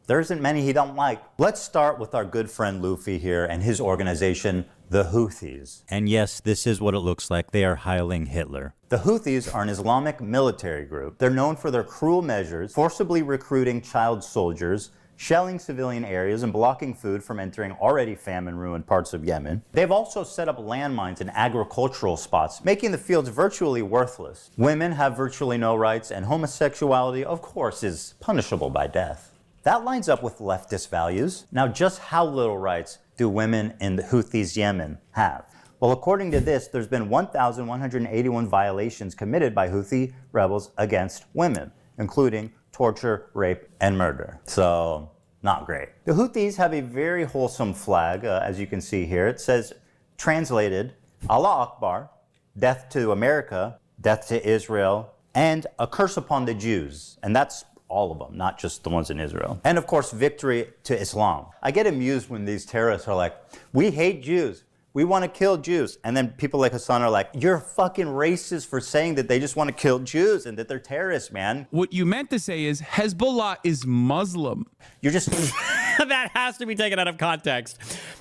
Speaker 20: there isn't many he don't like. Let's start with our good friend Luffy here and his organization, the Houthis. And yes, this is what it looks like. They are hiling Hitler. The Houthis are an Islamic military group. They're known for their cruel measures, forcibly recruiting child soldiers, shelling civilian areas and blocking food from entering already famine-ruined parts of Yemen. They've also set up landmines in agricultural spots, making the fields virtually worthless. Women have virtually no rights, and homosexuality, of course, is punishable by death. That lines up with leftist values. Now, just how little rights do women in the Houthis' Yemen have? Well, according to this, there's been 1,181 violations committed by Houthi rebels against women, including torture, rape, and murder. So, not great. The Houthis have a very wholesome flag, as you can see here. It says, translated, Allah Akbar, death to America, death to Israel, and a curse upon the Jews. And that's all of them, not just the ones in Israel. And of course, victory to Islam. I get amused when these terrorists are like, we hate Jews. We want to kill Jews. And then people like Hasan are like, you're fucking racist for saying that they just want to kill Jews and that they're terrorists, man.
Speaker 18: What you meant to say is Hezbollah is Muslim.
Speaker 20: You're just...
Speaker 2: That has to be taken out of context.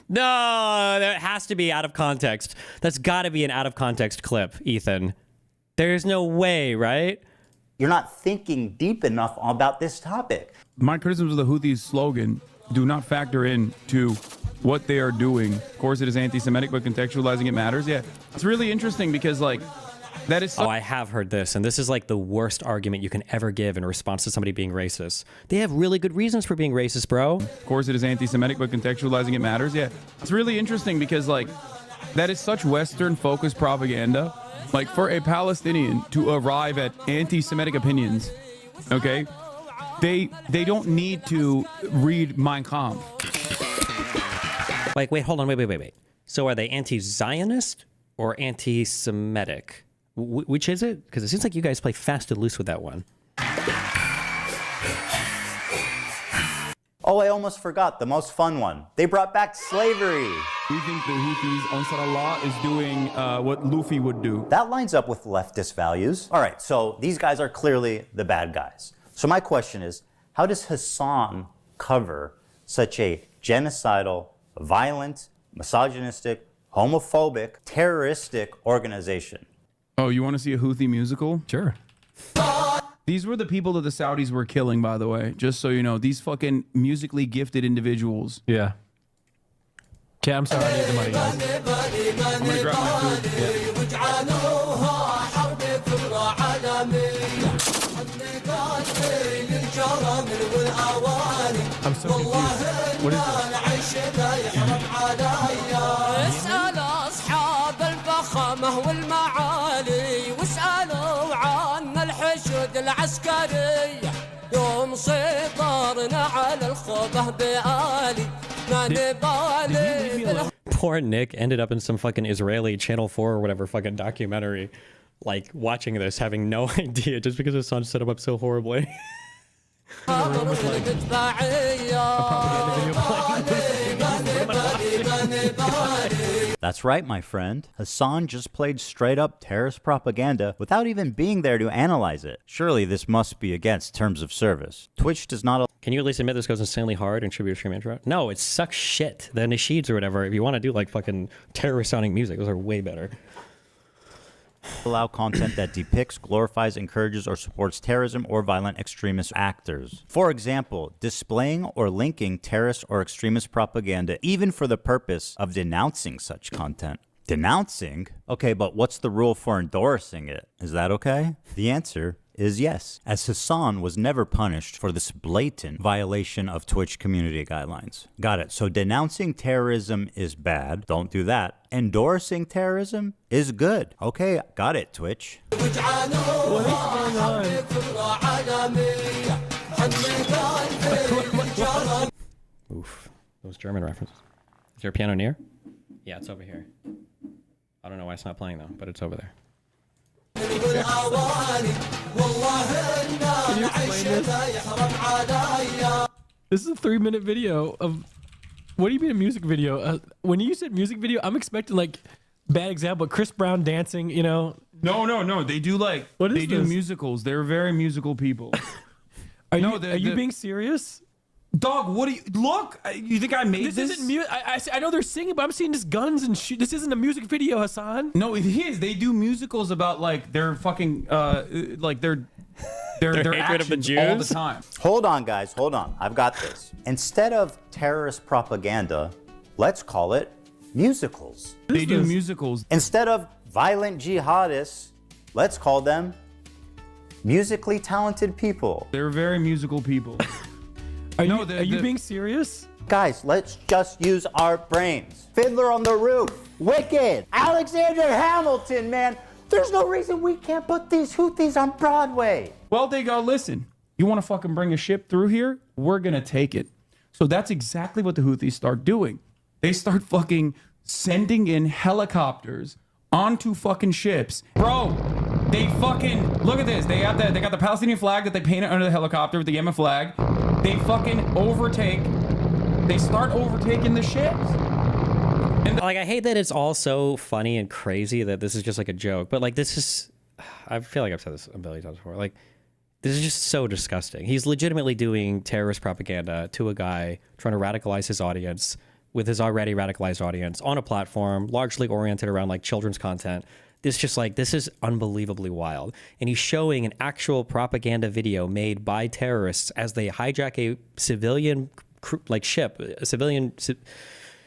Speaker 2: No, that has to be out of context. That's got to be an out of context clip, Ethan. There's no way, right?
Speaker 20: You're not thinking deep enough about this topic.
Speaker 18: My criticisms of the Houthis' slogan do not factor into what they are doing. Of course, it is anti-Semitic, but contextualizing it matters. Yeah, it's really interesting because, like, that is...
Speaker 2: Oh, I have heard this, and this is like the worst argument you can ever give in response to somebody being racist. They have really good reasons for being racist, bro.
Speaker 18: Of course, it is anti-Semitic, but contextualizing it matters. Yeah, it's really interesting because, like, that is such Western-focused propaganda. Like, for a Palestinian to arrive at anti-Semitic opinions, okay, they don't need to read Mein Kampf.
Speaker 2: Like, wait, hold on, wait. So are they anti-Zionist or anti-Semitic? Which is it? Because it seems like you guys play fast and loose with that one.
Speaker 20: Oh, I almost forgot the most fun one. They brought back slavery.
Speaker 18: We think the Houthis, Ansar Allah, is doing what Luffy would do.
Speaker 20: That lines up with leftist values. All right, so these guys are clearly the bad guys. So my question is, how does Hasan cover such a genocidal, violent, misogynistic, homophobic, terroristic organization?
Speaker 18: Oh, you want to see a Houthi musical? Sure. These were the people that the Saudis were killing, by the way. Just so you know, these fucking musically gifted individuals.
Speaker 15: Yeah. Okay, I'm sorry, I need the money, guys.
Speaker 18: I'm gonna grab my food.
Speaker 15: I'm so confused. What is
Speaker 2: Poor Nick ended up in some fucking Israeli Channel 4 or whatever fucking documentary, like watching this, having no idea just because his son set him up so horribly.
Speaker 20: That's right, my friend. Hasan just played straight-up terrorist propaganda without even being there to analyze it. Surely this must be against terms of service. Twitch does not...
Speaker 2: Can you at least admit this goes insanely hard and should be a stream intro? No, it sucks shit. The nasheeds or whatever, if you want to do like fucking terrorist-sounding music, those are way better.
Speaker 20: allow content that depicts, glorifies, encourages, or supports terrorism or violent extremist actors. For example, displaying or linking terrorist or extremist propaganda even for the purpose of denouncing such content. Denouncing? Okay, but what's the rule for endorsing it? Is that okay? The answer is yes, as Hasan was never punished for this blatant violation of Twitch community guidelines. Got it. So denouncing terrorism is bad. Don't do that. Endorsing terrorism is good. Okay, got it, Twitch.
Speaker 15: What is going on?
Speaker 2: Oof. Those German references. Is there a piano near? Yeah, it's over here. I don't know why it's not playing though, but it's over there.
Speaker 15: Can you explain this? This is a 3-minute video of... What do you mean a music video? When you said music video, I'm expecting like, bad example, Chris Brown dancing, you know?
Speaker 18: No. They do like, they do musicals. They're very musical people.
Speaker 15: Are you being serious?
Speaker 18: Dog, what do you look? You think I made this?
Speaker 15: This isn't music. I know they're singing, but I'm seeing just guns and shit. This isn't a music video, Hasan.
Speaker 18: No, it is. They do musicals about like their fucking like their their
Speaker 2: hatred of the
Speaker 18: actions all the
Speaker 2: Jews?
Speaker 18: time.
Speaker 20: Hold on, guys. Hold on. I've got this. Instead of terrorist propaganda, let's call it musicals.
Speaker 18: They do musicals.
Speaker 20: Instead of violent jihadists, let's call them musically talented people.
Speaker 18: They're very musical people.
Speaker 15: Are you being serious?
Speaker 20: Guys, let's just use our brains. Fiddler on the Roof, Wicked, Alexander Hamilton, man. There's no reason we can't put these Houthis on Broadway.
Speaker 18: Well, they go, listen, you want to fucking bring a ship through here? We're going to take it. So that's exactly what the Houthis start doing. They start fucking sending in helicopters onto fucking ships. Bro, they fucking, look at this. They got the Palestinian flag that they painted under the helicopter with the Yemen flag. They fucking they start overtaking the ships.
Speaker 2: And like, I hate that it's all so funny and crazy that this is just like a joke, but like, this is, I feel like I've said this a billion times before. Like, this is just so disgusting. He's legitimately doing terrorist propaganda to a guy trying to radicalize his audience with his already radicalized audience on a platform largely oriented around like children's content. This is unbelievably wild. And he's showing an actual propaganda video made by terrorists as they hijack a civilian ship, a civilian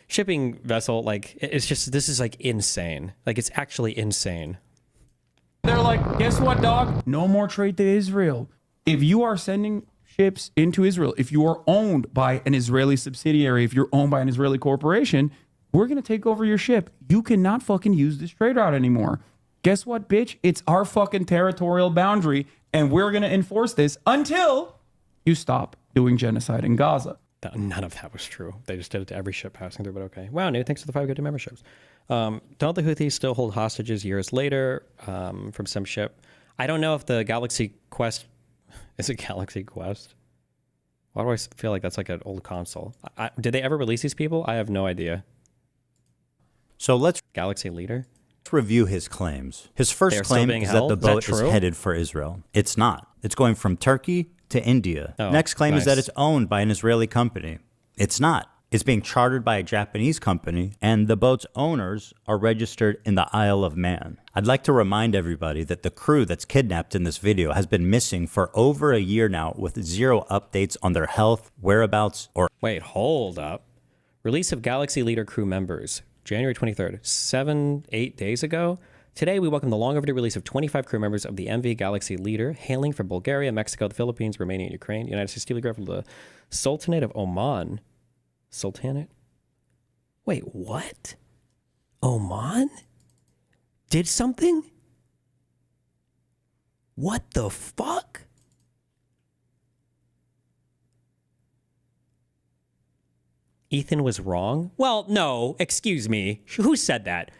Speaker 2: shipping vessel. Like, it's just, this is like insane. Like, it's actually insane.
Speaker 18: They're like, guess what, dog? No more trade to Israel. If you are sending ships into Israel, if you are owned by an Israeli subsidiary, if you're owned by an Israeli corporation, we're going to take over your ship. You cannot fucking use this trade route anymore. Guess what, bitch? It's our fucking territorial boundary, and we're going to enforce this until you stop doing genocide in Gaza.
Speaker 2: None of that was true. They just did it to every ship passing through, but okay. Wow, Nuke, thanks for the 5 good memberships. Don't the Houthis still hold hostages years later from some ship? I don't know if the Galaxy Quest... Is it Galaxy Quest? Why do I feel like that's like an old console? Did they ever release these people? I have no idea.
Speaker 20: So let's...
Speaker 2: Galaxy Leader?
Speaker 20: Let's review his claims. His first claim is that the boat is headed for Israel. It's not. It's going from Turkey to India.
Speaker 2: Oh,
Speaker 20: Next claim is
Speaker 2: nice.
Speaker 20: that it's owned by an Israeli company. It's not. It's being chartered by a Japanese company, and the boat's owners are registered in the Isle of Man. I'd like to remind everybody that the crew that's kidnapped in this video has been missing for over a year now with zero updates on their health, whereabouts, or...
Speaker 2: Wait, hold up. Release of Galaxy Leader crew members, January 23rd, 8 days ago. Today, we welcome the long overdue release of 25 crew members of the MV Galaxy Leader, hailing from Bulgaria, Mexico, the Philippines, Romania, and Ukraine. United States telegraph from the Sultanate of Oman. Sultanate? Wait, what? Oman? Did something? What the fuck? Ethan was wrong? Well, no, excuse me. Who said that?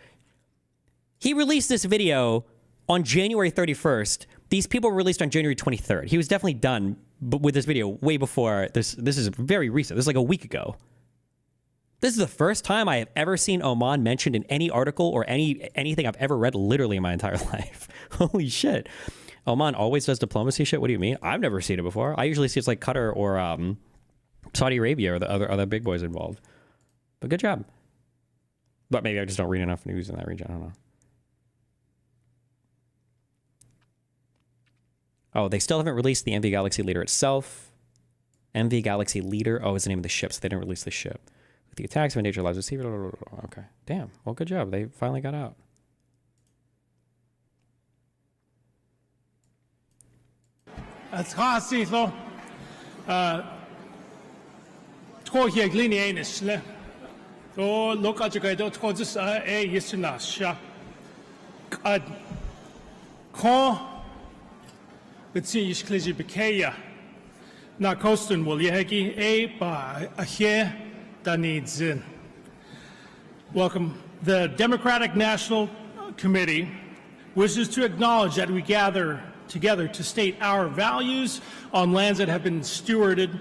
Speaker 2: He released this video on January 31st. These people were released on January 23rd. He was definitely done with this video way before this. This is very recent. This is like a week ago. This is the first time I have ever seen Oman mentioned in any article or anything I've ever read literally in my entire life. Holy shit. Oman always does diplomacy shit? What do you mean? I've never seen it before. I usually see it's like Qatar or Saudi Arabia or the other big boys involved. But good job. But maybe I just don't read enough news in that region. I don't know. Oh, they still haven't released the MV Galaxy Leader itself. MV Galaxy Leader. Oh, is the name of the ship, so they didn't release the ship. With the attacks of endangered lives at sea. Okay. Damn. Well, good job. They finally got out.
Speaker 4: Na kosten will yegi a ba a here that needs in. Welcome. The Democratic National Committee wishes to acknowledge that we gather together to state our values on lands that have been stewarded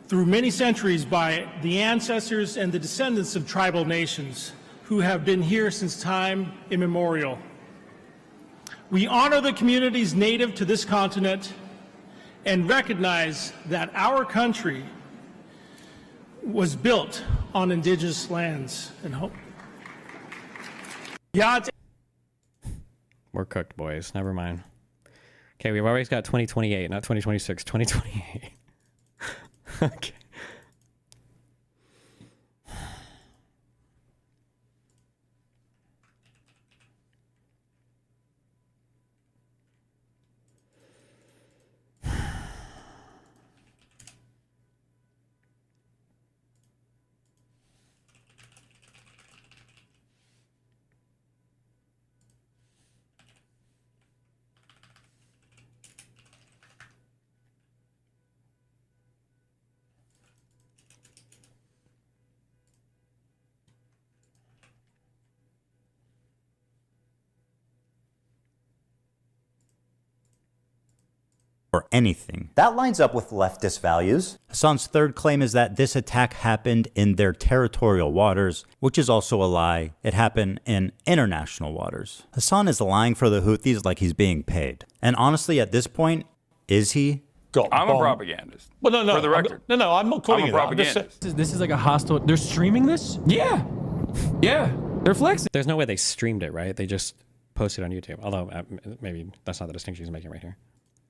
Speaker 4: through many centuries by the ancestors and the descendants of tribal nations who have been here since time immemorial. We honor the communities native to this continent and recognize that our country was built on indigenous lands and hope.
Speaker 2: We're cooked, boys. Never mind. Okay, we've always got 2028, not 2026, 2028. Okay.
Speaker 20: or anything. That lines up with leftist values. Hasan's third claim is that this attack happened in their territorial waters, which is also a lie. It happened in international waters. Hasan is lying for the Houthis like he's being paid. And honestly, at this point, is he?
Speaker 14: I'm a propagandist.
Speaker 7: Well, no.
Speaker 14: For the record.
Speaker 7: I'm not calling
Speaker 14: I'm a
Speaker 7: it that. I'm just
Speaker 14: propagandist.
Speaker 15: This is like a hostile. They're streaming this?
Speaker 18: Yeah. Yeah. They're flexing.
Speaker 2: There's no way they streamed it, right? They just posted on YouTube. Although maybe that's not the distinction he's making right here.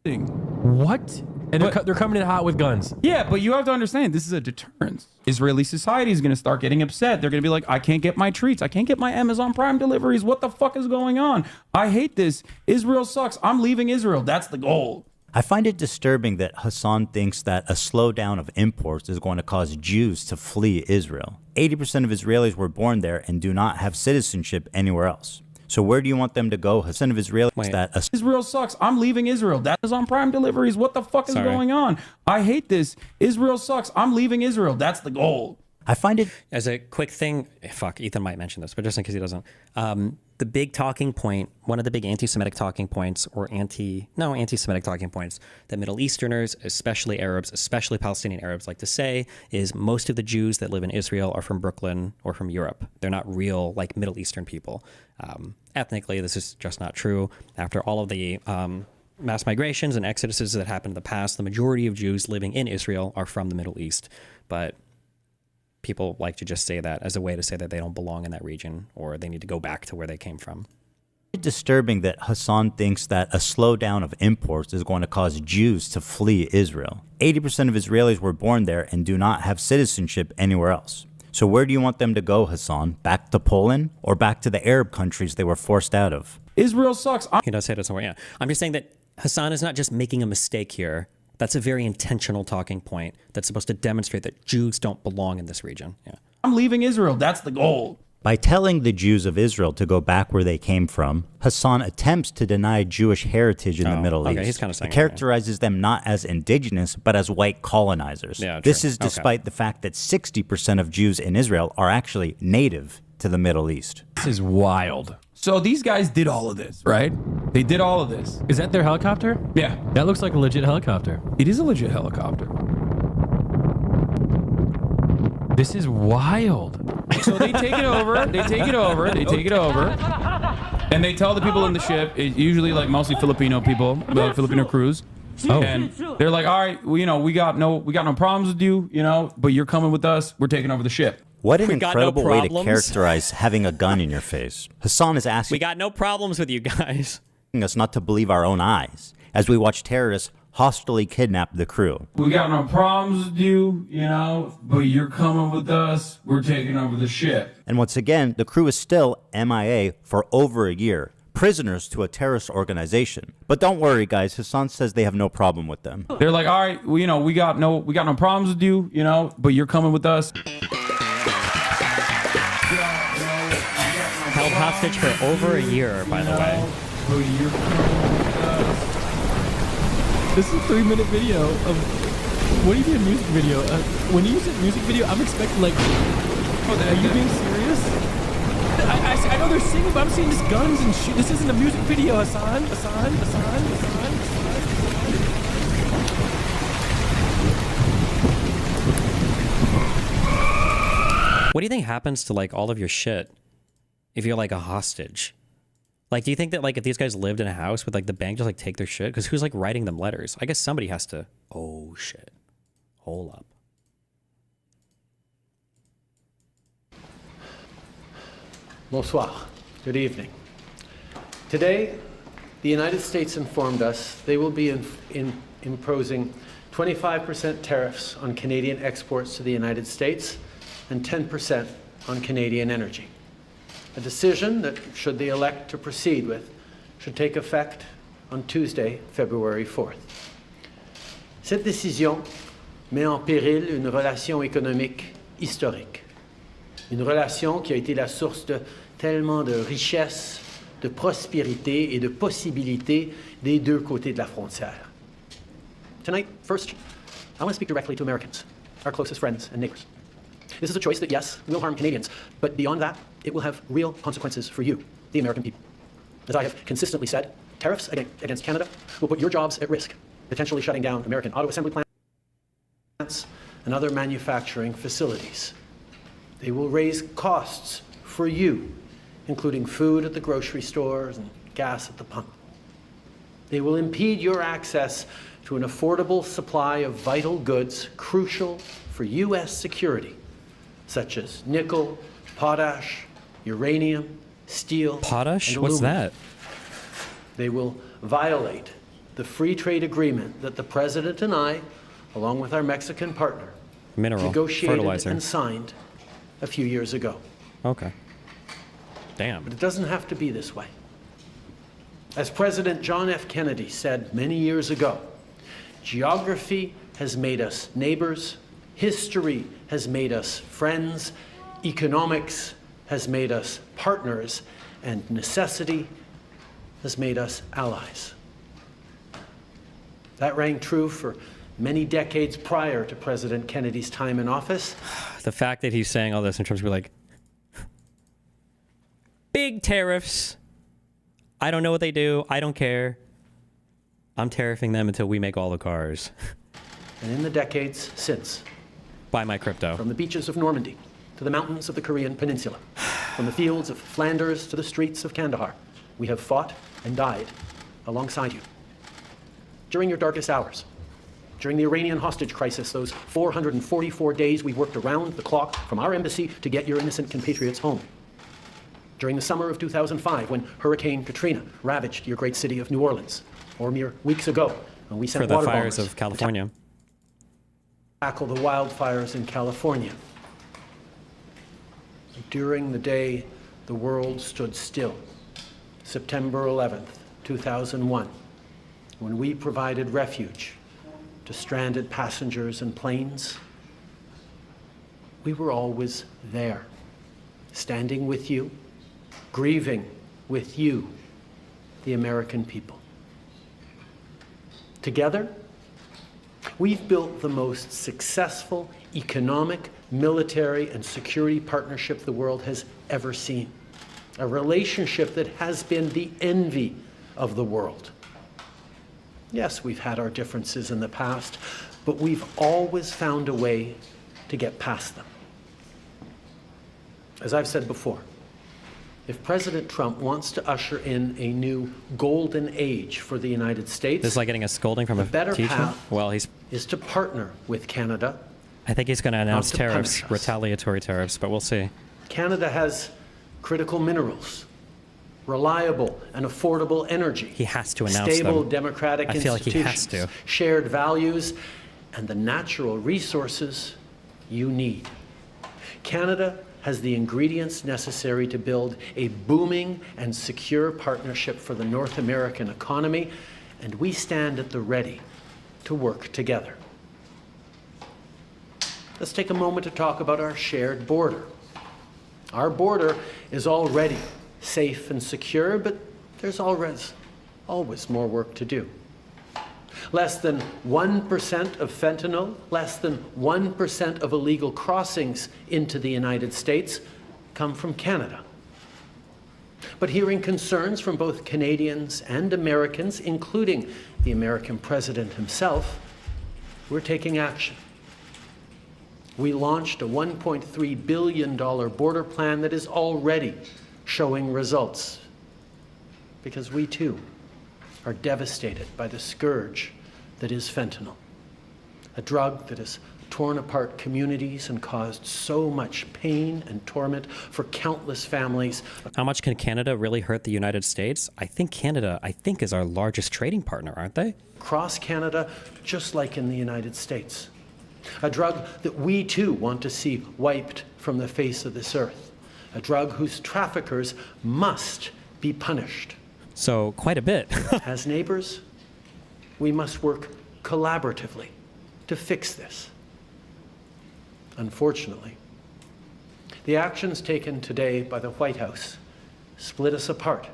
Speaker 15: What? And they're coming in hot with guns.
Speaker 18: Yeah, but you have to understand, this is a deterrence. Israeli society is going to start getting upset. They're going to be like, I can't get my treats. I can't get my Amazon Prime deliveries. What the fuck is going on? I hate this. Israel sucks. I'm leaving Israel. That's the goal.
Speaker 20: I find it disturbing that Hasan thinks that a slowdown of imports is going to cause Jews to flee Israel. 80% of Israelis were born there and do not have citizenship anywhere else. So where do you want them to go? Hasan of Israelis that
Speaker 18: Israel sucks. I'm leaving Israel. That is on Prime deliveries. What the fuck is going on? I hate this. Israel sucks. I'm leaving Israel. That's the goal.
Speaker 20: I find it
Speaker 2: as a quick thing. Fuck, Ethan might mention this, but just in case he doesn't. The big talking point, one of the big anti-Semitic talking points, or anti-Semitic talking points that Middle Easterners, especially Arabs, especially Palestinian Arabs, like to say is most of the Jews that live in Israel are from Brooklyn or from Europe. They're not real, like, Middle Eastern people. Ethnically, this is just not true. After all of the mass migrations and exoduses that happened in the past, the majority of Jews living in Israel are from the Middle East. But people like to just say that as a way to say that they don't belong in that region or they need to go back to where they came from.
Speaker 20: It's disturbing that Hasan thinks that a slowdown of imports is going to cause Jews to flee Israel. 80% of Israelis were born there and do not have citizenship anywhere else. So where do you want them to go, Hasan? Back to Poland or back to the Arab countries they were forced out of?
Speaker 18: Israel sucks.
Speaker 2: He does say that somewhere, yeah. I'm just saying that Hasan is not just making a mistake here. That's a very intentional talking point that's supposed to demonstrate that Jews don't belong in this region. Yeah.
Speaker 18: I'm leaving Israel. That's the goal.
Speaker 20: By telling the Jews of Israel to go back where they came from, Hasan attempts to deny Jewish heritage in the Middle East.
Speaker 2: He's kind of saying
Speaker 20: He characterizes them not as indigenous, but as white colonizers.
Speaker 2: Yeah,
Speaker 20: this
Speaker 2: true.
Speaker 20: is despite the fact that 60% of Jews in Israel are actually native to the Middle East.
Speaker 15: This is wild.
Speaker 18: So these guys did all of this, right? They did all of this.
Speaker 15: Is that their helicopter?
Speaker 18: Yeah.
Speaker 15: That looks like a legit helicopter.
Speaker 18: It is a legit helicopter.
Speaker 15: This is wild.
Speaker 18: So they take it over, they take it over, they take it over, and they tell the people in the ship, usually like mostly Filipino people, Filipino crews, and they're like, all right, well, we got no problems with you, but you're coming with us, we're taking over the ship.
Speaker 20: What an incredible way to characterize having a gun in your face. Hasan is asking
Speaker 2: We got no problems with you guys.
Speaker 20: us not to believe our own eyes as we watch terrorists hostilely kidnap the crew.
Speaker 18: We got no problems with you, but you're coming with us, we're taking over the ship.
Speaker 20: And once again, the crew is still MIA for over a year, prisoners to a terrorist organization. But don't worry, guys, Hasan says they have no problem with them.
Speaker 18: They're like, all right, well, we got no problems with you, but you're coming with us.
Speaker 2: Held hostage for over a year, by the way.
Speaker 15: This is a 3-minute video of what do you do in music video? When you said music video, I'm expecting like, are you being serious? I know they're singing, but I'm seeing just guns and shit. This isn't a music video, Hasan.
Speaker 2: What do you think happens to like all of your shit if you're like a hostage? Like, do you think that like if these guys lived in a house, would like the bank just like take their shit? Because who's like writing them letters? I guess somebody has to. Oh shit! Hold up.
Speaker 21: Bonsoir. Good evening. Today,
Speaker 7: the United States informed us they will be imposing 25% tariffs on Canadian exports to the United States and 10% on Canadian energy. A decision that, should they elect to proceed with, should take effect on Tuesday, February 4th. Cette décision met en péril une relation économique historique. Une relation qui a été la source de tellement de richesses, de prospérité et de possibilités des deux côtés de la frontière. Tonight, first, I want to speak directly to Americans, our closest friends and neighbors. This is a choice that, yes, will harm Canadians, but beyond that, it will have real consequences for you, the American people. As I have consistently said, tariffs against Canada will put your jobs at risk, potentially shutting down American auto assembly plants and other manufacturing facilities. They will raise costs for you, including food at the grocery stores and gas at the pump. They will impede your access to an affordable supply of vital goods crucial for U.S. security, such as nickel, potash, uranium, steel,
Speaker 2: Potash?
Speaker 7: and
Speaker 2: What's
Speaker 7: aluminum.
Speaker 2: that?
Speaker 7: They will violate the free trade agreement that the President and I, along with our Mexican partner,
Speaker 2: Mineral.
Speaker 7: negotiated
Speaker 2: Fertilizer.
Speaker 7: and signed a few years ago.
Speaker 2: Okay. Damn.
Speaker 7: But it doesn't have to be this way. As President John F. Kennedy said many years ago, geography has made us neighbors, history has made us friends, economics has made us partners, and necessity has made us allies. That rang true for many decades prior to President Kennedy's time in office.
Speaker 2: The fact that he's saying all this in terms of like, big tariffs. I don't know what they do. I don't care. I'm tariffing them until we make all the cars.
Speaker 7: And in the decades since,
Speaker 2: Buy my crypto.
Speaker 7: from the beaches of Normandy to the mountains of the Korean Peninsula, from the fields of Flanders to the streets of Kandahar, we have fought and died alongside you. During your darkest hours, during the Iranian hostage crisis, those 444 days we worked around the clock from our embassy to get your innocent compatriots home. During the summer of 2005, when Hurricane Katrina ravaged your great city of New Orleans, or mere weeks ago, when we sent
Speaker 2: For the
Speaker 7: water
Speaker 2: fires
Speaker 7: bombers
Speaker 2: of California.
Speaker 7: to tackle the wildfires in California. During the day the world stood still, September 11th, 2001, when we provided refuge to stranded passengers and planes, we were always there, standing with you, grieving with you, the American people. Together, we've built the most successful economic, military, and security partnership the world has ever seen. A relationship that has been the envy of the world. Yes, we've had our differences in the past, but we've always found a way to get past them. As I've said before, if President Trump wants to usher in a new golden age for the United States,
Speaker 2: This is like getting a scolding from a
Speaker 7: better
Speaker 2: teacher.
Speaker 7: path
Speaker 2: Well, he's.
Speaker 7: is to partner with Canada.
Speaker 2: I think he's going to announce
Speaker 7: to
Speaker 2: tariffs,
Speaker 7: punish us.
Speaker 2: retaliatory tariffs, but we'll see.
Speaker 7: Canada has critical minerals, reliable and affordable energy.
Speaker 2: He has to announce
Speaker 7: stable
Speaker 2: them.
Speaker 7: democratic
Speaker 2: I feel like he
Speaker 7: institutions,
Speaker 2: has to.
Speaker 7: shared values, and the natural resources you need. Canada has the ingredients necessary to build a booming and secure partnership for the North American economy, and we stand at the ready to work together. Let's take a moment to talk about our shared border. Our border is already safe and secure, but there's always more work to do. Less than 1% of fentanyl, less than 1% of illegal crossings into the United States come from Canada. But hearing concerns from both Canadians and Americans, including the American president himself, we're taking action. We launched a $1.3 billion border plan that is already showing results, because we too are devastated by the scourge that is fentanyl. a drug that has torn apart communities and caused so much pain and torment for countless families.
Speaker 2: How much can Canada really hurt the United States? I think Canada, is our largest trading partner, aren't they?
Speaker 7: Across Canada, just like in the United States. A drug that we too want to see wiped from the face of this earth. A drug whose traffickers must be punished.
Speaker 2: So, quite a bit.
Speaker 7: As neighbors, we must work collaboratively to fix this. Unfortunately, the actions taken today by the White House split us apart.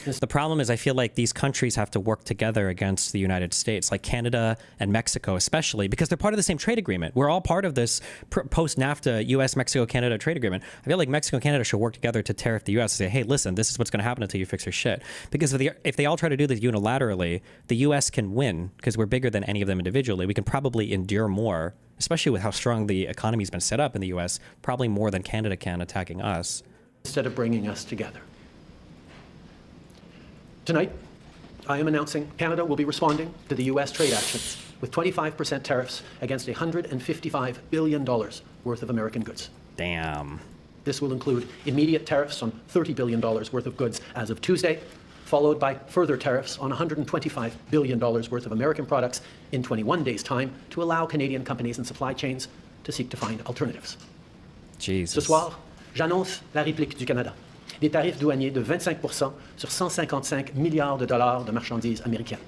Speaker 2: The problem is I feel like these countries have to work together against the United States, like Canada and Mexico especially, because they're part of the same trade agreement. We're all part of this post-NAFTA US, Mexico, Canada trade agreement. I feel like Mexico and Canada should work together to tariff the US and say, hey, listen, this is what's going to happen until you fix your shit. Because if they all try to do this unilaterally, the US can win because we're bigger than any of them individually. We can probably endure more, especially with how strong the economy's been set up in the US, probably more than Canada can attacking us.
Speaker 7: Instead of bringing us together. Tonight, I am announcing Canada will be responding to the U.S. trade actions with 25% tariffs against $155 billion worth of American goods.
Speaker 2: Damn.
Speaker 7: This will include immediate tariffs on $30 billion worth of goods as of Tuesday, followed by further tariffs on $125 billion worth of American products in 21 days' time to allow Canadian companies and supply chains to seek to find alternatives.
Speaker 2: Jesus.
Speaker 7: Ce soir, j'annonce la réplique du Canada. Des tarifs douaniers de 25% sur 155 milliards de dollars de marchandises américaines.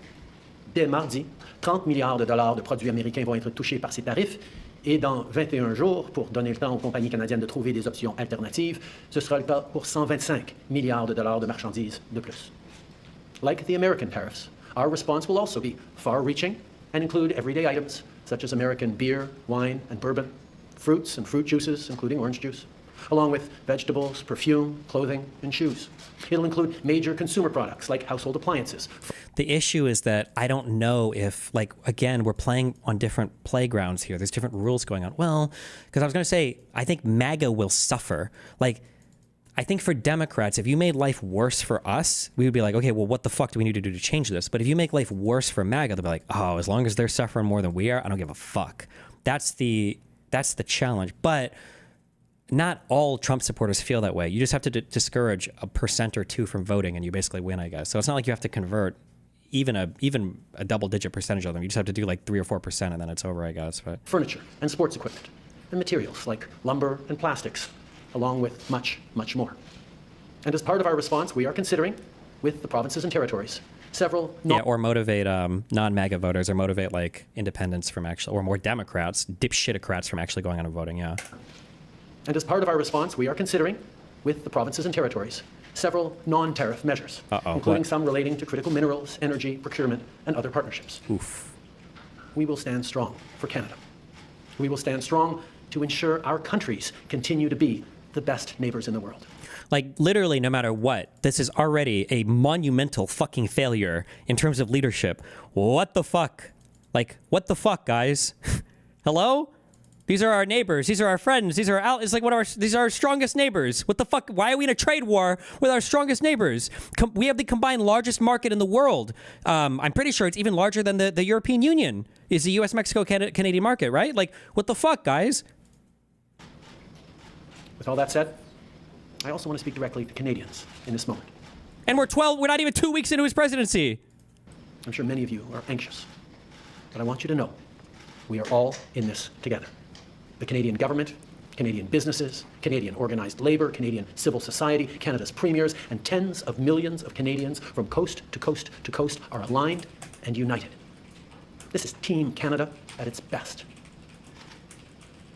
Speaker 7: Dès mardi, 30 milliards de dollars de produits américains vont être touchés par ces tarifs et dans 21 jours, pour donner le temps aux compagnies canadiennes de trouver des options alternatives, ce sera le cas pour 125 milliards de dollars de marchandises de plus. Like the American tariffs, our response will also be far-reaching and include everyday items such as American beer, wine, and bourbon, fruits and fruit juices, including orange juice, along with vegetables, perfume, clothing, and shoes. It'll include major consumer products like household appliances.
Speaker 2: The issue is that I don't know if, again, we're playing on different playgrounds here. There's different rules going on. Well, because I was going to say, I think MAGA will suffer. I think for Democrats, if you made life worse for us, we would be like, okay, well, what the fuck do we need to do to change this? But if you make life worse for MAGA, they'll be like, oh, as long as they're suffering more than we are, I don't give a fuck. That's the challenge. But not all Trump supporters feel that way. You just have to discourage 1% or 2% from voting, and you basically win, I guess. So it's not like you have to convert even a double-digit percentage of them. You just have to do 3 or 4%, and then it's over, I guess. But
Speaker 7: furniture and sports equipment, and materials like lumber and plastics, along with much, much more. And as part of our response, we are considering, with the provinces and territories, several...
Speaker 2: or motivate non-MAGA voters, or motivate independents from actually, or more Democrats, dipshitocrats from actually going out and voting, yeah.
Speaker 7: And as part of our response, we are considering, with the provinces and territories, several non-tariff measures, including some relating to critical minerals, energy, procurement, and other partnerships.
Speaker 2: Oof.
Speaker 7: We will stand strong for Canada. We will stand strong to ensure our countries continue to be the best neighbors in the world.
Speaker 2: Literally, no matter what, this is already a monumental fucking failure in terms of leadership. What the fuck? What the fuck, guys? Hello? These are our neighbors. These are our friends. These are these are our strongest neighbors. What the fuck? Why are we in a trade war with our strongest neighbors? We have the combined largest market in the world. I'm pretty sure it's even larger than the European Union is the U.S., Mexico, Canadian market, right? What the fuck, guys?
Speaker 7: With all that said, I also want to speak directly to Canadians in this moment.
Speaker 2: And we're not even 2 weeks into his presidency.
Speaker 7: I'm sure many of you are anxious, but I want you to know we are all in this together. The Canadian government, Canadian businesses, Canadian organized labor, Canadian civil society, Canada's premiers, and tens of millions of Canadians from coast to coast to coast are aligned and united. This is Team Canada at its best.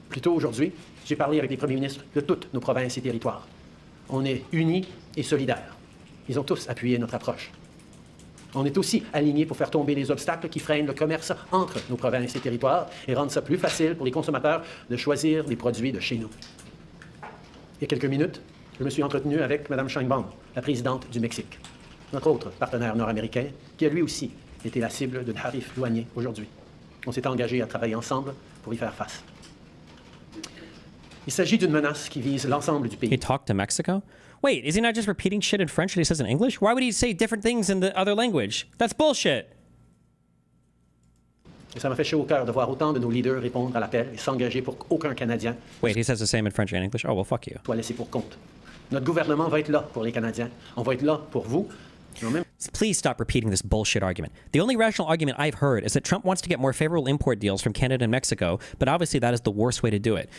Speaker 7: Plus tôt aujourd'hui, j'ai parlé avec les premiers ministres de toutes nos provinces et territoires. On est unis et solidaires. Ils ont tous appuyé notre approche. On est aussi alignés pour faire tomber les obstacles qui freinent le commerce entre nos provinces et territoires et rendre ça plus facile pour les consommateurs de choisir les produits de chez nous. Il y a quelques minutes, je me suis entretenu avec Mme Sheinbaum, la présidente du Mexique, notre autre partenaire nord-américain, qui a lui aussi été la cible de tarifs douaniers aujourd'hui. On s'est engagé à travailler ensemble pour y faire face. Il s'agit d'une menace qui vise l'ensemble du pays.
Speaker 2: He talked to Mexico? Wait, is he not just repeating shit in French that he says in English? Why would he say different things in the other language? That's bullshit.
Speaker 7: Et ça m'a fait chaud au cœur de voir autant de nos leaders répondre à l'appel et s'engager pour qu'aucun Canadien
Speaker 2: Wait, he says the same in French and English? Oh, well, fuck you.
Speaker 7: soit laissé pour compte. Notre gouvernement va être là pour les Canadiens. On va être là pour vous.
Speaker 2: Please stop repeating this bullshit argument. The only rational argument I've heard is that Trump wants to get more favorable import deals from Canada and Mexico, but obviously that is the worst way to do it.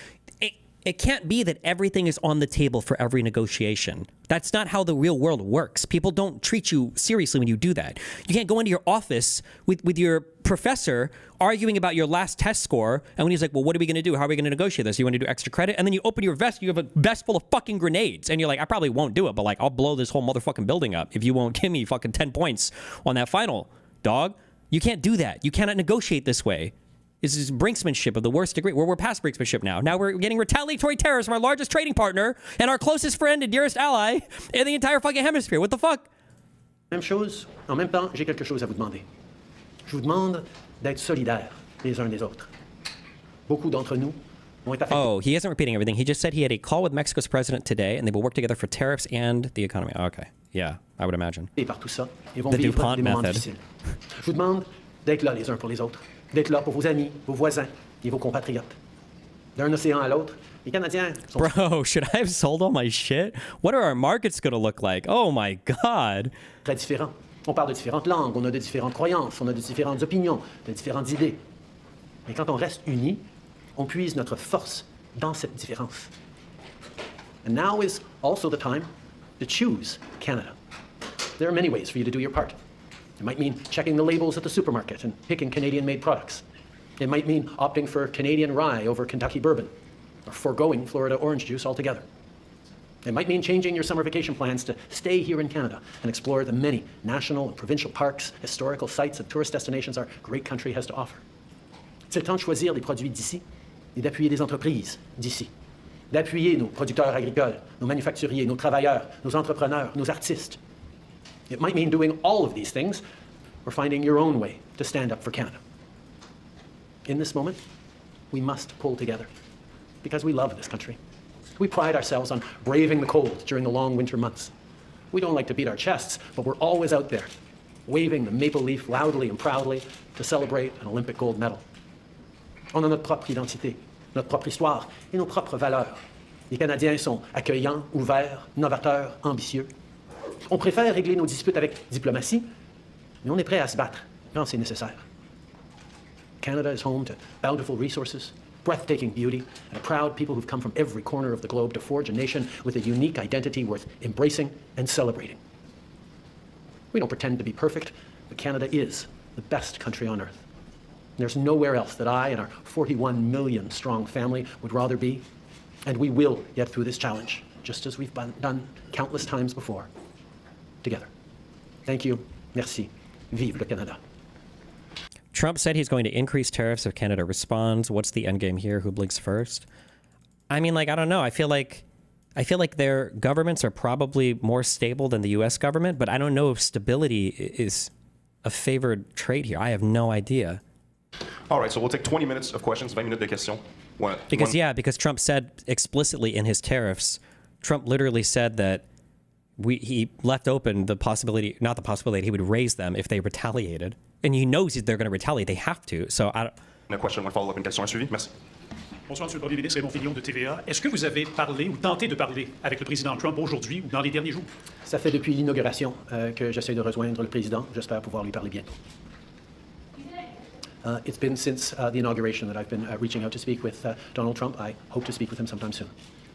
Speaker 2: It can't be that everything is on the table for every negotiation. That's not how the real world works. People don't treat you seriously when you do that. You can't go into your office with your professor arguing about your last test score, and when he's like, well, what are we going to do? How are we going to negotiate this? You want to do extra credit? And then you open your vest, you have a vest full of fucking grenades, and you're like, I probably won't do it, but like, I'll blow this whole motherfucking building up if you won't give me fucking 10 points on that final, dog. You can't do that. You cannot negotiate this way. This is brinksmanship of the worst degree. We're past brinksmanship now. Now we're getting retaliatory terrorists from our largest trading partner and our closest friend and dearest ally in the entire fucking hemisphere. What the fuck?
Speaker 7: Même chose, en même temps, j'ai quelque chose à vous demander. Je vous demande d'être solidaires les uns des autres. Beaucoup d'entre nous vont être affectés.
Speaker 2: Oh, he isn't repeating everything. He just said he had a call with Mexico's president today and they will work together for tariffs and the economy. Okay. Yeah, I would imagine.
Speaker 7: Et par tout ça, ils vont
Speaker 2: The
Speaker 7: vivre
Speaker 2: DuPont
Speaker 7: des moments
Speaker 2: method.
Speaker 7: difficiles. Je vous demande d'être là les uns pour les autres. D'être là pour vos amis, vos voisins et vos compatriotes. D'un océan à l'autre, les Canadiens sont...
Speaker 2: Bro, should I have sold all my shit? What are our markets going to look like? Oh my God.
Speaker 7: Très différents. On parle de différentes langues, on a de différentes croyances, on a de différentes opinions, de différentes idées. Mais quand on reste unis, on puise notre force dans cette différence. And now is also the time to choose Canada. There are many ways for you to do your part. It might mean checking the labels at the supermarket and picking Canadian-made products. It might mean opting for Canadian rye over Kentucky bourbon, or foregoing Florida orange juice altogether. It might mean changing your summer vacation plans to stay here in Canada and explore the many national and provincial parks, historical sites, and tourist destinations our great country has to offer. C'est le temps de choisir des produits d'ici et d'appuyer des entreprises d'ici. D'appuyer nos producteurs agricoles, nos manufacturiers, nos travailleurs, nos entrepreneurs, nos artistes. It might mean doing all of these things or finding your own way to stand up for Canada. In this moment, we must pull together because we love this country. We pride ourselves on braving the cold during the long winter months. We don't like to beat our chests, but we're always out there, waving the maple leaf loudly and proudly to celebrate an Olympic gold medal. On a notre propre identité, notre propre histoire et nos propres valeurs. Les Canadiens sont accueillants, ouverts, novateurs, ambitieux. On préfère régler nos disputes avec diplomatie, mais on est prêt à se battre quand c'est nécessaire. Canada is home to bountiful resources, breathtaking beauty, and a proud people who've come from every corner of the globe to forge a nation with a unique identity worth embracing and celebrating. We don't pretend to be perfect, but Canada is the best country on earth. There's nowhere else that I and our 41 million strong family would rather be, and we will get through this challenge, just as we've done countless times before. Together. Thank you. Merci. Vive le Canada.
Speaker 2: Trump said he's going to increase tariffs if Canada responds. What's the end game here? Who blinks first? I mean, like, I don't know. I feel like their governments are probably more stable than the U.S. government, but I don't know if stability is a favored trait here. I have no idea.
Speaker 21: All right, so we'll take 20 minutes of questions, 20 minutes de questions.
Speaker 2: Because Trump said explicitly in his tariffs, Trump literally said that he left open the possibility, not the possibility, he would raise them if they retaliated. And he knows they're going to retaliate. They have to. So I don't...
Speaker 21: Une question, one follow-up, une question à suivre. Merci.
Speaker 22: Bonsoir, M. le Premier ministre Raymond Fillon de TVA. Est-ce que vous avez parlé ou tenté de parler avec le président Trump aujourd'hui ou dans les derniers jours?
Speaker 7: Ça fait depuis l'inauguration que j'essaie de rejoindre le président. J'espère pouvoir lui parler bientôt. It's been since the inauguration that I've been reaching out to speak with Donald Trump. I hope to speak with him sometime soon.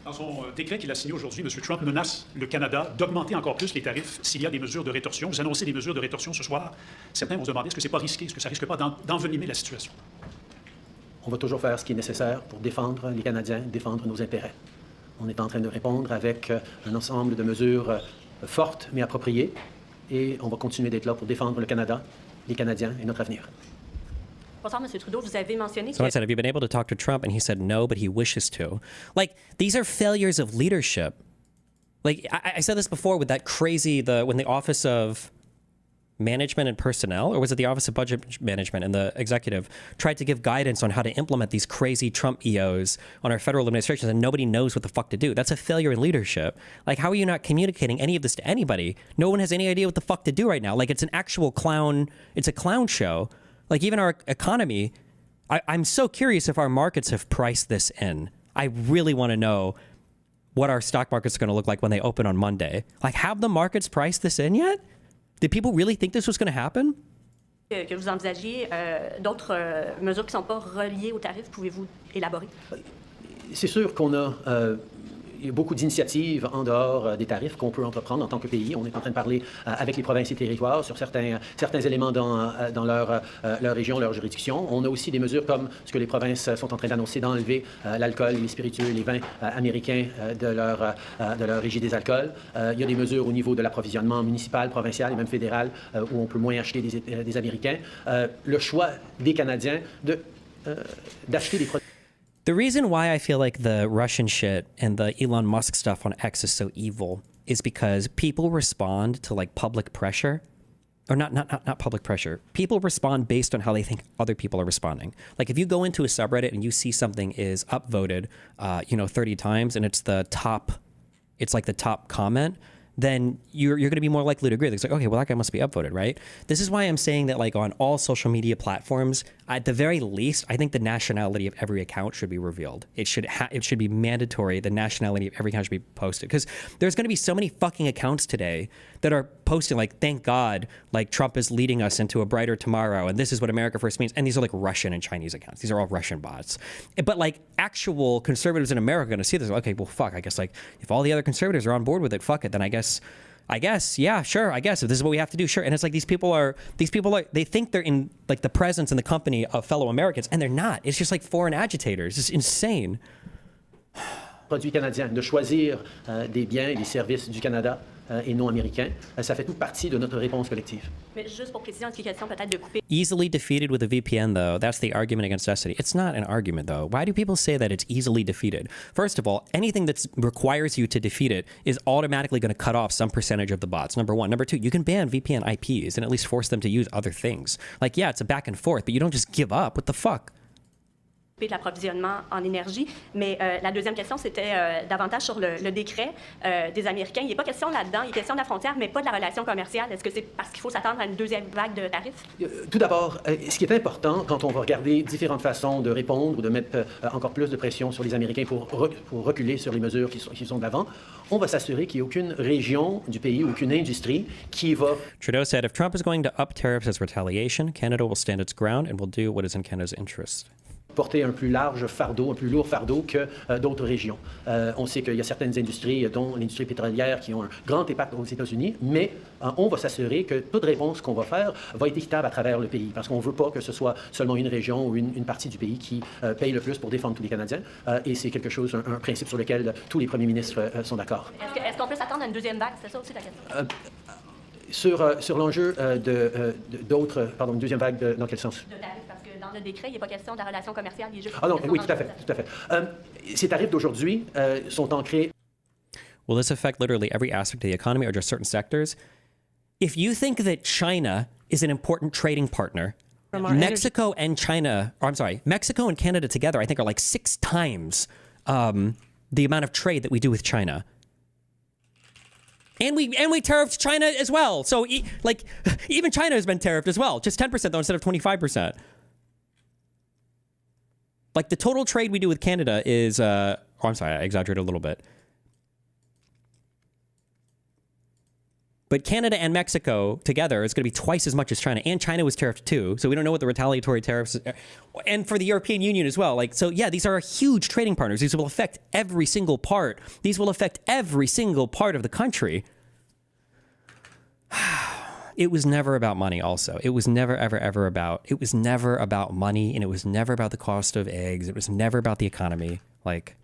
Speaker 22: Dans son décret qu'il a signé aujourd'hui, M. Trump menace le Canada d'augmenter encore plus les tarifs s'il y a des mesures de rétorsion. Vous annoncez des mesures de rétorsion ce soir. Certains vont se demander est-ce que c'est pas risqué, est-ce que ça risque pas d'envenimer la situation?
Speaker 7: On va toujours faire ce qui est nécessaire pour défendre les Canadiens, défendre nos intérêts. On est en train de répondre avec un ensemble de mesures fortes mais appropriées et on va continuer d'être là pour défendre le Canada, les Canadiens et notre avenir.
Speaker 23: Bonsoir, M. Trudeau. Vous avez mentionné
Speaker 2: Someone said, have you been able to talk to Trump? And he said no, but he wishes to. Like, these are failures of leadership. Like, I said this before with that crazy, when the Office of Management and Personnel, or was it the Office of Budget Management and the executive, tried to give guidance on how to implement these crazy Trump EOs on our federal administrations, and nobody knows what the fuck to do. That's a failure in leadership. Like, how are you not communicating any of this to anybody? No one has any idea what the fuck to do right now. Like, it's an actual clown, it's a clown show. Like even our economy, I'm so curious if our markets have priced this in. I really want to know what our stock markets are going to look like when they open on Monday. Like, have the markets priced this in yet? Did people really think this was going to happen?
Speaker 23: Que vous envisagiez d'autres mesures qui ne sont pas reliées aux tarifs, pouvez-vous élaborer?
Speaker 7: C'est sûr qu'on a il y a beaucoup d'initiatives en dehors des tarifs qu'on peut entreprendre en tant que pays. On est en train de parler avec les provinces et territoires sur certains éléments dans leur région, leur juridiction. On a aussi des mesures comme ce que les provinces sont en train d'annoncer, d'enlever l'alcool, les spiritueux, les vins américains de leur régie des alcools. Il y a des mesures au niveau de l'approvisionnement municipal, provincial et même fédéral où on peut moins acheter des Américains. Le choix des Canadiens d'acheter des produits.
Speaker 2: The reason why I feel like the Russian shit and the Elon Musk stuff on X is so evil is because people respond to like public pressure, or not public pressure. People respond based on how they think other people are responding. Like if you go into a subreddit and you see something is upvoted, 30 times and it's the top comment, then you're going to be more likely to agree. It's like, okay, well, that guy must be upvoted, right? This is why I'm saying that like on all social media platforms, at the very least, I think the nationality of every account should be revealed. It should be mandatory. The nationality of every account should be posted because there's going to be so many fucking accounts today that are posting like, thank God, like Trump is leading us into a brighter tomorrow. And this is what America First means. And these are like Russian and Chinese accounts. These are all Russian bots. But like actual conservatives in America are going to see this. Okay, well, fuck, I guess like if all the other conservatives are on board with it, fuck it. Then I guess, yeah, sure. I guess if this is what we have to do, sure. And it's like these people are, they think they're in like the presence and the company of fellow Americans, and they're not. It's just like foreign agitators. It's insane.
Speaker 7: Produits canadiens, de choisir des biens et des services du Canada et non américains, ça fait toute partie de notre réponse collective.
Speaker 23: Mais juste pour préciser, explication peut-être de couper.
Speaker 2: Easily defeated with a VPN, though. That's the argument against necessity. It's not an argument, though. Why do people say that it's easily defeated? First of all, anything that requires you to defeat it is automatically going to cut off some percentage of the bots, number one. Number two, you can ban VPN IPs and at least force them to use other things. Like, yeah, it's a back and forth, but you don't just give up. What the fuck?
Speaker 23: De l'approvisionnement en énergie. Mais la deuxième question, c'était davantage sur le décret des Américains. Il n'est pas question là-dedans, il est question de la frontière, mais pas de la relation commerciale. Est-ce que c'est parce qu'il faut s'attendre à une deuxième vague de tarifs?
Speaker 7: Tout d'abord, ce qui est important quand on va regarder différentes façons de répondre ou de mettre encore plus de pression sur les Américains pour reculer sur les mesures qui sont de l'avant, on va s'assurer qu'il n'y ait aucune région du pays, aucune industrie qui va...
Speaker 2: Trudeau said, if Trump is going to up tariffs as retaliation, Canada will stand its ground and will do what is in Canada's interest.
Speaker 7: Porter un plus large fardeau, un plus lourd fardeau que d'autres régions. On sait qu'il y a certaines industries, dont l'industrie pétrolière, qui ont un grand impact aux États-Unis, mais on va s'assurer que toute réponse qu'on va faire va être équitable à travers le pays, parce qu'on ne veut pas que ce soit seulement une région ou une partie du pays qui paye le plus pour défendre tous les Canadiens, et c'est quelque chose, un principe sur lequel tous les premiers ministres sont d'accord.
Speaker 23: Est-ce qu'on peut s'attendre à une deuxième vague? C'est ça aussi la question.
Speaker 7: Sur l'enjeu une deuxième vague, dans quel sens?
Speaker 23: Dans le décret, il n'est pas question de la relation commerciale. Il est juste
Speaker 7: oui, tout à fait. Ces tarifs d'aujourd'hui sont ancrés.
Speaker 2: Will this affect literally every aspect of the economy or just certain sectors? If you think that China is an important trading partner, Mexico and Canada together, I think are like 6 times the amount of trade that we do with China. And we tariffed China as well. So even China has been tariffed as well, just 10% though instead of 25%. Like the total trade we do with Canada is, I exaggerated a little bit. But Canada and Mexico together is going to be twice as much as China. And China was tariffed too. So we don't know what the retaliatory tariffs are. And for the European Union as well. So yeah, these are huge trading partners. These will affect every single part. These will affect every single part of the country. It was never about money also. It was never, ever about, it was never about money, and it was never about the cost of eggs. It was never about the economy. Like,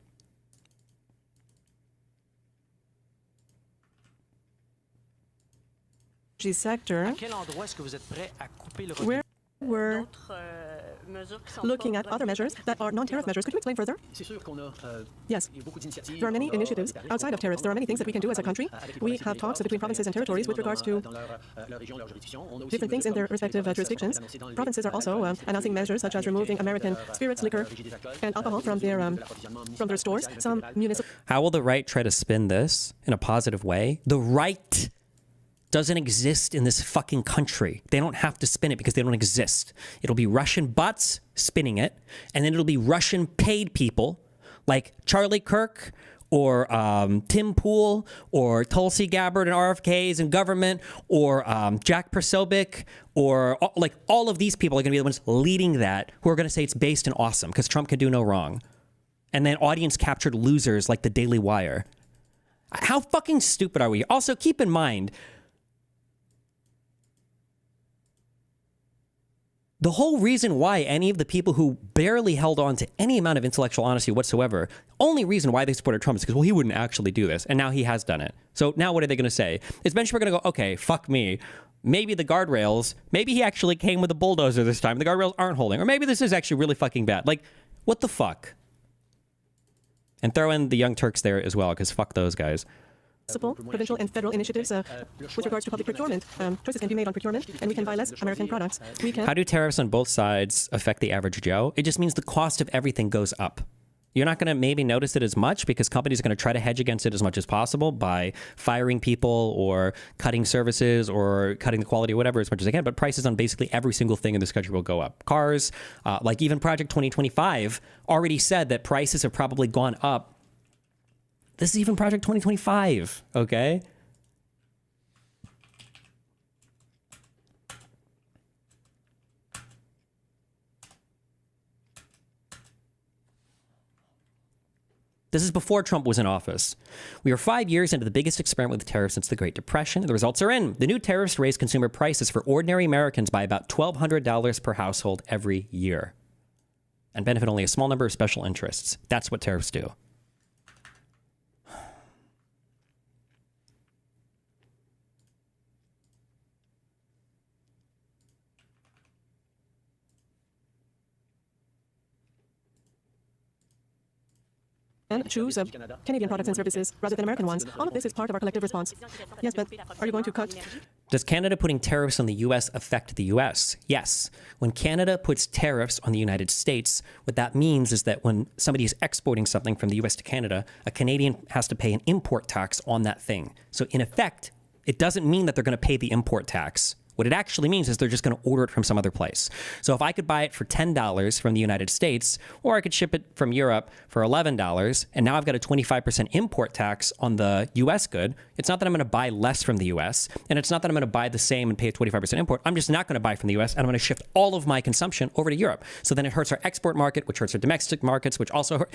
Speaker 9: sector, where we're looking at other measures that are non-tariff measures. Could you explain further? Yes. There are many initiatives outside of tariffs. There are many things that we can do as a country. We have talks between provinces and territories with regards to different things in their respective jurisdictions. Provinces are also announcing measures such as removing American spirits, liquor, and alcohol from their stores. Some municipal.
Speaker 2: How will the right try to spin this in a positive way? The right doesn't exist in this fucking country. They don't have to spin it because they don't exist. It'll be Russian bots spinning it, and then it'll be Russian paid people like Charlie Kirk or Tim Pool or Tulsi Gabbard and RFKs and government or Jack Posobiec or like all of these people are going to be the ones leading that who are going to say it's based and awesome because Trump can do no wrong. And then audience captured losers like the Daily Wire. How fucking stupid are we? Also, keep in mind, the whole reason why any of the people who barely held on to any amount of intellectual honesty whatsoever, only reason why they supported Trump is because, well, he wouldn't actually do this. And now he has done it. So now what are they going to say? It's eventually going to go, okay, fuck me. Maybe the guardrails, maybe he actually came with a bulldozer this time. The guardrails aren't holding. Or maybe this is actually really fucking bad. Like, what the fuck? And throw in the Young Turks there as well, because fuck those guys.
Speaker 9: Provincial and federal initiatives with regards to public procurement. Choices can be made on procurement, and we can buy less American products.
Speaker 2: How do tariffs on both sides affect the average Joe? It just means the cost of everything goes up. You're not going to maybe notice it as much because companies are going to try to hedge against it as much as possible by firing people or cutting services or cutting the quality or whatever as much as they can. But prices on basically every single thing in this country will go up. Cars, like even Project 2025 already said that prices have probably gone up. This is even Project 2025, okay? This is before Trump was in office. We are 5 years into the biggest experiment with tariffs since the Great Depression. The results are in. The new tariffs raise consumer prices for ordinary Americans by about $1,200 per household every year and benefit only a small number of special interests. That's what tariffs do.
Speaker 9: And choose Canadian products and services rather than American ones. All of this is part of our collective response. Yes, but are you going to cut?
Speaker 2: Does Canada putting tariffs on the U.S. affect the U.S.? Yes. When Canada puts tariffs on the United States, what that means is that when somebody is exporting something from the U.S. to Canada, a Canadian has to pay an import tax on that thing. So in effect, it doesn't mean that they're going to pay the import tax. What it actually means is they're just going to order it from some other place. So if I could buy it for $10 from the United States, or I could ship it from Europe for $11, and now I've got a 25% import tax on the US good, it's not that I'm going to buy less from the US, and it's not that I'm going to buy the same and pay a 25% import. I'm just not going to buy from the US, and I'm going to shift all of my consumption over to Europe. So then it hurts our export market, which hurts our domestic markets, which also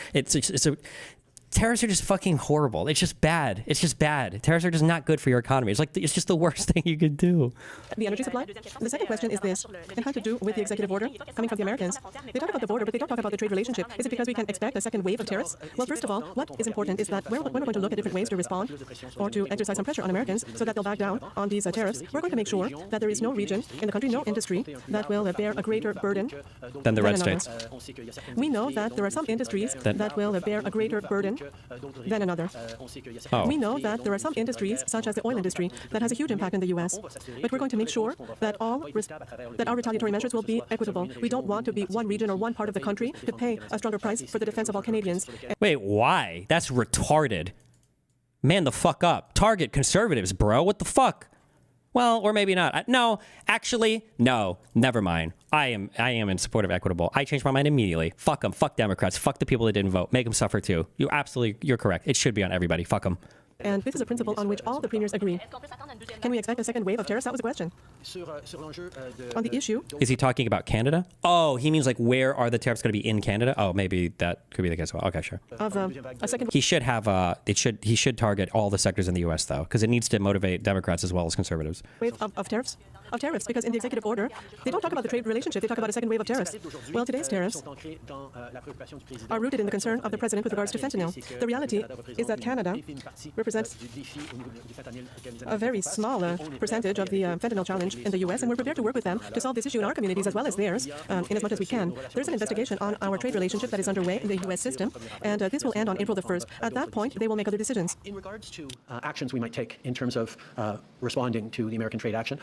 Speaker 2: tariffs are just fucking horrible. It's just bad. It's just bad. Tariffs are just not good for your economy. It's just the worst thing you could do.
Speaker 9: The energy supply? The second question is this. It has to do with the executive order coming from the Americans. They talk about the border, but they don't talk about the trade relationship. Is it because we can expect a second wave of tariffs? Well, first of all, what is important is that when we're going to look at different ways to respond or to exercise some pressure on Americans so that they'll back down on these tariffs, we're going to make sure that there is no region in the country, no industry that will bear a greater burden
Speaker 2: than the red
Speaker 9: another.
Speaker 2: states.
Speaker 9: We know that there are some industries that will bear a greater burden than another.
Speaker 2: Oh.
Speaker 9: We know that there are some industries, such as the oil industry, that has a huge impact in the U.S. But we're going to make sure that that our retaliatory measures will be equitable. We don't want to be one region or one part of the country to pay a stronger price for the defense of all Canadians.
Speaker 2: Wait, why? That's retarded. Man the fuck up. Target conservatives, bro. What the fuck? Well, or maybe not. No, actually, no. Never mind. I am in support of equitable. I changed my mind immediately. Fuck them. Fuck Democrats. Fuck the people that didn't vote. Make them suffer too. You're correct. It should be on everybody. Fuck them.
Speaker 9: And this is a principle on which all the premiers agree. Can we expect a second wave of tariffs? That was a question. On the issue...
Speaker 2: Is he talking about Canada? Oh, he means like where are the tariffs going to be in Canada? Oh, maybe that could be the case as well. Okay, sure.
Speaker 9: Of a second...
Speaker 2: He should have... He should target all the sectors in the U.S. though, because it needs to motivate Democrats as well as conservatives.
Speaker 9: Wave of tariffs? Of tariffs, because in the executive order, they don't talk about the trade relationship. They talk about a second wave of tariffs. Well, today's tariffs are rooted in the concern of the president with regards to fentanyl. The reality is that Canada represents a very small percentage of the fentanyl challenge in the U.S., and we're prepared to work with them to solve this issue in our communities as well as theirs, in as much as we can. There's an investigation on our trade relationship that is underway in the U.S. system, and this will end on April the 1st. At that point, they will make other decisions.
Speaker 7: In regards to actions we might take in terms of responding to the American trade action,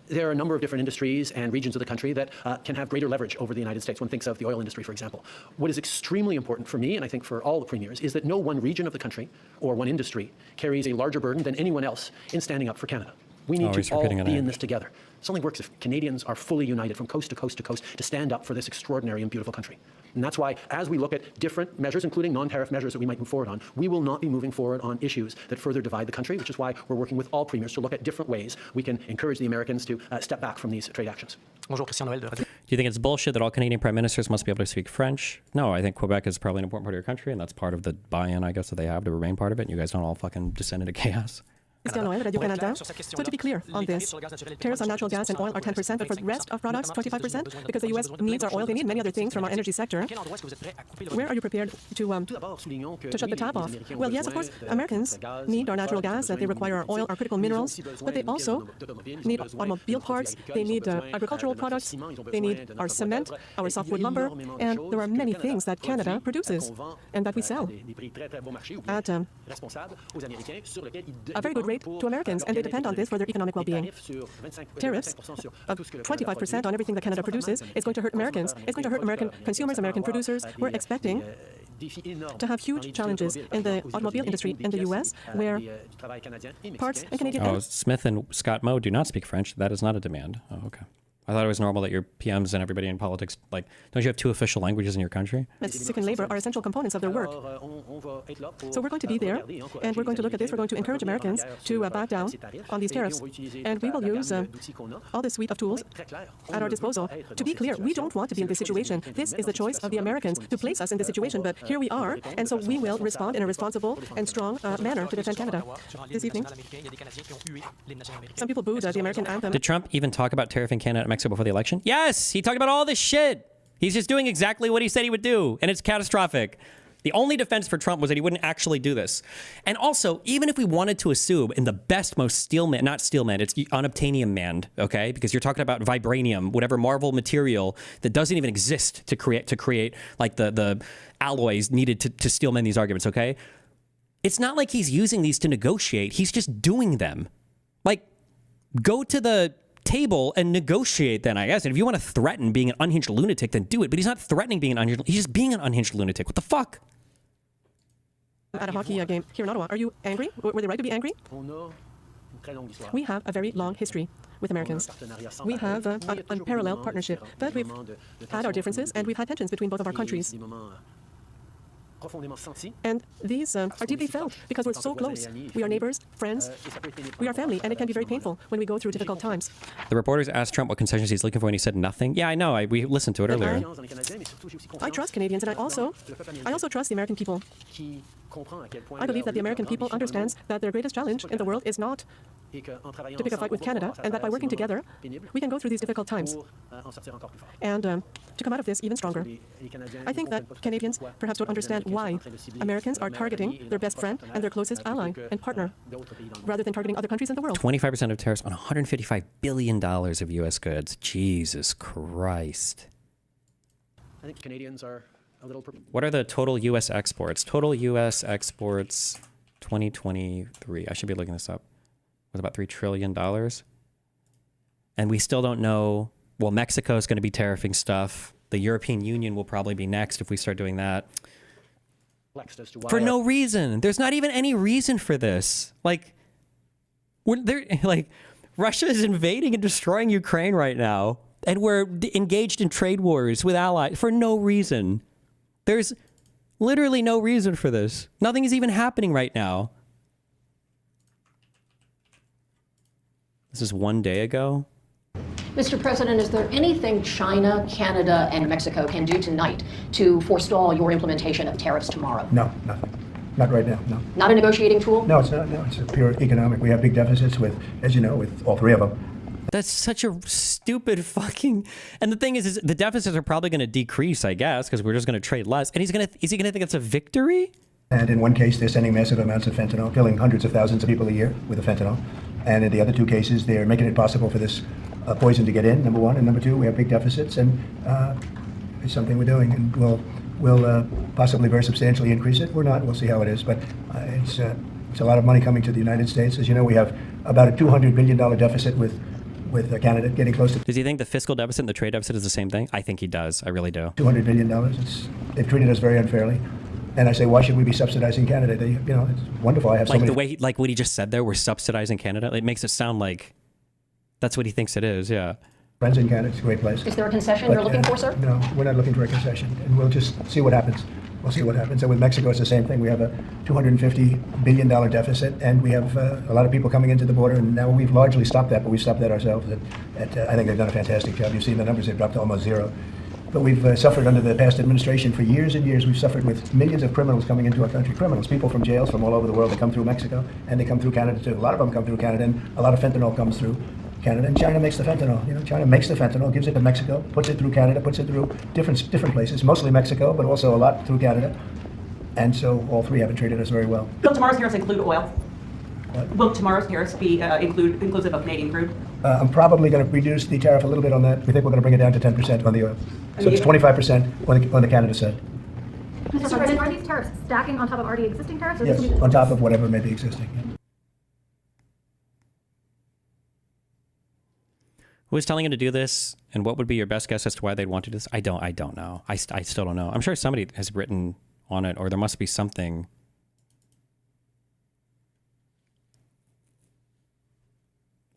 Speaker 7: there are a number of different industries and regions of the country that can have greater leverage over the United States. One thinks of the oil industry, for example. What is extremely important for me, and I think for all the premiers, is that no one region of the country or one industry carries a larger burden than anyone else in standing up for Canada. We need
Speaker 2: he's
Speaker 7: to all
Speaker 2: repeating
Speaker 7: be
Speaker 2: it.
Speaker 7: in this together. This only works if Canadians are fully united from coast to coast to coast to stand up for this extraordinary and beautiful country. And that's why, as we look at different measures, including non-tariff measures that we might move forward on, we will not be moving forward on issues that further divide the country, which is why we're working with all premiers to look at different ways we can encourage the Americans to step back from these trade actions.
Speaker 2: Do you think it's bullshit that all Canadian prime ministers must be able to speak French? No, I think Quebec is probably an important part of your country, and that's part of the buy-in, I guess, that they have to remain part of it, and you guys don't all fucking descend into chaos.
Speaker 9: Radio-Canada. So to be clear on this, tariffs on natural gas and oil are 10%, but for the rest of products, 25%, because the U.S. needs our oil. They need many other things from our energy sector. Where are you prepared to shut the tap off? Well, yes, of course, Americans need our natural gas. They require our oil, our critical minerals, but they also need automobile parts. They need agricultural products. They need our cement, our softwood lumber, and there are many things that Canada produces and that we sell at a very good rate to Americans, and they depend on this for their economic well-being. Tariffs of 25% on everything that Canada produces is going to hurt Americans. It's going to hurt American consumers, American producers. We're expecting to have huge challenges in the automobile industry in the U.S., where parts and Canadian...
Speaker 2: Oh, Smith and Scott Moe do not speak French. That is not a demand. Oh, okay. I thought it was normal that your PMs and everybody in politics, like, don't you have 2 official languages in your country?
Speaker 9: Sick and labor are essential components of their work. So we're going to be there, and we're going to look at this. We're going to encourage Americans to back down on these tariffs. And we will use all this suite of tools at our disposal. To be clear, we don't want to be in this situation. This is the choice of the Americans to place us in this situation, but here we are, and so we will respond in a responsible and strong manner to defend Canada. This evening, some people booed the American anthem.
Speaker 2: Did Trump even talk about tariffing Canada and Mexico before the election? Yes, he talked about all this shit. He's just doing exactly what he said he would do, and it's catastrophic. The only defense for Trump was that he wouldn't actually do this. And also, even if we wanted to assume in the best, most steelman, not steelman, it's unobtainium man, okay? Because you're talking about vibranium, whatever Marvel material that doesn't even exist to create like the alloys needed to steelman these arguments, okay? It's not like he's using these to negotiate. He's just doing them. Like, go to the table and negotiate then, I guess. And if you want to threaten being an unhinged lunatic, then do it. But he's not threatening being an unhinged, he's just being an unhinged lunatic. What the fuck?
Speaker 9: At a hockey game here in Ottawa. Are you angry? Were they right to be angry? We have a very long history with Americans. We have an unparalleled partnership, but we've had our differences and we've had tensions between both of our countries. And these are deeply felt because we're so close. We are neighbors, friends, we are family, and it can be very painful when we go through difficult times.
Speaker 2: The reporters asked Trump what concessions he's looking for, and he said nothing. Yeah, I know. We listened to it earlier.
Speaker 9: I trust Canadians, and I also trust the American people. I believe that the American people understands that their greatest challenge in the world is not to pick a fight with Canada, and that by working together, we can go through these difficult times and to come out of this even stronger. I think that Canadians perhaps don't understand why Americans are targeting their best friend and their closest ally and partner rather than targeting other countries in the world.
Speaker 2: 25% of tariffs on $155 billion of U.S. goods. Jesus Christ.
Speaker 7: I think Canadians are a little...
Speaker 2: What are the total U.S. exports? Total U.S. exports 2023. I should be looking this up. Was about $3 trillion. And we still don't know. Well, Mexico is going to be tariffing stuff. The European Union will probably be next if we start doing that. For no reason. There's not even any reason for this. Like, Russia is invading and destroying Ukraine right now. And we're engaged in trade wars with allies for no reason. There's literally no reason for this. Nothing is even happening right now. This is 1 day ago.
Speaker 10: Mr. President, is there anything China, Canada, and Mexico can do tonight to forestall your implementation of tariffs tomorrow?
Speaker 11: No, nothing. Not right now, no.
Speaker 10: Not a negotiating tool?
Speaker 11: No, it's not. No, it's a pure economic. We have big deficits with, as you know, with all three of them.
Speaker 2: That's such a stupid fucking... And the thing is the deficits are probably going to decrease, I guess, because we're just going to trade less. And is he going to think it's a victory?
Speaker 11: And in one case, they're sending massive amounts of fentanyl, killing hundreds of thousands of people a year with the fentanyl. And in the other two cases, they're making it possible for this poison to get in, number one. And number two, we have big deficits, and it's something we're doing. And we'll possibly very substantially increase it. We're not. We'll see how it is. But it's a lot of money coming to the United States. As you know, we have about a $200 billion deficit with Canada, getting close to...
Speaker 2: Does he think the fiscal deficit and the trade deficit is the same thing? I think he does. I really do.
Speaker 11: $200 billion. They've treated us very unfairly. And I say, why should we be subsidizing Canada? It's wonderful. I have so many...
Speaker 2: The way, like what he just said there, we're subsidizing Canada. It makes it sound like That's what he thinks it is, yeah.
Speaker 11: Friends in Canada, it's a great place.
Speaker 10: Is there a concession
Speaker 11: But,
Speaker 10: you're looking for, sir?
Speaker 11: No, we're not looking for a concession, and we'll just see what happens. We'll see what happens. And with Mexico, it's the same thing. We have a $250 billion deficit, and we have a lot of people coming into the border, and now we've largely stopped that, but we've stopped that ourselves. I think they've done a fantastic job. You've seen the numbers, they've dropped to almost zero. But we've suffered under the past administration for years and years. We've suffered with millions of criminals coming into our country. Criminals, people from jails from all over the world that come through Mexico, and they come through Canada too. A lot of them come through Canada, and a lot of fentanyl comes through Canada. And China makes the fentanyl. You know, China makes the fentanyl, gives it to Mexico, puts it through Canada, puts it through different places, mostly Mexico, but also a lot through Canada. And so all three haven't treated us very well.
Speaker 1: Will tomorrow's tariffs include oil? What? Will tomorrow's tariffs be inclusive of Canadian crude?
Speaker 11: I'm probably going to reduce the tariff a little bit on that. We think we're going to bring it down to 10% on the oil. So it's 25% on the Canada side.
Speaker 12: Mr. President, are these tariffs stacking on top of already existing tariffs? Or
Speaker 11: Yes, on top of whatever may be existing.
Speaker 2: Who is telling him to do this, and what would be your best guess as to why they'd want to do this? I don't know. I still don't know. I'm sure somebody has written on it, or there must be something.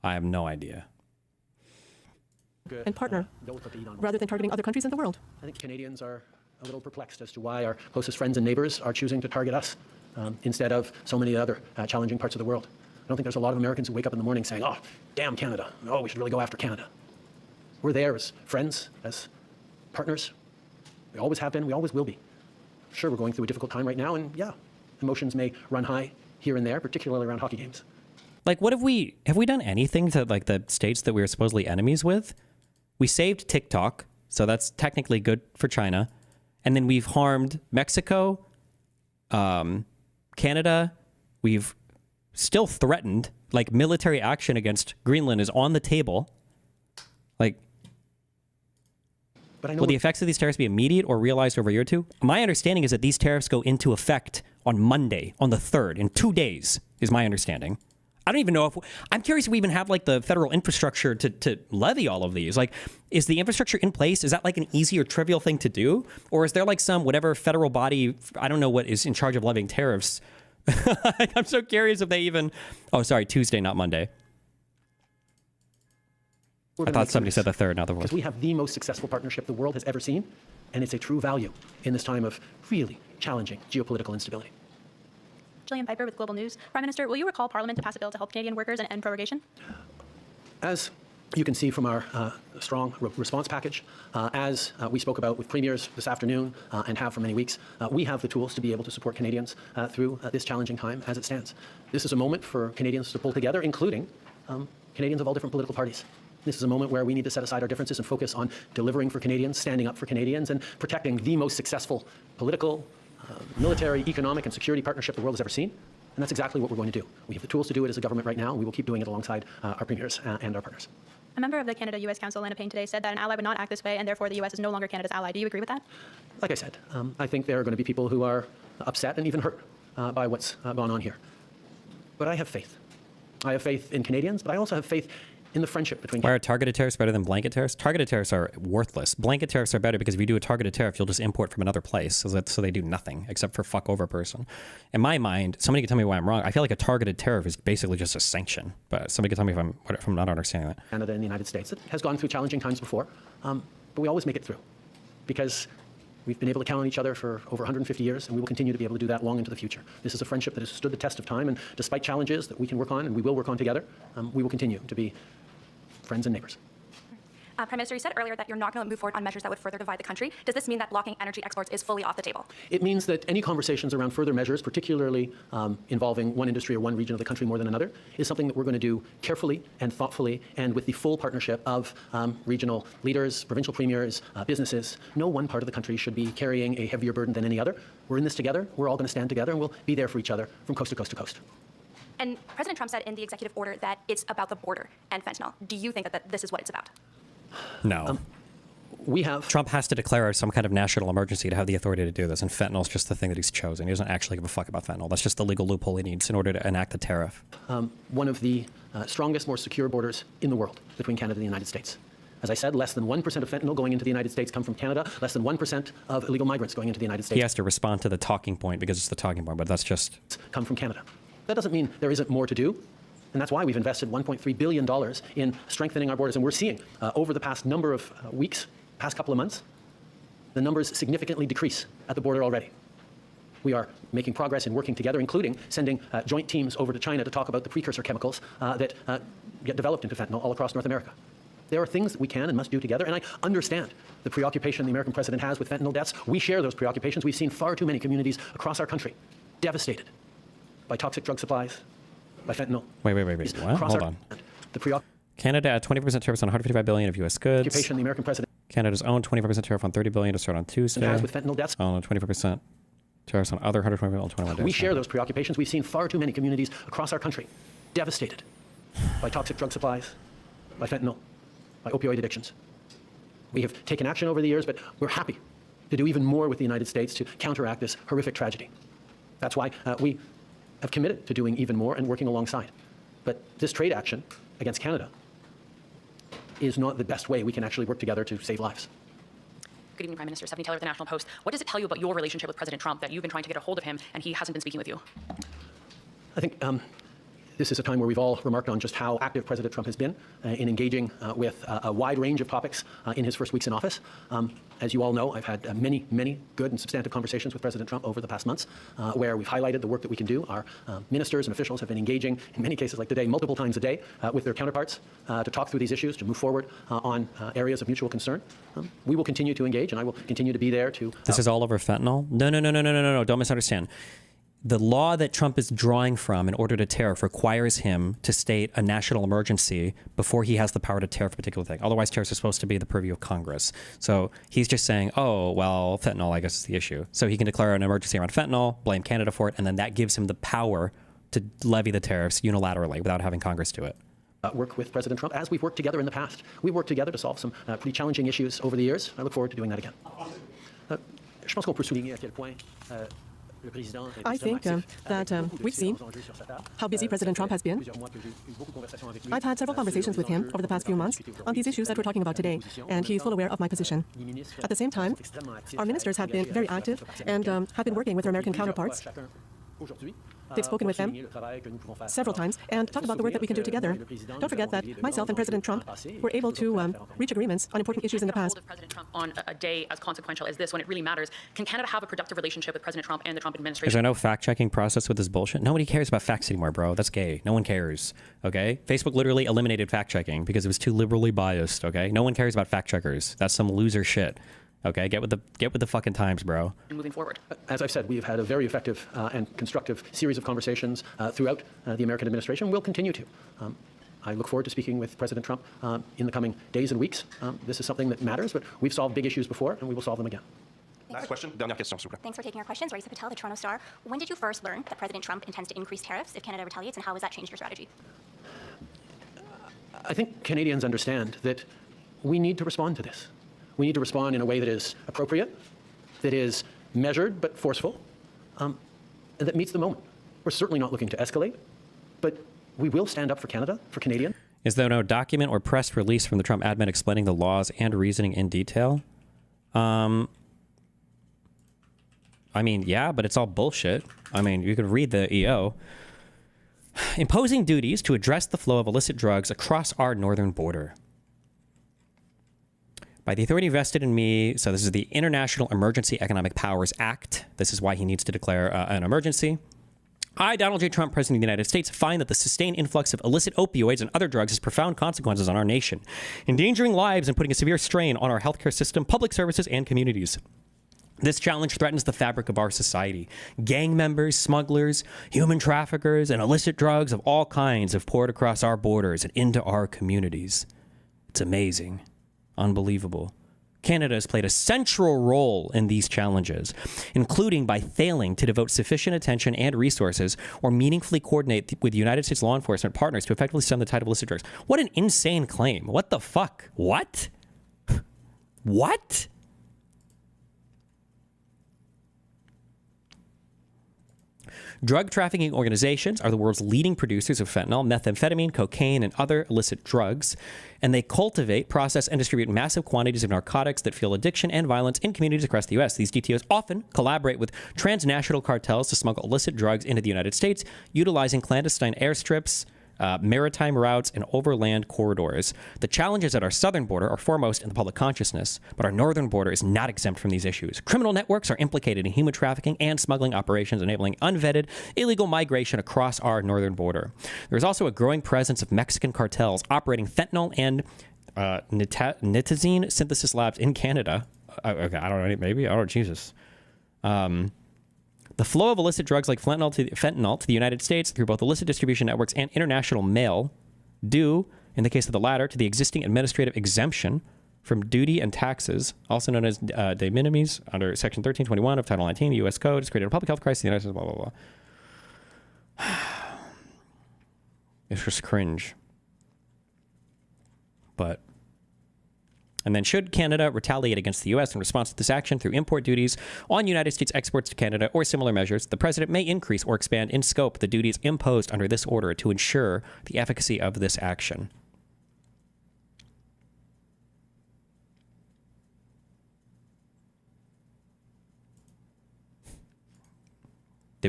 Speaker 2: I have no idea.
Speaker 9: And partner, rather than targeting other countries in the world.
Speaker 7: I think Canadians are a little perplexed as to why our closest friends and neighbors are choosing to target us instead of so many other challenging parts of the world. I don't think there's a lot of Americans who wake up in the morning saying, oh, damn Canada. Oh, we should really go after Canada. We're there as friends, as partners. We always have been, we always will be. Sure, we're going through a difficult time right now, and yeah, emotions may run high here and there, particularly around hockey games.
Speaker 2: Like, what have we done anything to, like, the states that we were supposedly enemies with? We saved TikTok, so that's technically good for China. And then we've harmed Mexico, Canada. We've still threatened, like, military action against Greenland is on the table. Like, will the effects of these tariffs be immediate or realized over a year or two? My understanding is that these tariffs go into effect on Monday, on the 3rd, in 2 days, is my understanding. I don't even know if... I'm curious if we even have, like, the federal infrastructure to levy all of these. Like, is the infrastructure in place? Is that, like, an easy or trivial thing to do? Or is there, like, some whatever federal body, I don't know what is in charge of levying tariffs. I'm so curious if they even... Oh, sorry, Tuesday, not Monday. I thought somebody said the 3rd, not the 4th.
Speaker 7: Because we have the most successful partnership the world has ever seen, and it's a true value in this time of really challenging geopolitical instability.
Speaker 12: Jillian Piker with Global News. Prime Minister, will you recall Parliament to pass a bill to help Canadian workers and end prorogation?
Speaker 7: As you can see from our strong response package, as we spoke about with premiers this afternoon and have for many weeks, we have the tools to be able to support Canadians through this challenging time as it stands. This is a moment for Canadians to pull together, including Canadians of all different political parties. This is a moment where we need to set aside our differences and focus on delivering for Canadians, standing up for Canadians, and protecting the most successful political, military, economic, and security partnership the world has ever seen. And that's exactly what we're going to do. We have the tools to do it as a government right now, and we will keep doing it alongside our premiers and our partners.
Speaker 12: A member of the Canada-U.S. Council, Lana Payne, today said that an ally would not act this way, and therefore the U.S. is no longer Canada's ally. Do you agree with that?
Speaker 7: Like I said, I think there are going to be people who are upset and even hurt by what's gone on here. But I have faith. I have faith in Canadians, but I also have faith in the friendship between...
Speaker 2: Why are targeted tariffs better than blanket tariffs? Targeted tariffs are worthless. Blanket tariffs are better because if you do a targeted tariff, you'll just import from another place. So they do nothing except for fuck over a person. In my mind, somebody can tell me why I'm wrong. I feel like a targeted tariff is basically just a sanction. But somebody can tell me if I'm not understanding that.
Speaker 7: Canada and the United States. It has gone through challenging times before, but we always make it through because we've been able to count on each other for over 150 years, and we will continue to be able to do that long into the future. This is a friendship that has stood the test of time, and despite challenges that we can work on and we will work on together, we will continue to be friends and neighbors.
Speaker 12: Prime Minister, you said earlier that you're not going to move forward on measures that would further divide the country. Does this mean that blocking energy exports is fully off the table?
Speaker 7: It means that any conversations around further measures, particularly involving one industry or one region of the country more than another, is something that we're going to do carefully and thoughtfully and with the full partnership of regional leaders, provincial premiers, businesses. No one part of the country should be carrying a heavier burden than any other. We're in this together. We're all going to stand together, and we'll be there for each other from coast to coast to coast.
Speaker 12: And President Trump said in the executive order that it's about the border and fentanyl. Do you think that this is what it's about?
Speaker 2: No. Trump has to declare some kind of national emergency to have the authority to do this, and fentanyl is just the thing that he's chosen. He doesn't actually give a fuck about fentanyl. That's just the legal loophole he needs in order to enact the tariff.
Speaker 7: One of the strongest, more secure borders in the world between Canada and the United States. As I said, less than 1% of fentanyl going into the United States come from Canada. Less than 1% of illegal migrants going into the United States.
Speaker 2: He has to respond to the talking point because it's the talking point, but that's just...
Speaker 7: come from Canada. That doesn't mean there isn't more to do. And that's why we've invested $1.3 billion in strengthening our borders. And we're seeing over the past number of weeks, past couple of months, the numbers significantly decrease at the border already. We are making progress in working together, including sending joint teams over to China to talk about the precursor chemicals that get developed into fentanyl all across North America. There are things that we can and must do together, and I understand the preoccupation the American president has with fentanyl deaths. We share those preoccupations. We've seen far too many communities across our country devastated by toxic drug supplies, by fentanyl.
Speaker 2: Wait. What? Hold on. Canada at 20% tariffs on 155 billion of U.S. goods.
Speaker 7: The American president.
Speaker 2: Canada's own 25% tariff on 30 billion to start on Tuesday.
Speaker 7: Has with fentanyl deaths.
Speaker 2: On 24% tariffs on other 120 billion on 21 days.
Speaker 7: We share those preoccupations. We've seen far too many communities across our country devastated by toxic drug supplies, by fentanyl, by opioid addictions. We have taken action over the years, but we're happy to do even more with the United States to counteract this horrific tragedy. That's why we have committed to doing even more and working alongside. But this trade action against Canada is not the best way we can actually work together to save lives.
Speaker 3: Good evening, Prime Minister. Stephanie Taylor of the National Post. What does it tell you about your relationship with President Trump that you've been trying to get a hold of him and he hasn't been speaking with you?
Speaker 7: I think this is a time where we've all remarked on just how active President Trump has been in engaging with a wide range of topics in his first weeks in office. As you all know, I've had many, many good and substantive conversations with President Trump over the past months where we've highlighted the work that we can do. Our ministers and officials have been engaging, in many cases like today, multiple times a day with their counterparts to talk through these issues, to move forward on areas of mutual concern. We will continue to engage, and I will continue to be there to...
Speaker 2: This is all over fentanyl? No. Don't misunderstand. The law that Trump is drawing from in order to tariff requires him to state a national emergency before he has the power to tariff a particular thing. Otherwise, tariffs are supposed to be the purview of Congress. So he's just saying, oh, well, fentanyl, I guess, is the issue. So he can declare an emergency around fentanyl, blame Canada for it, and then that gives him the power to levy the tariffs unilaterally without having Congress do it.
Speaker 7: Work with President Trump as we've worked together in the past. We've worked together to solve some pretty challenging issues over the years. I look forward to doing that again. Je pense qu'on peut souligner à quel point
Speaker 9: I think that we've seen how busy President Trump has been. I've had several conversations with him over the past few months on these issues that we're talking about today, and he's full aware of my position. At the same time, our ministers have been very active and have been working with their American counterparts. They've spoken with them several times and talked about the work that we can do together. Don't forget that myself and President Trump were able to reach agreements on important issues in the past.
Speaker 3: President Trump on a day as consequential as this, when it really matters, can Canada have a productive relationship with President Trump and the Trump administration?
Speaker 2: Is there no fact-checking process with this bullshit? Nobody cares about facts anymore, bro. That's gay. No one cares, okay? Facebook literally eliminated fact-checking because it was too liberally biased, okay? No one cares about fact-checkers. That's some loser shit. Okay, get with the fucking times, bro.
Speaker 3: Moving forward.
Speaker 7: As I've said, we've had a very effective and constructive series of conversations throughout the American administration. We'll continue to. I look forward to speaking with President Trump in the coming days and weeks. This is something that matters, but we've solved big issues before, and we will solve them again.
Speaker 21: Last question. Dernière question, s'il vous plaît.
Speaker 12: Thanks for taking our questions. Raisa Patel, the Toronto Star. When did you first learn that President Trump intends to increase tariffs if Canada retaliates, and how has that changed your strategy?
Speaker 7: I think Canadians understand that we need to respond to this. We need to respond in a way that is appropriate, that is measured but forceful, and that meets the moment. We're certainly not looking to escalate, but we will stand up for Canada, for Canadians.
Speaker 2: Is there no document or press release from the Trump admin explaining the laws and reasoning in detail? I mean, yeah, but it's all bullshit. I mean, you could read the EO. Imposing duties to address the flow of illicit drugs across our northern border. By the authority vested in me, so this is the International Emergency Economic Powers Act. This is why he needs to declare an emergency. I, Donald J. Trump, President of the United States, find that the sustained influx of illicit opioids and other drugs has profound consequences on our nation, endangering lives and putting a severe strain on our healthcare system, public services, and communities. This challenge threatens the fabric of our society. Gang members, smugglers, human traffickers, and illicit drugs of all kinds have poured across our borders and into our communities. It's amazing. Unbelievable. Canada has played a central role in these challenges, including by failing to devote sufficient attention and resources or meaningfully coordinate with United States law enforcement partners to effectively stem the tide of illicit drugs. What an insane claim. What the fuck? What? What? Drug trafficking organizations are the world's leading producers of fentanyl, methamphetamine, cocaine, and other illicit drugs, and they cultivate, process, and distribute massive quantities of narcotics that fuel addiction and violence in communities across the U.S. These DTOs often collaborate with transnational cartels to smuggle illicit drugs into the United States, utilizing clandestine airstrips, maritime routes, and overland corridors. The challenges at our southern border are foremost in the public consciousness, but our northern border is not exempt from these issues. Criminal networks are implicated in human trafficking and smuggling operations, enabling unvetted illegal migration across our northern border. There is also a growing presence of Mexican cartels operating fentanyl and nitazene synthesis labs in Canada. Okay, I don't know, maybe? Oh, Jesus. The flow of illicit drugs like fentanyl to the United States through both illicit distribution networks and international mail, due, in the case of the latter, to the existing administrative exemption from duty and taxes, also known as de minimis, under Section 1321 of Title 19 of the U.S. Code, has created a public health crisis in the United States, blah, blah, blah. It's just cringe. But... And then should Canada retaliate against the U.S. in response to this action through import duties on United States exports to Canada or similar measures, the President may increase or expand in scope the duties imposed under this order to ensure the efficacy of this action.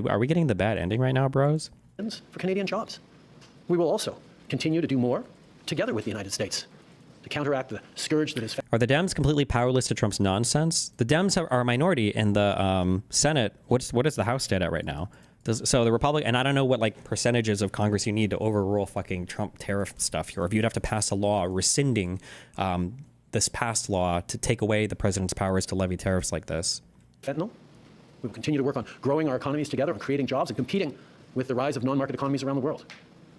Speaker 2: Are we getting the bad ending right now, bros?
Speaker 6: For Canadian jobs. We will also continue to do more together with the United States to counteract the scourge that is...
Speaker 2: Are the Dems completely powerless to Trump's nonsense? The Dems are a minority in the Senate. What is the House state at right now? So the Republican, and I don't know what like percentages of Congress you need to overrule fucking Trump tariff stuff here. If you'd have to pass a law rescinding this past law to take away the president's powers to levy tariffs like this.
Speaker 6: Fentanyl. We will continue to work on growing our economies together and creating jobs and competing with the rise of non-market economies around the world.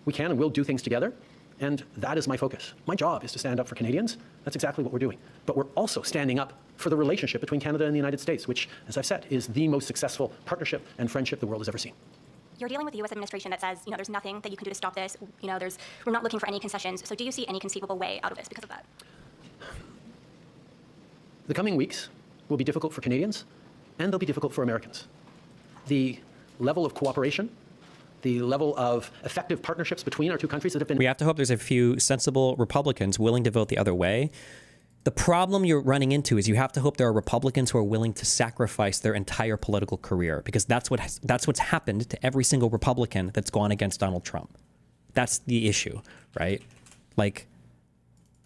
Speaker 6: We can and will do things together. And that is my focus. My job is to stand up for Canadians. That's exactly what we're doing. But we're also standing up for the relationship between Canada and the United States, which, as I've said, is the most successful partnership and friendship the world has ever seen.
Speaker 12: You're dealing with the U.S. administration that says, there's nothing that you can do to stop this. We're not looking for any concessions. So do you see any conceivable way out of this because of that?
Speaker 6: The coming weeks will be difficult for Canadians, and they'll be difficult for Americans. The level of cooperation, the level of effective partnerships between our two countries that have been...
Speaker 2: We have to hope there's a few sensible Republicans willing to vote the other way. The problem you're running into is you have to hope there are Republicans who are willing to sacrifice their entire political career, because that's what's happened to every single Republican that's gone against Donald Trump. That's the issue, right? Like,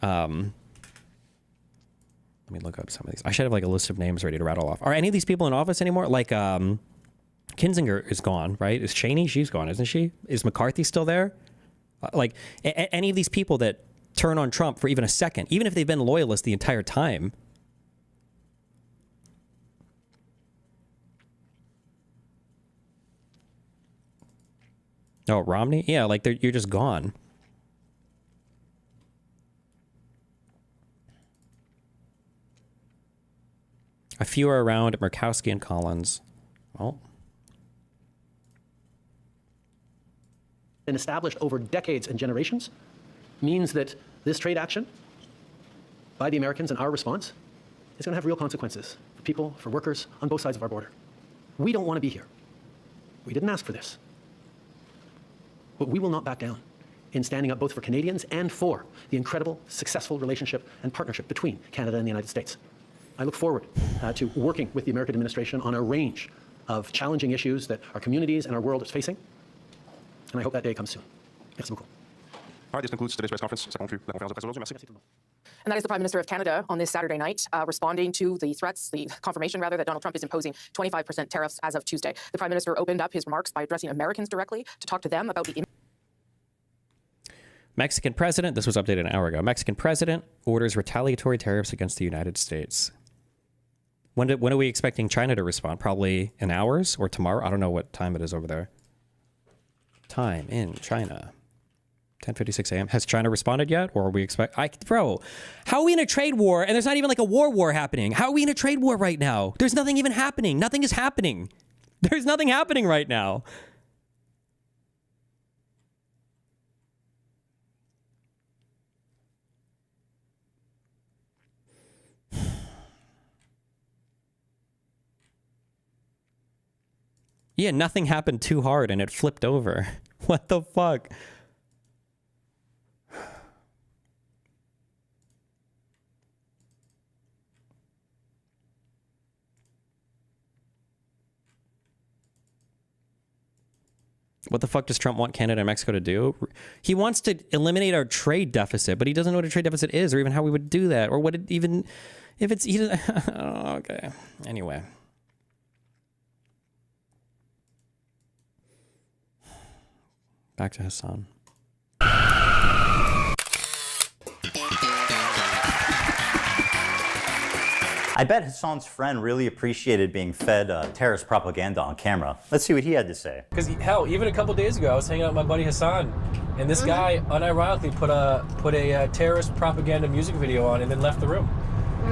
Speaker 2: let me look up some of these. I should have like a list of names ready to rattle off. Are any of these people in office anymore? Like, Kinzinger is gone, right? Is Cheney? She's gone, isn't she? Is McCarthy still there? Like, any of these people that turn on Trump for even a second, even if they've been loyalists the entire time. Oh, Romney? Yeah, like you're just gone. A few are around, Murkowski and Collins. Well...
Speaker 6: and established over decades and generations means that this trade action by the Americans and our response is going to have real consequences for people, for workers on both sides of our border. We don't want to be here. We didn't ask for this. But we will not back down in standing up both for Canadians and for the incredible, successful relationship and partnership between Canada and the United States. I look forward to working with the American administration on a range of challenging issues that our communities and our world is facing. And I hope that day comes soon. Merci beaucoup.
Speaker 21: All right, this concludes today's press conference. Ça conclut la conférence de presse d'aujourd'hui. Merci.
Speaker 13: And that is the Prime Minister of Canada on this Saturday night, responding to the threats, the confirmation rather, that Donald Trump is imposing 25% tariffs as of Tuesday. The Prime Minister opened up his remarks by addressing Americans directly to talk to them about the...
Speaker 2: Mexican president, this was updated an hour ago. Mexican president orders retaliatory tariffs against the United States. When are we expecting China to respond? Probably in hours or tomorrow? I don't know what time it is over there. Time in China. 10:56 a.m. Has China responded yet? Or are we bro, how are we in a trade war and there's not even like a war happening? How are we in a trade war right now? There's nothing even happening. Nothing is happening. There's nothing happening right now. Yeah, nothing happened too hard and it flipped over. What the fuck? What the fuck does Trump want Canada and Mexico to do? He wants to eliminate our trade deficit, but he doesn't know what a trade deficit is, or even how we would do that, or what it even, if it's even. Okay. Anyway. Back to Hasan.
Speaker 20: I bet Hasan's friend really appreciated being fed terrorist propaganda on camera. Let's see what he had to say.
Speaker 8: Because hell, even a couple days ago, I was hanging out with my buddy Hasan, and this guy unironically put a terrorist propaganda music video on and then left the room.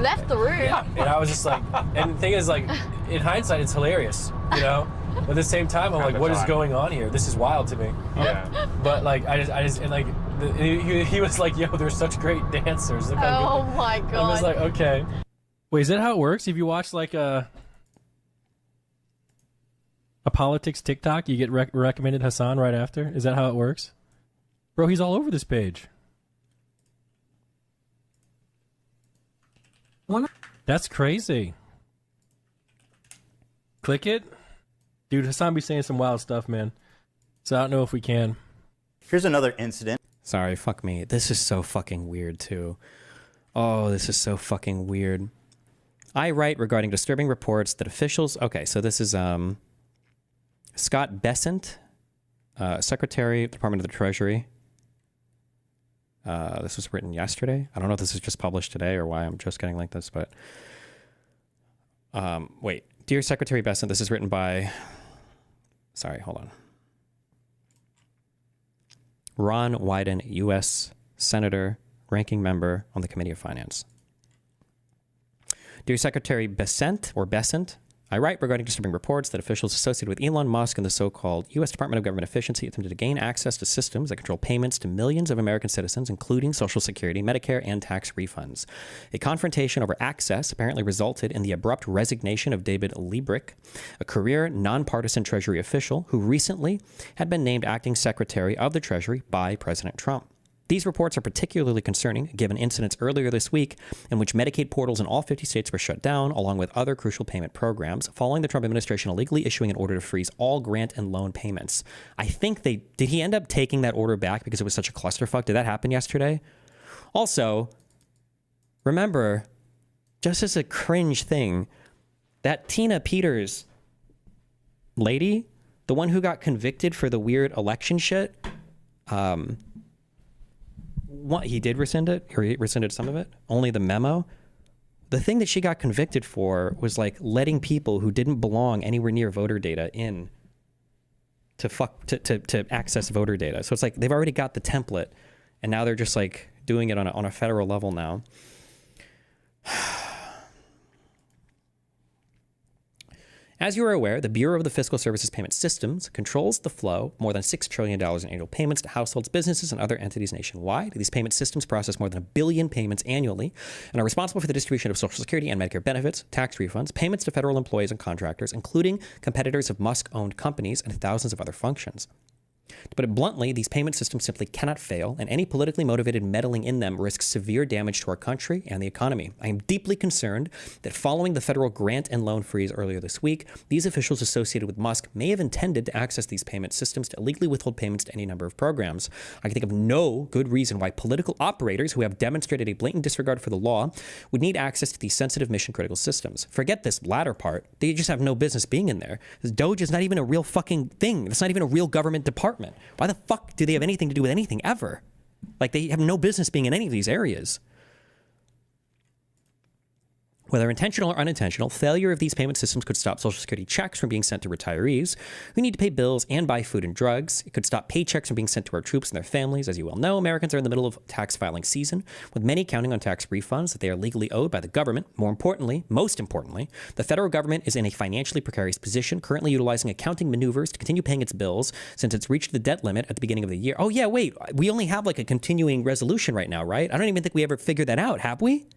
Speaker 17: Left the room?
Speaker 8: Yeah. And I was just like, and the thing is, like, in hindsight, it's hilarious, you know? But at the same time, I'm like, what is going on here? This is wild to me. Yeah. But like, I just, and like, he was like, yo, they're such great dancers. Look how good.
Speaker 17: My God.
Speaker 8: I was like, okay.
Speaker 15: Wait, is that how it works? If you watch like a politics TikTok, you get recommended Hasan right after? Is that how it works? Bro, he's all over this page. That's crazy. Click it. Dude, Hasan be saying some wild stuff, man. So I don't know if we can.
Speaker 20: Here's another incident.
Speaker 2: Sorry, fuck me. This is so fucking weird, too. Oh, this is so fucking weird. I write regarding disturbing reports that officials... Okay, so this is Scott Bessent, Secretary of the Department of the Treasury. This was written yesterday. I don't know if this is just published today or why I'm just getting like this, but... wait. Dear Secretary Bessent, this is written by... Sorry, hold on. Ron Wyden, U.S. Senator, ranking member on the Committee of Finance. Dear Secretary Bessent, I write regarding disturbing reports that officials associated with Elon Musk and the so-called U.S. Department of Government Efficiency attempted to gain access to systems that control payments to millions of American citizens, including Social Security, Medicare, and tax refunds. A confrontation over access apparently resulted in the abrupt resignation of David Liebrick, a career nonpartisan Treasury official who recently had been named acting Secretary of the Treasury by President Trump. These reports are particularly concerning given incidents earlier this week in which Medicaid portals in all 50 states were shut down, along with other crucial payment programs, following the Trump administration illegally issuing an order to freeze all grant and loan payments. I think did he end up taking that order back because it was such a clusterfuck? Did that happen yesterday? Also, remember, just as a cringe thing, that Tina Peters lady, the one who got convicted for the weird election shit, he did rescind it, or he rescinded some of it, only the memo. The thing that she got convicted for was like letting people who didn't belong anywhere near voter data in to access voter data. So it's like they've already got the template, and now they're just like doing it on a federal level now. As you are aware, the Bureau of the Fiscal Services Payment Systems controls the flow of more than $6 trillion in annual payments to households, businesses, and other entities nationwide. These payment systems process more than 1 billion payments annually and are responsible for the distribution of Social Security and Medicare benefits, tax refunds, payments to federal employees and contractors, including competitors of Musk-owned companies, and thousands of other functions. To put it bluntly, these payment systems simply cannot fail, and any politically motivated meddling in them risks severe damage to our country and the economy. I am deeply concerned that following the federal grant and loan freeze earlier this week, these officials associated with Musk may have intended to access these payment systems to illegally withhold payments to any number of programs. I can think of no good reason why political operators who have demonstrated a blatant disregard for the law would need access to these sensitive mission-critical systems. Forget this latter part. They just have no business being in there. This Doge is not even a real fucking thing. It's not even a real government department. Why the fuck do they have anything to do with anything ever? Like, they have no business being in any of these areas. Whether intentional or unintentional, failure of these payment systems could stop Social Security checks from being sent to retirees who need to pay bills and buy food and drugs. It could stop paychecks from being sent to our troops and their families. As you well know, Americans are in the middle of tax filing season, with many counting on tax refunds that they are legally owed by the government. Most importantly, the federal government is in a financially precarious position, currently utilizing accounting maneuvers to continue paying its bills since it's reached the debt limit at the beginning of the year. Oh yeah, wait, we only have like a continuing resolution right now, right? I don't even think we ever figured that out, have we?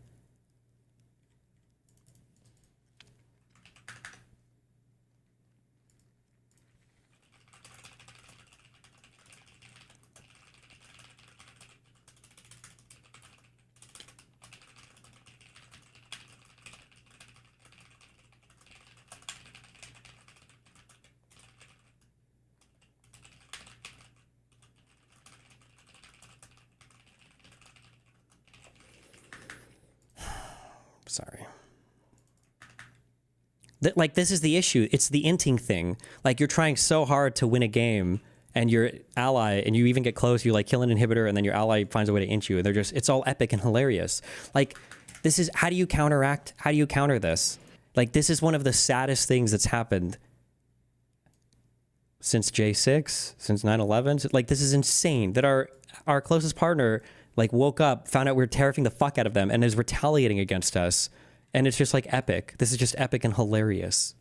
Speaker 2: Sorry. Like, this is the issue. It's the inting thing. Like, you're trying so hard to win a game, and your ally, and you even get close, you like kill an inhibitor, and then your ally finds a way to int you, and it's all epic and hilarious. Like, this is, how do you counter this? Like, this is one of the saddest things that's happened since J6, since 9/11. Like, this is insane that our closest partner, like, woke up, found out we were tariffing the fuck out of them, and is retaliating against us. And it's just like epic. This is just epic and hilarious.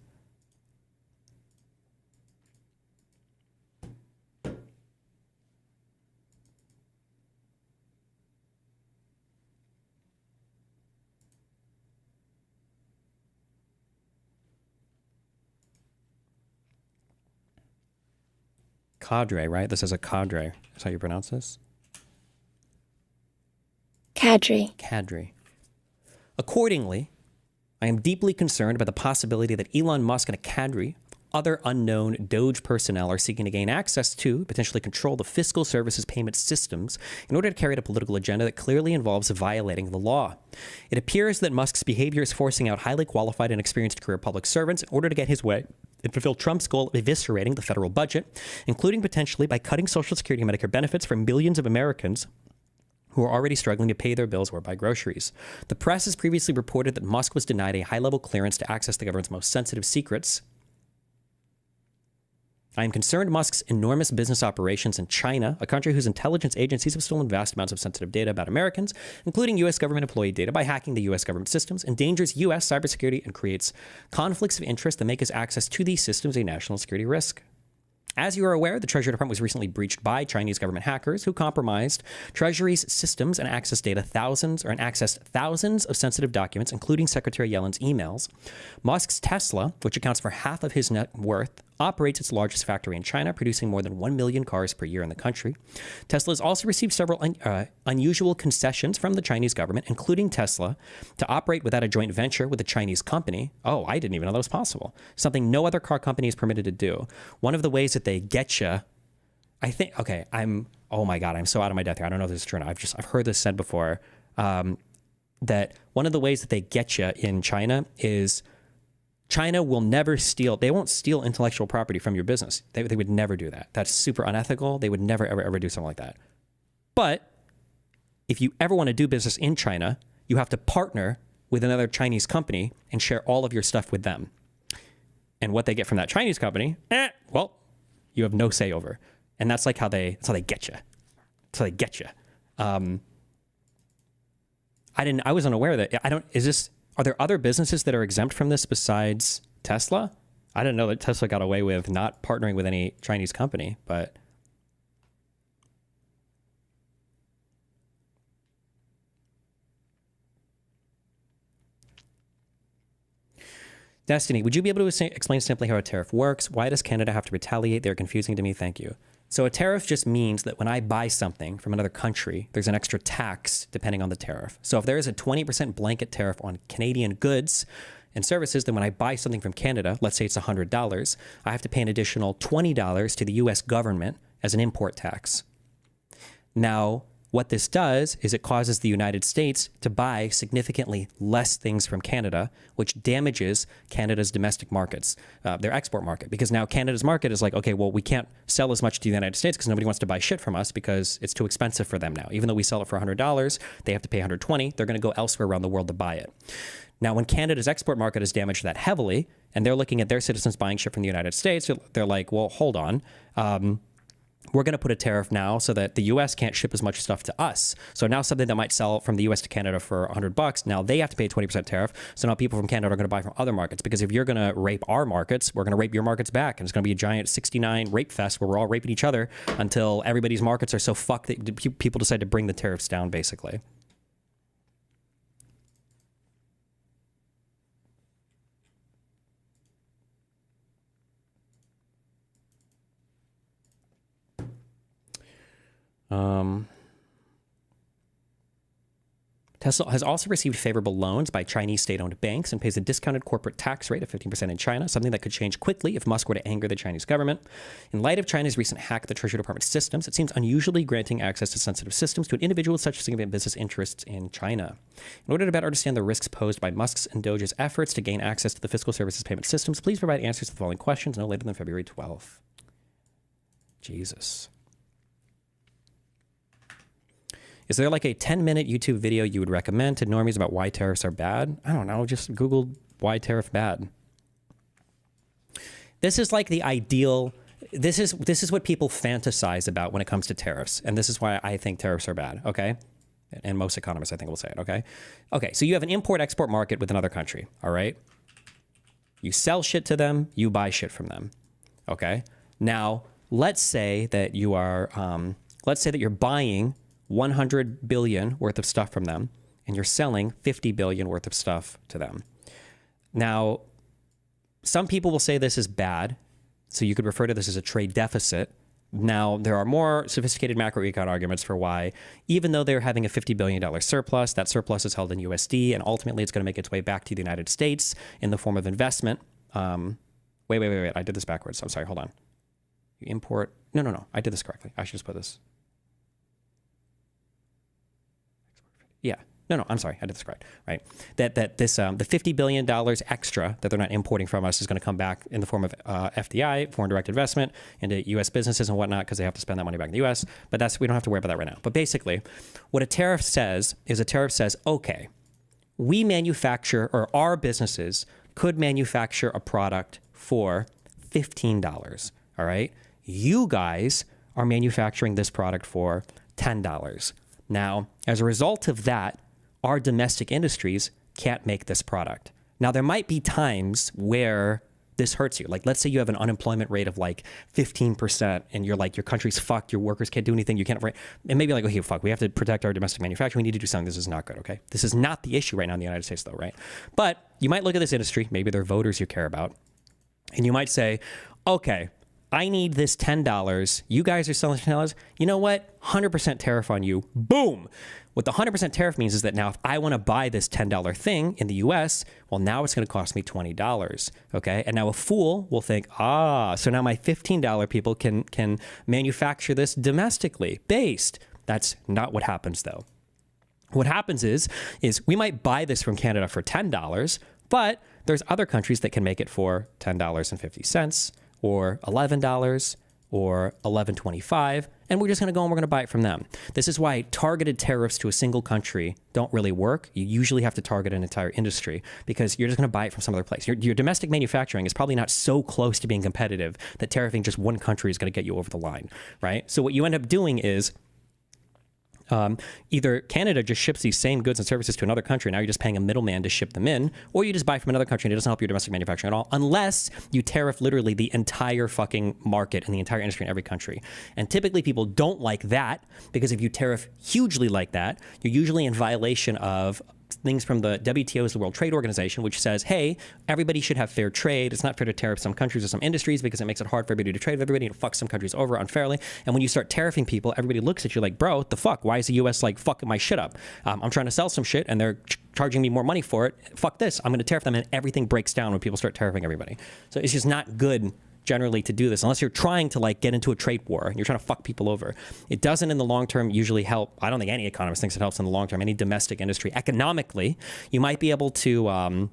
Speaker 2: Cadre, right? This is a cadre. That's how you pronounce this?
Speaker 16: Cadre.
Speaker 2: Cadre. Accordingly, I am deeply concerned about the possibility that Elon Musk and a cadre of other unknown Doge personnel are seeking to gain access to, potentially control the fiscal services payment systems in order to carry out a political agenda that clearly involves violating the law. It appears that Musk's behavior is forcing out highly qualified and experienced career public servants in order to get his way and fulfill Trump's goal of eviscerating the federal budget, including potentially by cutting Social Security and Medicare benefits for millions of Americans who are already struggling to pay their bills or buy groceries. The press has previously reported that Musk was denied a high-level clearance to access the government's most sensitive secrets. I am concerned Musk's enormous business operations in China, a country whose intelligence agencies have stolen vast amounts of sensitive data about Americans, including U.S. government employee data, by hacking the U.S. government systems, endangers U.S. cybersecurity and creates conflicts of interest that make his access to these systems a national security risk. As you are aware, the Treasury Department was recently breached by Chinese government hackers who compromised Treasury's systems and accessed thousands of sensitive documents, including Secretary Yellen's emails. Musk's Tesla, which accounts for half of his net worth, operates its largest factory in China, producing more than 1 million cars per year in the country. Tesla has also received several unusual concessions from the Chinese government, including Tesla, to operate without a joint venture with a Chinese company. Oh, I didn't even know that was possible. Something no other car company is permitted to do. One of the ways that they get you, I think, okay, oh my God, I'm so out of my depth here. I don't know if this is true or not. I've heard this said before, that one of the ways that they get you in China is China will never steal. They won't steal intellectual property from your business. They would never do that. That's super unethical. They would never, ever do something like that. But if you ever want to do business in China, you have to partner with another Chinese company and share all of your stuff with them. And what they get from that Chinese company, well, you have no say over. And that's like how they get you. That's how they get you. I was unaware that are there other businesses that are exempt from this besides Tesla? I didn't know that Tesla got away with not partnering with any Chinese company, but Destiny, would you be able to explain simply how a tariff works? Why does Canada have to retaliate? They're confusing to me. Thank you. So a tariff just means that when I buy something from another country, there's an extra tax depending on the tariff. So if there is a 20% blanket tariff on Canadian goods and services, then when I buy something from Canada, let's say it's $100, I have to pay an additional $20 to the US government as an import tax. Now, what this does is it causes the United States to buy significantly less things from Canada, which damages Canada's domestic markets, their export market. Because now Canada's market is like, okay, well, we can't sell as much to the United States because nobody wants to buy shit from us because it's too expensive for them now. Even though we sell it for $100, they have to pay $120. They're going to go elsewhere around the world to buy it. Now, when Canada's export market is damaged that heavily, and they're looking at their citizens buying shit from the United States, they're like, well, hold on. We're going to put a tariff now so that the U.S. can't ship as much stuff to us. So now something that might sell from the U.S. to Canada for $100, now they have to pay a 20% tariff. So now people from Canada are going to buy from other markets, because if you're going to rape our markets, we're going to rape your markets back. And it's going to be a giant 69 rape fest where we're all raping each other until everybody's markets are so fucked that people decide to bring the tariffs down, basically. has also received favorable loans by Chinese state-owned banks and pays a discounted corporate tax rate of 15% in China, something that could change quickly if Musk were to anger the Chinese government. In light of China's recent hack of the Treasury Department systems, it seems unusually granting access to sensitive systems to an individual with such significant business interests in China. In order to better understand the risks posed by Musk's and Doge's efforts to gain access to the fiscal services payment systems, please provide answers to the following questions no later than February 12th. Jesus. Is there like a 10-minute YouTube video you would recommend to normies about why tariffs are bad? I don't know. Just Google why tariff bad. This is like the ideal. This is what people fantasize about when it comes to tariffs. And this is why I think tariffs are bad. Okay. And most economists, I think, will say it. Okay. Okay. So you have an import-export market with another country. All right. You sell shit to them. You buy shit from them. Okay. Now, let's say that you are, let's say that you're buying 100 billion worth of stuff from them, and you're selling 50 billion worth of stuff to them. Now, some people will say this is bad, so you could refer to this as a trade deficit. Now, there are more sophisticated macroecon arguments for why, even though they're having a $50 billion surplus, that surplus is held in USD, and ultimately it's going to make its way back to the United States in the form of investment. Wait. I did this backwards. I'm sorry. Hold on. You import. No. I did this correctly. I should just put this. Yeah. No, I'm sorry. I did this correct, right? That this the $50 billion extra that they're not importing from us is going to come back in the form of FDI, foreign direct investment, into U.S. businesses and whatnot, because they have to spend that money back in the U.S. But we don't have to worry about that right now. But basically, what a tariff says is okay, we manufacture, or our businesses could manufacture a product for $15, all right? You guys are manufacturing this product for $10. Now, as a result of that, our domestic industries can't make this product. Now, there might be times where this hurts you. Like, let's say you have an unemployment rate of like 15% and you're like, your country's fucked, your workers can't do anything, you can't, and maybe like, okay, fuck, we have to protect our domestic manufacturing, we need to do something, this is not good, okay? This is not the issue right now in the United States though, right? But you might look at this industry, maybe they're voters you care about, and you might say, okay, I need this $10. You guys are selling $10. You know what? 100% tariff on you. Boom. What the 100% tariff means is that now if I want to buy this $10 thing in the US, well, now it's going to cost me $20. Okay. And now a fool will think, so now my $15 people can manufacture this domestically based. That's not what happens though. What happens is we might buy this from Canada for $10, but there's other countries that can make it for $10.50. Or $11 or $11.25, and we're just going to go and we're going to buy it from them. This is why targeted tariffs to a single country don't really work. You usually have to target an entire industry because you're just going to buy it from some other place. Your domestic manufacturing is probably not so close to being competitive that tariffing just one country is going to get you over the line, right? So what you end up doing is either Canada just ships these same goods and services to another country, now you're just paying a middleman to ship them in, or you just buy from another country and it doesn't help your domestic manufacturing at all, unless you tariff literally the entire fucking market and the entire industry in every country. And typically people don't like that, because if you tariff hugely like that, you're usually in violation of things from the WTO, is the World Trade Organization, which says, hey, everybody should have fair trade. It's not fair to tariff some countries or some industries because it makes it hard for everybody to trade with everybody and fuck some countries over unfairly. And when you start tariffing people, everybody looks at you like, bro, what the fuck? Why is the U.S. like fucking my shit up? I'm trying to sell some shit and they're charging me more money for it. Fuck this. I'm going to tariff them, and everything breaks down when people start tariffing everybody. So it's just not good generally to do this unless you're trying to like get into a trade war and you're trying to fuck people over. It doesn't in the long term usually help. I don't think any economist thinks it helps in the long term. Any domestic industry economically, you might be able to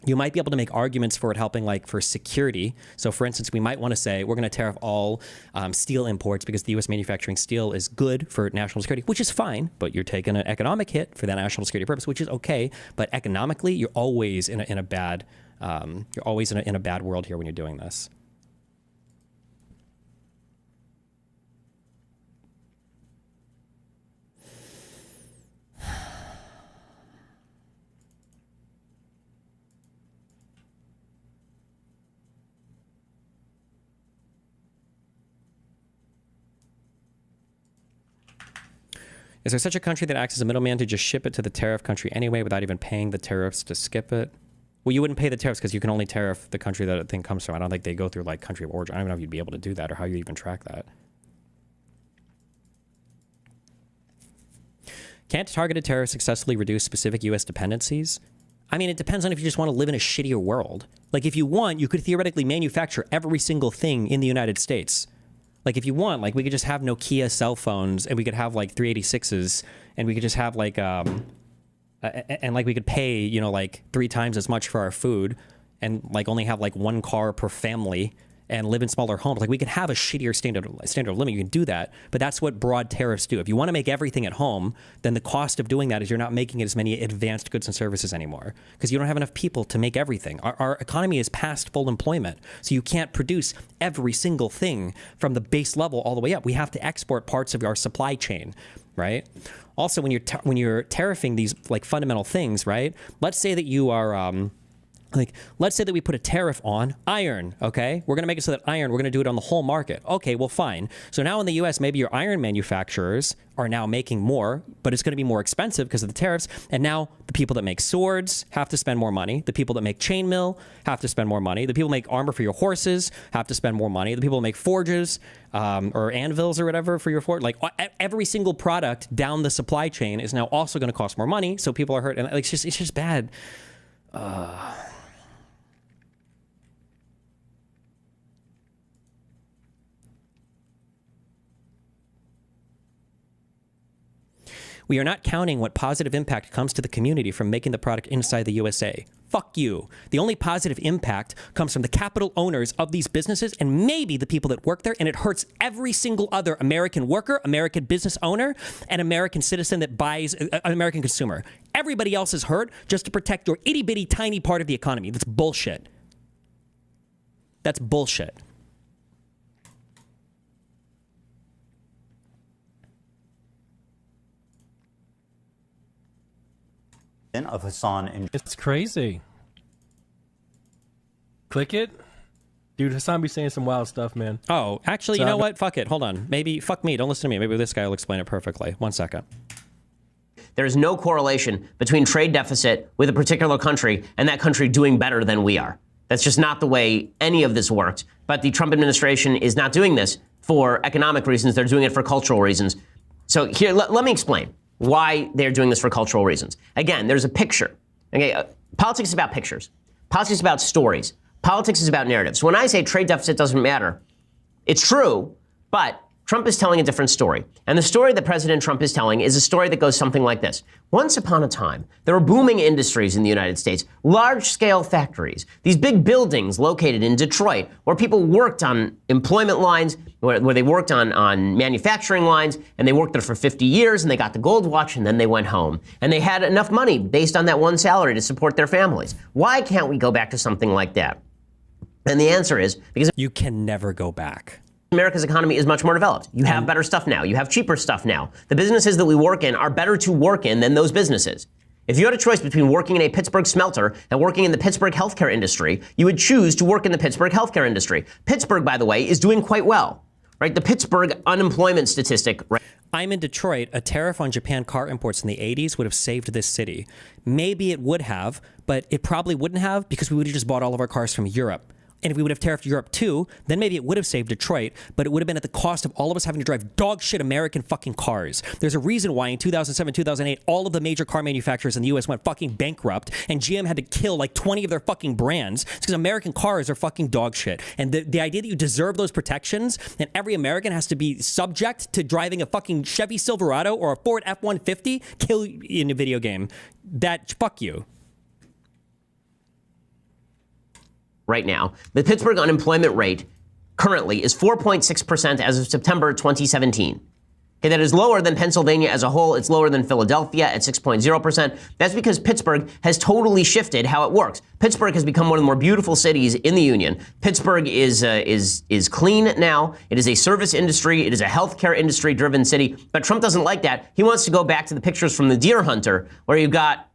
Speaker 2: make arguments for it helping, like for security. So for instance, we might want to say we're going to tariff all steel imports because the U.S. manufacturing steel is good for national security, which is fine, but you're taking an economic hit for that national security purpose, which is okay. But economically, you're always in a bad world here when you're doing this. Is there such a country that acts as a middleman to just ship it to the tariff country anyway without even paying the tariffs to skip it? Well, you wouldn't pay the tariffs because you can only tariff the country that the thing comes from. I don't think they go through like country of origin. I don't even know if you'd be able to do that or how you even track that. Can't targeted terrorists successfully reduce specific U.S. dependencies? I mean, it depends on if you just want to live in a shittier world. Like, if you want, you could theoretically manufacture every single thing in the United States. Like, if you want, like, we could just have Nokia cell phones, and we could have, like, 386s, and we could just have, like, and, like, we could pay, you know, like, 3 times as much for our food, and, like, only have, like, 1 car per family, and live in smaller homes. Like, we could have a shittier standard of living. You can do that, but that's what broad tariffs do. If you want to make everything at home, then the cost of doing that is you're not making as many advanced goods and services anymore because you don't have enough people to make everything. Our economy is past full employment, so you can't produce every single thing from the base level all the way up. We have to export parts of our supply chain, right? Also, when you're tariffing these like fundamental things, right? Let's say that you are let's say that we put a tariff on iron, okay? We're going to make it so that iron, we're going to do it on the whole market. Okay, well, fine. So now in the U.S., maybe your iron manufacturers are now making more, but it's going to be more expensive because of the tariffs. And now the people that make swords have to spend more money. The people that make chainmail have to spend more money. The people that make armor for your horses have to spend more money. The people that make forges or anvils or whatever for your forge, like every single product down the supply chain is now also going to cost more money. So people are hurt. And it's just bad. We are not counting what positive impact comes to the community from making the product inside the USA. Fuck you. The only positive impact comes from the capital owners of these businesses and maybe the people that work there, and it hurts every single other American worker, American business owner, and American citizen that buys, an American consumer. Everybody else is hurt just to protect your itty-bitty tiny part of the economy. That's bullshit. That's bullshit.
Speaker 20: Of Hasan and
Speaker 15: it's crazy. Click it. Dude, Hasan be saying some wild stuff, man.
Speaker 2: Oh, actually, you know what? Fuck it. Hold on. Maybe, fuck me. Don't listen to me. Maybe this guy will explain it perfectly. 1 second.
Speaker 16: There is no correlation between trade deficit with a particular country and that country doing better than we are. That's just not the way any of this worked. But the Trump administration is not doing this for economic reasons. They're doing it for cultural reasons. So here, let me explain why they're doing this for cultural reasons. Again, there's a picture. Okay, politics is about pictures. Politics is about stories. Politics is about narratives. When I say trade deficit doesn't matter, it's true, but Trump is telling a different story. And the story that President Trump is telling is a story that goes something like this. Once upon a time, there were booming industries in the United States, large-scale factories, these big buildings located in Detroit, where people worked on employment lines, where they worked on manufacturing lines, and they worked there for 50 years, and they got the gold watch, and then they went home. And they had enough money based on that one salary to support their families. Why can't we go back to something like that? And the answer is because
Speaker 2: you can never go back.
Speaker 16: America's economy is much more developed. You have better stuff now. You have cheaper stuff now. The businesses that we work in are better to work in than those businesses. If you had a choice between working in a Pittsburgh smelter and working in the Pittsburgh healthcare industry, you would choose to work in the Pittsburgh healthcare industry. Pittsburgh, by the way, is doing quite well, right? The Pittsburgh unemployment statistic. Right?
Speaker 2: I'm in Detroit. A tariff on Japan car imports in the 80s would have saved this city. Maybe it would have, but it probably wouldn't have because we would have just bought all of our cars from Europe. And if we would have tariffed Europe too, then maybe it would have saved Detroit, but it would have been at the cost of all of us having to drive dog shit American fucking cars. There's a reason why in 2007, 2008, all of the major car manufacturers in the US went fucking bankrupt and GM had to kill like 20 of their fucking brands. It's because American cars are fucking dog shit. And the idea that you deserve those protections and every American has to be subject to driving a fucking Chevy Silverado or a Ford F-150 kill in a video game, that fuck you.
Speaker 16: Right now, the Pittsburgh unemployment rate currently is 4.6% as of September 2017. Okay, that is lower than Pennsylvania as a whole. It's lower than Philadelphia at 6.0%. That's because Pittsburgh has totally shifted how it works. Pittsburgh has become one of the more beautiful cities in the Union. Pittsburgh is clean now. It is a service industry. It is a healthcare industry driven city. But Trump doesn't like that. He wants to go back to the pictures from The Deer Hunter, where you've got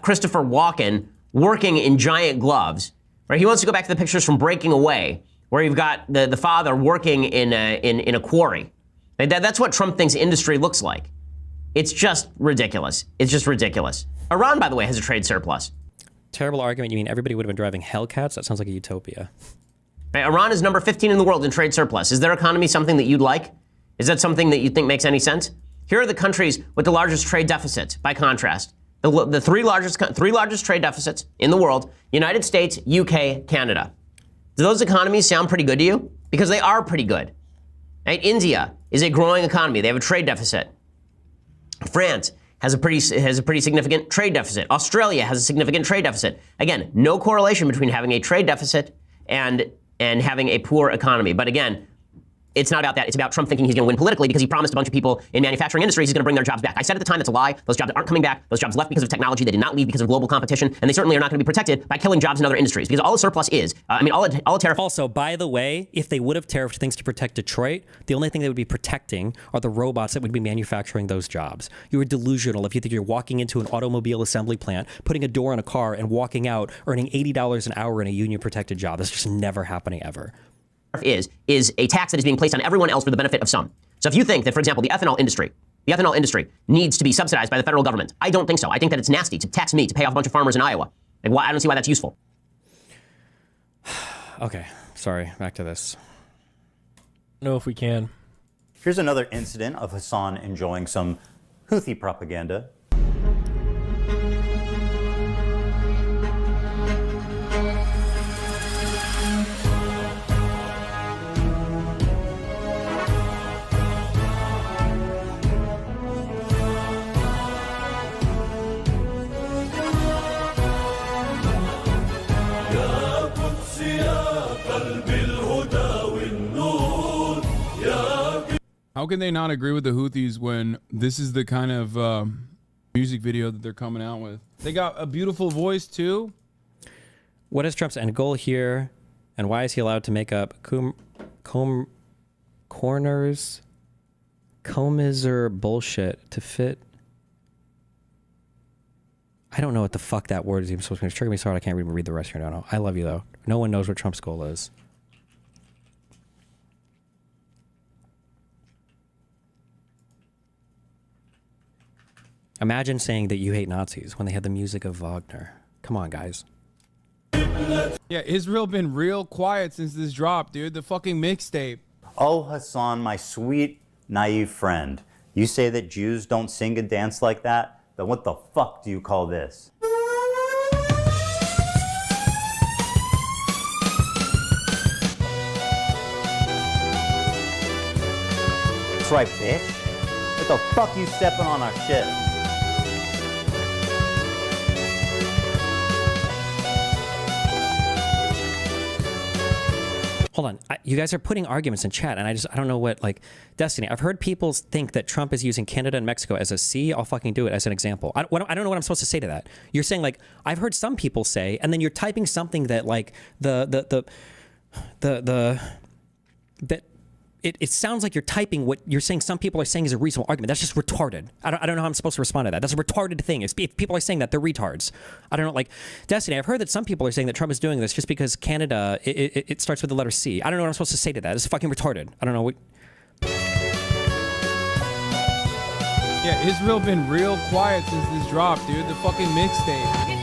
Speaker 16: Christopher Walken working in giant gloves. Right? He wants to go back to the pictures from Breaking Away, where you've got the father working in a quarry. That's what Trump thinks industry looks like. It's just ridiculous. It's just ridiculous. Iran, by the way, has a trade surplus.
Speaker 2: Terrible argument. You mean everybody would have been driving Hellcats? That sounds like a utopia.
Speaker 16: Right? Iran is number 15 in the world in trade surplus. Is their economy something that you'd like? Is that something that you think makes any sense? Here are the countries with the largest trade deficit, by contrast. The three largest trade deficits in the world: United States, UK, Canada. Do those economies sound pretty good to you? Because they are pretty good. Right? India is a growing economy. They have a trade deficit. France has a pretty significant trade deficit. Australia has a significant trade deficit. Again, no correlation between having a trade deficit and having a poor economy. But again, it's not about that. It's about Trump thinking he's going to win politically because he promised a bunch of people in manufacturing industries he's going to bring their jobs back. I said at the time that's a lie. Those jobs aren't coming back. Those jobs left because of technology. They did not leave because of global competition, and they certainly are not going to be protected by killing jobs in other industries because all a surplus is, all a tariff.
Speaker 2: Also, by the way, if they would have tariffed things to protect Detroit, the only thing they would be protecting are the robots that would be manufacturing those jobs. You are delusional if you think you're walking into an automobile assembly plant, putting a door on a car, and walking out earning $80 an hour in a union-protected job. That's just never happening ever.
Speaker 16: Is a tax that is being placed on everyone else for the benefit of some. So if you think that, for example, the ethanol industry needs to be subsidized by the federal government, I don't think so. I think that it's nasty to tax me to pay off a bunch of farmers in Iowa. Like, I don't see why that's useful.
Speaker 2: Okay, sorry, back to this.
Speaker 8: No, if we can.
Speaker 20: Here's another incident of Hasan enjoying some Houthi propaganda.
Speaker 18: How can they not agree with the Houthis when this is the kind of music video that they're coming out with? They got a beautiful voice too.
Speaker 2: What is Trump's end goal here, and why is he allowed to make up corners, comiser bullshit to fit? I don't know what the fuck that word is even supposed to be. It's triggering me so hard I can't even read the rest here. No, I love you though. No one knows what Trump's goal is. Imagine saying that you hate Nazis when they had the music of Wagner. Come on, guys.
Speaker 18: Yeah, Israel been real quiet since this drop, dude. The fucking mixtape.
Speaker 20: Oh, Hasan, my sweet, naive friend. You say that Jews don't sing and dance like that? Then what the fuck do you call this? That's right, bitch. What the fuck you stepping on our shit?
Speaker 2: Hold on. You guys are putting arguments in chat, and I don't know what, like, Destiny. I've heard people think that Trump is using Canada and Mexico as a C. I'll fucking do it as an example. I don't know what I'm supposed to say to that. You're saying, like, I've heard some people say, and then you're typing something that, like, it sounds like you're typing what you're saying some people are saying is a reasonable argument. That's just retarded. I don't know how I'm supposed to respond to that. That's a retarded thing. If people are saying that, they're retards. I don't know, like, Destiny, I've heard that some people are saying that Trump is doing this just because Canada, it starts with the letter C. I don't know what I'm supposed to say to that. It's fucking retarded. I don't know what...
Speaker 18: Yeah, Israel been real quiet since this drop, dude. The fucking mixtape.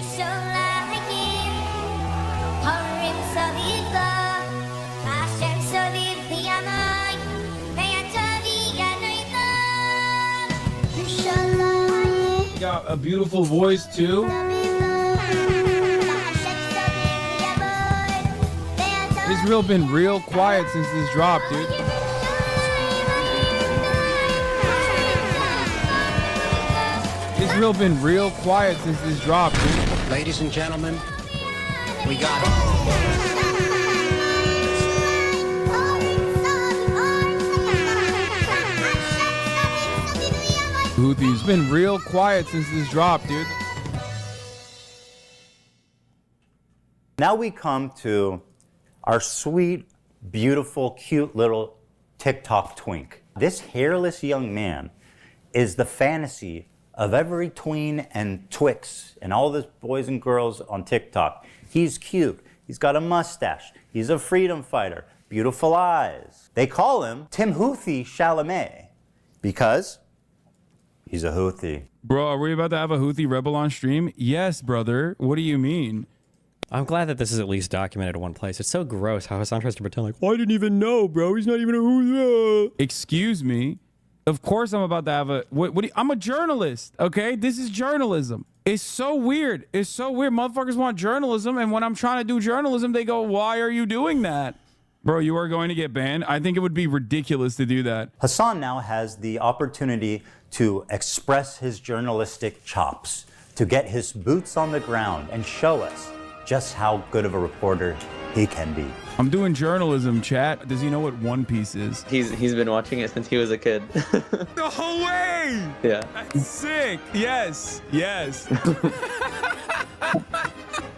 Speaker 18: Got a beautiful voice too. Israel been real quiet since this drop, dude. Israel been real quiet since this drop, dude.
Speaker 5: Ladies and gentlemen, we got it.
Speaker 18: Houthis been real quiet since this drop, dude.
Speaker 20: Now we come to our sweet, beautiful, cute little TikTok twink. This hairless young man is the fantasy of every tween and twix and all the boys and girls on TikTok. He's cute. He's got a mustache. He's a freedom fighter. Beautiful eyes. They call him Timothée Chalamet because he's a Houthi.
Speaker 18: Bro, are we about to have a Houthi rebel on stream? Yes, brother. What do you mean?
Speaker 2: I'm glad that this is at least documented in one place. It's so gross how Hasan tries to pretend like, well, I didn't even know, bro. He's not even a Houthi.
Speaker 18: Excuse me. Of course I'm about to have a... I'm a journalist, okay? This is journalism. It's so weird. It's so weird. Motherfuckers want journalism, and when I'm trying to do journalism, they go, why are you doing that? Bro, you are going to get banned? I think it would be ridiculous to do that.
Speaker 20: Hasan now has the opportunity to express his journalistic chops, to get his boots on the ground and show us just how good of a reporter he can be.
Speaker 18: I'm doing journalism, chat. Does he know what One Piece is?
Speaker 4: He's been watching it since he was a kid.
Speaker 18: No way!
Speaker 4: Yeah.
Speaker 18: That's sick. Yes. Yes.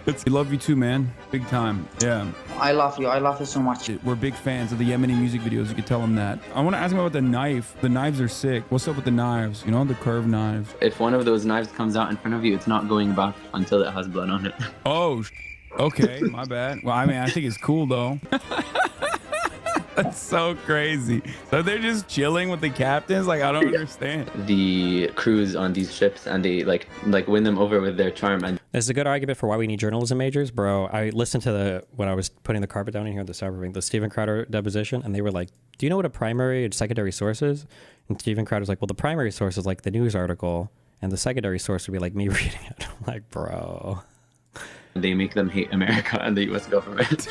Speaker 18: We love you too, man. Big time. Yeah.
Speaker 17: I love you. I love you so much.
Speaker 18: We're big fans of the Yemeni music videos. You can tell them that. I want to ask him about the knife. The knives are sick. What's up with the knives? You know, the curved knives.
Speaker 4: If one of those knives comes out in front of you, it's not going back until it has blood on it.
Speaker 18: Oh, okay. My bad. Well, I mean, I think it's cool, though. That's so crazy. So they're just chilling with the captains? Like, I don't understand.
Speaker 4: The crews on these ships, and they like win them over with their charm. And
Speaker 2: there's a good argument for why we need journalism majors, bro. I listened to when I was putting the carpet down in here at the Cyberwing, the Steven Crowder deposition, and they were like, do you know what a primary and secondary source is? And Steven Crowder's like, well, the primary source is like the news article, and the secondary source would be like me reading it. I'm like, bro.
Speaker 4: They make them hate America and the U.S. government.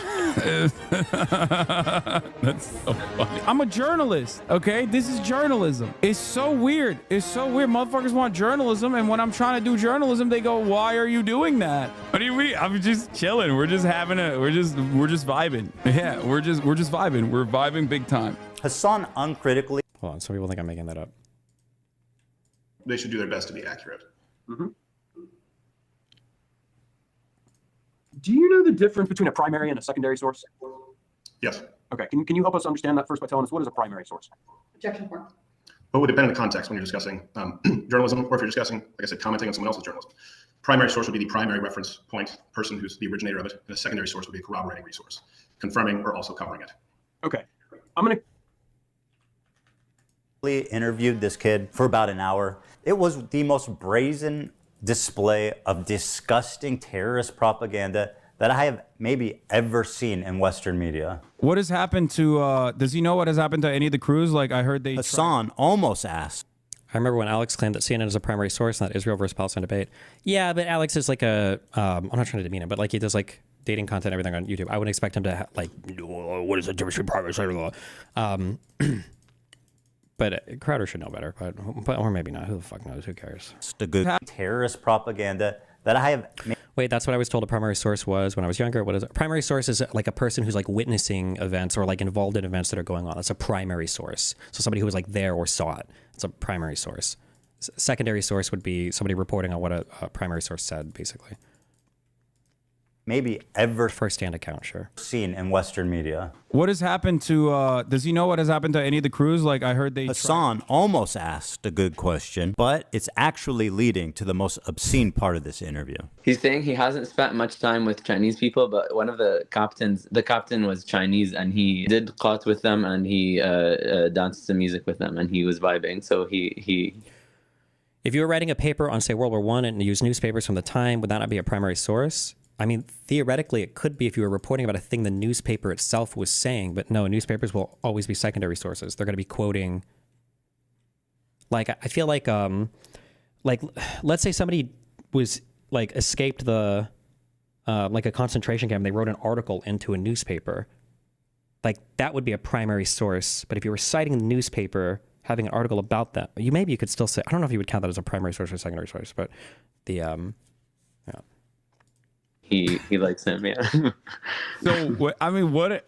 Speaker 18: That's so funny. I'm a journalist, okay? This is journalism. It's so weird. It's so weird. Motherfuckers want journalism, and when I'm trying to do journalism, they go, "Why are you doing that?" What do you mean? I'm just chilling. We're just having we're just vibing. Yeah, we're just vibing. We're vibing big time.
Speaker 20: Hasan uncritically.
Speaker 2: Hold on. Some people think I'm making that up.
Speaker 21: They should do their best to be accurate.
Speaker 6: Mm-hmm. Do you know the difference between a primary and a secondary source?
Speaker 21: Yes.
Speaker 6: Okay. Can you help us understand that first by telling us what is a primary source?
Speaker 10: Objection point.
Speaker 21: Well, it would depend on the context when you're discussing journalism, or if you're discussing, like I said, commenting on someone else's journalism. Primary source would be the primary reference point, person who's the originator of it, and a secondary source would be a corroborating resource, confirming or also covering it.
Speaker 6: Okay. I'm going
Speaker 20: to interviewed this kid for about an hour. It was the most brazen display of disgusting terrorist propaganda that I have maybe ever seen in Western media.
Speaker 18: What has happened to, does he know what has happened to any of the crews? Like, I heard they...
Speaker 20: Hasan almost asked.
Speaker 2: I remember when Alex claimed that CNN is a primary source in that Israel versus Palestine debate. Yeah, but Alex is like a, I'm not trying to demean him, but like he does like dating content, everything on YouTube. I wouldn't expect him to like, what is the difference between primary source? But Crowder should know better, but or maybe not. Who the fuck knows? Who cares?
Speaker 20: Just a good terrorist propaganda that I have.
Speaker 2: Wait, that's what I was told a primary source was when I was younger. What is it? Primary source is like a person who's like witnessing events or like involved in events that are going on. That's a primary source. So somebody who was like there or saw it. It's a primary source. Secondary source would be somebody reporting on what a primary source said, basically.
Speaker 20: Maybe ever
Speaker 2: first-hand account, sure.
Speaker 20: Seen in Western media.
Speaker 18: What has happened to, does he know what has happened to any of the crews? Like, I heard they...
Speaker 20: Hasan almost asked a good question, but it's actually leading to the most obscene part of this interview.
Speaker 4: He's saying he hasn't spent much time with Chinese people, but one of the captain was Chinese, and he did qat with them, and he danced some music with them, and he was vibing, so he...
Speaker 2: If you were writing a paper on, say, World War I and used newspapers from the time, would that not be a primary source? I mean, theoretically, it could be if you were reporting about a thing the newspaper itself was saying, but no, newspapers will always be secondary sources. They're going to be quoting. Like, I feel like let's say somebody was like escaped the, like a concentration camp, and they wrote an article into a newspaper. Like, that would be a primary source. But if you were citing the newspaper, having an article about that, maybe you could still say, I don't know if you would count that as a primary source or secondary source, but the, yeah.
Speaker 4: He likes him, yeah.
Speaker 18: So, I mean, what?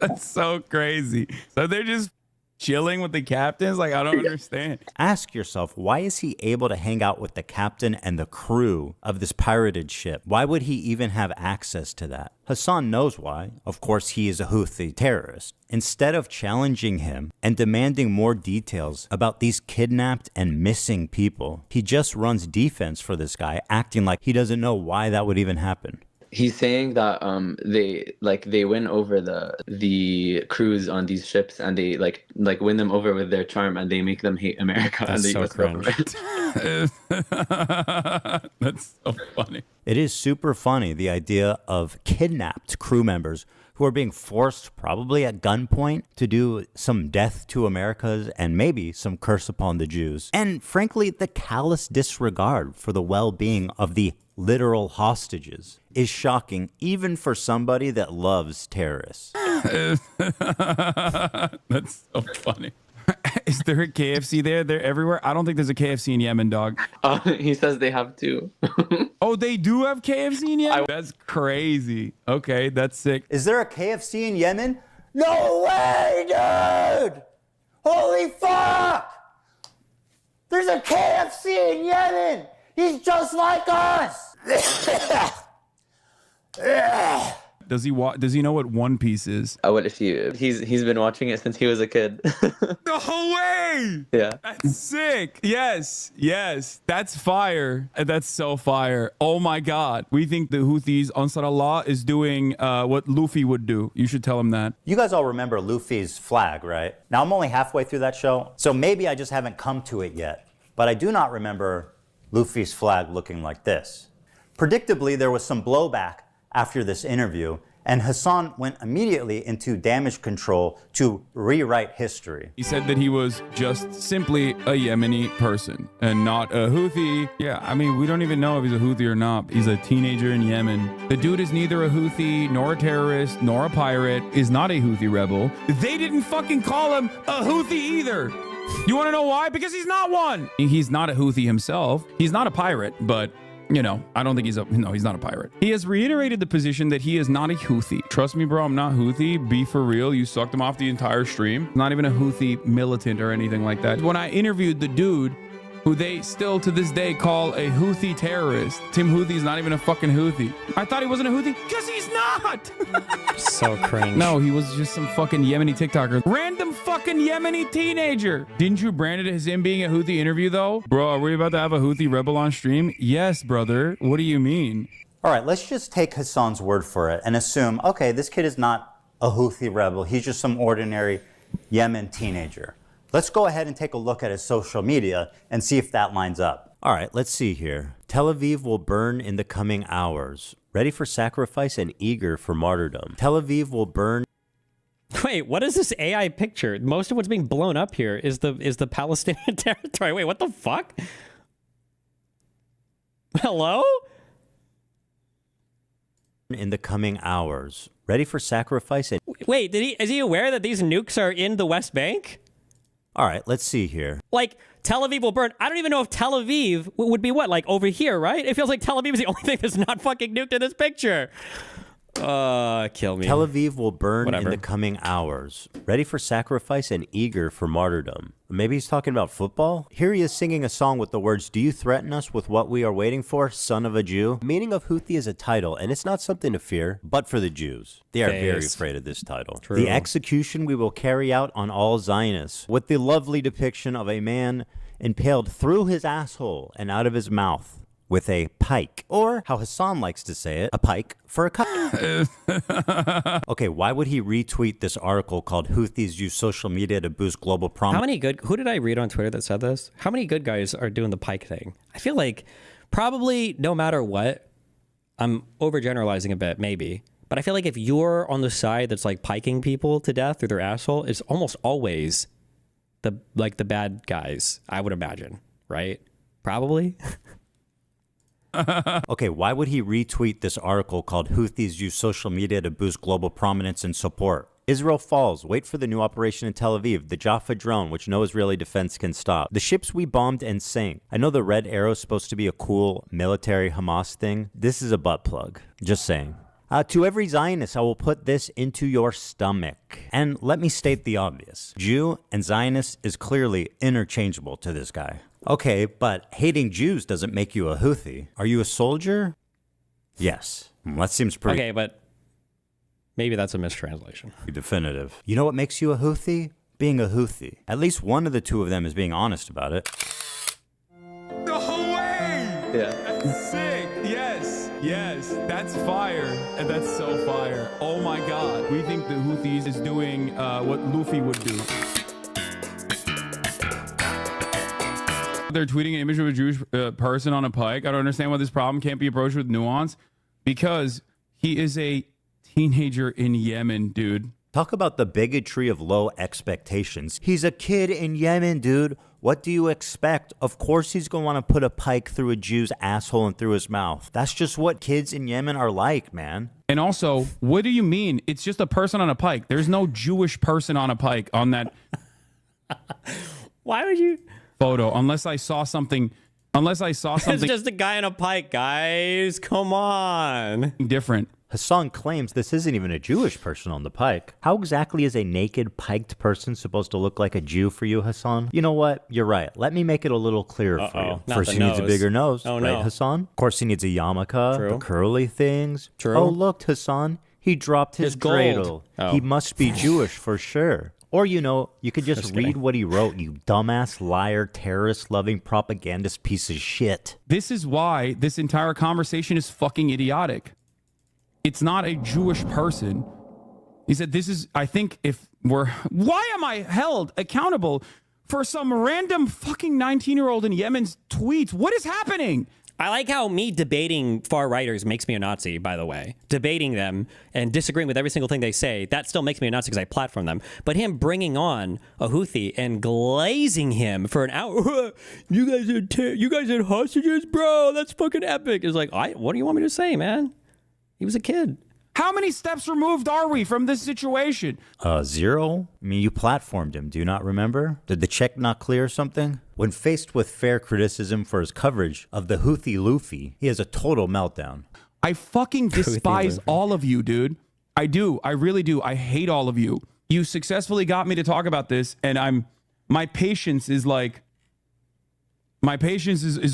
Speaker 18: That's so crazy. So they're just chilling with the captains? Like, I don't understand.
Speaker 20: Ask yourself, why is he able to hang out with the captain and the crew of this pirated ship? Why would he even have access to that? Hasan knows why. Of course, he is a Houthi terrorist. Instead of challenging him and demanding more details about these kidnapped and missing people, he just runs defense for this guy, acting like he doesn't know why that would even happen.
Speaker 4: He's saying that they win over the crews on these ships, and they like win them over with their charm, and they make them hate America.
Speaker 2: That's
Speaker 4: and the
Speaker 2: so
Speaker 4: US
Speaker 2: cringe.
Speaker 4: government.
Speaker 18: That's so funny.
Speaker 20: It is super funny, the idea of kidnapped crew members who are being forced, probably at gunpoint, to do some death to Americas and maybe some curse upon the Jews. And frankly, the callous disregard for the well-being of the literal hostages is shocking, even for somebody that loves terrorists.
Speaker 18: That's so funny. Is there a KFC there? They're everywhere. I don't think there's a KFC in Yemen, dog.
Speaker 4: He says they have two.
Speaker 18: Oh, they do have KFC in Yemen? That's crazy. Okay, that's sick.
Speaker 20: Is there a KFC in Yemen? No way, dude! Holy fuck! There's a KFC in Yemen! He's just like us!
Speaker 18: Does he know what One Piece is?
Speaker 4: What if he's been watching it since he was a kid.
Speaker 18: No way!
Speaker 4: Yeah.
Speaker 18: That's sick. Yes. That's fire. That's so fire. Oh my God. We think the Houthis, Ansar Allah, is doing what Luffy would do. You should tell him that.
Speaker 20: You guys all remember Luffy's flag, right? Now, I'm only halfway through that show, so maybe I just haven't come to it yet. But I do not remember Luffy's flag looking like this. Predictably, there was some blowback after this interview, and Hasan went immediately into damage control to rewrite history.
Speaker 18: He said that he was just simply a Yemeni person and not a Houthi. Yeah, I mean, we don't even know if he's a Houthi or not. He's a teenager in Yemen. The dude is neither a Houthi, nor a terrorist, nor a pirate, is not a Houthi rebel. They didn't fucking call him a Houthi either. You want to know why? Because he's not one. He's not a Houthi himself. He's not a pirate, but you know, I don't think he's not a pirate. He has reiterated the position that he is not a Houthi. Trust me, bro, I'm not Houthi. Be for real. You sucked him off the entire stream. Not even a Houthi militant or anything like that. When I interviewed the dude who they still to this day call a Houthi terrorist, Tim Houthi's not even a fucking Houthi. I thought he wasn't a Houthi because he's not.
Speaker 2: So cringe.
Speaker 18: No, he was just some fucking Yemeni TikToker. Random fucking Yemeni teenager. Didn't you brand it as him being a Houthi interview though? Bro, are we about to have a Houthi rebel on stream? Yes, brother. What do you mean?
Speaker 20: All right, let's just take Hasan's word for it and assume, okay, this kid is not a Houthi rebel. He's just some ordinary Yemen teenager. Let's go ahead and take a look at his social media and see if that lines up. All right, let's see here. Tel Aviv will burn in the coming hours. Ready for sacrifice and eager for martyrdom. Tel Aviv will burn.
Speaker 2: Wait, what is this AI picture? Most of what's being blown up here is the Palestinian territory. Wait, what the fuck? Hello?
Speaker 20: In the coming hours. Ready for sacrifice and...
Speaker 2: Wait, is he aware that these nukes are in the West Bank?
Speaker 20: All right, let's see here.
Speaker 2: Like, Tel Aviv will burn. I don't even know if Tel Aviv would be what? Like, over here, right? It feels like Tel Aviv is the only thing that's not fucking nuked in this picture. Kill me.
Speaker 20: Tel Aviv will burn in the coming hours. Ready for sacrifice and eager for martyrdom. Maybe he's talking about football? Here he is singing a song with the words, "Do you threaten us with what we are waiting for, son of a Jew?" Meaning of Houthi is a title, and it's not something to fear, but for the Jews. They are very afraid of this title.
Speaker 2: True.
Speaker 20: The execution we will carry out on all Zionists, with the lovely depiction of a man impaled through his asshole and out of his mouth with a pike, or how Hasan likes to say it, a pike for a cut. Okay, why would he retweet this article called "Houthis Use Social Media to Boost Global Prominence"?
Speaker 2: Who did I read on Twitter that said this? How many good guys are doing the pike thing? I feel like probably no matter what, I'm overgeneralizing a bit, maybe, but I feel like if you're on the side that's like piking people to death through their asshole, it's almost always the bad guys, I would imagine, right? Probably.
Speaker 20: Okay, why would he retweet this article called "Houthis Use Social Media to Boost Global Prominence and Support"? Israel falls. Wait for the new operation in Tel Aviv. The Jaffa drone, which no Israeli defense can stop. The ships we bombed and sank. I know the red arrow is supposed to be a cool military Hamas thing. This is a butt plug. Just saying. To every Zionist, I will put this into your stomach. And let me state the obvious. Jew and Zionist is clearly interchangeable to this guy. Okay, but hating Jews doesn't make you a Houthi. Are you a soldier? Yes. That seems pretty...
Speaker 2: Okay, but maybe that's a mistranslation.
Speaker 20: Definitive. You know what makes you a Houthi? Being a Houthi. At least one of the two of them is being honest about it.
Speaker 18: No way!
Speaker 4: Yeah.
Speaker 18: That's sick. Yes, that's fire. And that's so fire. Oh my God. We think the Houthis is doing what Luffy would do. They're tweeting an image of a Jewish person on a pike. I don't understand why this problem can't be approached with nuance. Because he is a teenager in Yemen, dude.
Speaker 20: Talk about the bigotry of low expectations. He's a kid in Yemen, dude. What do you expect? Of course he's going to want to put a pike through a Jew's asshole and through his mouth. That's just what kids in Yemen are like, man.
Speaker 18: And also, what do you mean? It's just a person on a pike. There's no Jewish person on a pike on that.
Speaker 2: Why would you?
Speaker 18: Photo, unless I saw something.
Speaker 2: It's just a guy on a pike, guys. Come on.
Speaker 18: Different.
Speaker 20: Hasan claims this isn't even a Jewish person on the pike. How exactly is a naked, piked person supposed to look like a Jew for you, Hasan? You know what? You're right. Let me make it a little clearer for you. First, he needs a bigger nose, right, Hasan? Of course, he needs a yarmulke, the curly things.
Speaker 2: True.
Speaker 20: Oh, look, Hasan. He dropped his dreidel.
Speaker 2: Oh.
Speaker 20: He must be Jewish for sure. Or, you know, you could just read what he wrote, you dumbass, liar, terrorist-loving, propagandist piece of shit.
Speaker 18: This is why this entire conversation is fucking idiotic. It's not a Jewish person. He said, this is, I think if we're, why am I held accountable for some random fucking 19-year-old in Yemen's tweets? What is happening?
Speaker 2: I like how me debating far righters makes me a Nazi, by the way. Debating them and disagreeing with every single thing they say, that still makes me a Nazi because I platform them. But him bringing on a Houthi and glazing him for an hour, you guys are hostages, bro. That's fucking epic. It's like, what do you want me to say, man? He was a kid.
Speaker 18: How many steps removed are we from this situation?
Speaker 20: 0? I mean, you platformed him. Do you not remember? Did the check not clear or something? When faced with fair criticism for his coverage of the Houthi Luffy, he has a total meltdown.
Speaker 18: I fucking despise all of you, dude. I do. I really do. I hate all of you. You successfully got me to talk about this, and my patience is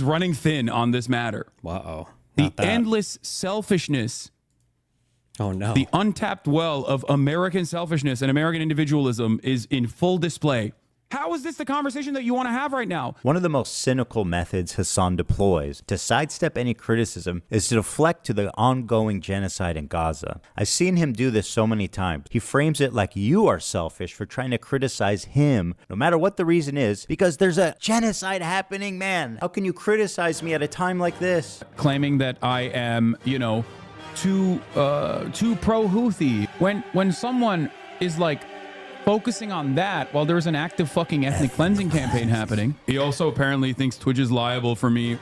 Speaker 18: running thin on this matter.
Speaker 2: Uh-oh.
Speaker 18: The endless selfishness.
Speaker 2: Oh, no.
Speaker 18: The untapped well of American selfishness and American individualism is in full display. How is this the conversation that you want to have right now?
Speaker 20: One of the most cynical methods Hasan deploys to sidestep any criticism is to deflect to the ongoing genocide in Gaza. I've seen him do this so many times. He frames it like you are selfish for trying to criticize him, no matter what the reason is, because there's a genocide happening, man. How can you criticize me at a time like this?
Speaker 18: Claiming that I am, too pro-Houthi. When someone is like focusing on that while there's an active fucking ethnic cleansing campaign happening. He also apparently thinks Twitch is liable for me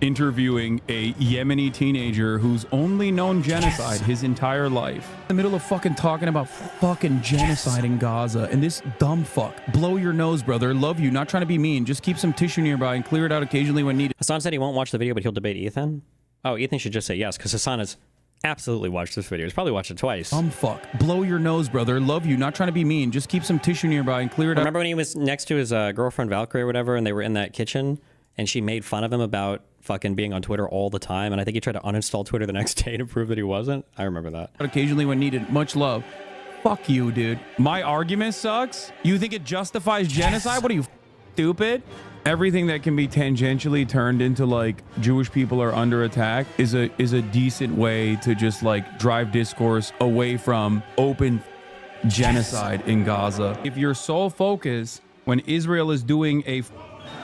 Speaker 18: interviewing a Yemeni teenager who's only known genocide his entire life. In the middle of fucking talking about fucking genocide in Gaza, and this dumb fuck, blow your nose, brother, love you, not trying to be mean, just keep some tissue nearby and clear it out occasionally when needed.
Speaker 2: Hasan said he won't watch the video, but he'll debate Ethan. Oh, Ethan should just say yes, because Hasan has absolutely watched this video. He's probably watched it twice.
Speaker 18: Fuck. Blow your nose, brother. Love you. Not trying to be mean. Just keep some tissue nearby and clear it out.
Speaker 2: Remember when he was next to his girlfriend Valkyrie or whatever, and they were in that kitchen, and she made fun of him about fucking being on Twitter all the time, and I think he tried to uninstall Twitter the next day to prove that he wasn't? I remember that.
Speaker 18: Occasionally when needed. Much love. Fuck you, dude. My argument sucks? You think it justifies genocide? What are you, stupid? Everything that can be tangentially turned into like Jewish people are under attack is a decent way to just like drive discourse away from open genocide in Gaza. If your sole focus when Israel is doing a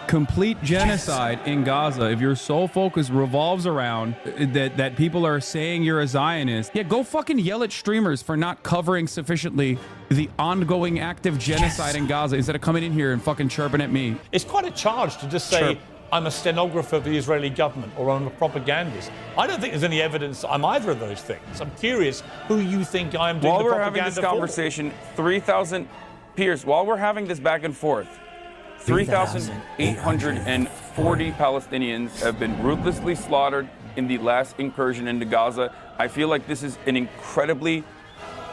Speaker 18: complete genocide in Gaza, if your sole focus revolves around that people are saying you're a Zionist, yeah, go fucking yell at streamers for not covering sufficiently the ongoing active genocide in Gaza instead of coming in here and fucking chirping at me.
Speaker 14: It's quite a charge to just say, I'm a stenographer for the Israeli government or I'm a propagandist. I don't think there's any evidence that I'm either of those things. I'm curious who you think I am doing the propaganda for.
Speaker 19: While we're having this conversation, 3,000, Piers, while we're having this back and forth, 3,840 Palestinians have been ruthlessly slaughtered in the last incursion into Gaza. I feel like this is an incredibly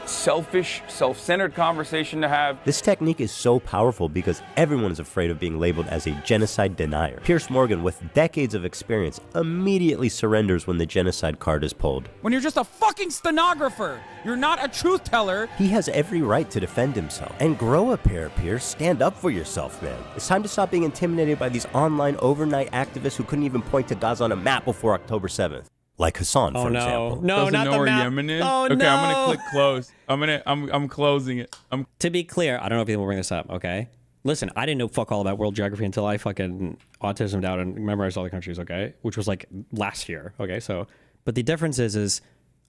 Speaker 19: selfish, self-centered conversation to have.
Speaker 20: This technique is so powerful because everyone is afraid of being labeled as a genocide denier. Piers Morgan, with decades of experience, immediately surrenders when the genocide card is pulled.
Speaker 18: When you're just a fucking stenographer, you're not a truth teller.
Speaker 20: He has every right to defend himself. And grow a pair, Piers. Stand up for yourself, man. It's time to stop being intimidated by these online overnight activists who couldn't even point to Gaza on a map before October 7th. Like Hasan, for example.
Speaker 2: No, not the map.
Speaker 18: Yemen is?
Speaker 2: Oh,
Speaker 18: okay,
Speaker 2: no.
Speaker 18: I'm gonna click close. I'm closing it.
Speaker 2: To be clear, I don't know if you will bring this up, okay? Listen, I didn't know fuck all about world geography until I fucking autismed out and memorized all the countries, okay? Which was like last year, okay? So, but the difference is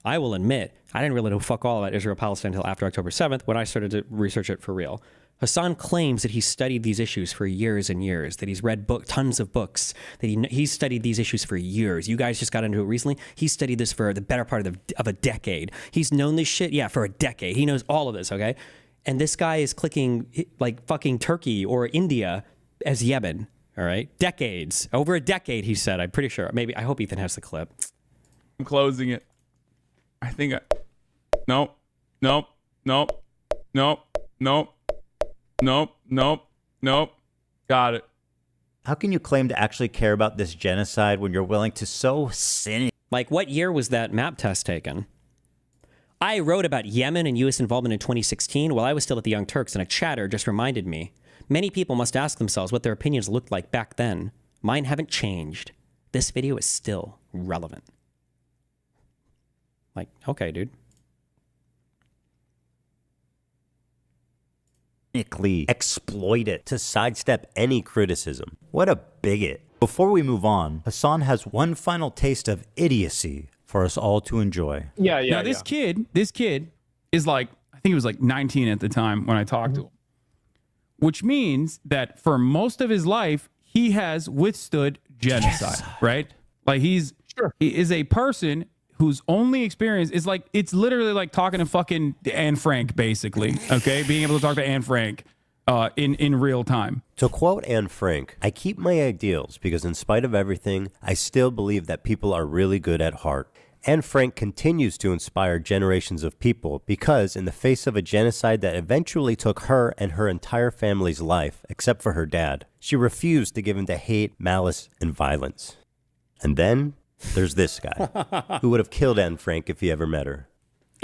Speaker 2: I will admit, I didn't really know fuck all about Israel-Palestine until after October 7th when I started to research it for real. Hasan claims that he studied these issues for years and years, that he's read tons of books, that he's studied these issues for years. You guys just got into it recently. He studied this for the better part of a decade. He's known this shit, for a decade. He knows all of this, okay? And this guy is clicking like fucking Turkey or India as Yemen, all right? Decades. Over a decade, he said. I'm pretty sure. Maybe. I hope Ethan has the clip.
Speaker 18: I'm closing it. I think Nope. Got it.
Speaker 20: How can you claim to actually care about this genocide when you're willing to so cynically?
Speaker 2: Like, what year was that map test taken? I wrote about Yemen and U.S. involvement in 2016 while I was still at the Young Turks, and a chatter just reminded me. Many people must ask themselves what their opinions looked like back then. Mine haven't changed. This video is still relevant. Like, okay, dude.
Speaker 20: Exploit it to sidestep any criticism. What a bigot. Before we move on, Hasan has one final taste of idiocy for us all to enjoy.
Speaker 18: Now this kid is like, I think he was like 19 at the time when I talked to him. Which means that for most of his life, he has withstood genocide, right? Like he is a person whose only experience is like, it's literally like talking to fucking Anne Frank, basically, okay? Being able to talk to Anne Frank in real time.
Speaker 1: To quote Anne Frank, I keep my ideals because in spite of everything, I still believe that people are really good at heart. Anne Frank continues to inspire generations of people because in the face of a genocide that eventually took her and her entire family's life, except for her dad, she refused to give in to hate, malice, and violence. And then there's this guy who would have killed Anne Frank if he ever met her.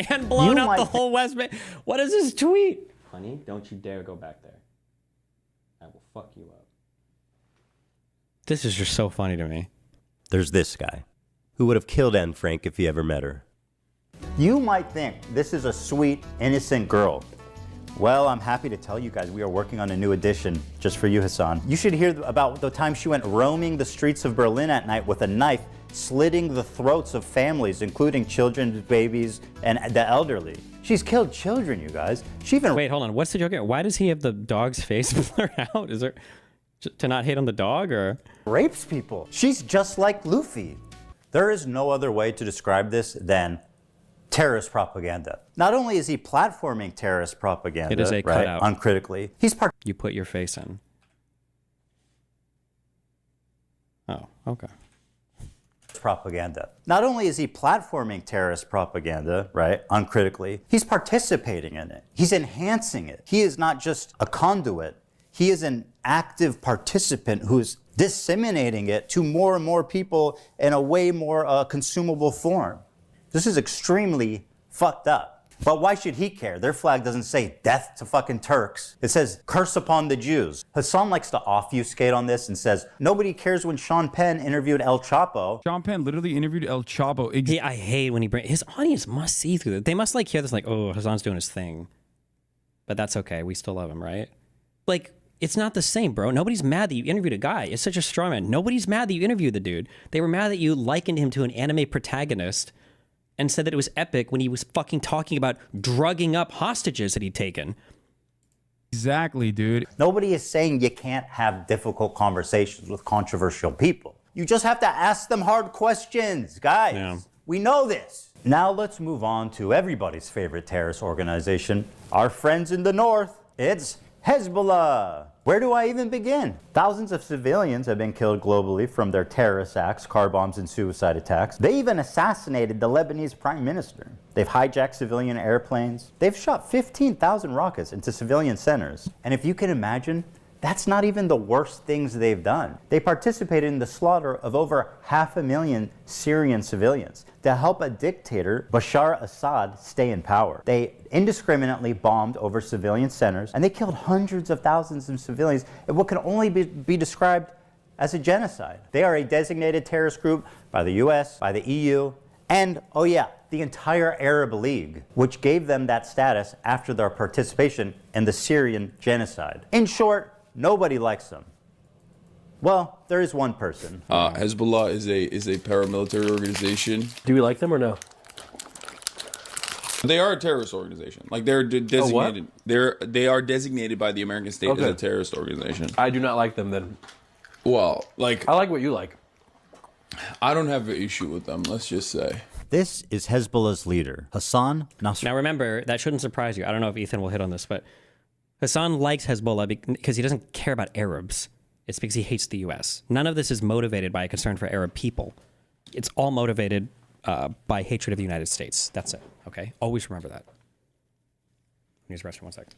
Speaker 2: And blown up the whole West Bank. What is this tweet? Honey, don't you dare go back there. I will fuck you up. This is just so funny to me.
Speaker 1: There's this guy who would have killed Anne Frank if he ever met her.
Speaker 20: You might think this is a sweet, innocent girl. Well, I'm happy to tell you guys we are working on a new edition just for you, Hasan. You should hear about the time she went roaming the streets of Berlin at night with a knife, slitting the throats of families, including children, babies, and the elderly. She's killed children, you guys. She even...
Speaker 2: Wait, hold on. What's the joke here? Why does he have the dog's face blurred out? Is there... to not hate on the dog, or...?
Speaker 20: Rapes people. She's just like Luffy. There is no other way to describe this than terrorist propaganda. Not only is he platforming terrorist propaganda,
Speaker 2: it is a
Speaker 20: right,
Speaker 2: cutout.
Speaker 20: uncritically, he's
Speaker 2: You put your face in. Oh, okay.
Speaker 20: Propaganda. Not only is he platforming terrorist propaganda, right, uncritically, he's participating in it. He's enhancing it. He is not just a conduit. He is an active participant who's disseminating it to more and more people in a way more consumable form. This is extremely fucked up. But why should he care? Their flag doesn't say death to fucking Turks. It says curse upon the Jews. Hasan likes to obfuscate on this and says nobody cares when Sean Penn interviewed El Chapo.
Speaker 18: Sean Penn literally interviewed El Chapo.
Speaker 2: Yeah, I hate when he brings... His audience must see through it. They must like hear this like, oh, Hasan's doing his thing. But that's okay. We still love him, right? Like, it's not the same, bro. Nobody's mad that you interviewed a guy. It's such a straw man. Nobody's mad that you interviewed the dude. They were mad that you likened him to an anime protagonist and said that it was epic when he was fucking talking about drugging up hostages that he'd taken.
Speaker 18: Exactly, dude.
Speaker 20: Nobody is saying you can't have difficult conversations with controversial people. You just have to ask them hard questions, guys.
Speaker 2: Yeah.
Speaker 20: We know this. Now let's move on to everybody's favorite terrorist organization, our friends in the north. It's Hezbollah. Where do I even begin? Thousands of civilians have been killed globally from their terrorist acts, car bombs, and suicide attacks. They even assassinated the Lebanese prime minister. They've hijacked civilian airplanes. They've shot 15,000 rockets into civilian centers. And if you can imagine, that's not even the worst things they've done. They participated in the slaughter of over 500,000 Syrian civilians to help a dictator, Bashar Assad, stay in power. They indiscriminately bombed over civilian centers, and they killed hundreds of thousands of civilians in what can only be described as a genocide. They are a designated terrorist group by the US, by the EU, and, oh yeah, the entire Arab League, which gave them that status after their participation in the Syrian genocide. In short, Nobody likes them. Well, there is one person.
Speaker 11: Hezbollah is a paramilitary organization.
Speaker 8: Do we like them or no?
Speaker 11: They are a terrorist organization. Like they're designated. They are designated by the American state as a terrorist organization.
Speaker 8: I do not like them then.
Speaker 11: Well, like
Speaker 8: I like what you like.
Speaker 11: I don't have an issue with them. Let's just say.
Speaker 1: This is Hezbollah's leader, Hasan Nasrallah.
Speaker 2: Now remember, that shouldn't surprise you. I don't know if Ethan will hit on this, but Hasan likes Hezbollah because he doesn't care about Arabs. It's because he hates the U.S. None of this is motivated by a concern for Arab people. It's all motivated by hatred of the United States. That's it, okay? Always remember that. Use the restroom 1 second.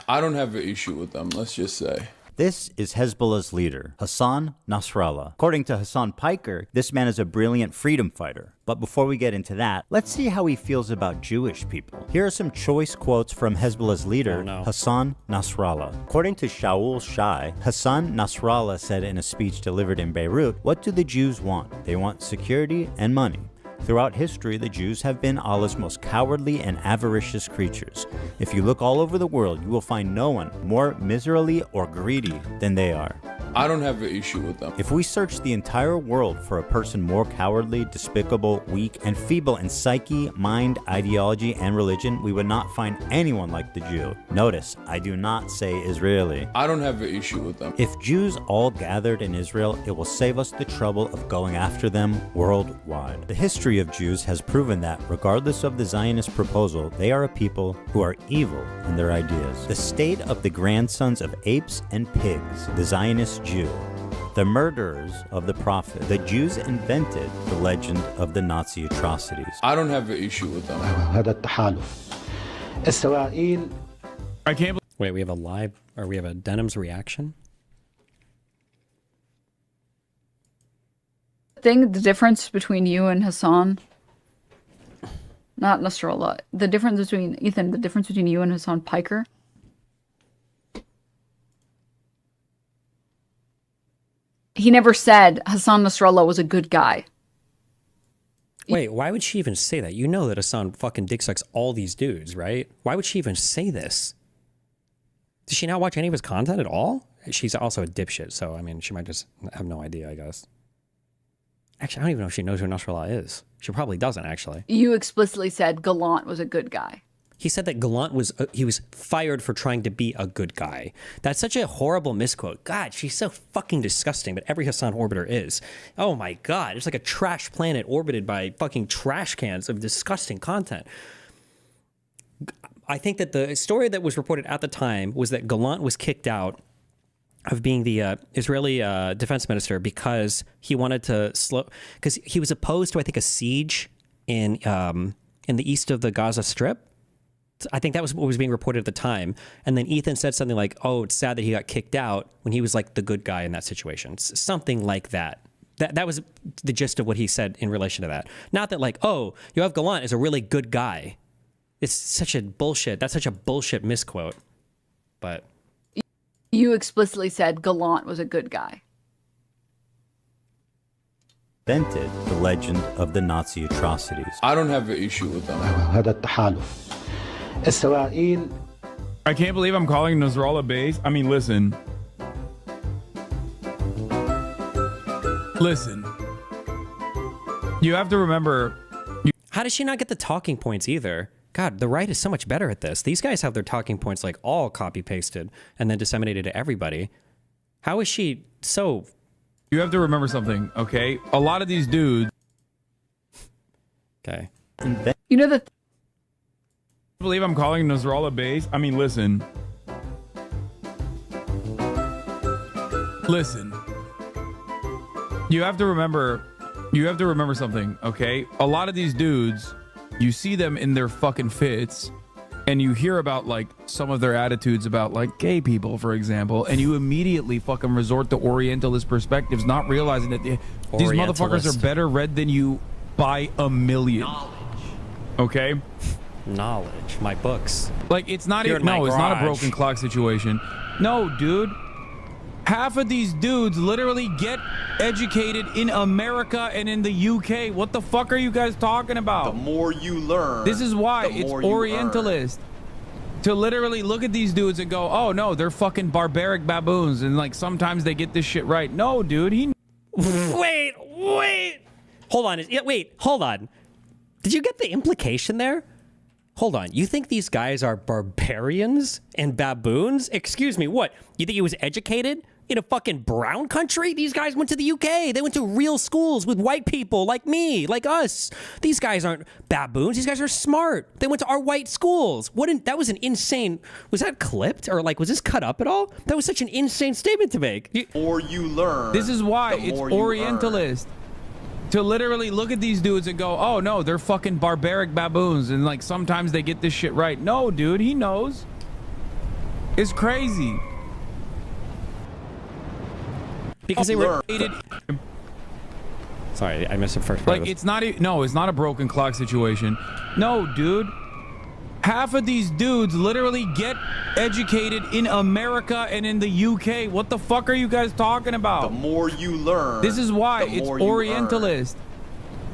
Speaker 11: I don't have an issue with them. Let's just say.
Speaker 1: This is Hezbollah's leader, Hasan Nasrallah. According to Hasan Piker, this man is a brilliant freedom fighter. But before we get into that, let's see how he feels about Jewish people. Here are some choice quotes from Hezbollah's leader, Hasan Nasrallah. According to Shaul Shai, Hasan Nasrallah said in a speech delivered in Beirut, "What do the Jews want? They want security and money. Throughout history, the Jews have been Allah's most cowardly and avaricious creatures. If you look all over the world, you will find no one more miserly or greedy than they are."
Speaker 11: I don't have an issue with them.
Speaker 1: If we search the entire world for a person more cowardly, despicable, weak, and feeble in psyche, mind, ideology, and religion, we would not find anyone like the Jew. Notice, I do not say Israeli.
Speaker 11: I don't have an issue with them.
Speaker 1: If Jews all gathered in Israel, it will save us the trouble of going after them worldwide. The history of Jews has proven that, regardless of the Zionist proposal, they are a people who are evil in their ideas. The state of the grandsons of apes and pigs, the Zionist Jew, the murderers of the prophet. The Jews invented the legend of the Nazi atrocities.
Speaker 11: I don't have an issue with them.
Speaker 18: I can't.
Speaker 2: Wait, we have a Denim's reaction?
Speaker 22: The difference between you and Hasan, not Nasrallah, the difference between Ethan, the difference between you and Hasan Piker. He never said Hasan Nasrallah was a good guy.
Speaker 2: Wait, why would she even say that? You know that Hasan fucking dick sucks all these dudes, right? Why would she even say this? Does she not watch any of his content at all? She's also a dipshit, so I mean, she might just have no idea, I guess. Actually, I don't even know if she knows who Nasrallah is. She probably doesn't, actually.
Speaker 22: You explicitly said Gallant was a good guy.
Speaker 2: He said that Gallant was fired for trying to be a good guy. That's such a horrible misquote. God, she's so fucking disgusting, but every Hasan orbiter is. Oh my God, it's like a trash planet orbited by fucking trash cans of disgusting content. I think that the story that was reported at the time was that Gallant was kicked out of being the Israeli defense minister because he wanted to because he was opposed to, I think, a siege in the east of the Gaza Strip. I think that was what was being reported at the time. And then Ethan said something like, "Oh, it's sad that he got kicked out," when he was like the good guy in that situation. Something like that. That was the gist of what he said in relation to that. Not that like, oh, Yoav Gallant is a really good guy. It's such a bullshit. That's such a bullshit misquote. But
Speaker 22: you explicitly said Gallant was a good guy.
Speaker 20: Invented the legend of the Nazi atrocities.
Speaker 11: I don't have an issue with them.
Speaker 18: I can't believe I'm calling Nasrallah base. I mean, listen. You have to remember.
Speaker 2: How does she not get the talking points either? God, the right is so much better at this. These guys have their talking points like all copy pasted and then disseminated to everybody. How is she so?
Speaker 18: You have to remember something, okay? A lot of these dudes.
Speaker 2: Okay.
Speaker 22: You know the.
Speaker 18: I believe I'm calling Nasrallah base. I mean, listen. You have to remember something, okay? A lot of these dudes, you see them in their fucking fits, and you hear about like some of their attitudes about like gay people, for example, and you immediately fucking resort to Orientalist perspectives, not realizing that these motherfuckers are better read than you by a million. Knowledge. Okay?
Speaker 2: Knowledge. My books.
Speaker 18: Like, it's not even, no, it's not a broken clock situation. No, dude. Half of these dudes literally get educated in America and in the UK. What the fuck are you guys talking about?
Speaker 3: The more you learn,
Speaker 18: this is why it's Orientalist. To literally look at these dudes and go, oh no, they're fucking barbaric baboons, and like sometimes they get this shit right. No, dude,
Speaker 2: Wait. Hold on. Hold on. Did you get the implication there? Hold on. You think these guys are barbarians and baboons? Excuse me, what? You think he was educated in a fucking brown country? These guys went to the UK. They went to real schools with white people like me, like us. These guys aren't baboons. These guys are smart. They went to our white schools. That was an insane... Was that clipped? Or like, was this cut up at all? That was such an insane statement to make.
Speaker 3: The more you learn,
Speaker 18: this is why it's Orientalist. To literally look at these dudes and go, oh no, they're fucking barbaric baboons, and like sometimes they get this shit right. No, dude, he knows. It's crazy.
Speaker 2: Because they were... Sorry, I missed the first part.
Speaker 18: Like, it's not a broken clock situation. No, dude. Half of these dudes literally get educated in America and in the UK. What the fuck are you guys talking about?
Speaker 3: The more you learn,
Speaker 18: this is why it's Orientalist.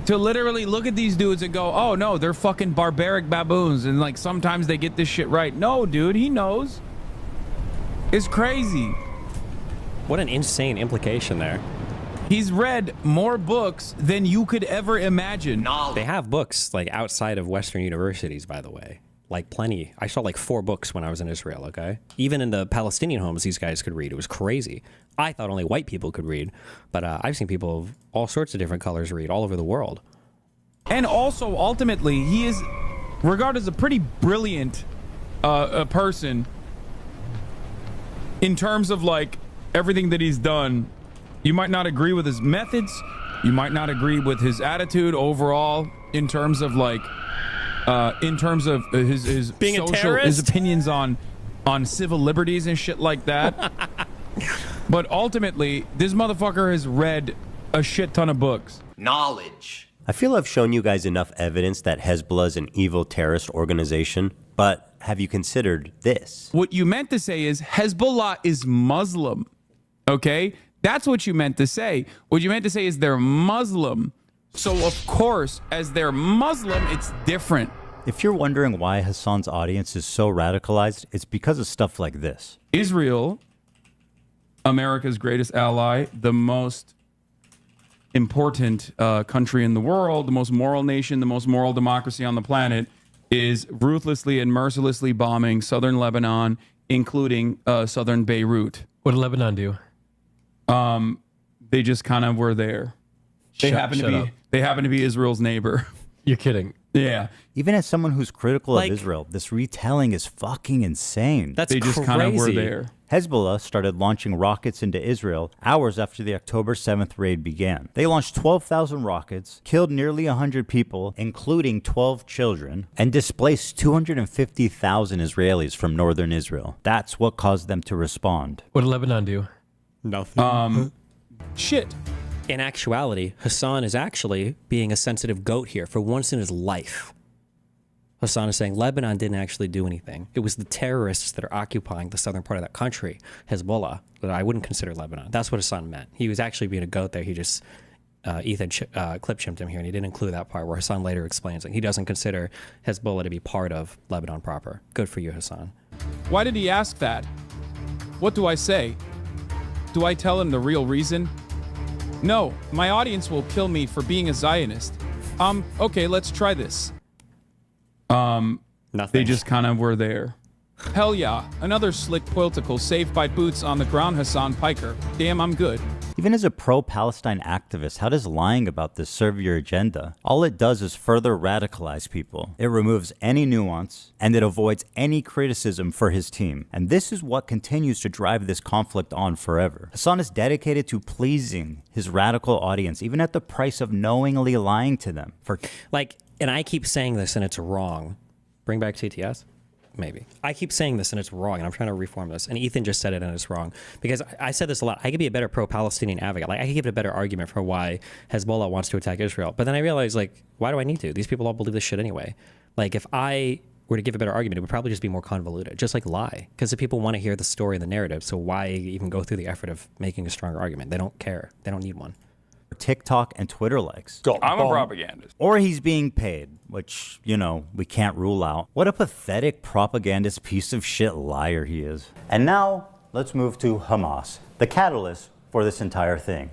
Speaker 18: To literally look at these dudes and go, oh no, they're fucking barbaric baboons, and like sometimes they get this shit right. No, dude, he knows. It's crazy.
Speaker 2: What an insane implication there.
Speaker 18: He's read more books than you could ever imagine.
Speaker 2: They have books like outside of Western universities, by the way. Like plenty. I saw like 4 books when I was in Israel, okay? Even in the Palestinian homes, these guys could read. It was crazy. I thought only white people could read, but I've seen people of all sorts of different colors read all over the world.
Speaker 18: And also, ultimately, he is regarded as a pretty brilliant person in terms of like everything that he's done. You might not agree with his methods. You might not agree with his attitude overall in terms of like his
Speaker 2: being
Speaker 18: social,
Speaker 2: a terrorist?
Speaker 18: his opinions on civil liberties and shit like that. But ultimately, this motherfucker has read a shit ton of books.
Speaker 3: Knowledge.
Speaker 1: I feel I've shown you guys enough evidence that Hezbollah is an evil terrorist organization, but have you considered this?
Speaker 18: What you meant to say is Hezbollah is Muslim, okay? That's what you meant to say. What you meant to say is they're Muslim. So, of course, as they're Muslim, it's different.
Speaker 20: If you're wondering why Hasan's audience is so radicalized, it's because of stuff like this.
Speaker 18: Israel, America's greatest ally, the most important country in the world, the most moral nation, the most moral democracy on the planet, is ruthlessly and mercilessly bombing southern Lebanon, including southern Beirut.
Speaker 8: What did Lebanon do?
Speaker 18: They just kind of were there. They happen to be Israel's neighbor.
Speaker 8: You're kidding.
Speaker 18: Yeah.
Speaker 20: Even as someone who's critical of Israel, this retelling is fucking insane.
Speaker 2: That's
Speaker 18: they just kind of were there.
Speaker 20: Hezbollah started launching rockets into Israel hours after the October 7th raid began. They launched 12,000 rockets, killed nearly 100 people, including 12 children, and displaced 250,000 Israelis from northern Israel. That's what caused them to respond.
Speaker 8: What did Lebanon do?
Speaker 2: Nothing.
Speaker 14: Shit.
Speaker 2: In actuality, Hasan is actually being a sensitive goat here for once in his life. Hasan is saying Lebanon didn't actually do anything. It was the terrorists that are occupying the southern part of that country, Hezbollah, that I wouldn't consider Lebanon. That's what Hasan meant. He was actually being a goat there. He just, Ethan clip-chimped him here, and he didn't include that part where Hasan later explains it. He doesn't consider Hezbollah to be part of Lebanon proper. Good for you, Hasan.
Speaker 18: Why did he ask that? What do I say? Do I tell him the real reason? No, my audience will kill me for being a Zionist. Okay, let's try this.
Speaker 2: Nothing.
Speaker 18: They just kind of were there. Hell yeah, another slick political saved by boots on the ground, Hasan Piker. Damn, I'm good.
Speaker 20: Even as a pro-Palestine activist, how does lying about this serve your agenda? All it does is further radicalize people. It removes any nuance, and it avoids any criticism for his team. And this is what continues to drive this conflict on forever. Hasan is dedicated to pleasing his radical audience, even at the price of knowingly lying to them.
Speaker 2: And I keep saying this and it's wrong. Bring back TTS? Maybe. I keep saying this and it's wrong, and I'm trying to reform this. And Ethan just said it and it's wrong. Because I said this a lot. I could be a better pro-Palestinian advocate. Like, I could give it a better argument for why Hezbollah wants to attack Israel. But then I realized, like, why do I need to? These people all believe this shit anyway. Like, if I were to give a better argument, it would probably just be more convoluted. Just like lie. Because the people want to hear the story and the narrative. So why even go through the effort of making a stronger argument? They don't care. They don't need one.
Speaker 20: TikTok and Twitter likes.
Speaker 19: I'm a propagandist.
Speaker 20: Or he's being paid, which, you know, we can't rule out. What a pathetic propagandist piece of shit liar he is. And now, let's move to Hamas, the catalyst for this entire thing.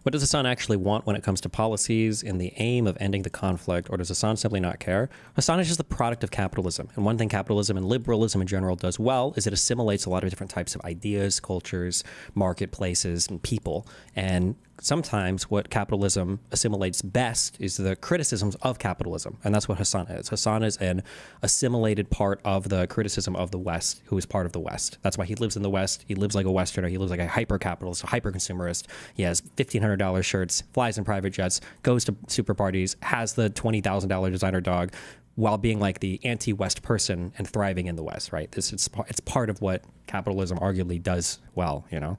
Speaker 2: What does Hasan actually want when it comes to policies in the aim of ending the conflict, or does Hasan simply not care? Hasan is just the product of capitalism. And one thing capitalism and liberalism in general does well is it assimilates a lot of different types of ideas, cultures, marketplaces, and people. And sometimes what capitalism assimilates best is the criticisms of capitalism. And that's what Hasan is. Hasan is an assimilated part of the criticism of the West, who is part of the West. That's why he lives in the West. He lives like a Westerner. He lives like a hyper-capitalist, a hyper-consumerist. He has $1,500 shirts, flies in private jets, goes to super parties, has the $20,000 designer dog, while being like the anti-West person and thriving in the West, right? It's part of what capitalism arguably does well, you know?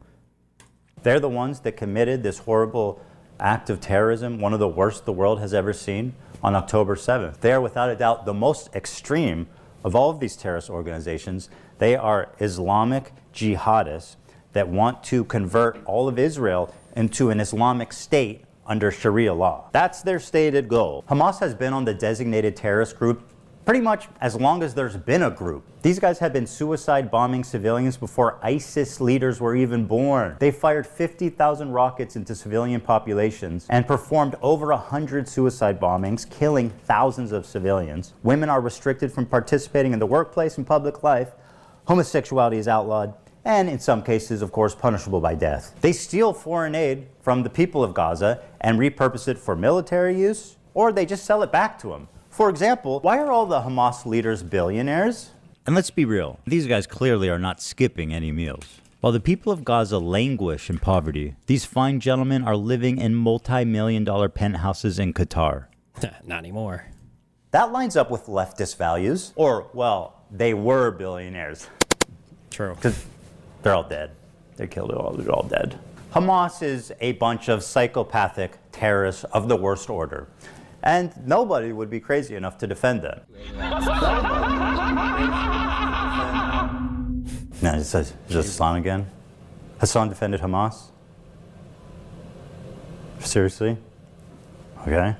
Speaker 20: They're the ones that committed this horrible act of terrorism, one of the worst the world has ever seen, on October 7th. They are without a doubt the most extreme of all of these terrorist organizations. They are Islamic jihadists that want to convert all of Israel into an Islamic state under Sharia law. That's their stated goal. Hamas has been on the designated terrorist group pretty much as long as there's been a group. These guys have been suicide bombing civilians before ISIS leaders were even born. They fired 50,000 rockets into civilian populations and performed over 100 suicide bombings, killing thousands of civilians. Women are restricted from participating in the workplace and public life. Homosexuality is outlawed, and in some cases, of course, punishable by death. They steal foreign aid from the people of Gaza and repurpose it for military use, or they just sell it back to them. For example, why are all the Hamas leaders billionaires? And let's be real, these guys clearly are not skipping any meals. While the people of Gaza languish in poverty, these fine gentlemen are living in multi-million-dollar penthouses in Qatar.
Speaker 2: Not anymore.
Speaker 20: That lines up with leftist values, or, well, they were billionaires.
Speaker 2: True.
Speaker 20: Because they're all dead. They're all dead. Hamas is a bunch of psychopathic terrorists of the worst order. And nobody would be crazy enough to defend them. No, is this Islam again? Hasan defended Hamas? Seriously? Okay.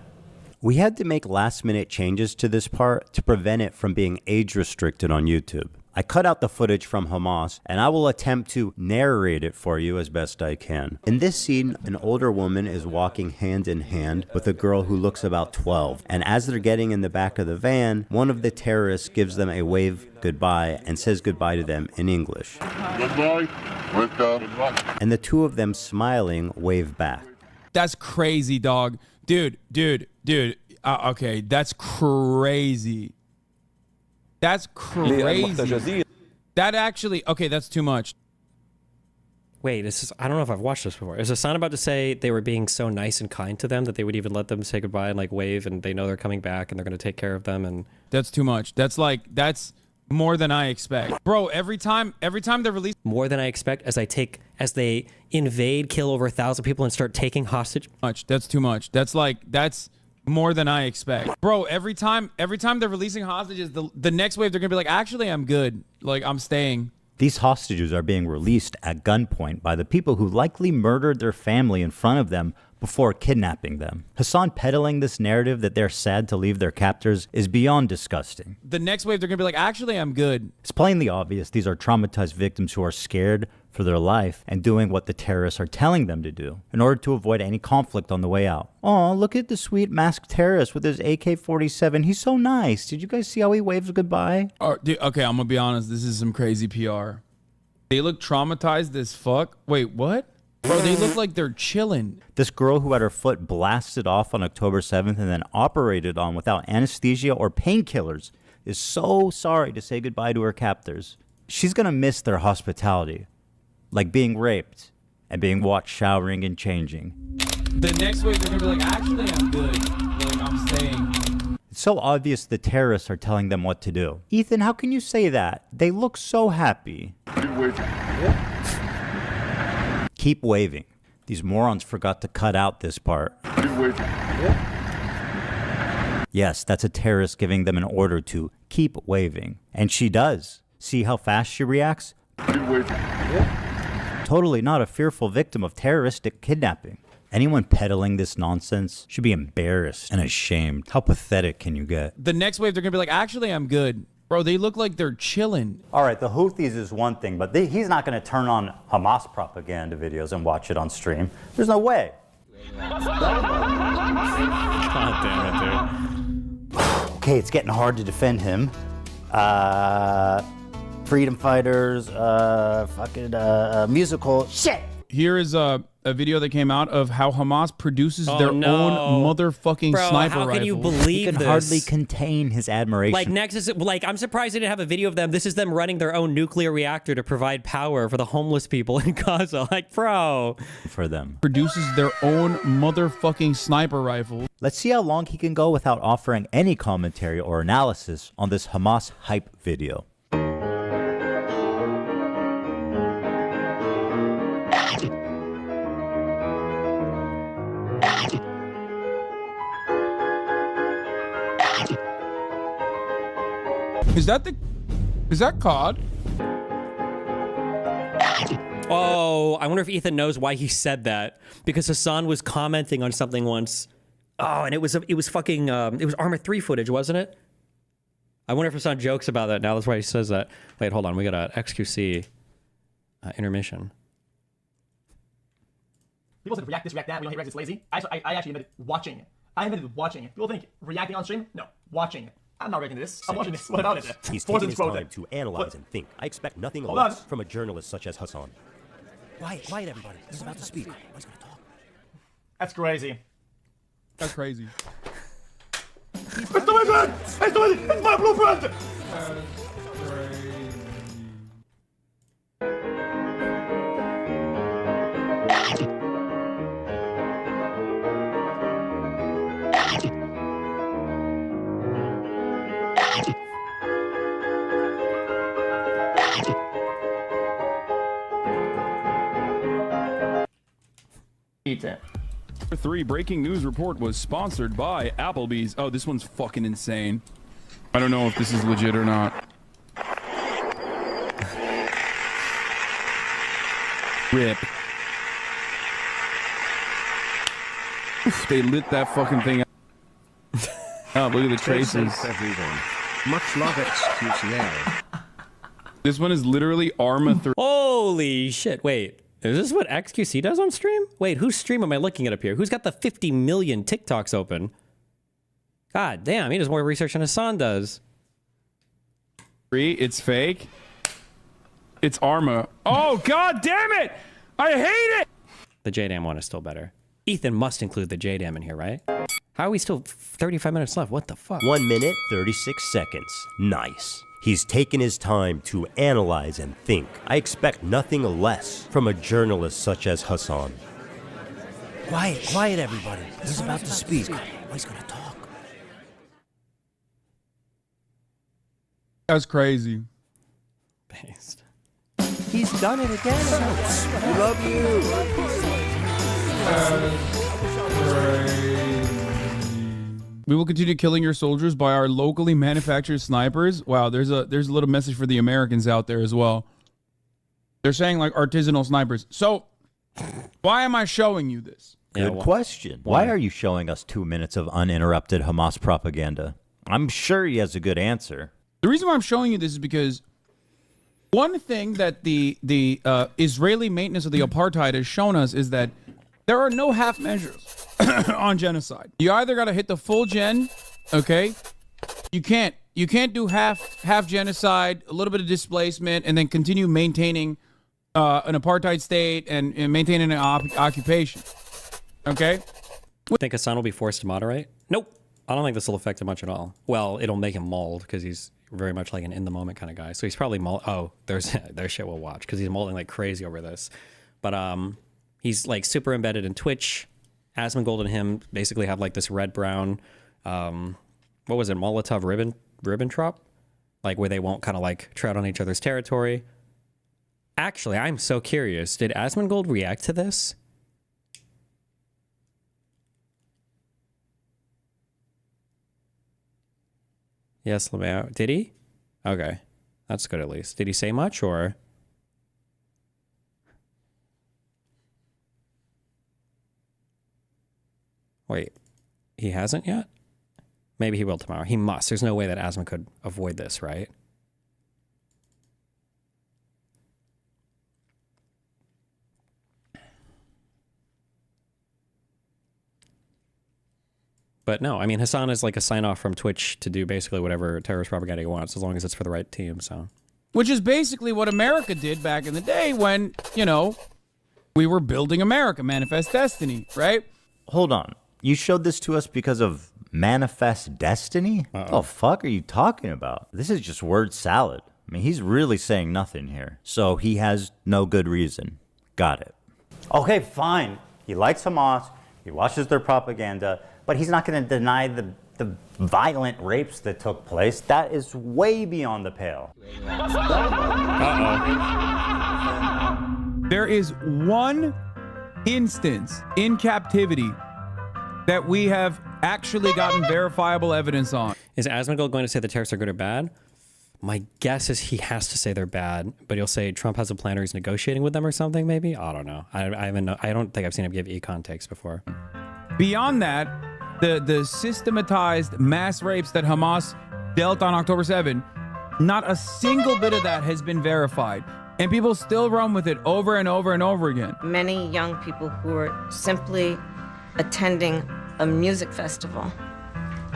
Speaker 20: We had to make last-minute changes to this part to prevent it from being age-restricted on YouTube. I cut out the footage from Hamas, and I will attempt to narrate it for you as best I can. In this scene, an older woman is walking hand in hand with a girl who looks about 12. And as they're getting in the back of the van, one of the terrorists gives them a wave goodbye and says goodbye to them in English. Goodbye. And the two of them smiling wave back.
Speaker 18: That's crazy, dog. Dude. Okay, that's crazy. That's crazy. That actually, okay, that's too much.
Speaker 2: Wait, I don't know if I've watched this before. Is Hasan about to say they were being so nice and kind to them that they would even let them say goodbye and like wave, and they know they're coming back and they're going to take care of them? And
Speaker 18: that's too much. That's more than I expect. Bro, every time they release
Speaker 2: more than I expect as they invade, kill over 1,000 people and start taking hostage.
Speaker 18: That's too much. That's more than I expect. Bro, every time they're releasing hostages, the next wave they're gonna be like, actually I'm good. Like I'm staying.
Speaker 20: These hostages are being released at gunpoint by the people who likely murdered their family in front of them before kidnapping them. Hasan peddling this narrative that they're sad to leave their captors is beyond disgusting.
Speaker 18: The next wave they're gonna be like, actually I'm good.
Speaker 20: It's plainly obvious these are traumatized victims who are scared for their life and doing what the terrorists are telling them to do in order to avoid any conflict on the way out. Oh, look at the sweet masked terrorist with his AK-47. He's so nice. Did you guys see how he waves goodbye?
Speaker 18: Okay, I'm gonna be honest. This is some crazy PR. They look traumatized as fuck. Wait, what? Bro, they look like they're chilling.
Speaker 20: This girl who had her foot blasted off on October 7th and then operated on without anesthesia or painkillers is so sorry to say goodbye to her captors. She's gonna miss their hospitality. Like being raped and being watched showering and changing.
Speaker 18: The next wave they're gonna be like, actually I'm good. Like I'm staying.
Speaker 20: It's so obvious the terrorists are telling them what to do. Ethan, how can you say that? They look so happy. Keep waving. These morons forgot to cut out this part. Yes, that's a terrorist giving them an order to keep waving. And she does. See how fast she reacts? Totally not a fearful victim of terroristic kidnapping. Anyone peddling this nonsense should be embarrassed and ashamed. How pathetic can you get?
Speaker 18: The next wave they're gonna be like, actually I'm good. Bro, they look like they're chilling.
Speaker 20: All right, the Houthis is one thing, but he's not going to turn on Hamas propaganda videos and watch it on stream. There's no way.
Speaker 2: God damn it, dude.
Speaker 20: Okay, it's getting hard to defend him. Freedom fighters, musical shit.
Speaker 18: Here is a video that came out of how Hamas produces their own motherfucking sniper rifle.
Speaker 2: How can you believe
Speaker 20: he can
Speaker 2: this?
Speaker 20: hardly contain his admiration.
Speaker 2: Like Nexus, I'm surprised they didn't have a video of them. This is them running their own nuclear reactor to provide power for the homeless people in Gaza. Like, bro.
Speaker 20: For them.
Speaker 18: Produces their own motherfucking sniper rifle.
Speaker 20: Let's see how long he can go without offering any commentary or analysis on this Hamas hype video.
Speaker 18: Is that COD?
Speaker 2: Oh, I wonder if Ethan knows why he said that. Because Hasan was commenting on something once. Oh, and it was fucking, it was Arma 3 footage, wasn't it? I wonder if Hasan jokes about that now. That's why he says that. Wait, hold on. We got a XQC intermission.
Speaker 6: People said react this, react that. We don't hate react, it's lazy. I actually invented watching it. I invented watching it. People think reacting on stream? No, watching it. I'm not reacting to this. I'm watching this. What about it?
Speaker 1: He's taking his time to analyze and think. I expect nothing less from a journalist such as Hasan. Quiet, everybody. He's about to speak. He's going to talk.
Speaker 6: That's crazy.
Speaker 18: That's crazy.
Speaker 6: It's the vision! It's my blueprint!
Speaker 19: Number 3 breaking news report was sponsored by Applebee's. Oh, this one's fucking insane.
Speaker 18: I don't know if this is legit or not.
Speaker 19: Rip. Oof, they lit that fucking thing up. Oh, look at the traces.
Speaker 7: Much love, XQCL.
Speaker 19: This one is literally Arma 3.
Speaker 2: Holy shit, wait. Is this what XQC does on stream? Wait, whose stream am I looking at up here? Who's got the 50 million TikToks open? God damn, he does more research than Hasan does.
Speaker 19: It's fake. It's Arma. Oh, god damn it! I hate it!
Speaker 2: The JDAM one is still better. Ethan must include the JDAM in here, right? How are we still 35 minutes left? What the fuck?
Speaker 1: 1 minute, 36 seconds. Nice. He's taken his time to analyze and think. I expect nothing less from a journalist such as Hasan.
Speaker 9: Quiet, everybody. He's about to speak. He's gonna talk.
Speaker 18: That's crazy.
Speaker 2: Based.
Speaker 9: He's done it again. We love you.
Speaker 18: We will continue killing your soldiers by our locally manufactured snipers. Wow, there's a little message for the Americans out there as well. They're saying like artisanal snipers. So, why am I showing you this?
Speaker 20: Good question. Why are you showing us 2 minutes of uninterrupted Hamas propaganda? I'm sure he has a good answer.
Speaker 18: The reason why I'm showing you this is because one thing that the Israeli maintenance of the apartheid has shown us is that there are no half measures on genocide. You either got to hit the full gen, okay? You can't do half genocide, a little bit of displacement, and then continue maintaining an apartheid state and maintaining an occupation. Okay?
Speaker 2: Think Hasan will be forced to moderate? Nope. I don't think this will affect him much at all. Well, it'll make him mold because he's very much like an in the moment kind of guy. So he's probably there's shit we'll watch because he's molding like crazy over this. But he's like super embedded in Twitch. Asmongold and him basically have like this red brown what was it, Molotov Ribbentrop? Like where they won't kind of like tread on each other's territory. Actually, I'm so curious. Did Asmongold react to this? Yes, Lamau. Did he? Okay. That's good at least. Did he say much or? Wait. He hasn't yet? Maybe he will tomorrow. He must. There's no way that Asma could avoid this, right? But no, I mean, Hasan is like a sign off from Twitch to do basically whatever terrorist propaganda he wants, as long as it's for the right team, so.
Speaker 18: Which is basically what America did back in the day when, you know, we were building America, Manifest Destiny, right?
Speaker 20: Hold on. You showed this to us because of Manifest Destiny? What the fuck are you talking about? This is just word salad. I mean, he's really saying nothing here. So he has no good reason. Got it. Okay, fine. He likes Hamas. He watches their propaganda. But he's not going to deny the violent rapes that took place. That is way beyond the pale.
Speaker 18: There is one instance in captivity that we have actually gotten verifiable evidence on.
Speaker 2: Is Asmongold going to say the terrorists are good or bad? My guess is he has to say they're bad, but he'll say Trump has a plan or he's negotiating with them or something, maybe? I don't know. I don't think I've seen him give econ takes before.
Speaker 18: Beyond that, the systematized mass rapes that Hamas dealt on October 7, not a single bit of that has been verified. And people still run with it over and over and over again.
Speaker 12: Many young people who are simply attending a music festival.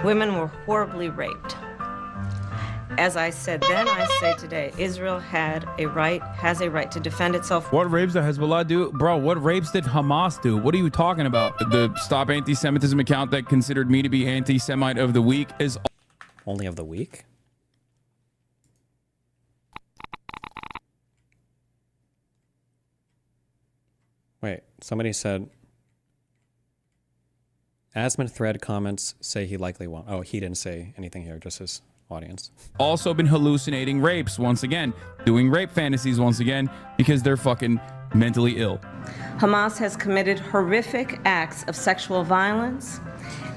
Speaker 12: Women were horribly raped. As I said then, I say today, Israel has a right to defend itself.
Speaker 18: What rapes did Hezbollah do? Bro, what rapes did Hamas do? What are you talking about? The Stop Anti-Semitism account that considered me to be anti-Semite of the week is...
Speaker 2: Only of the week? Wait, somebody said... Asmon thread comments say he likely won't. Oh, he didn't say anything here, just his audience.
Speaker 18: Also been hallucinating rapes once again, doing rape fantasies once again because they're fucking mentally ill.
Speaker 12: Hamas has committed horrific acts of sexual violence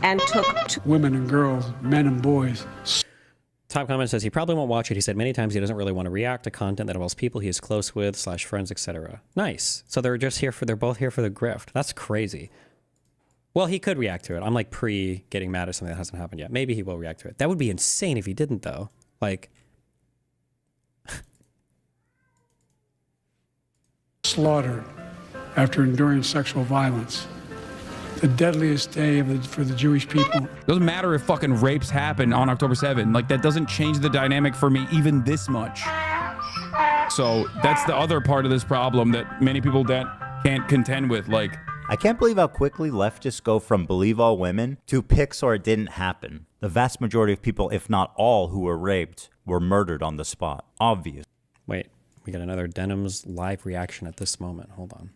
Speaker 12: and took
Speaker 23: women and girls, men and boys.
Speaker 2: Top comment says he probably won't watch it. He said many times he doesn't really want to react to content that involves people he is close with / friends, etc. Nice. So they're both here for the grift. That's crazy. Well, he could react to it. I'm like getting mad at something that hasn't happened yet. Maybe he will react to it. That would be insane if he didn't, though. Like,
Speaker 23: slaughtered after enduring sexual violence. The deadliest day for the Jewish people.
Speaker 18: Doesn't matter if fucking rapes happen on October 7. Like, that doesn't change the dynamic for me even this much. So that's the other part of this problem that many people that can't contend with. Like,
Speaker 20: I can't believe how quickly leftists go from believe all women to pics or it didn't happen. The vast majority of people, if not all, who were raped were murdered on the spot. Obvious.
Speaker 2: Wait, we got another Denim's live reaction at this moment. Hold on.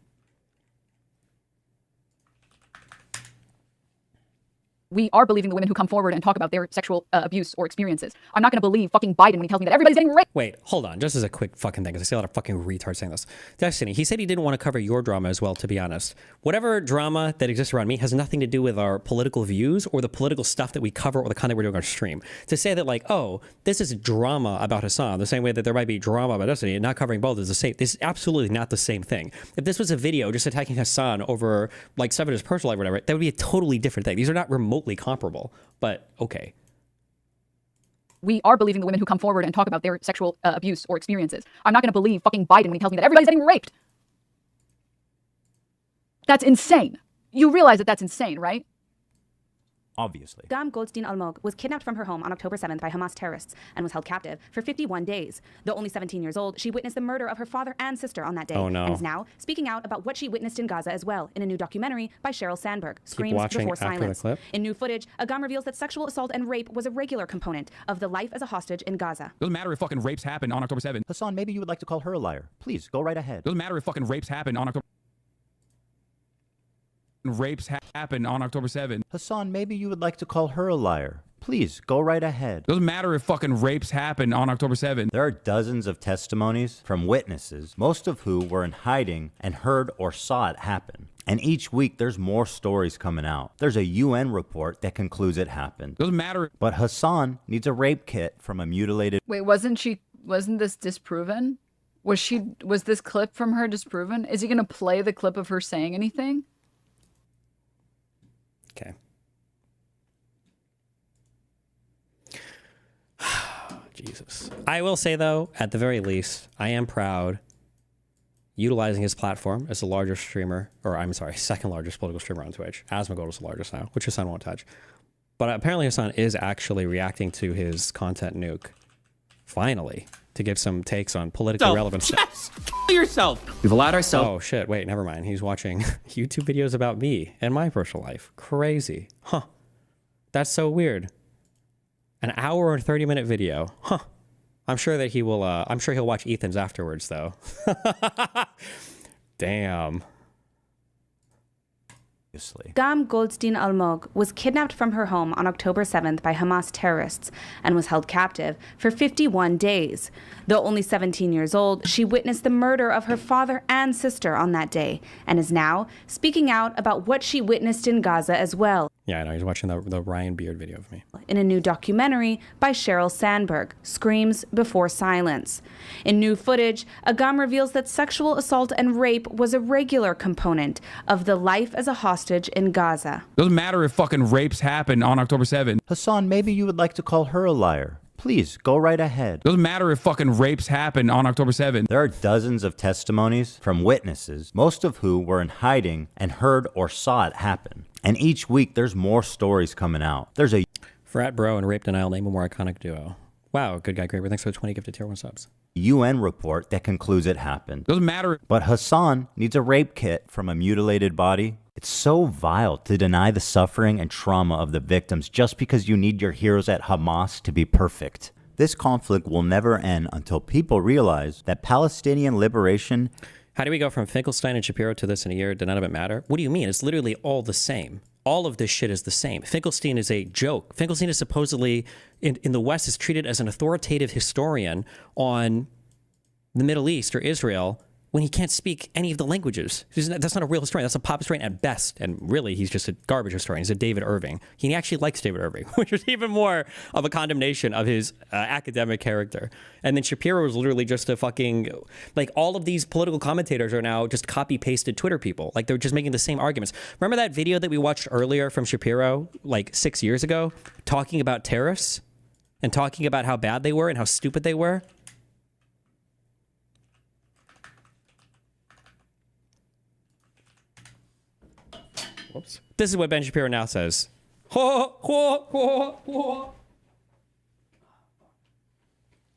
Speaker 22: We are believing the women who come forward and talk about their sexual abuse or experiences. I'm not going to believe fucking Biden when he tells me that everybody's getting raped.
Speaker 2: Wait, hold on. Just as a quick fucking thing, because I see a lot of fucking retards saying this. Destiny, he said he didn't want to cover your drama as well, to be honest. Whatever drama that exists around me has nothing to do with our political views or the political stuff that we cover or the content we're doing on our stream. To say that, like, oh, this is drama about Hasan, the same way that there might be drama about Destiny, and not covering both is the same. This is absolutely not the same thing. If this was a video just attacking Hasan over, like, stuff in his personal life or whatever, that would be a totally different thing. These are not remotely comparable. But okay.
Speaker 22: We are believing the women who come forward and talk about their sexual abuse or experiences. I'm not going to believe fucking Biden when he tells me that everybody's getting raped. That's insane. You realize that that's insane, right?
Speaker 20: Obviously.
Speaker 13: Dam Goldstein Almog was kidnapped from her home on October 7th by Hamas terrorists and was held captive for 51 days. Though only 17 years old, she witnessed the murder of her father and sister on that day.
Speaker 2: Oh, no.
Speaker 13: And is now speaking out about what she witnessed in Gaza as well in a new documentary by Sheryl Sandberg, Screams Before Silence. In new footage, Agam reveals that sexual assault and rape was a regular component of the life as a hostage in Gaza.
Speaker 18: Doesn't matter if fucking rapes happened on October 7th.
Speaker 20: Hasan, maybe you would like to call her a liar. Please, go right ahead.
Speaker 18: Doesn't matter if fucking rapes happened on October. Rapes happen on October 7th.
Speaker 20: Hasan, maybe you would like to call her a liar. Please, go right ahead.
Speaker 18: Doesn't matter if fucking rapes happen on October 7th.
Speaker 20: There are dozens of testimonies from witnesses, most of who were in hiding and heard or saw it happen. And each week there's more stories coming out. There's a UN report that concludes it happened.
Speaker 18: Doesn't matter.
Speaker 20: But Hasan needs a rape kit from a mutilated...
Speaker 22: Wait, wasn't this disproven? Was this clip from her disproven? Is he going to play the clip of her saying anything?
Speaker 2: Okay. Jesus. I will say, though, at the very least, I am proud utilizing his platform as the largest streamer, or I'm sorry, second largest political streamer on Twitch. Asmongold is the largest now, which Hasan won't touch. But apparently Hasan is actually reacting to his content Nuke. Finally. To give some takes on politically relevant stuff.
Speaker 15: Yourself. We've allowed ourselves.
Speaker 2: Oh shit! Wait, never mind. He's watching YouTube videos about me and my personal life. Crazy, huh? That's so weird. An hour and 30-minute video, huh? I'm sure that he will. I'm sure he'll watch Ethan's afterwards, though. Damn.
Speaker 13: Gam Goldstein Almog was kidnapped from her home on October 7th by Hamas terrorists and was held captive for 51 days. Though only 17 years old, she witnessed the murder of her father and sister on that day and is now speaking out about what she witnessed in Gaza as well.
Speaker 2: Yeah, I know. He's watching the Ryan Beard video of me.
Speaker 13: In a new documentary by Sheryl Sandberg, Screams Before Silence. In new footage, Agam reveals that sexual assault and rape was a regular component of the life as a hostage in Gaza.
Speaker 18: Doesn't matter if fucking rapes happen on October 7th.
Speaker 20: Hasan, maybe you would like to call her a liar. Please, go right ahead.
Speaker 18: Doesn't matter if fucking rapes happen on October 7th.
Speaker 20: There are dozens of testimonies from witnesses, most of who were in hiding and heard or saw it happen. And each week there's more stories coming out. There's a
Speaker 2: Frat Bro and Rape Denial name a more iconic duo. Wow, good guy, Graber. Thanks for the 20 gifted tier 1 subs.
Speaker 20: UN report that concludes it happened.
Speaker 18: Doesn't matter.
Speaker 20: But Hasan needs a rape kit from a mutilated body. It's so vile to deny the suffering and trauma of the victims just because you need your heroes at Hamas to be perfect. This conflict will never end until people realize that Palestinian liberation...
Speaker 2: How do we go from Finkelstein and Shapiro to this in a year? Did none of it matter? What do you mean? It's literally all the same. All of this shit is the same. Finkelstein is a joke. Finkelstein is supposedly, in the West, is treated as an authoritative historian on the Middle East or Israel when he can't speak any of the languages. That's not a real historian. That's a pop historian at best. And really, he's just a garbage historian. He's a David Irving. He actually likes David Irving, which is even more of a condemnation of his academic character. And then Shapiro was literally just a fucking... Like, all of these political commentators are now just copy-pasted Twitter people. Like, they're just making the same arguments. Remember that video that we watched earlier from Shapiro, like 6 years ago, talking about terrorists? And talking about how bad they were and how stupid they were? Whoops. This is what Ben Shapiro now says.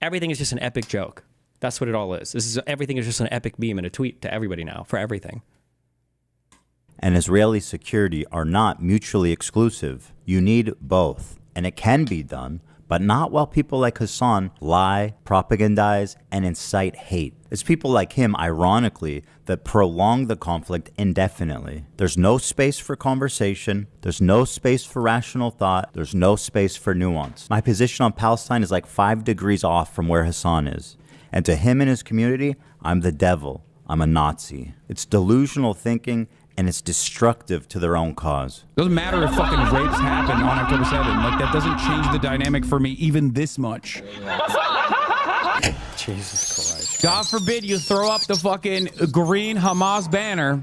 Speaker 2: Everything is just an epic joke. That's what it all is. Everything is just an epic meme and a tweet to everybody now for everything.
Speaker 20: and Israeli security are not mutually exclusive. You need both, and it can be done, but not while people like Hasan lie, propagandize, and incite hate. It's people like him, ironically, that prolong the conflict indefinitely. There's no space for conversation. There's no space for rational thought. There's no space for nuance. My position on Palestine is like 5 degrees off from where Hasan is. And to him and his community, I'm the devil. I'm a Nazi. It's delusional thinking, and it's destructive to their own cause.
Speaker 18: Doesn't matter if fucking rapes happen on October 7th. Like, that doesn't change the dynamic for me even this much.
Speaker 2: Jesus Christ.
Speaker 18: God forbid you throw up the fucking green Hamas banner.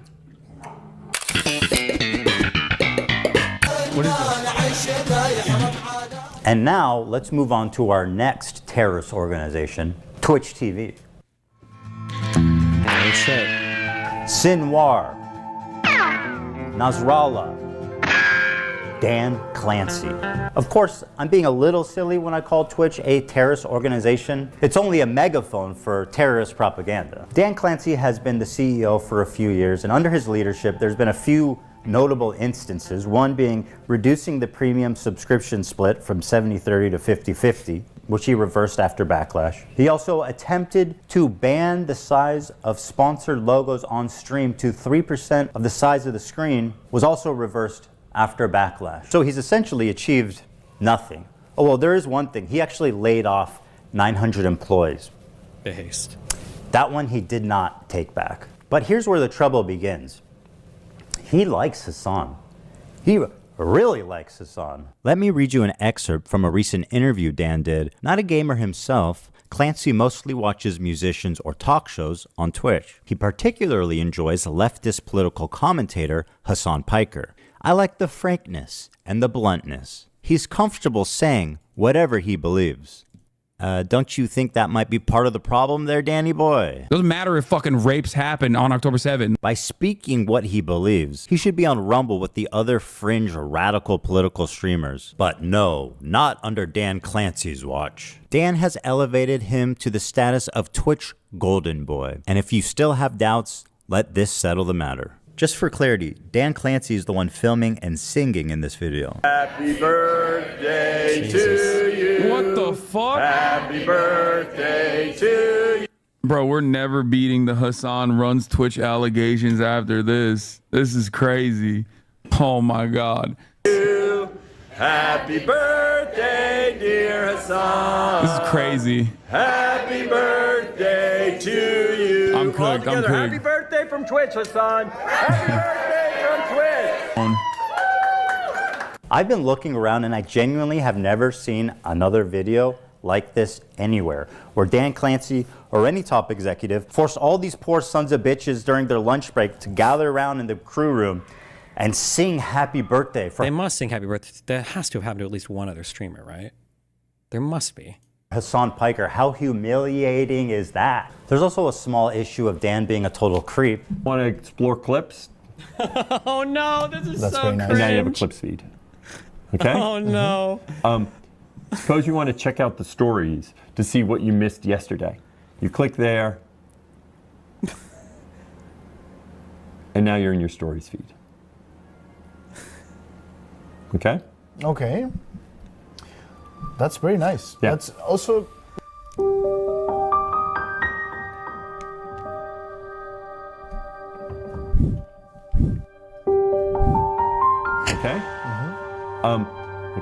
Speaker 18: What is this?
Speaker 20: And now, let's move on to our next terrorist organization, Twitch TV.
Speaker 2: Oh, shit.
Speaker 20: Sinwar, Nasrallah, Dan Clancy. Of course, I'm being a little silly when I call Twitch a terrorist organization. It's only a megaphone for terrorist propaganda. Dan Clancy has been the CEO for a few years, and under his leadership, there's been a few notable instances, one being reducing the premium subscription split from 70-30 to 50-50, which he reversed after backlash. He also attempted to ban the size of sponsored logos on stream to 3% of the size of the screen, was also reversed after backlash. So he's essentially achieved nothing. Oh, well, there is one thing. He actually laid off 900 employees.
Speaker 2: Based.
Speaker 20: That one he did not take back. But here's where the trouble begins. He likes Hasan. He really likes Hasan. Let me read you an excerpt from a recent interview Dan did. Not a gamer himself, Clancy mostly watches musicians or talk shows on Twitch. He particularly enjoys leftist political commentator Hasan Piker. I like the frankness and the bluntness. He's comfortable saying whatever he believes. Don't you think that might be part of the problem there, Danny boy?
Speaker 18: Doesn't matter if fucking rapes happen on October 7th.
Speaker 20: By speaking what he believes, he should be on Rumble with the other fringe radical political streamers. But no, not under Dan Clancy's watch. Dan has elevated him to the status of Twitch Golden Boy. And if you still have doubts, let this settle the matter. Just for clarity, Dan Clancy is the one filming and singing in this video.
Speaker 5: Happy birthday to you.
Speaker 18: What the fuck?
Speaker 5: Happy birthday to you.
Speaker 18: Bro, we're never beating the Hasan runs Twitch allegations after this. This is crazy. Oh my God.
Speaker 5: Happy birthday, dear Hasan.
Speaker 18: This is crazy.
Speaker 5: Happy birthday to you.
Speaker 18: I'm cooked. I'm cooked.
Speaker 5: Happy birthday from Twitch, Hasan. Happy birthday from Twitch.
Speaker 20: I've been looking around and I genuinely have never seen another video like this anywhere, where Dan Clancy or any top executive forced all these poor sons of bitches during their lunch break to gather around in the crew room and sing happy birthday.
Speaker 2: They must sing happy birthday. That has to have happened to at least one other streamer, right? There must be.
Speaker 20: Hasan Piker, how humiliating is that? There's also a small issue of Dan being a total creep.
Speaker 16: Want to explore clips?
Speaker 2: Oh no, this is so
Speaker 16: very nice. And now you have a clips feed. Okay?
Speaker 2: Oh no.
Speaker 16: Suppose you want to check out the stories to see what you missed yesterday. You click there, and now you're in your stories feed. Okay?
Speaker 17: Okay. That's very nice.
Speaker 16: Yeah.
Speaker 17: That's also...
Speaker 16: Okay?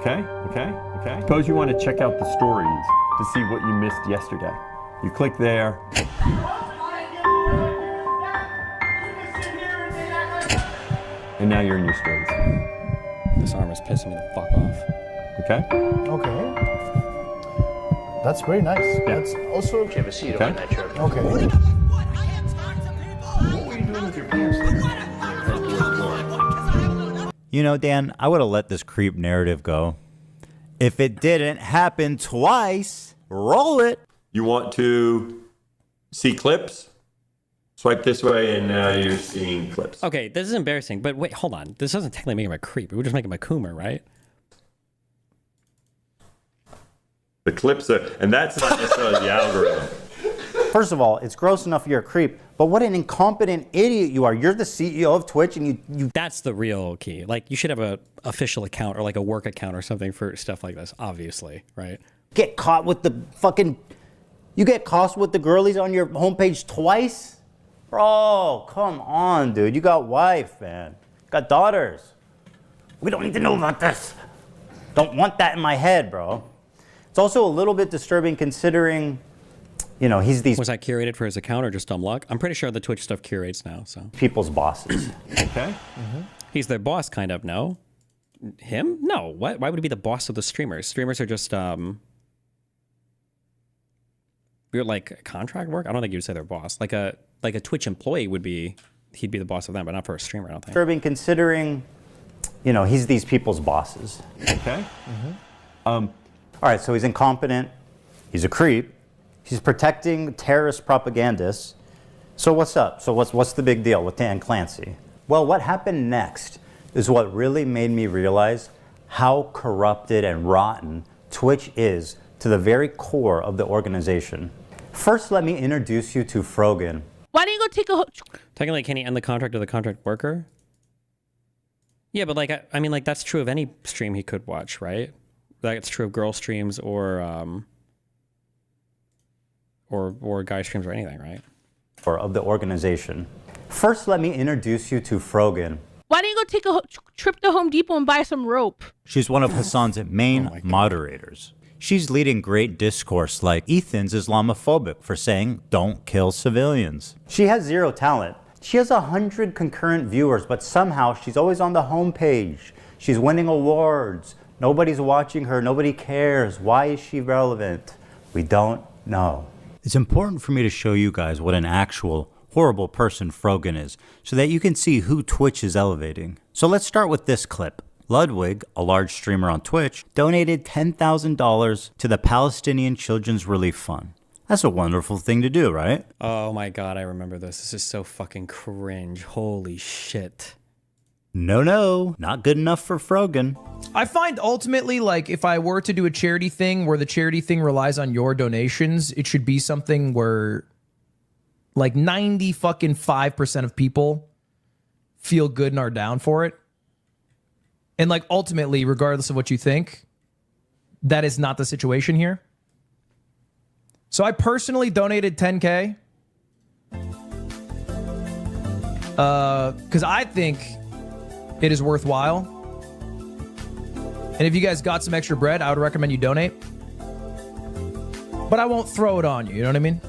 Speaker 16: Okay. Suppose you want to check out the stories to see what you missed yesterday. You click there. And now you're in your stories.
Speaker 2: This arm is pissing me the fuck off.
Speaker 16: Okay?
Speaker 17: Okay. That's very nice. Yeah. That's also...
Speaker 6: Have a seat on that chair.
Speaker 17: Okay.
Speaker 6: What were you doing with your pants there?
Speaker 20: You know, Dan, I would have let this creep narrative go. If it didn't happen twice, roll it.
Speaker 5: You want to see clips? Swipe this way and now you're seeing clips.
Speaker 2: Okay, this is embarrassing, but wait, hold on. This doesn't technically make him a creep. It would just make him a coomer, right?
Speaker 5: The clips are, and that's not necessarily the algorithm.
Speaker 20: First of all, it's gross enough you're a creep, but what an incompetent idiot you are. You're the CEO of Twitch and you
Speaker 2: That's the real key. Like, you should have a official account or like a work account or something for stuff like this, obviously, right?
Speaker 20: get caught with the fucking... You get caught with the girlies on your homepage twice? Bro, come on, dude. You got wife, man. Got daughters. We don't need to know about this. Don't want that in my head, bro. It's also a little bit disturbing considering, you know, he's these...
Speaker 2: Was that curated for his account or just dumb luck? I'm pretty sure the Twitch stuff curates now, so...
Speaker 20: People's bosses.
Speaker 18: Okay.
Speaker 2: He's their boss, kind of, no? Him? No. What? Why would he be the boss of the streamers? Streamers are just, we're like contract work? I don't think you'd say they're boss. Like a Twitch employee would be... He'd be the boss of them, but not for a streamer, I don't think.
Speaker 20: Disturbing considering, you know, he's these people's bosses.
Speaker 18: Okay.
Speaker 20: All right, so he's incompetent. He's a creep. He's protecting terrorist propagandists. So what's up? So what's the big deal with Dan Clancy? Well, what happened next is what really made me realize how corrupted and rotten Twitch is to the very core of the organization. First, let me introduce you to Frogan.
Speaker 4: Why didn't you go take a...
Speaker 2: Technically, can he end the contract of the contract worker? Yeah, but like, I mean, like, that's true of any stream he could watch, right? That's true of girl streams or guy streams or anything, right?
Speaker 20: Or of the organization. First, let me introduce you to Frogan.
Speaker 4: Why didn't you go take a trip to Home Depot and buy some rope?
Speaker 20: She's one of Hasan's main moderators. She's leading great discourse like Ethan's Islamophobic for saying, don't kill civilians. She has zero talent. She has 100 concurrent viewers, but somehow she's always on the homepage. She's winning awards. Nobody's watching her. Nobody cares. Why is she relevant? We don't know. It's important for me to show you guys what an actual horrible person Frogan is so that you can see who Twitch is elevating. So let's start with this clip. Ludwig, a large streamer on Twitch, donated $10,000 to the Palestinian Children's Relief Fund. That's a wonderful thing to do, right?
Speaker 2: Oh my god, I remember this. This is so fucking cringe. Holy shit.
Speaker 20: No, not good enough for Frogan.
Speaker 10: I find ultimately, like, if I were to do a charity thing where the charity thing relies on your donations, it should be something where, like, 95% of people feel good and are down for it. And, like, ultimately, regardless of what you think, that is not the situation here. So I personally donated $10K. Because I think it is worthwhile. And if you guys got some extra bread, I would recommend you donate. But I won't throw it on you, you know what I mean?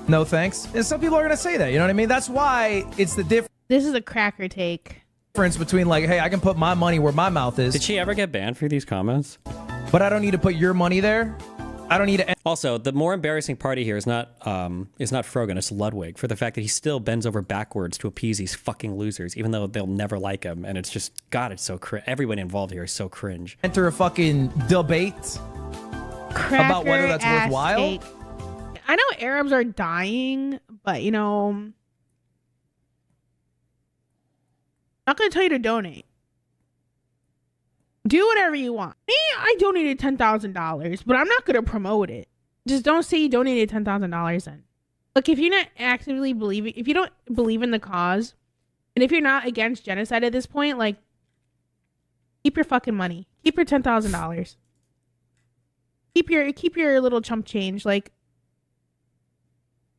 Speaker 10: No thanks. And some people are going to say that, you know what I mean? That's why it's the difference.
Speaker 4: This is a cracker take.
Speaker 10: Between, like, hey, I can put my money where my mouth is.
Speaker 2: Did she ever get banned for these comments?
Speaker 10: But I don't need to put your money there. I don't need to.
Speaker 2: Also, the more embarrassing party here is not Frogan, it's Ludwig, for the fact that he still bends over backwards to appease these fucking losers, even though they'll never like him. And it's just, God, it's so cringe. Everyone involved here is so cringe.
Speaker 10: Enter a fucking debate about whether that's worthwhile.
Speaker 4: Take. I know Arabs are dying, but you know, I'm not gonna tell you to donate. Do whatever you want. Me, I donated $10,000, but I'm not gonna promote it. Just don't say you donated $10,000 then. Look, if you're not actively believing, if you don't believe in the cause, and if you're not against genocide at this point, like, keep your fucking money. Keep your $10,000. Keep your little chump change. Like,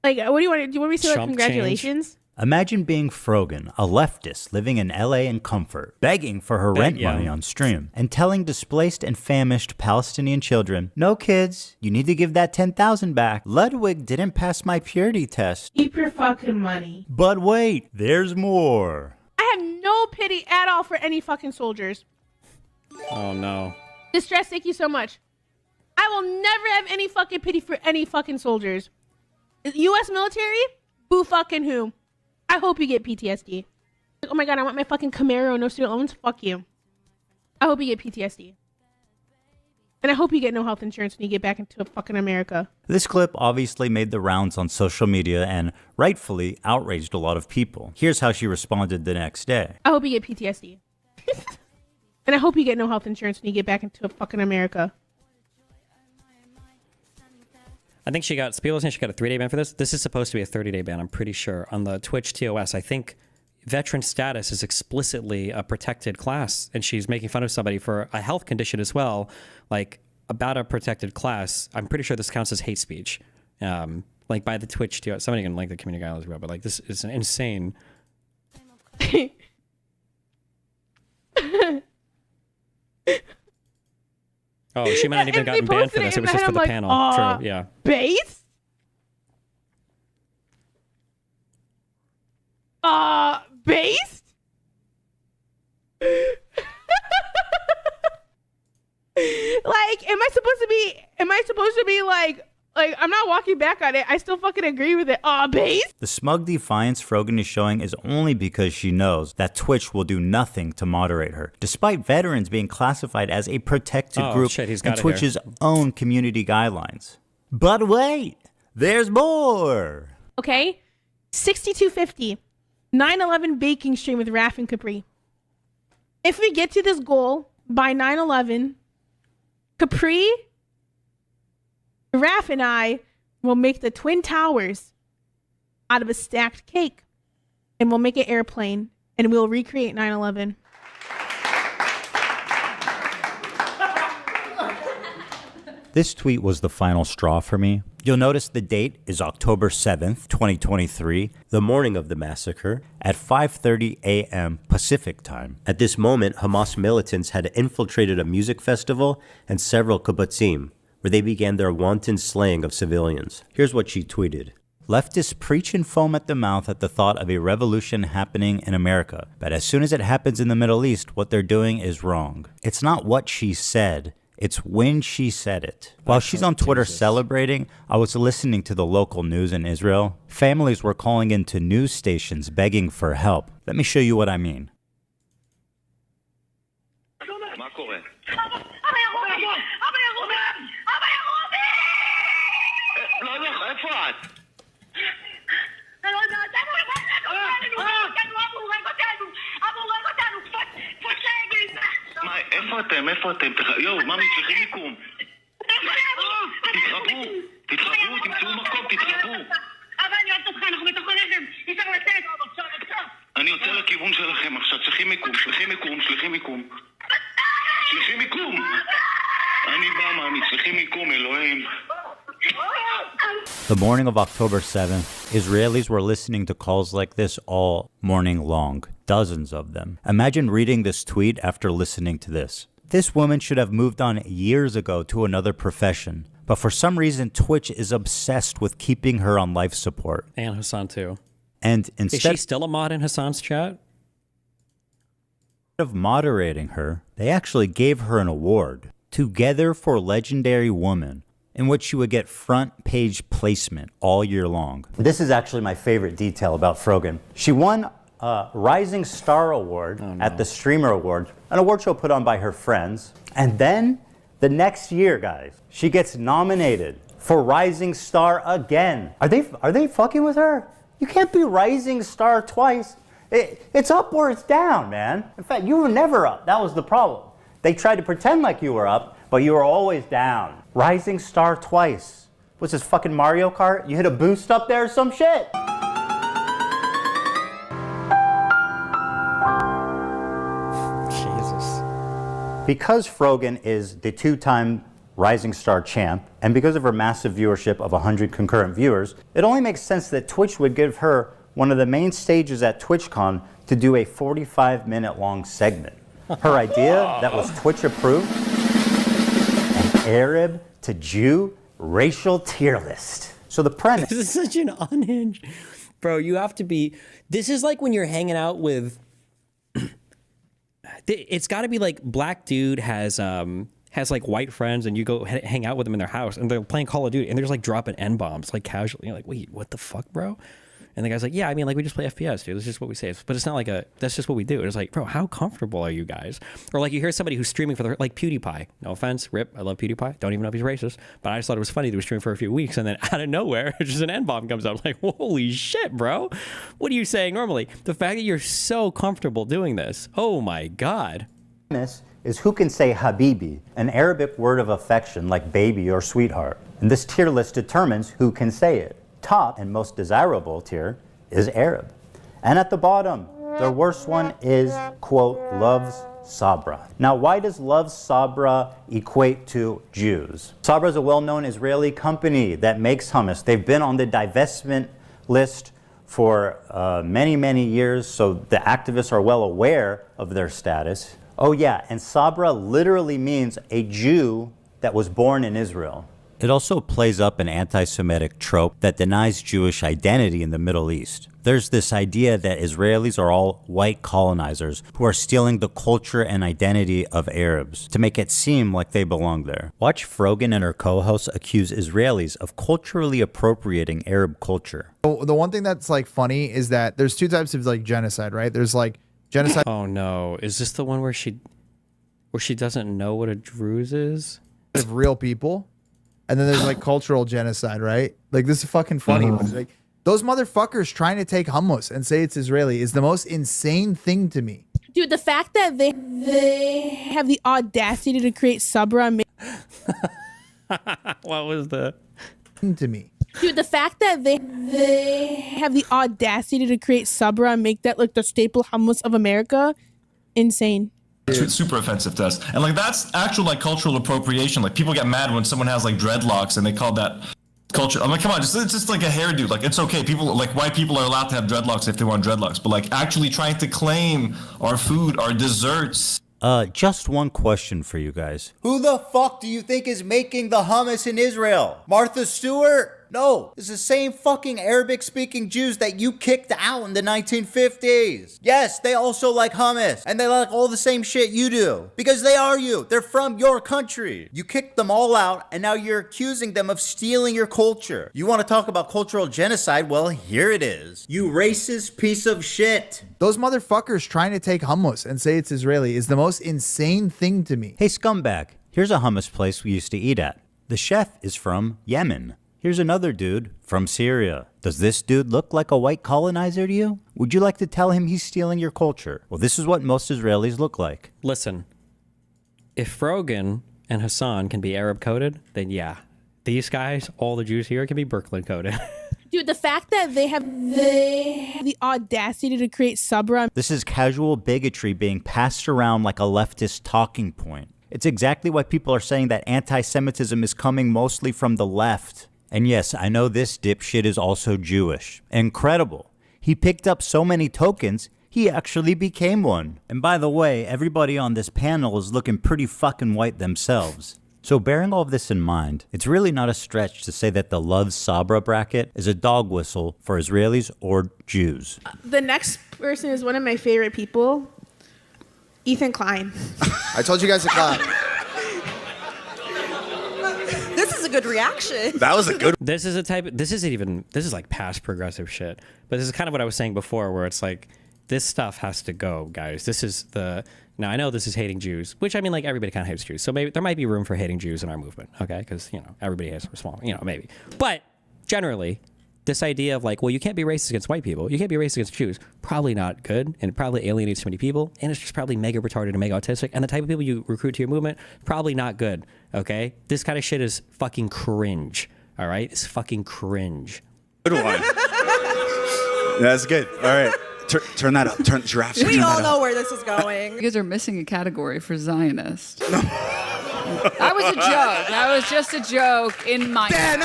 Speaker 4: what do you want to do? You want me to say, like, congratulations?
Speaker 20: Change. Imagine being Frogan, a leftist living in LA in comfort, begging for her rent money on stream, and telling displaced and famished Palestinian children, no kids, you need to give that $10,000 back. Ludwig didn't pass my purity test.
Speaker 4: Keep your fucking money.
Speaker 20: But wait, there's more.
Speaker 4: I have no pity at all for any fucking soldiers.
Speaker 2: Oh no.
Speaker 4: Distress, thank you so much. I will never have any fucking pity for any fucking soldiers. U.S. military? Boo fucking who? I hope you get PTSD. Oh my god, I want my fucking Camaro, no student loans. Fuck you. I hope you get PTSD. And I hope you get no health insurance when you get back into fucking America.
Speaker 20: This clip obviously made the rounds on social media and rightfully outraged a lot of people. Here's how she responded the next day.
Speaker 4: I hope you get PTSD. And I hope you get no health insurance when you get back into fucking America.
Speaker 2: I think people are saying she got a 3-day ban for this. This is supposed to be a 30-day ban, I'm pretty sure. On the Twitch TOS, I think veteran status is explicitly a protected class, and she's making fun of somebody for a health condition as well, like about a protected class. I'm pretty sure this counts as hate speech. Like by the Twitch TOS. Somebody can like the community guidelines about, but like this is an insane. Oh, she might not even gotten banned for this. It was just for the panel. True, yeah.
Speaker 4: Based? Based? Like, am I supposed to be like, I'm not walking back on it. I still fucking agree with it. Base?
Speaker 20: The smug defiance Frogan is showing is only because she knows that Twitch will do nothing to moderate her, despite veterans being classified as a protected group in Twitch's own community guidelines. But wait, there's more.
Speaker 4: Okay, 6250, 9/11 baking stream with Raph and Capri. If we get to this goal by 9/11, Capri, Raph, and I will make the Twin Towers out of a stacked cake, and we'll make an airplane, and we'll recreate 9/11.
Speaker 20: This tweet was the final straw for me. You'll notice the date is October 7th, 2023,
Speaker 1: the morning of the massacre, at 5:30 a.m. Pacific time. At this moment, Hamas militants had infiltrated a music festival and several kibbutzim, where they began their wanton slaying of civilians. Here's what she tweeted.
Speaker 20: Leftists preach and foam at the mouth at the thought of a revolution happening in America. But as soon as it happens in the Middle East, what they're doing is wrong. It's not what she said. It's when she said it. While she's on Twitter celebrating, I was listening to the local news in Israel. Families were calling into news stations begging for help. Let me show you what I mean.
Speaker 3: איפה אתם? יואו, ממי, צריכים מיקום. תתרבו, תמצאו מקום, תתרבו. אבל אני אוהבת אותך, אנחנו בתוך הלחם, אי אפשר לצאת. אני יוצא לכיוון שלכם עכשיו, צריכים מיקום. אני בא, ממי, צריכים מיקום, אלוהים.
Speaker 20: The morning of October 7th, Israelis were listening to calls like this all morning long. Dozens of them. Imagine reading this tweet after listening to this. This woman should have moved on years ago to another profession, but for some reason Twitch is obsessed with keeping her on life support.
Speaker 2: And Hasan too.
Speaker 20: And instead,
Speaker 2: is she still a mod in Hasan's chat?
Speaker 20: Instead of moderating her, they actually gave her an award, Together for Legendary Woman, in which she would get front page placement all year long. This is actually my favorite detail about Frogan. She won a Rising Star Award at the Streamer Awards, an award show put on by her friends. And then the next year, guys, she gets nominated for Rising Star again. Are they fucking with her? You can't be Rising Star twice. It's up or it's down, man. In fact, you were never up. That was the problem. They tried to pretend like you were up, but you were always down. Rising Star twice. What's this, fucking Mario Kart? You hit a boost up there or some shit?
Speaker 2: Jesus.
Speaker 20: Because Frogan is the two-time Rising Star champ, and because of her massive viewership of 100 concurrent viewers, it only makes sense that Twitch would give her one of the main stages at TwitchCon to do a 45-minute long segment. Her idea that was Twitch approved, an Arab to Jew racial tier list. So the premise.
Speaker 2: This is such an unhinged. Bro, you have to be. This is like when you're hanging out with. It's got to be like black dude has like white friends and you go hang out with them in their house and they're playing Call of Duty and they're just like dropping N-bombs like casually. You're like, wait, what the fuck, bro? And the guy's like, yeah, I mean, like, we just play FPS, dude. That's just what we say. But it's not like that's just what we do. It's like, bro, how comfortable are you guys? Or like you hear somebody who's streaming for like PewDiePie. No offense, rip, I love PewDiePie. Don't even know if he's racist. But I just thought it was funny that he was streaming for a few weeks and then out of nowhere, just an N-bomb comes out. I'm like, holy shit, bro. What are you saying normally? The fact that you're so comfortable doing this. Oh my God.
Speaker 20: Is who can say Habibi, an Arabic word of affection like baby or sweetheart. And this tier list determines who can say it. Top and most desirable tier is Arab. And at the bottom, the worst one is, quote, loves Sabra. Now, why does Love Sabra equate to Jews? Sabra is a well-known Israeli company that makes hummus. They've been on the divestment list for many, many years, so the activists are well aware of their status. Oh yeah, and Sabra literally means a Jew that was born in Israel. It also plays up an anti-Semitic trope that denies Jewish identity in the Middle East. There's this idea that Israelis are all white colonizers who are stealing the culture and identity of Arabs to make it seem like they belong there. Watch Frogan and her co-hosts accuse Israelis of culturally appropriating Arab culture.
Speaker 8: The one thing that's like funny is that there's two types of like genocide, right? There's like genocide.
Speaker 2: Oh no, is this the one where she doesn't know what a Druze is?
Speaker 8: Of real people. And then there's like cultural genocide, right? Like this is fucking funny. But it's like those motherfuckers trying to take hummus and say it's Israeli is the most insane thing to me.
Speaker 4: Dude, the fact that they have the audacity to create Sabra.
Speaker 2: What was the
Speaker 8: to me?
Speaker 4: Dude, the fact that they have the audacity to create Sabra and make that like the staple hummus of America, insane.
Speaker 11: It's super offensive to us. And like that's actual like cultural appropriation. Like people get mad when someone has like dreadlocks and they call that culture. I'm like, come on, it's just like a hairdo. Like it's okay. People like white people are allowed to have dreadlocks if they want dreadlocks. But like actually trying to claim our food, our desserts.
Speaker 20: Just one question for you guys. Who the fuck do you think is making the hummus in Israel? Martha Stewart? No, it's the same fucking Arabic-speaking Jews that you kicked out in the 1950s. Yes, they also like hummus, and they like all the same shit you do. Because they are you. They're from your country. You kicked them all out, and now you're accusing them of stealing your culture. You want to talk about cultural genocide? Well, here it is. You racist piece of shit.
Speaker 8: Those motherfuckers trying to take hummus and say it's Israeli is the most insane thing to me.
Speaker 20: Hey, scumbag, here's a hummus place we used to eat at. The chef is from Yemen. Here's another dude from Syria. Does this dude look like a white colonizer to you? Would you like to tell him he's stealing your culture? Well, this is what most Israelis look like.
Speaker 2: Listen, if Frogan and Hasan can be Arab coded, then yeah, these guys, all the Jews here, can be Brooklyn coded.
Speaker 4: Dude, the fact that they have the audacity to create Sabra.
Speaker 20: This is casual bigotry being passed around like a leftist talking point. It's exactly why people are saying that anti-Semitism is coming mostly from the left. And yes, I know this dipshit is also Jewish. Incredible. He picked up so many tokens, he actually became one. And by the way, everybody on this panel is looking pretty fucking white themselves. So bearing all of this in mind, it's really not a stretch to say that the Love Sabra bracket is a dog whistle for Israelis or Jews.
Speaker 4: The next person is one of my favorite people, Ethan Klein.
Speaker 21: I told you guys to clap.
Speaker 24: This is a good reaction.
Speaker 21: That was a good.
Speaker 2: This is like past progressive shit. But this is kind of what I was saying before, where it's like, this stuff has to go, guys. Now I know this is hating Jews, which I mean, like everybody kind of hates Jews. So maybe there might be room for hating Jews in our movement, okay? Because, everybody has small, maybe. But generally, this idea of like, well, you can't be racist against white people. You can't be racist against Jews. Probably not good, and it probably alienates too many people. And it's just probably mega retarded and mega autistic. And the type of people you recruit to your movement, probably not good, okay? This kind of shit is fucking cringe, all right? It's fucking cringe.
Speaker 21: Good one. That's good. All right. Turn that up. Turn giraffes.
Speaker 24: We all know where this is going.
Speaker 22: You guys are missing a category for Zionist. That was a joke. That was just a joke in my...
Speaker 21: Stand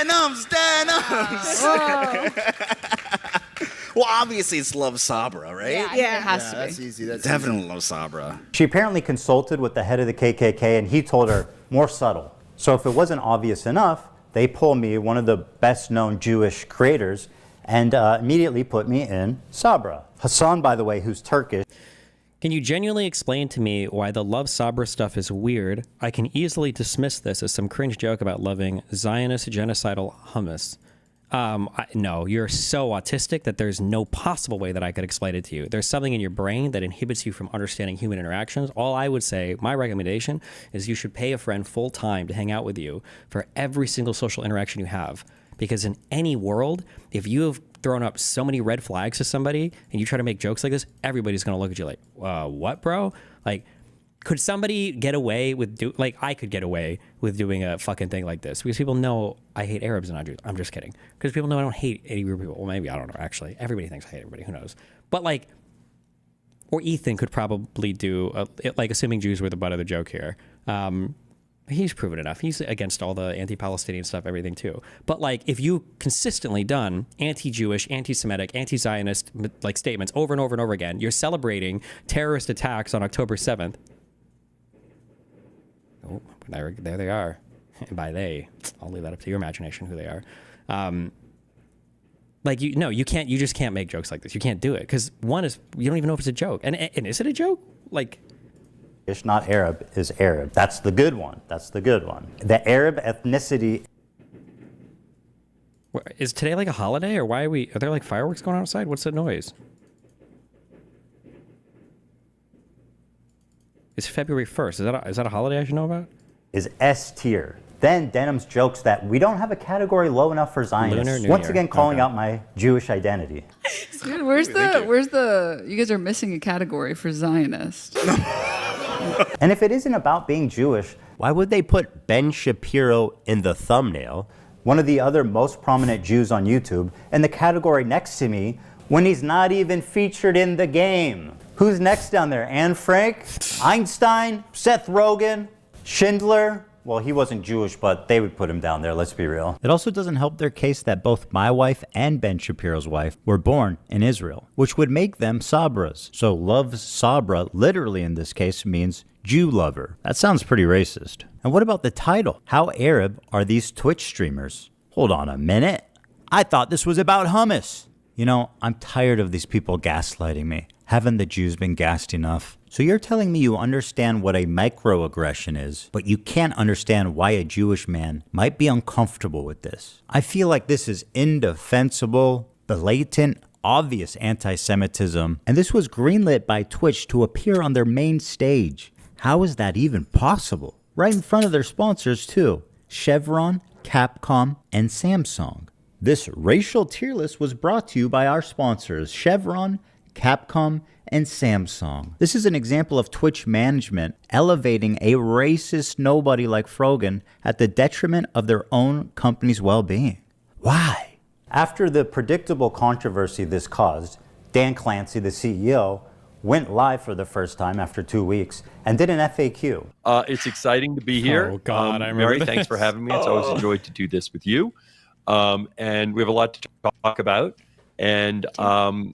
Speaker 21: up. Well, obviously it's Love Sabra, right?
Speaker 24: Yeah,
Speaker 22: it has to be.
Speaker 21: That's easy. That's definitely Love Sabra.
Speaker 20: She apparently consulted with the head of the KKK, and he told her more subtle. So if it wasn't obvious enough, they pull me, one of the best-known Jewish creators, and immediately put me in Sabra. Hasan, by the way, who's Turkish.
Speaker 2: Can you genuinely explain to me why the Love Sabra stuff is weird? I can easily dismiss this as some cringe joke about loving Zionist genocidal hummus. No, you're so autistic that there's no possible way that I could explain it to you. There's something in your brain that inhibits you from understanding human interactions. All I would say, my recommendation, is you should pay a friend full time to hang out with you for every single social interaction you have. Because in any world, if you have thrown up so many red flags to somebody and you try to make jokes like this, everybody's going to look at you like, what, bro? Like, Could somebody get away with I could get away with doing a fucking thing like this because people know I hate Arabs and not Jews. I'm just kidding. Because people know I don't hate any group of people. Well, maybe I don't know. Actually, everybody thinks I hate everybody. Who knows? But or Ethan could probably do assuming Jews were the butt of the joke here. He's proven enough. He's against all the anti-Palestinian stuff, everything too. But if you consistently done anti-Jewish, anti-Semitic, anti-Zionist statements over and over and over again, you're celebrating terrorist attacks on October 7th. Oh, there they are. And by they, I'll leave that up to your imagination who they are. You can't. You just can't make jokes like this. You can't do it because one is you don't even know if it's a joke. And is it a joke?
Speaker 20: Not Arab is Arab. That's the good one. That's the good one. The Arab ethnicity.
Speaker 2: Is today a holiday or why are there fireworks going on outside? What's that noise? It's February 1st. Is that a holiday I should know about?
Speaker 20: Is S tier. Then Denham's jokes that we don't have a category low enough for Zionists. Once again, calling out my Jewish identity.
Speaker 22: Dude, where's the? You guys are missing a category for Zionist.
Speaker 20: And if it isn't about being Jewish,
Speaker 1: why would they put Ben Shapiro in the thumbnail?
Speaker 20: One of the other most prominent Jews on YouTube, in the category next to me, when he's not even featured in the game. Who's next down there? Anne Frank? Einstein? Seth Rogen? Schindler? Well, he wasn't Jewish, but they would put him down there, let's be real.
Speaker 1: It also doesn't help their case that both my wife and Ben Shapiro's wife were born in Israel, which would make them Sabras. So loves Sabra literally in this case means Jew lover. That sounds pretty racist. And what about the title? How Arab are these Twitch streamers? Hold on a minute. I thought this was about hummus. I'm tired of these people gaslighting me. Haven't the Jews been gassed enough? So you're telling me you understand what a microaggression is, but you can't understand why a Jewish man might be uncomfortable with this. I feel like this is indefensible, blatant, obvious anti-Semitism, and this was greenlit by Twitch to appear on their main stage. How is that even possible? Right in front of their sponsors too, Chevron, Capcom, and Samsung. This racial tier list was brought to you by our sponsors, Chevron, Capcom, and Samsung. This is an example of Twitch management elevating a racist nobody like Frogan at the detriment of their own company's well-being. Why?
Speaker 20: After the predictable controversy this caused, Dan Clancy, the CEO, went live for the first time after 2 weeks and did an FAQ.
Speaker 16: It's exciting to be here.
Speaker 2: Oh, God, I remember
Speaker 16: Mary,
Speaker 2: this.
Speaker 16: thanks for having me. It's always a joy to do this with you. And we have a lot to talk about. And,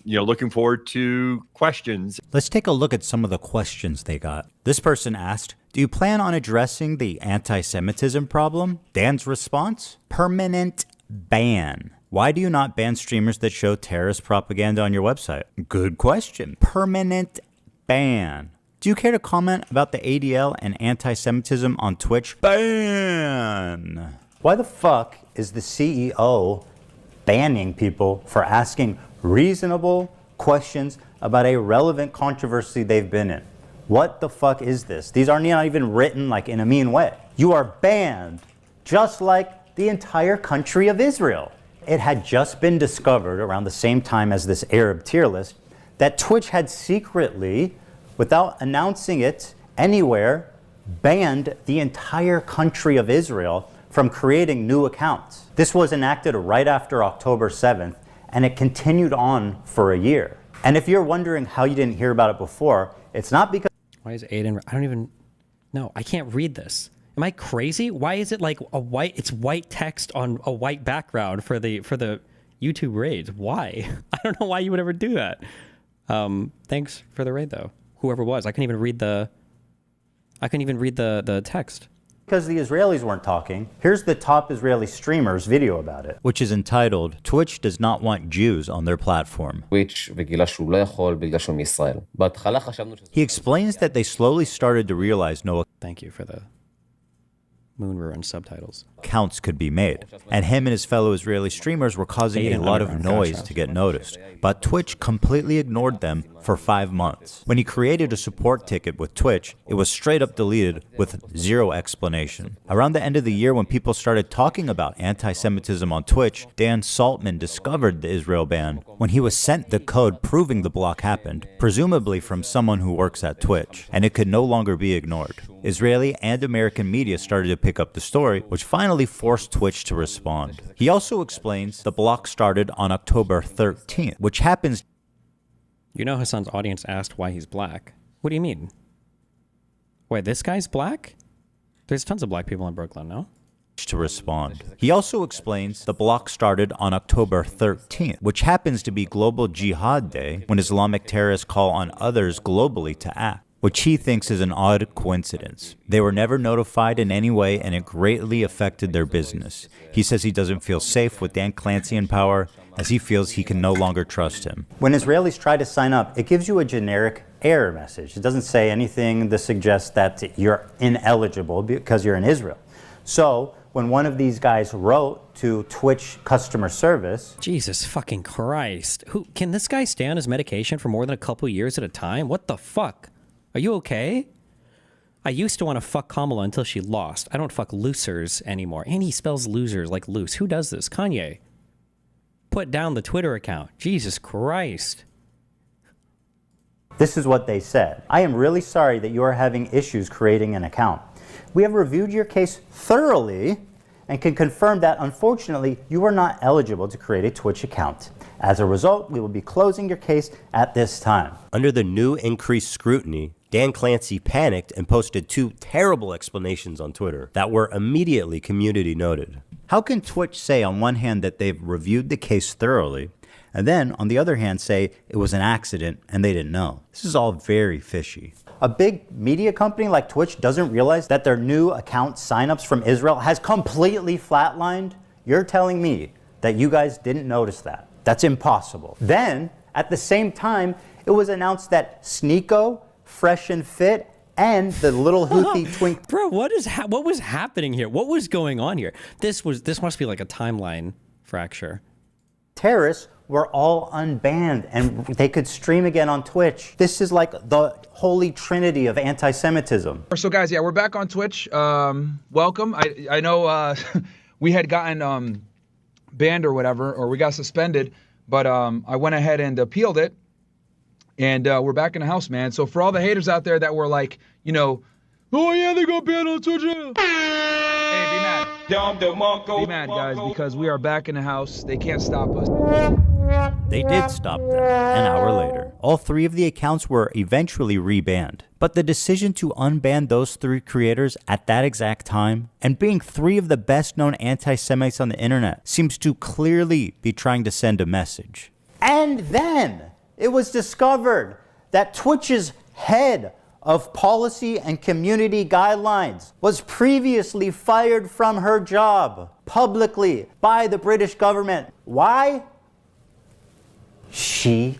Speaker 16: looking forward to questions.
Speaker 1: Let's take a look at some of the questions they got. This person asked, do you plan on addressing the anti-Semitism problem? Dan's response, permanent ban. Why do you not ban streamers that show terrorist propaganda on your website? Good question. Permanent ban. Do you care to comment about the ADL and anti-Semitism on Twitch? Ban.
Speaker 20: Why the fuck is the CEO banning people for asking reasonable questions about a relevant controversy they've been in? What the fuck is this? These are not even written in a mean way. You are banned, just like the entire country of Israel. It had just been discovered around the same time as this Arab tier list that Twitch had secretly, without announcing it anywhere, banned the entire country of Israel from creating new accounts. This was enacted right after October 7th, and it continued on for a year. And if you're wondering how you didn't hear about it before, it's not because...
Speaker 2: Why is Aiden... I don't even... No, I can't read this. Am I crazy? Why is it it's white text on a white background for the YouTube raids? Why? I don't know why you would ever do that. Thanks for the raid though. Whoever it was, I couldn't even read the text.
Speaker 20: Because the Israelis weren't talking, here's the top Israeli streamer's video about it.
Speaker 1: Which is entitled, Twitch does not want Jews on their platform. He explains that they slowly started to realize no
Speaker 2: Thank you for the Moon Ruin subtitles.
Speaker 1: Accounts could be made, and him and his fellow Israeli streamers were causing a lot of noise to get noticed. But Twitch completely ignored them
Speaker 20: for 5 months. When he created a support ticket with Twitch, it was straight up deleted with zero explanation. Around the end of the year, when people started talking about anti-Semitism on Twitch, Dan Saltman discovered the Israel ban when he was sent the code proving the block happened, presumably from someone who works at Twitch, and it could no longer be ignored. Israeli and American media started to pick up the story, which finally forced Twitch to respond. He also explains the block started on October 13th, which happens...
Speaker 2: You know Hasan's audience asked why he's black. What do you mean? Wait, this guy's black? There's tons of black people in Brooklyn, no?
Speaker 20: To respond. He also explains the block started on October 13th, which happens to be Global Jihad Day, when Islamic terrorists call on others globally to act, which he thinks is an odd coincidence. They were never notified in any way, and it greatly affected their business. He says he doesn't feel safe with Dan Clancy in power, as he feels he can no longer trust him. When Israelis try to sign up, it gives you a generic error message. It doesn't say anything that suggests that you're ineligible because you're in Israel. So, when one of these guys wrote to Twitch customer service...
Speaker 2: Jesus fucking Christ. Can this guy stay on his medication for more than a couple years at a time? What the fuck? Are you okay? I used to want to fuck Kamala until she lost. I don't fuck losers anymore. And he spells losers like loose. Who does this? Kanye. Put down the Twitter account. Jesus Christ.
Speaker 20: This is what they said. I am really sorry that you are having issues creating an account. We have reviewed your case thoroughly and can confirm that, unfortunately, you are not eligible to create a Twitch account. As a result, we will be closing your case at this time.
Speaker 1: Under the new increased scrutiny, Dan Clancy panicked and posted 2 terrible explanations on Twitter that were immediately community noted.
Speaker 20: How can Twitch say on one hand that they've reviewed the case thoroughly, and then on the other hand say it was an accident and they didn't know? This is all very fishy. A big media company like Twitch doesn't realize that their new account signups from Israel has completely flatlined? You're telling me that you guys didn't notice that? That's impossible. Then, at the same time, it was announced that Sneeko, Fresh and Fit, and the little Houthi twink...
Speaker 2: Bro, what was happening here? What was going on here? This must be like a timeline fracture.
Speaker 20: Terrorists were all unbanned and they could stream again on Twitch. This is like the holy trinity of anti-Semitism.
Speaker 7: So guys, yeah, we're back on Twitch. Welcome. I know we had gotten banned or whatever, or we got suspended, but I went ahead and appealed it, and we're back in the house, man. So for all the haters out there that were like, you know, oh yeah, they got banned on Twitch. Hey, be mad. Be mad, guys, because we are back in the house. They can't stop us.
Speaker 20: They did stop them an hour later. All 3 of the accounts were eventually rebanned. But the decision to unban those 3 creators at that exact time, and being 3 of the best known anti-Semites on the internet, seems to clearly be trying to send a message. And then it was discovered that Twitch's head of policy and community guidelines was previously fired from her job publicly by the British government. Why? She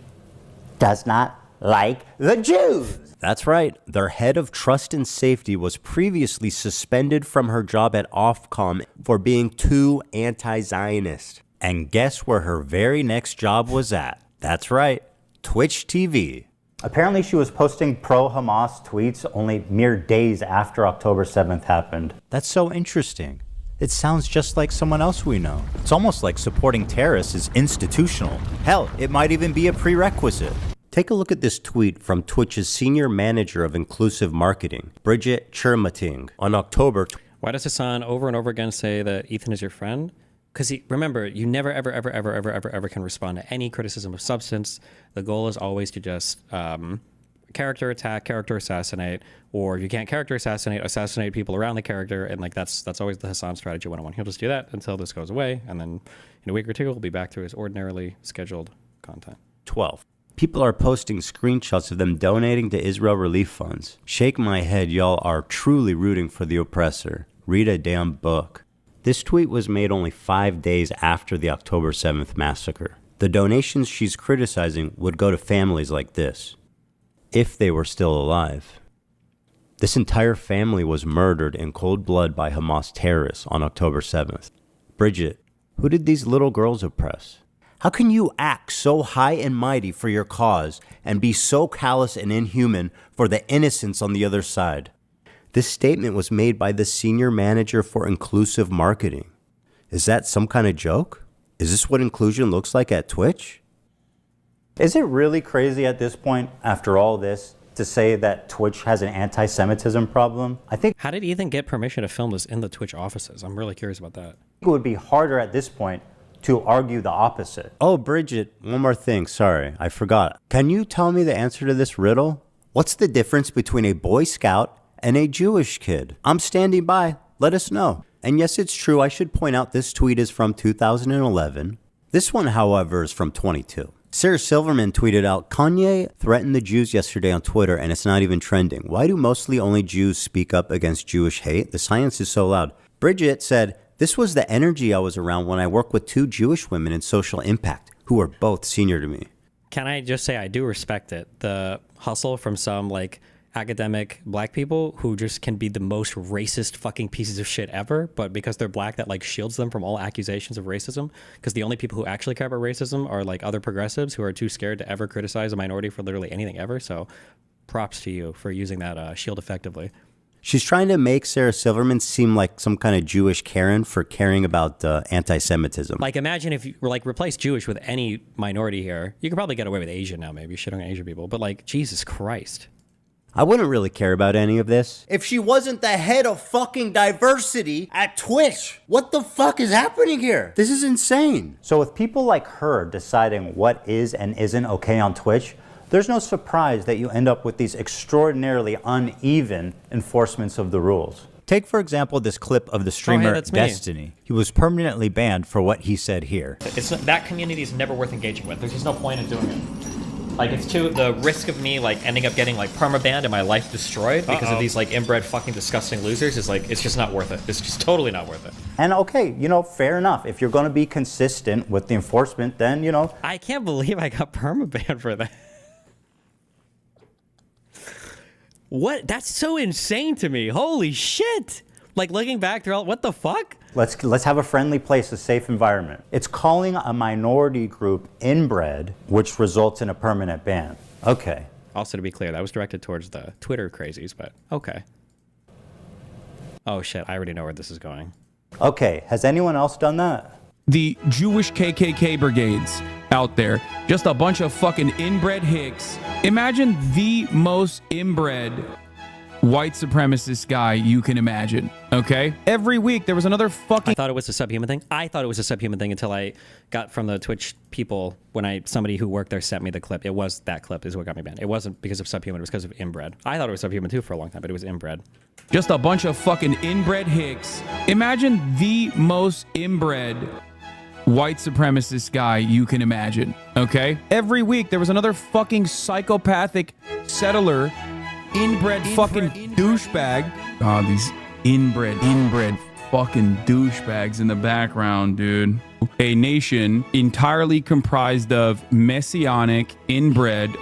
Speaker 20: does not like the Jews. That's right. Their head of trust and safety was previously suspended from her job at Ofcom for being too anti-Zionist. And guess where her very next job was at? That's right, Twitch TV. Apparently she was posting pro-Hamas tweets only mere days after October 7th happened. That's so interesting. It sounds just like someone else we know. It's almost like supporting terrorists is institutional. Hell, it might even be a prerequisite. Take a look at this tweet from Twitch's senior manager of inclusive marketing, Bridget Chermating, on October.
Speaker 2: Why does Hasan over and over again say that Ethan is your friend? Because remember, you never, ever can respond to any criticism of substance. The goal is always to just character attack, character assassinate, or if you can't character assassinate people around the character, and like that's always the Hasan strategy 101. He'll just do that until this goes away, and then in a week or 2, he'll be back to his ordinarily scheduled content.
Speaker 20: 12. People are posting screenshots of them donating to Israel relief funds. Shake my head, y'all are truly rooting for the oppressor. Read a damn book. This tweet was made only 5 days after the October 7th massacre. The donations she's criticizing would go to families like this, if they were still alive. This entire family was murdered in cold blood by Hamas terrorists on October 7th. Bridget, who did these little girls oppress?
Speaker 1: How can you act so high and mighty for your cause and be so callous and inhuman for the innocents on the other side? This statement was made by the senior manager for inclusive marketing. Is that some kind of joke? Is this what inclusion looks like at Twitch?
Speaker 20: Is it really crazy at this point, after all this, to say that Twitch has an anti-Semitism problem? I think
Speaker 2: How did Ethan get permission to film this in the Twitch offices? I'm really curious about that.
Speaker 20: it would be harder at this point to argue the opposite.
Speaker 1: Oh, Bridget, one more thing. Sorry, I forgot. Can you tell me the answer to this riddle? What's the difference between a Boy Scout and a Jewish kid? I'm standing by. Let us know. And yes, it's true. I should point out this tweet is from 2011. This one, however, is from 22. Sarah Silverman tweeted out, Kanye threatened the Jews yesterday on Twitter and it's not even trending. Why do mostly only Jews speak up against Jewish hate? The silence is so loud. Bridget said, this was the energy I was around when I worked with 2 Jewish women in social impact who were both senior to me.
Speaker 2: Can I just say I do respect it. The hustle from some like academic black people who just can be the most racist fucking pieces of shit ever, but because they're black, that like shields them from all accusations of racism, because the only people who actually care about racism are like other progressives who are too scared to ever criticize a minority for literally anything ever. So props to you for using that shield effectively.
Speaker 1: She's trying to make Sarah Silverman seem like some kind of Jewish Karen for caring about anti-Semitism.
Speaker 2: Like imagine if you were like replace Jewish with any minority here. You could probably get away with Asian now, maybe shit on Asian people, but like Jesus Christ.
Speaker 1: I wouldn't really care about any of this if she wasn't the head of fucking diversity at Twitch. What the fuck is happening here? This is insane.
Speaker 20: So with people like her deciding what is and isn't okay on Twitch, there's no surprise that you end up with these extraordinarily uneven enforcements of the rules.
Speaker 9: Take, for example, this clip of the streamer
Speaker 2: that's me.
Speaker 9: Destiny. He was permanently banned for what he said here.
Speaker 2: It's that community is never worth engaging with. There's just no point in doing it. Like it's too the risk of me like ending up getting like permabanned and my life destroyed because of these like inbred fucking disgusting losers is like it's just not worth it. It's just totally not worth it.
Speaker 20: And okay, fair enough. If you're going to be consistent with the enforcement, then
Speaker 2: I can't believe I got permabanned for that. What? That's so insane to me. Holy shit! Like looking back through all, what the fuck?
Speaker 20: Let's have a friendly place, a safe environment. It's calling a minority group inbred, which results in a permanent ban. Okay.
Speaker 2: Also, to be clear, that was directed towards the Twitter crazies, but okay. Oh shit, I already know where this is going.
Speaker 20: Okay, has anyone else done that?
Speaker 18: The Jewish KKK brigades out there, just a bunch of fucking inbred hicks. Imagine the most inbred white supremacist guy you can imagine, okay? Every week there was another fucking...
Speaker 2: I thought it was a subhuman thing. I thought it was a subhuman thing until I got from the Twitch people when somebody who worked there sent me the clip. It was that clip is what got me banned. It wasn't because of subhuman, it was because of inbred. I thought it was subhuman too for a long time, but it was inbred.
Speaker 18: Just a bunch of fucking inbred hicks. Imagine the most inbred white supremacist guy you can imagine, okay? Every week there was another fucking psychopathic settler inbred fucking douchebag. Oh, these inbred fucking douchebags in the background, dude. A nation entirely comprised of messianic, inbred,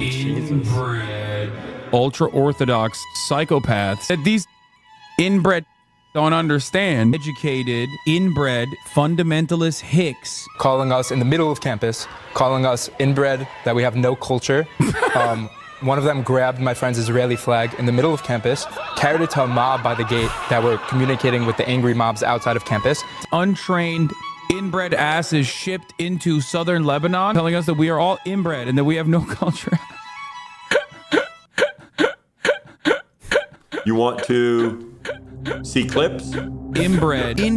Speaker 18: ultra-orthodox psychopaths that these inbred don't understand. Educated, inbred, fundamentalist hicks.
Speaker 12: Calling us in the middle of campus, calling us inbred, that we have no culture. One of them grabbed my friend's Israeli flag in the middle of campus, carried it to a mob by the gate that were communicating with the angry mobs outside of campus.
Speaker 18: Untrained, inbred asses shipped into southern Lebanon, telling us that we are all inbred and that we have no culture.
Speaker 5: You want to see clips?
Speaker 18: Inbred.
Speaker 5: The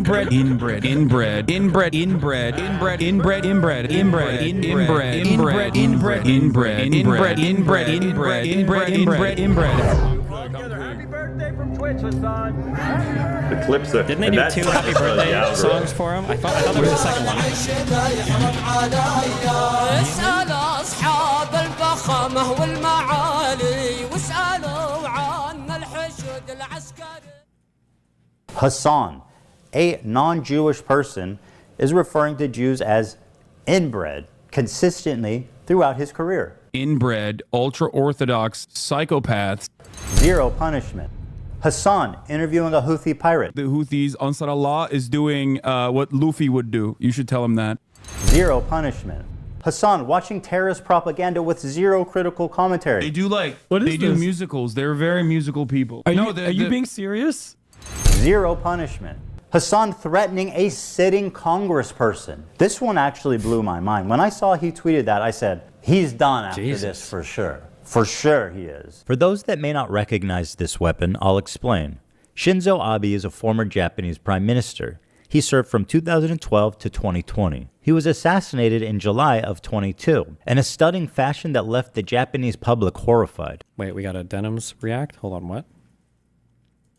Speaker 5: clips are...
Speaker 2: Didn't they do 2 happy birthday songs for him? I thought there was a second one.
Speaker 20: Hasan, a non-Jewish person, is referring to Jews as inbred consistently throughout his career.
Speaker 18: Inbred, ultra-Orthodox psychopaths.
Speaker 20: 0 punishment. Hasan interviewing a Houthi pirate.
Speaker 18: The Houthis, Ansar Allah, is doing what Luffy would do. You should tell him that.
Speaker 20: 0 punishment. Hasan, watching terrorist propaganda with zero critical commentary.
Speaker 18: They do musicals. They're very musical people.
Speaker 14: Are you being serious?
Speaker 20: Zero punishment. Hasan threatening a sitting congressperson. This one actually blew my mind. When I saw he tweeted that, I said, he's done after this for sure. For sure he is.
Speaker 9: For those that may not recognize this weapon, I'll explain. Shinzo Abe is a former Japanese prime minister. He served from 2012 to 2020. He was assassinated in July of 22, in a stunning fashion that left the Japanese public horrified.
Speaker 2: Wait, we got a Denims react? Hold on, what?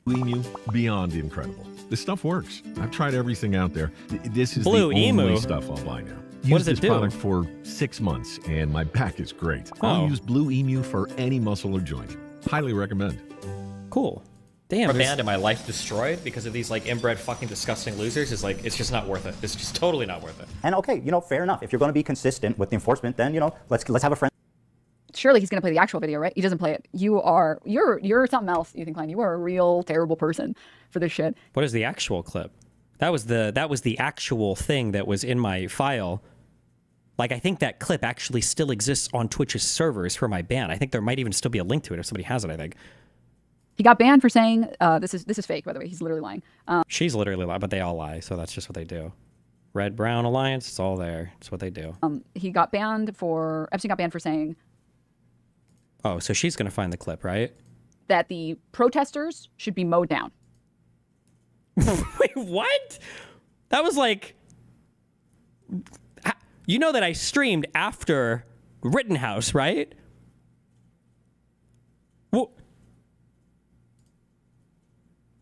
Speaker 15: Blue Emu, beyond incredible. This stuff works. I've tried everything out there. This is
Speaker 2: Blue
Speaker 15: the
Speaker 2: Emu?
Speaker 15: only stuff I'll buy now.
Speaker 2: What
Speaker 15: Used
Speaker 2: does it
Speaker 15: this
Speaker 2: do?
Speaker 15: product for 6 months, and my back is great. I'll use Blue Emu for any muscle or joint. Highly recommend.
Speaker 2: Cool. Damn, band and my life destroyed because of these like inbred fucking disgusting losers is like, it's just not worth it. It's just totally not worth it.
Speaker 20: And okay, fair enough. If you're going to be consistent with the enforcement, then, let's have a friend.
Speaker 22: Surely he's going to play the actual video, right? He doesn't play it. You're something else, Ethan Klein. You are a real terrible person for this shit.
Speaker 2: What is the actual clip? That was the actual thing that was in my file. Like, I think that clip actually still exists on Twitch's servers for my ban. I think there might even still be a link to it if somebody has it, I think.
Speaker 22: He got banned for saying, this is fake, by the way. He's literally lying.
Speaker 2: She's literally lying, but they all lie, so that's just what they do. Red-Brown Alliance, it's all there. It's what they do.
Speaker 22: Epstein got banned for saying
Speaker 2: Oh, so she's going to find the clip, right?
Speaker 22: that the protesters should be mowed down.
Speaker 2: Wait, what? That was like... You know that I streamed after Rittenhouse, right?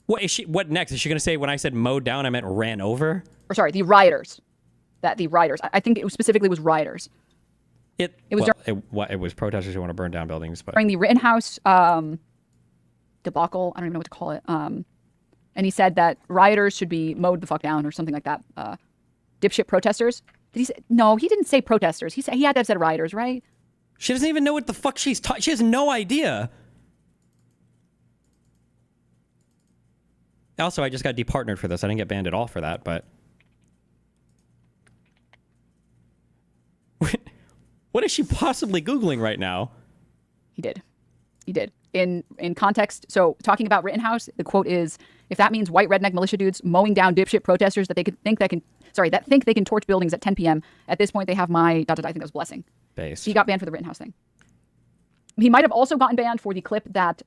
Speaker 2: What is she? What next? Is she going to say when I said mowed down, I meant ran over?
Speaker 22: Or sorry, the rioters. The rioters. I think it specifically was rioters.
Speaker 2: It was it was protesters who want to burn down buildings, but
Speaker 22: during the Rittenhouse debacle. I don't even know what to call it. And he said that rioters should be mowed the fuck down or something like that. Dipshit protesters. Did he say? No, he didn't say protesters. He said he had to have said rioters, right?
Speaker 2: She doesn't even know what the fuck she's talking. She has no idea. Also, I just got departnered for this. I didn't get banned at all for that, but... What is she possibly Googling right now?
Speaker 22: He did. In context, so talking about Rittenhouse, the quote is, if that means white redneck militia dudes mowing down dipshit protesters that think they can torch buildings at 10 p.m. At this point, they have my... I think that was blessing.
Speaker 2: Based.
Speaker 22: He got banned for the Rittenhouse thing. He might have also gotten banned for the clip that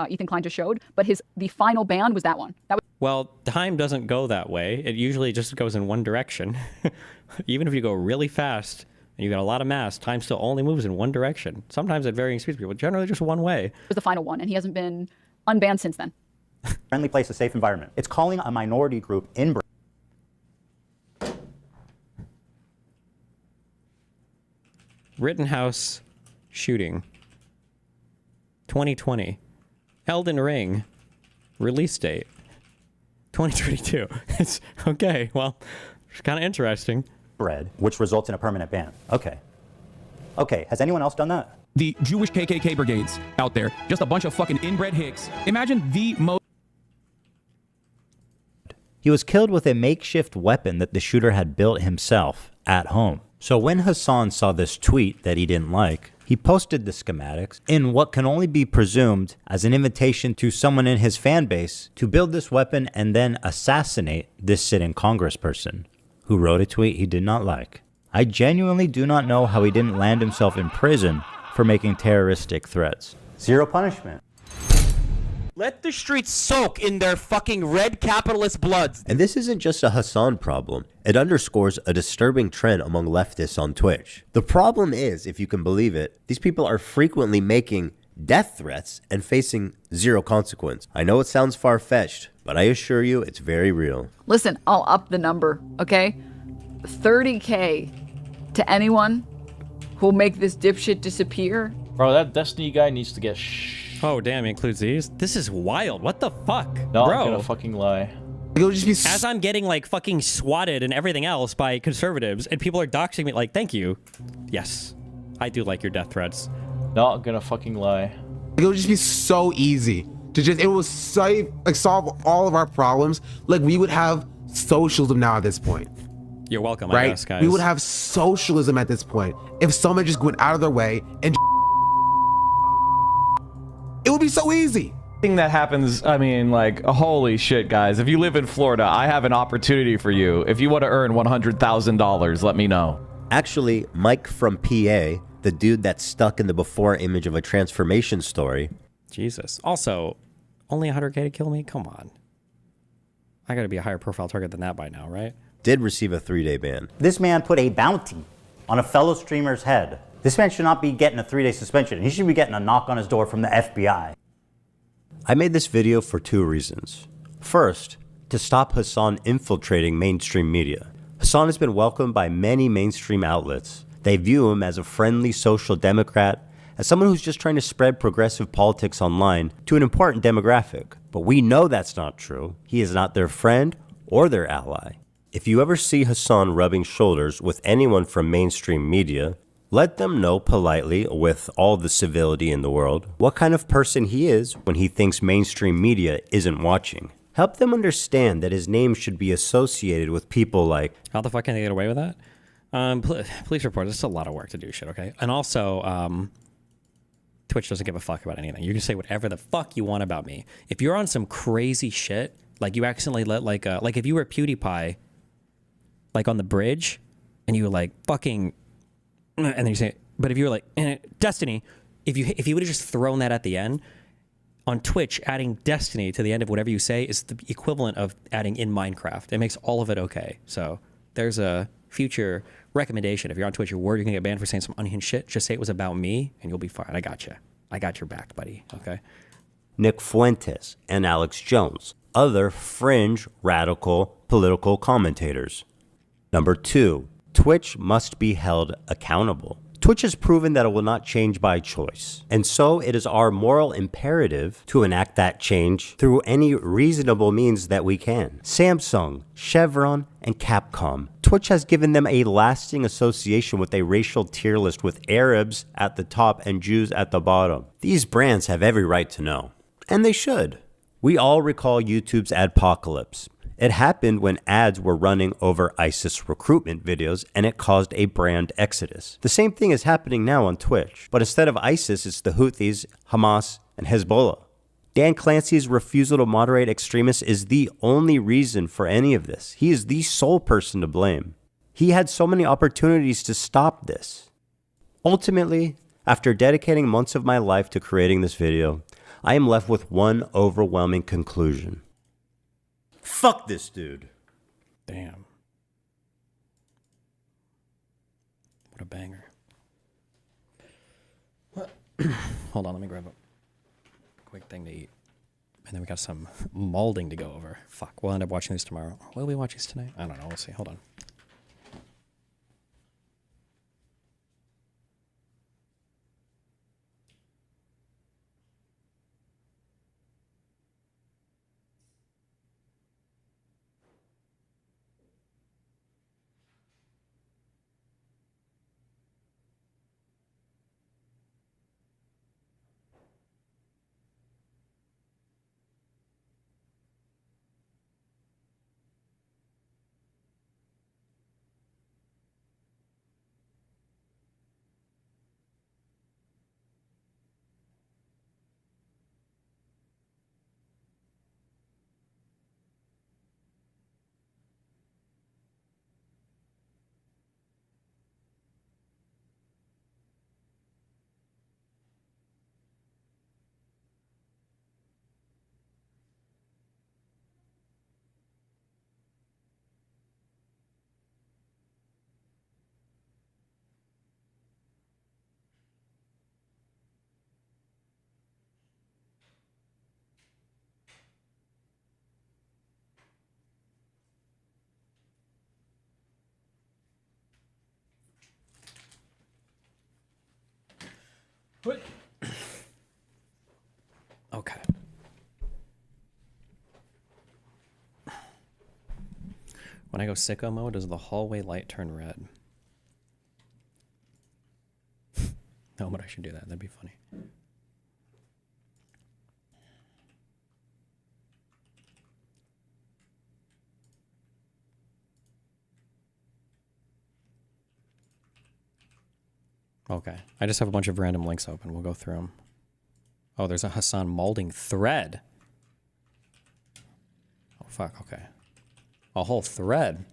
Speaker 22: Ethan Klein just showed, but the final ban was that one.
Speaker 2: Well, time doesn't go that way. It usually just goes in one direction. Even if you go really fast and you got a lot of mass, time still only moves in one direction. Sometimes at varying speeds, but generally just one way.
Speaker 22: It was the final one, and he hasn't been unbanned since then.
Speaker 20: Friendly place, a safe environment. It's calling a minority group inbred.
Speaker 2: Rittenhouse shooting. 2020. Elden Ring. Release date. 2022. It's okay. Well, it's kind of interesting.
Speaker 20: Bread, which results in a permanent ban. Okay. Has anyone else done that?
Speaker 14: The Jewish KKK brigades out there, just a bunch of fucking inbred hicks. Imagine the most...
Speaker 9: He was killed with a makeshift weapon that the shooter had built himself at home. So when Hasan saw this tweet that he didn't like, he posted the schematics in what can only be presumed as an invitation to someone in his fan base to build this weapon and then assassinate this sitting congressperson, who wrote a tweet he did not like. I genuinely do not know how he didn't land himself in prison for making terroristic threats.
Speaker 20: Zero punishment.
Speaker 19: Let the streets soak in their fucking red capitalist bloods.
Speaker 1: And this isn't just a Hasan problem. It underscores a disturbing trend among leftists on Twitch. The problem is, if you can believe it, these people are frequently making death threats and facing zero consequence. I know it sounds far-fetched, but I assure you it's very real.
Speaker 22: Listen, I'll up the number, okay? 30K to anyone who'll make this dipshit disappear.
Speaker 23: Bro, that Destiny guy needs to get
Speaker 2: Oh, damn, it includes these? This is wild. What the fuck?
Speaker 23: No,
Speaker 2: Bro.
Speaker 23: I'm gonna fucking lie.
Speaker 2: As I'm getting, like, fucking swatted and everything else by conservatives, and people are doxing me, like, thank you. Yes, I do like your death threats.
Speaker 23: Not gonna fucking lie.
Speaker 25: It would just be so easy to it would solve all of our problems. Like, we would have socialism now at this point.
Speaker 2: You're welcome, I
Speaker 25: right?
Speaker 2: guess, guys.
Speaker 25: We would have socialism at this point if someone just went out of their way and it would be so easy.
Speaker 23: Thing that happens, I mean, like, holy shit, guys. If you live in Florida, I have an opportunity for you. If you want to earn $100,000, let me know.
Speaker 1: Actually, Mike from PA, the dude that's stuck in the before image of a transformation story.
Speaker 2: Jesus. Also, only 100K to kill me? Come on. I gotta be a higher profile target than that by now, right?
Speaker 1: Did receive a 3-day ban.
Speaker 20: This man put a bounty on a fellow streamer's head. This man should not be getting a 3-day suspension. He should be getting a knock on his door from the FBI.
Speaker 1: I made this video for 2 reasons. First, to stop Hasan infiltrating mainstream media. Hasan has been welcomed by many mainstream outlets. They view him as a friendly social democrat, as someone who's just trying to spread progressive politics online to an important demographic. But we know that's not true. He is not their friend or their ally. If you ever see Hasan rubbing shoulders with anyone from mainstream media, let them know politely, with all the civility in the world, what kind of person he is when he thinks mainstream media isn't watching. Help them understand that his name should be associated with people like...
Speaker 2: How the fuck can they get away with that? Police report. This is a lot of work to do shit, okay? And also, Twitch doesn't give a fuck about anything. You can say whatever the fuck you want about me. If you're on some crazy shit, like you accidentally let like if you were PewDiePie, like on the bridge, and you were like fucking, and then you say, but if you were like Destiny, if you would have just thrown that at the end, on Twitch, adding Destiny to the end of whatever you say is the equivalent of adding in Minecraft. It makes all of it okay. So there's a future recommendation. If you're on Twitch, you're worried you're gonna get banned for saying some unhinged shit, just say it was about me, and you'll be fine. I got you. I got your back, buddy. Okay.
Speaker 1: Nick Fuentes and Alex Jones, other fringe radical political commentators. Number 2, Twitch must be held accountable. Twitch has proven that it will not change by choice, and so it is our moral imperative to enact that change through any reasonable means that we can. Samsung, Chevron, and Capcom. Twitch has given them a lasting association with a racial tier list with Arabs at the top and Jews at the bottom. These brands have every right to know, and they should. We all recall YouTube's adpocalypse. It happened when ads were running over ISIS recruitment videos, and it caused a brand exodus. The same thing is happening now on Twitch, but instead of ISIS, it's the Houthis, Hamas, and Hezbollah. Dan Clancy's refusal to moderate extremists is the only reason for any of this. He is the sole person to blame. He had so many opportunities to stop this. Ultimately, after dedicating months of my life to creating this video, I am left with one overwhelming conclusion. Fuck this dude.
Speaker 2: Damn. What a banger. Hold on, let me grab a quick thing to eat. And then we got some molding to go over. Fuck, we'll end up watching these tomorrow. Will we watch these tonight? I don't know, we'll see. Hold on. What? Okay. When I go sicko mode, does the hallway light turn red? No, but I should do that. That'd be funny. Okay. I just have a bunch of random links open. We'll go through them. Oh, there's a Hasan molding thread. Oh, fuck. Okay. A whole thread.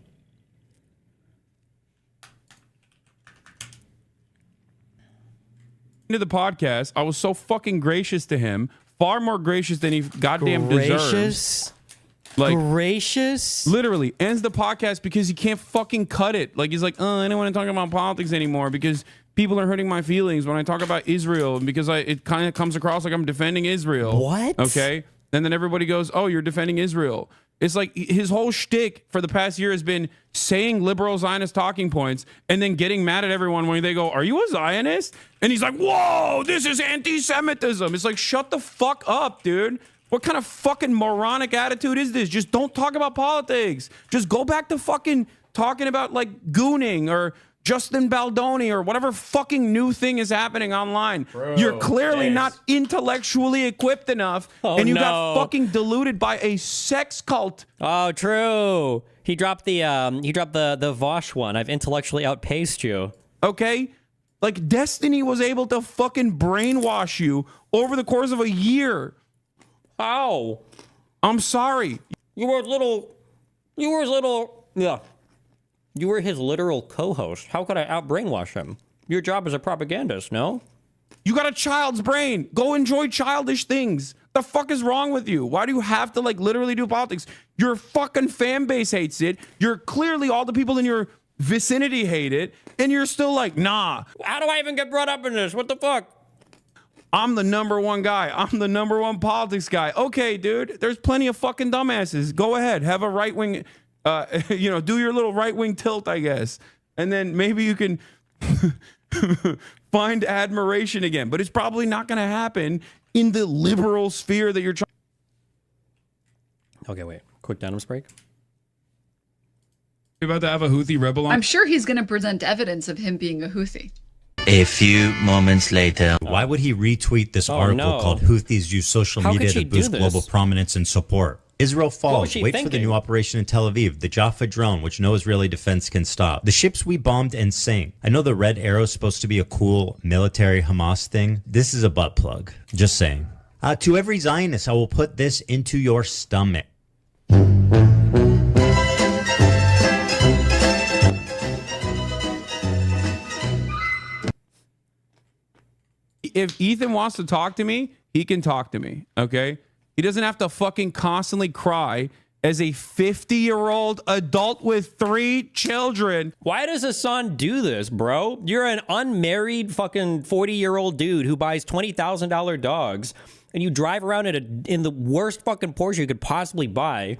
Speaker 18: Into the podcast, I was so fucking gracious to him. Far more gracious than he goddamn deserves. Like,
Speaker 2: gracious?
Speaker 18: Literally ends the podcast because he can't fucking cut it. Like, he's like, I don't want to talk about politics anymore because people are hurting my feelings when I talk about Israel, because it kind of comes across like I'm defending Israel.
Speaker 2: What?
Speaker 18: Okay. And then everybody goes, oh, you're defending Israel. It's like his whole shtick for the past year has been saying liberal Zionist talking points and then getting mad at everyone when they go, are you a Zionist? And he's like, whoa, this is anti-Semitism. It's like, shut the fuck up, dude. What kind of fucking moronic attitude is this? Just don't talk about politics. Just go back to fucking talking about like gooning or Justin Baldoni or whatever fucking new thing is happening online.
Speaker 2: Bro,
Speaker 18: you're clearly not intellectually equipped enough, and you got fucking deluded by a sex cult.
Speaker 2: Oh, true. He dropped the Vosh one. I've intellectually outpaced you.
Speaker 18: Okay? Like, Destiny was able to fucking brainwash you over the course of a year.
Speaker 2: How?
Speaker 18: I'm sorry.
Speaker 2: You were his literal co-host. How could I out-brainwash him? Your job as a propagandist, no?
Speaker 18: You got a child's brain. Go enjoy childish things. The fuck is wrong with you? Why do you have to like literally do politics? Your fucking fan base hates it. You're clearly all the people in your vicinity hate it. And you're still like, nah.
Speaker 2: How do I even get brought up in this? What the fuck?
Speaker 18: I'm the number one guy. I'm the number one politics guy. Okay, dude. There's plenty of fucking dumbasses. Go ahead. Have a right-wing... do your little right-wing tilt, I guess. And then maybe you can find admiration again. But it's probably not going to happen in the liberal sphere that you're trying.
Speaker 2: Okay, wait. Quick denims break.
Speaker 18: You're about to have a Houthi rebel on?
Speaker 22: I'm sure he's going to present evidence of him being a Houthi.
Speaker 9: A few moments later. Why would he retweet this article called Houthis Use Social
Speaker 2: How
Speaker 9: Media
Speaker 2: could she
Speaker 9: to Boost
Speaker 2: do
Speaker 9: Global
Speaker 2: this?
Speaker 9: Prominence and Support? Israel
Speaker 2: was
Speaker 9: falls.
Speaker 2: she
Speaker 9: Wait for the
Speaker 2: thinking?
Speaker 9: new operation in Tel Aviv, the Jaffa drone, which no Israeli defense can stop. The ships we bombed and sank. I know the red arrow is supposed to be a cool military Hamas thing. This is a butt plug. Just saying. To every Zionist, I will put this into your stomach.
Speaker 18: If Ethan wants to talk to me, he can talk to me, okay? He doesn't have to fucking constantly cry as a 50-year-old adult with 3 children.
Speaker 2: Why does Hasan do this, bro? You're an unmarried fucking 40-year-old dude who buys $20,000 dogs, and you drive around in the worst fucking Porsche you could possibly buy.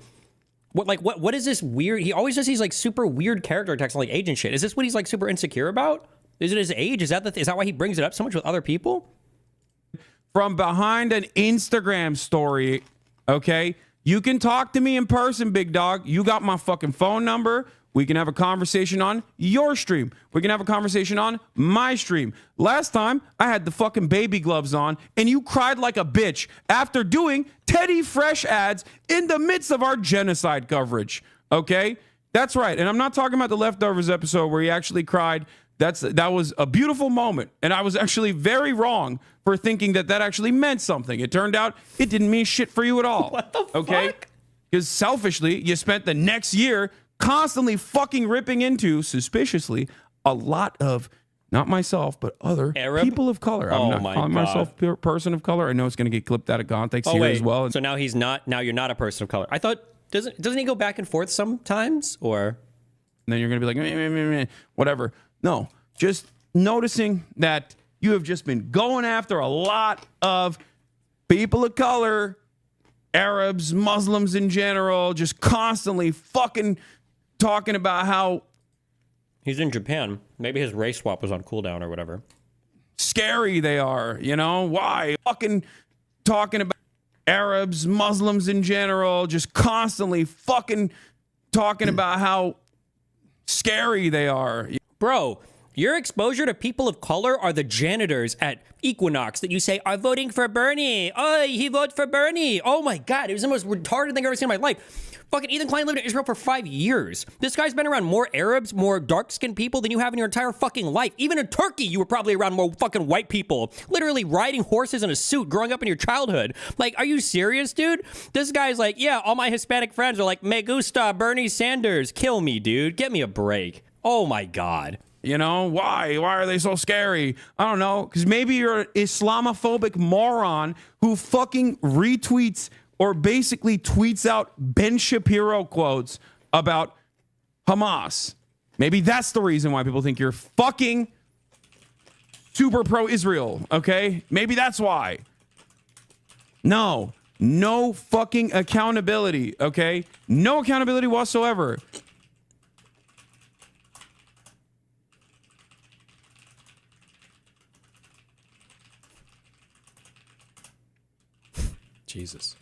Speaker 2: What is this weird? He always does these like super weird character attacks, like agent shit. Is this what he's like super insecure about? Is it his age? Is that why he brings it up so much with other people?
Speaker 18: From behind an Instagram story, okay? You can talk to me in person, big dog. You got my fucking phone number. We can have a conversation on your stream. We can have a conversation on my stream. Last time, I had the fucking baby gloves on, and you cried like a bitch after doing Teddy Fresh ads in the midst of our genocide coverage, okay? That's right. And I'm not talking about the Leftovers episode where he actually cried. That was a beautiful moment, and I was actually very wrong for thinking that actually meant something. It turned out it didn't mean shit for you at all.
Speaker 2: What the
Speaker 18: fuck? Because selfishly, you spent the next year constantly fucking ripping into, suspiciously, a lot of, not myself, but other
Speaker 2: Arab?
Speaker 18: people of color.
Speaker 2: Oh
Speaker 18: I'm not
Speaker 2: my
Speaker 18: calling
Speaker 2: God.
Speaker 18: myself a person of color. I know it's going to get clipped out of context here as well.
Speaker 2: So now he's not. Now you're not a person of color. I thought doesn't he go back and forth sometimes, or?
Speaker 18: And then you're going to be like, meh, meh, meh, meh, whatever. No, just noticing that you have just been going after a lot of people of color, Arabs, Muslims in general, just constantly fucking talking about how
Speaker 2: He's in Japan. Maybe his race swap was on cooldown or whatever.
Speaker 18: Scary they are, you know? Why? Fucking talking about Arabs, Muslims in general, just constantly fucking talking about how scary they are.
Speaker 2: Bro, Your exposure to people of color are the janitors at Equinox that you say are voting for Bernie. Oh, he voted for Bernie. Oh my God, it was the most retarded thing I've ever seen in my life. Fucking Ethan Klein lived in Israel for 5 years. This guy's been around more Arabs, more dark-skinned people than you have in your entire fucking life. Even in Turkey, you were probably around more fucking white people. Literally riding horses in a suit growing up in your childhood. Like, are you serious, dude? This guy's like, yeah, all my Hispanic friends are like, me gusta Bernie Sanders. Kill me, dude. Get me a break. Oh my God.
Speaker 18: You know, why? Why are they so scary? I don't know. Because maybe you're an Islamophobic moron who fucking retweets or basically tweets out Ben Shapiro quotes about Hamas. Maybe that's the reason why people think you're fucking super pro-Israel, okay? Maybe that's why. No fucking accountability, okay? No accountability whatsoever.
Speaker 2: Jesus.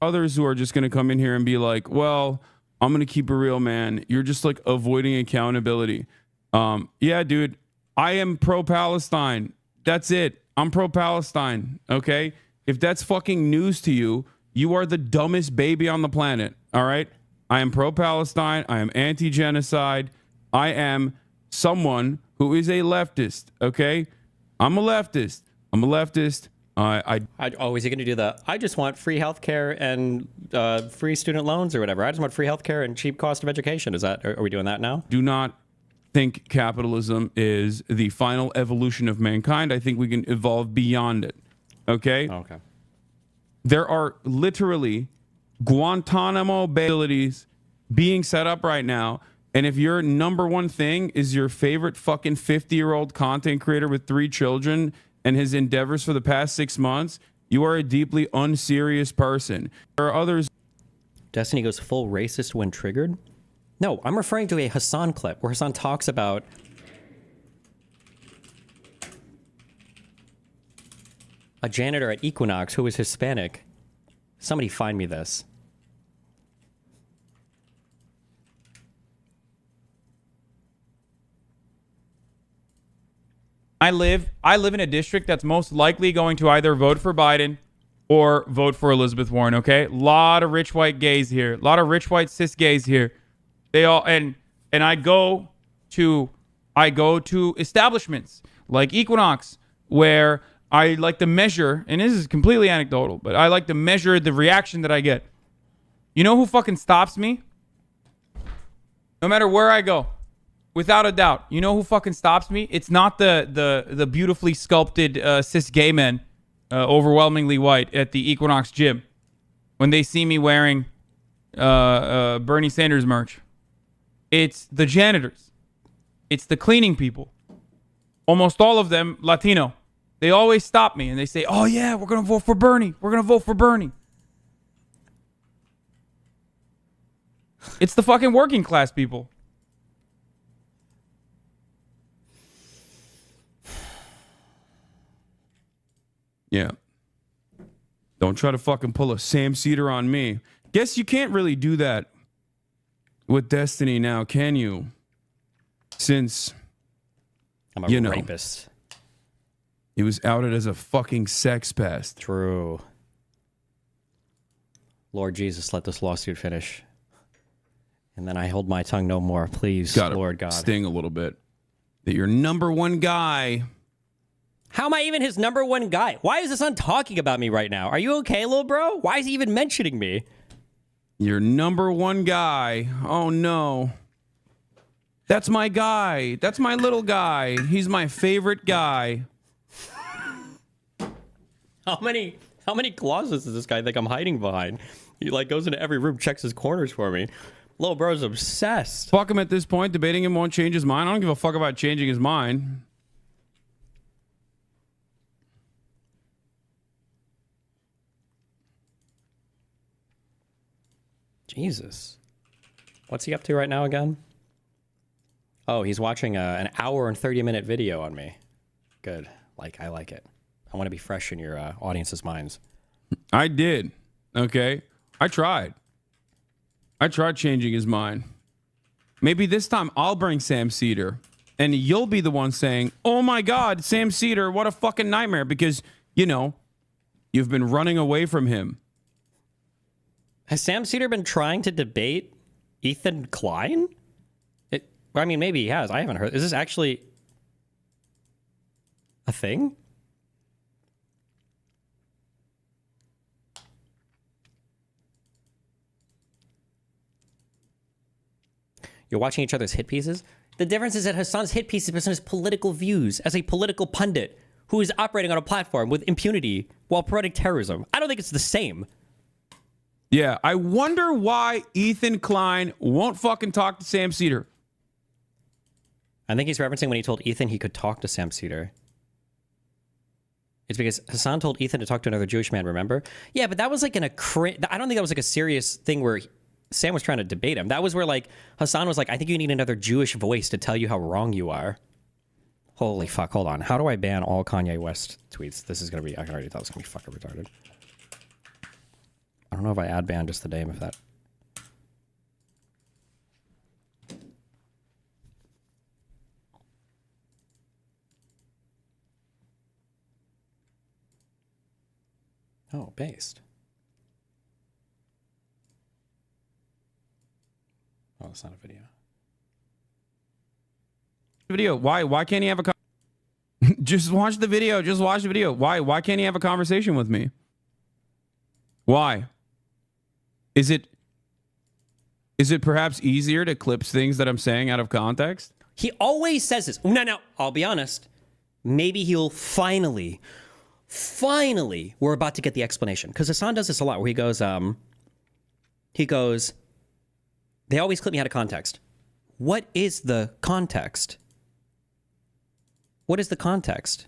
Speaker 18: Others who are just going to come in here and be like, well, I'm going to keep it real, man. You're just like avoiding accountability. Yeah, dude, I am pro-Palestine. That's it. I'm pro-Palestine. Okay. If that's fucking news to you, you are the dumbest baby on the planet. All right. I am pro-Palestine. I am anti-genocide. I am someone who is a leftist. Okay. I'm a leftist.
Speaker 2: Oh, is he going to do the, I just want free healthcare and free student loans or whatever. I just want free healthcare and cheap cost of education. Are we doing that now?
Speaker 18: Do not think capitalism is the final evolution of mankind. I think we can evolve beyond it. Okay?
Speaker 2: Okay.
Speaker 18: There are literally Guantanamo Bay facilities being set up right now. And if your number one thing is your favorite fucking 50-year-old content creator with 3 children and his endeavors for the past 6 months, you are a deeply unserious person. There are others.
Speaker 2: Destiny goes full racist when triggered? No, I'm referring to a Hasan clip where Hasan talks about a janitor at Equinox who was Hispanic. Somebody find me this.
Speaker 18: I live in a district that's most likely going to either vote for Biden or vote for Elizabeth Warren, okay? A lot of rich white gays here. A lot of rich white cis gays here. They all and I go to establishments like Equinox where I like to measure, and this is completely anecdotal, but I like to measure the reaction that I get. You know who fucking stops me? No matter where I go. Without a doubt. You know who fucking stops me? It's not the beautifully sculpted cis gay men, overwhelmingly white, at the Equinox gym when they see me wearing Bernie Sanders merch. It's the janitors. It's the cleaning people. Almost all of them Latino. They always stop me and they say, oh yeah, we're going to vote for Bernie. We're going to vote for Bernie. It's the fucking working class people. Yeah. Don't try to fucking pull a Sam Cedar on me. Guess you can't really do that with Destiny now, can you? Since
Speaker 2: I'm a rapist.
Speaker 18: He was outed as a fucking sex pest.
Speaker 2: True. Lord Jesus, let this lawsuit finish. And then I hold my tongue no more. Please, Lord God.
Speaker 18: Sting a little bit. That your number one guy...
Speaker 2: How am I even his number one guy? Why is this on talking about me right now? Are you okay, little bro? Why is he even mentioning me?
Speaker 18: Your number one guy. Oh, no. That's my guy. That's my little guy. He's my favorite guy.
Speaker 2: How many closets does this guy think I'm hiding behind? He like goes into every room, checks his corners for me. Little bro's obsessed.
Speaker 18: Fuck him at this point. Debating him won't change his mind. I don't give a fuck about changing his mind.
Speaker 2: Jesus. What's he up to right now again? Oh, he's watching an hour and 30-minute video on me. Good. I like it. I want to be fresh in your audience's minds.
Speaker 18: I did. Okay. I tried changing his mind. Maybe this time I'll bring Sam Cedar and you'll be the one saying, oh my God, Sam Cedar, what a fucking nightmare. Because, you know, you've been running away from him.
Speaker 2: Has Sam Cedar been trying to debate Ethan Klein? I mean, maybe he has. I haven't heard. Is this actually a thing? You're watching each other's hit pieces? The difference is that Hasan's hit piece is based on his political views as a political pundit who is operating on a platform with impunity while promoting terrorism. I don't think it's the same.
Speaker 18: Yeah, I wonder why Ethan Klein won't fucking talk to Sam Cedar.
Speaker 2: I think he's referencing when he told Ethan he could talk to Sam Cedar. It's because Hasan told Ethan to talk to another Jewish man, remember? Yeah, but that was like I don't think that was like a serious thing where Sam was trying to debate him. That was where like Hasan was like, I think you need another Jewish voice to tell you how wrong you are. Holy fuck, hold on. How do I ban all Kanye West tweets? This is going to be, I can already tell it's going to be fucking retarded. I don't know if I ad ban just the name of that. Oh, based. Oh, it's not a video.
Speaker 18: Video. Why can't he have a just watch the video. Just watch the video. Why can't he have a conversation with me? Why? Is it perhaps easier to clip things that I'm saying out of context?
Speaker 2: He always says this. No, I'll be honest. Maybe he'll finally, we're about to get the explanation. Because Hasan does this a lot where he goes, they always clip me out of context. What is the context? What is the context?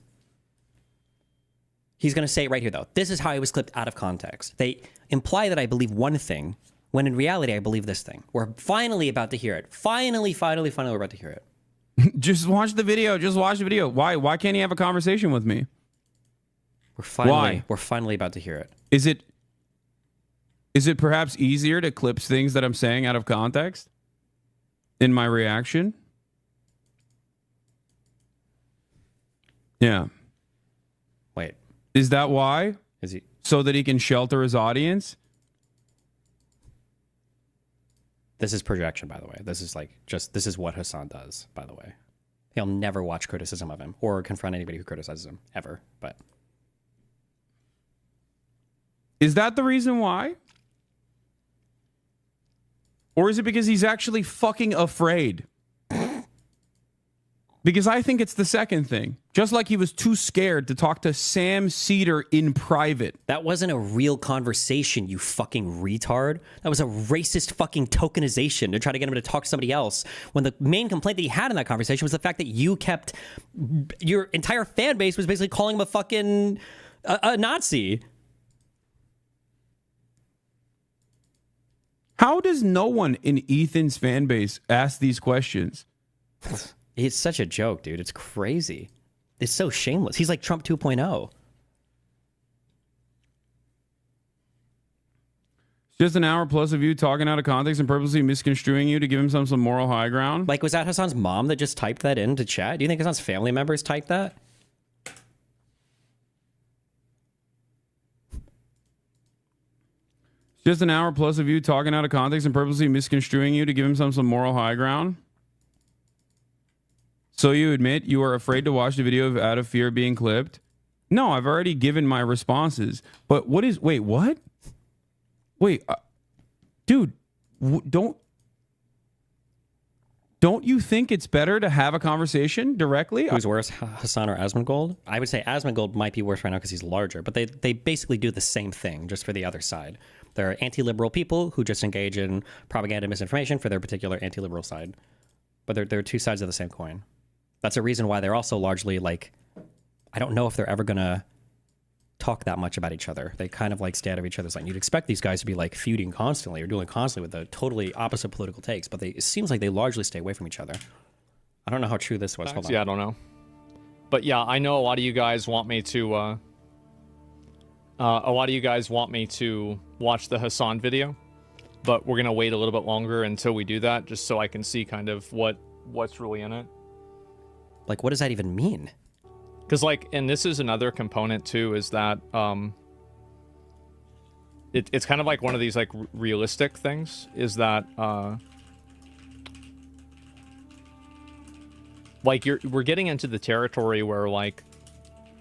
Speaker 2: He's going to say it right here, though. This is how I was clipped out of context. They imply that I believe one thing, when in reality, I believe this thing. We're finally about to hear it. Finally, we're about to hear it.
Speaker 18: Just watch the video. Just watch the video. Why can't he have a conversation with me?
Speaker 2: We're finally about to hear it.
Speaker 18: Is it perhaps easier to clip things that I'm saying out of context in my reaction? Yeah.
Speaker 2: Wait.
Speaker 18: Is that why?
Speaker 2: Is he
Speaker 18: so that he can shelter his audience?
Speaker 2: This is projection, by the way. This is what Hasan does, by the way. He'll never watch criticism of him or confront anybody who criticizes him ever, but
Speaker 18: is that the reason why? Or is it because he's actually fucking afraid? Because I think it's the second thing. Just like he was too scared to talk to Sam Cedar in private.
Speaker 2: That wasn't a real conversation, you fucking retard. That was a racist fucking tokenization to try to get him to talk to somebody else. When the main complaint that he had in that conversation was the fact that you kept... Your entire fan base was basically calling him a fucking... a Nazi.
Speaker 18: How does no one in Ethan's fan base ask these questions?
Speaker 2: It's such a joke, dude. It's crazy. It's so shameless. He's like Trump 2.0.
Speaker 18: Just an hour plus of you talking out of context and purposely misconstruing you to give him some moral high ground.
Speaker 2: Like, was that Hasan's mom that just typed that into chat? Do you think Hasan's family members typed that?
Speaker 18: Just an hour plus of you talking out of context and purposely misconstruing you to give him some moral high ground. So you admit you are afraid to watch the video out of fear of being clipped? No, I've already given my responses. But wait, what? Wait, dude, don't you think it's better to have a conversation directly?
Speaker 2: Who's worse, Hasan or Asmongold? I would say Asmongold might be worse right now because he's larger, but they basically do the same thing, just for the other side. They're anti-liberal people who just engage in propaganda and misinformation for their particular anti-liberal side. But they're two sides of the same coin. That's a reason why they're also largely like, I don't know if they're ever going to talk that much about each other. They kind of like stay out of each other's line. You'd expect these guys to be like feuding constantly or dueling constantly with the totally opposite political takes, but it seems like they largely stay away from each other. I don't know how true this was. Hold on.
Speaker 3: Yeah, I don't know. But yeah, I know a lot of you guys want me to a lot of you guys want me to watch the Hasan video, but we're gonna wait a little bit longer until we do that, just so I can see kind of what's really in it.
Speaker 2: Like, what does that even mean?
Speaker 3: Because, like, and this is another component too, is that it's kind of like one of these like realistic things, is that like we're getting into the territory where, like,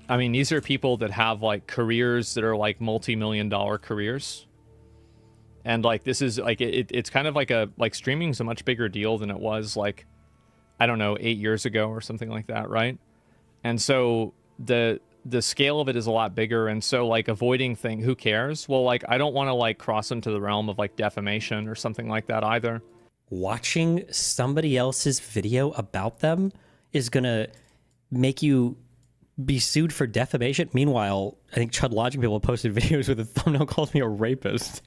Speaker 3: I mean, these are people that have like careers that are like multi-million-dollar careers. And like, this is like, it's kind of like streaming is a much bigger deal than it was, like, I don't know, 8 years ago or something like that. Right. And so the scale of it is a lot bigger. And so, like, avoiding who cares? Well, like, I don't want to like cross into the realm of like defamation or something like that either.
Speaker 2: Watching somebody else's video about them is going to make you be sued for defamation. Meanwhile, I think Chud Logic people posted videos with a thumbnail calls me a rapist.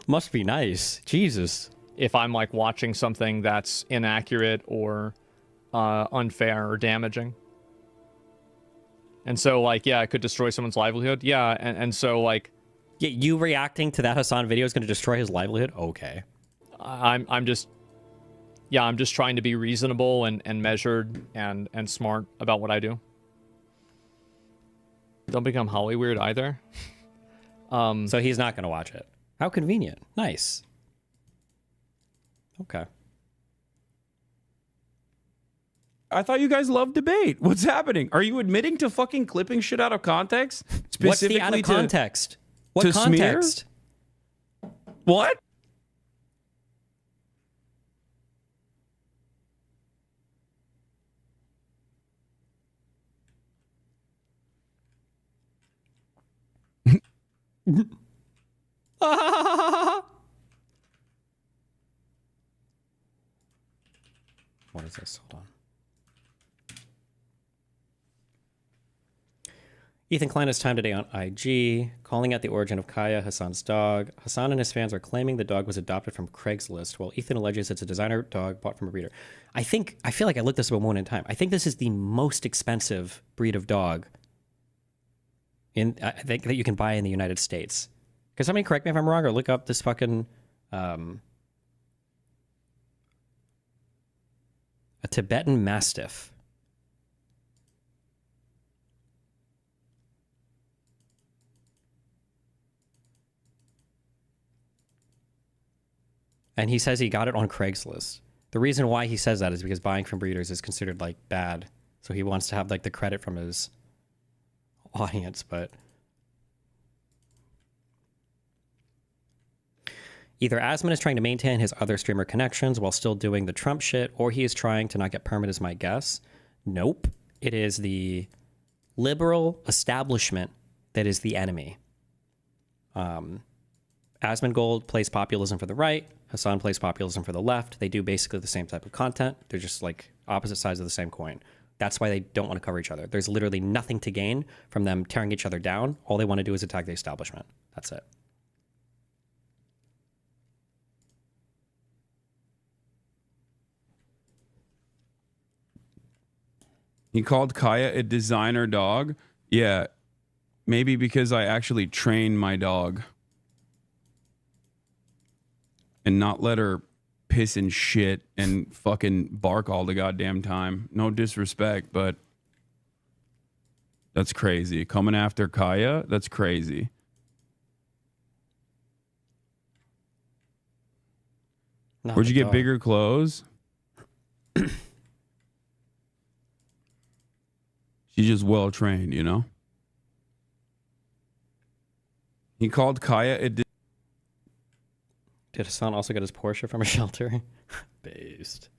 Speaker 2: Must be nice. Jesus.
Speaker 3: If I'm like watching something that's inaccurate or unfair or damaging. And so, like, yeah, it could destroy someone's livelihood. Yeah, and so, like...
Speaker 2: Yeah, you reacting to that Hasan video is going to destroy his livelihood? Okay.
Speaker 3: I'm just trying to be reasonable and measured and smart about what I do. Don't become Holly weird either.
Speaker 2: So he's not going to watch it. How convenient. Nice. Okay.
Speaker 18: I thought you guys loved debate. What's happening? Are you admitting to fucking clipping shit out of context?
Speaker 2: What's the out of context? What
Speaker 18: to
Speaker 2: context?
Speaker 18: Smear? What?
Speaker 2: What is this? Hold on. Ethan Klein has time today on IG, calling out the origin of Kaya, Hasan's dog. Hasan and his fans are claiming the dog was adopted from Craigslist, while Ethan alleges it's a designer dog bought from a breeder. I feel like I looked this up at one in time. I think this is the most expensive breed of dog I think that you can buy in the United States. Can somebody correct me if I'm wrong, or look up this fucking a Tibetan Mastiff. And he says he got it on Craigslist. The reason why he says that is because buying from breeders is considered like bad. So he wants to have like the credit from his audience, but either Asman is trying to maintain his other streamer connections while still doing the Trump shit, or he is trying to not get permit, is my guess. Nope. It is the liberal establishment that is the enemy. Asman Gold plays populism for the right. Hasan plays populism for the left. They do basically the same type of content. They're just like opposite sides of the same coin. That's why they don't want to cover each other. There's literally nothing to gain from them tearing each other down. All they want to do is attack the establishment. That's it.
Speaker 18: He called Kaya a designer dog. Yeah, maybe because I actually train my dog and not let her piss and shit and fucking bark all the goddamn time. No disrespect, but that's crazy. Coming after Kaya, that's crazy. Where'd you get bigger clothes? She's just well trained, you know? He called Kaya a...
Speaker 2: Did Hasan also get his Porsche from a shelter? Based.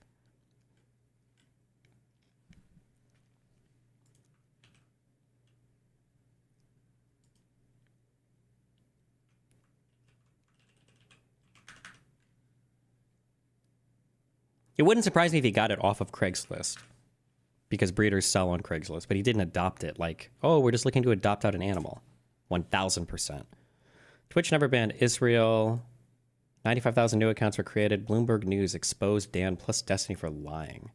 Speaker 2: It wouldn't surprise me if he got it off of Craigslist, because breeders sell on Craigslist, but he didn't adopt it like, oh, we're just looking to adopt out an animal. 1,000%. Twitch never banned Israel. 95,000 new accounts were created. Bloomberg News exposed Dan plus Destiny for lying.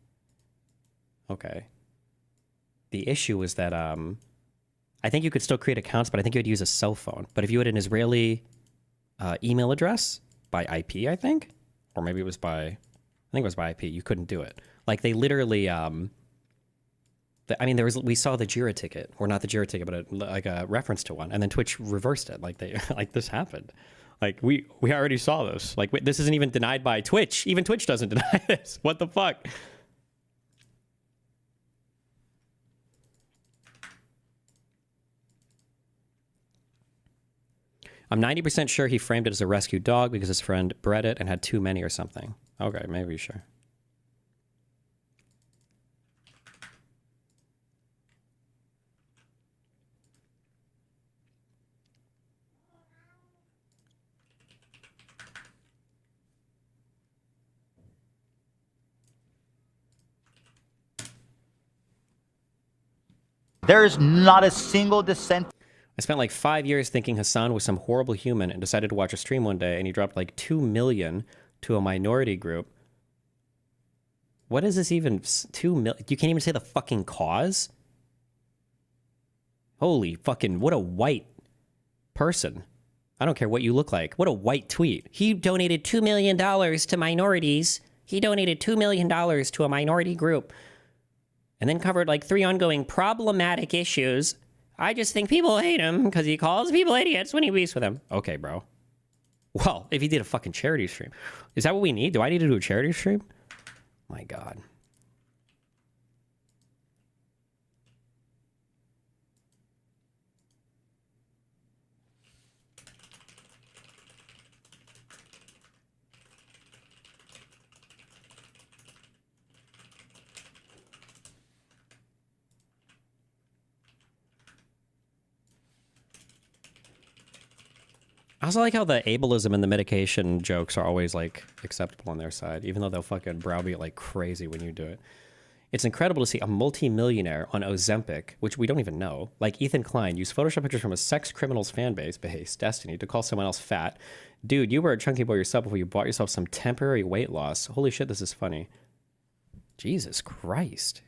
Speaker 2: Okay. The issue was that I I think you could still create accounts, but I think you would use a cell phone. But if you had an Israeli email address by IP, I think, or maybe it was by, I think it was by IP, you couldn't do it. Like they literally, I mean, we saw the Jira ticket, or not the Jira ticket, but like a reference to one, and then Twitch reversed it. Like like this happened. Like we already saw this. Like this isn't even denied by Twitch. Even Twitch doesn't deny this. What the fuck? I'm 90% sure he framed it as a rescue dog because his friend bred it and had too many or something. Okay, maybe sure.
Speaker 20: There is not a single dissent.
Speaker 2: I spent like 5 years thinking Hasan was some horrible human and decided to watch a stream one day and he dropped like 2 million to a minority group. What is this even? 2 million? You can't even say the fucking cause? Holy fucking, what a white person. I don't care what you look like. What a white tweet. He donated $2 million to minorities. He donated $2 million to a minority group. And then covered like 3 ongoing problematic issues. I just think people hate him because he calls people idiots when he beefs with them. Okay, bro. Well, if he did a fucking charity stream. Is that what we need? Do I need to do a charity stream? My God. I also like how the ableism and the medication jokes are always like acceptable on their side, even though they'll fucking browbeat like crazy when you do it. It's incredible to see a multi-millionaire on Ozempic, which we don't even know, like Ethan Klein, use Photoshop pictures from a sex criminal's fan base, Destiny, to call someone else fat. Dude, you were a chunky boy yourself before you bought yourself some temporary weight loss. Holy shit, this is funny. Jesus Christ.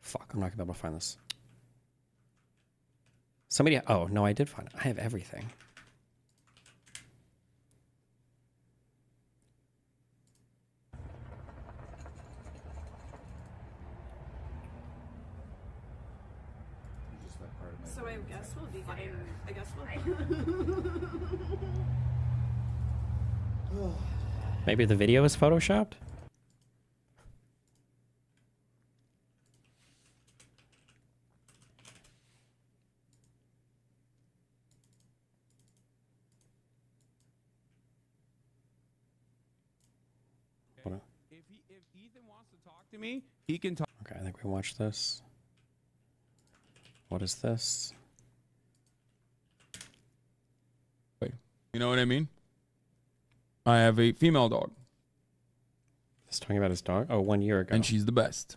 Speaker 2: Fuck, I'm not gonna be able to find this. Somebody, oh, no, I did find it. I have everything.
Speaker 24: So I guess we'll be getting, I guess we'll...
Speaker 2: Maybe the video is photoshopped?
Speaker 18: If Ethan wants to talk to me, he can talk.
Speaker 2: Okay, I think we watched this. What is this?
Speaker 18: You know what I mean? I have a female dog.
Speaker 2: He's talking about his dog? Oh, 1 year ago.
Speaker 18: And she's the best.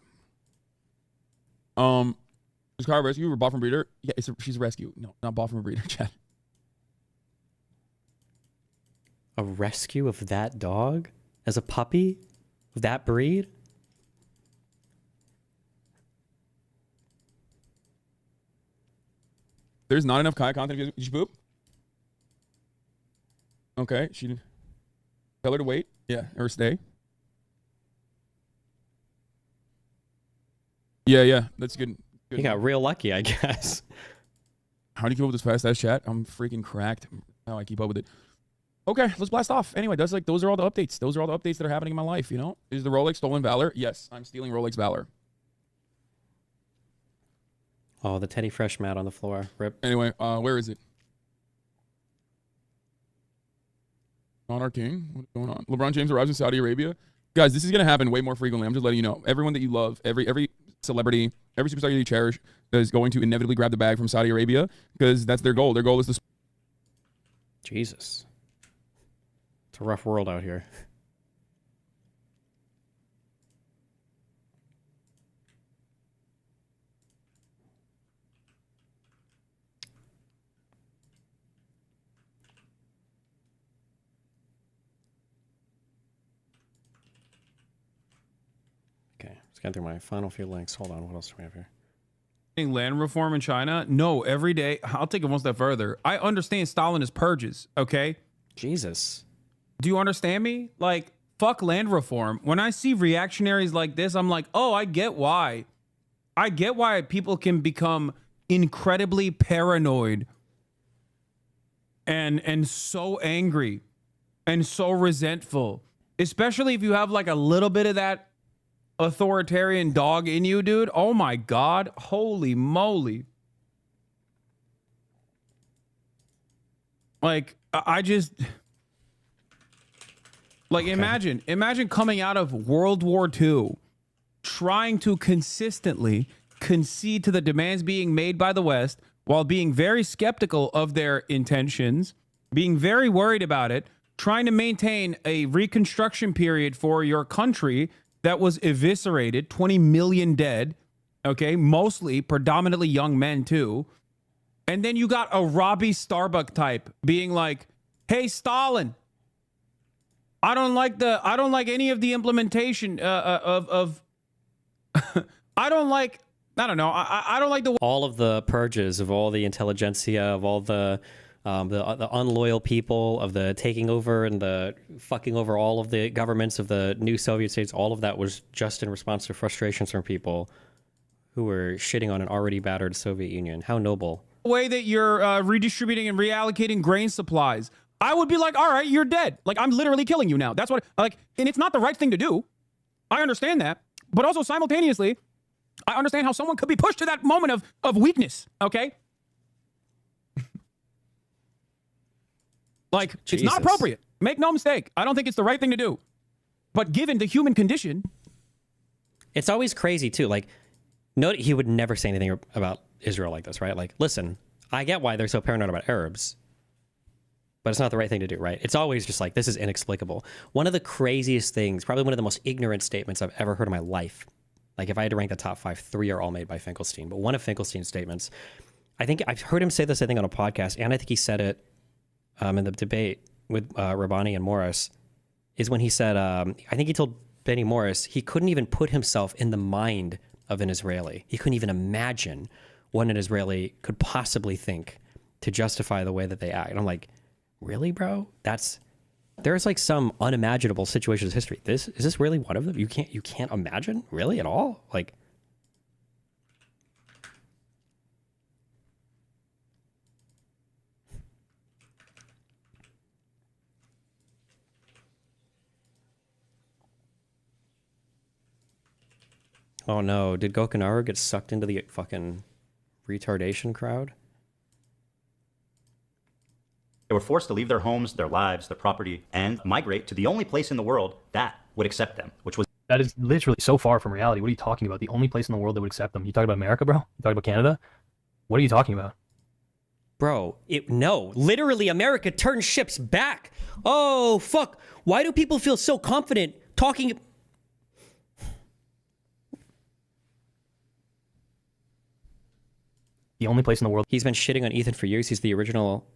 Speaker 18: Is car rescue or bought from breeder? Yeah, she's a rescue. No, not bought from a breeder, Chad.
Speaker 2: A rescue of that dog? As a puppy? Of that breed?
Speaker 18: There's not enough Kai content. Did she poop? Okay, she tell her to wait. Yeah, or stay. Yeah, that's good.
Speaker 2: He got real lucky, I guess.
Speaker 18: How do you keep up with this fast ass chat? I'm freaking cracked. How I keep up with it. Okay, let's blast off. Anyway, those are all the updates. Those are all the updates that are happening in my life, you know? Is the Rolex stolen valor? Yes, I'm stealing Rolex valor.
Speaker 2: Oh, the Teddy Fresh mat on the floor. Rip.
Speaker 18: Anyway, where is it? On our king? What's going on? LeBron James arrives in Saudi Arabia. Guys, this is going to happen way more frequently. I'm just letting you know. Everyone that you love, every celebrity, every superstar you cherish is going to inevitably grab the bag from Saudi Arabia because that's their goal. Their goal is to...
Speaker 2: Jesus. It's a rough world out here. Okay, let's get through my final few links. Hold on, what else do we have here?
Speaker 18: Land reform in China? No, every day. I'll take it one step further. I understand Stalinist purges, okay?
Speaker 2: Jesus.
Speaker 18: Do you understand me? Like, fuck land reform. When I see reactionaries like this, I'm like, oh, I get why. I get why people can become incredibly paranoid and so angry and so resentful, especially if you have like a little bit of that authoritarian dog in you, dude. Oh my God. Holy moly. Like, I just... Like, imagine coming out of World War II, trying to consistently concede to the demands being made by the West while being very skeptical of their intentions, being very worried about it, trying to maintain a reconstruction period for your country that was eviscerated, 20 million dead, okay, mostly, predominantly young men too. And then you got a Robbie Starbuck type being like, hey, Stalin, I don't like any of the implementation of I don't like the
Speaker 2: all of the purges of all the intelligentsia, of all the unloyal people, of the taking over and the fucking over all of the governments of the new Soviet states. All of that was just in response to frustrations from people who were shitting on an already battered Soviet Union. How noble.
Speaker 18: way that you're redistributing and reallocating grain supplies, I would be like, all right, you're dead. Like, I'm literally killing you now. That's what, like, and it's not the right thing to do. I understand that. But also simultaneously, I understand how someone could be pushed to that moment of weakness, okay? Like,
Speaker 2: Jesus.
Speaker 18: It's not appropriate. Make no mistake. I don't think it's the right thing to do. But given the human condition...
Speaker 2: It's always crazy, too. Like, note he would never say anything about Israel like this, right? Like, listen, I get why they're so paranoid about Arabs, but it's not the right thing to do, right? It's always just like, this is inexplicable. One of the craziest things, probably one of the most ignorant statements I've ever heard in my life, like if I had to rank the top 5, 3 are all made by Finkelstein, but one of Finkelstein's statements, I think I've heard him say this, I think on a podcast, and I think he said it in the debate with Rabbani and Morris, is when he said, I think he told Benny Morris, he couldn't even put himself in the mind of an Israeli. He couldn't even imagine what an Israeli could possibly think to justify the way that they act. And I'm like, really, bro? There's like some unimaginable situations in history. Is this really one of them? You can't imagine? Really? At all? Like, oh no, did Gokinaru get sucked into the fucking retardation crowd?
Speaker 6: They were forced to leave their homes, their lives, their property, and migrate to the only place in the world that would accept them, which was...
Speaker 10: That is literally so far from reality. What are you talking about? The only place in the world that would accept them. You talking about America, bro? You talking about Canada? What are you talking about?
Speaker 2: Bro, no. Literally, America turned ships back. Oh, fuck. Why do people feel so confident talking...
Speaker 10: The only place in the world...
Speaker 2: He's been shitting on Ethan for years. He's the original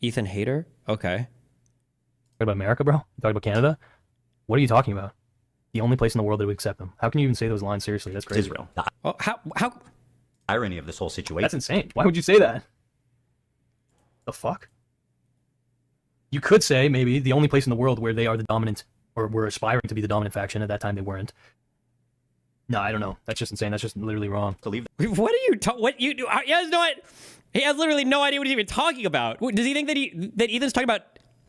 Speaker 2: Ethan hater? Okay.
Speaker 10: Talking about America, bro? You talking about Canada? What are you talking about? The only place in the world that would accept them. How can you even say those lines seriously? That's crazy.
Speaker 6: Israel.
Speaker 2: Oh, how?
Speaker 6: Irony of this whole situation.
Speaker 10: That's insane. Why would you say that? The fuck? You could say maybe the only place in the world where they are the dominant, or were aspiring to be the dominant faction. At that time, they weren't. No, I don't know. That's just insane. That's just literally wrong.
Speaker 6: To leave.
Speaker 2: What are you what you do? He has literally no idea what he's even talking about. Does he think that Ethan's talking about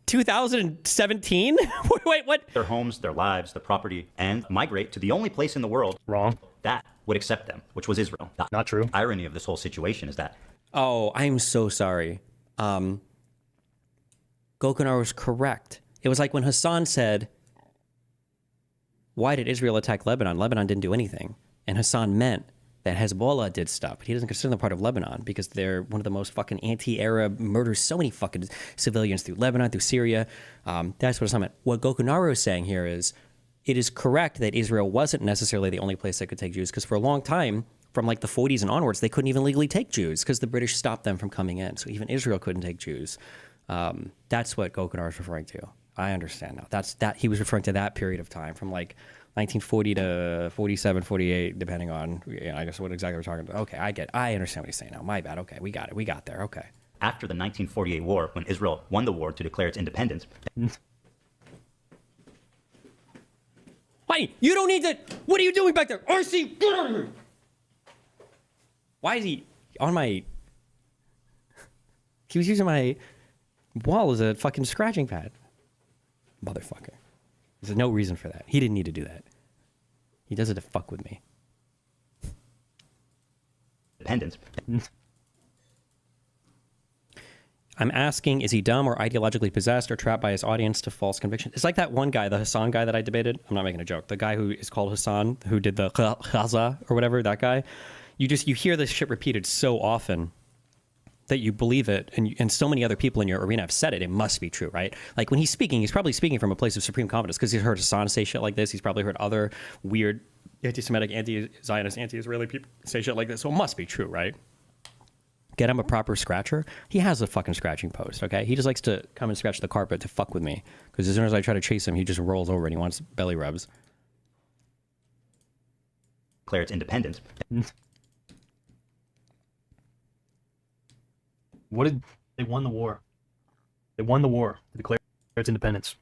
Speaker 2: 2017? Wait, what?
Speaker 6: Their homes, their lives, their property, and migrate to the only place in the world
Speaker 10: wrong
Speaker 6: that would accept them, which was Israel.
Speaker 10: Not true.
Speaker 6: Irony of this whole situation is that...
Speaker 2: Oh, I'm so sorry. Gokinaru was correct. It was like when Hasan said, why did Israel attack Lebanon? Lebanon didn't do anything. And Hasan meant that Hezbollah did stuff, but he doesn't consider them part of Lebanon because they're one of the most fucking anti-Arab, murders so many fucking civilians through Lebanon, through Syria. That's what Hasan meant. What Gokinaru is saying here is, it is correct that Israel wasn't necessarily the only place that could take Jews, because for a long time, from like the 40s and onwards, they couldn't even legally take Jews because the British stopped them from coming in. So even Israel couldn't take Jews. That's what Gokinaru is referring to. I understand now. He was referring to that period of time from like 1940 to 47, 48, depending on, I guess what exactly we're talking about. Okay, I understand what he's saying now. My bad. Okay, we got it. We got there. Okay.
Speaker 6: After the 1948 war, when Israel won the war to declare its independence.
Speaker 2: Hey, you don't need to. What are you doing back there? RC, get out of here. Why is he on my. He was using my wall as a fucking scratching pad. Motherfucker. There's no reason for that. He didn't need to do that. He does it to fuck with me.
Speaker 6: Independence.
Speaker 2: I'm asking, is he dumb or ideologically possessed or trapped by his audience to false conviction? It's like that one guy, the Hasan guy that I debated. I'm not making a joke. The guy who is called Hasan, who did the Khaza or whatever, that guy. You hear this shit repeated so often that you believe it, and so many other people in your arena have said it. It must be true, right? Like when he's speaking, he's probably speaking from a place of supreme confidence because he's heard Hasan say shit like this. He's probably heard other weird anti-Semitic, anti-Zionist, anti-Israeli people say shit like this. So it must be true, right? Get him a proper scratcher. He has a fucking scratching post, okay? He just likes to come and scratch the carpet to fuck with me because as soon as I try to chase him, he just rolls over and he wants belly rubs.
Speaker 6: Declare its independence.
Speaker 10: What did they won the war? They won the war to declare its independence.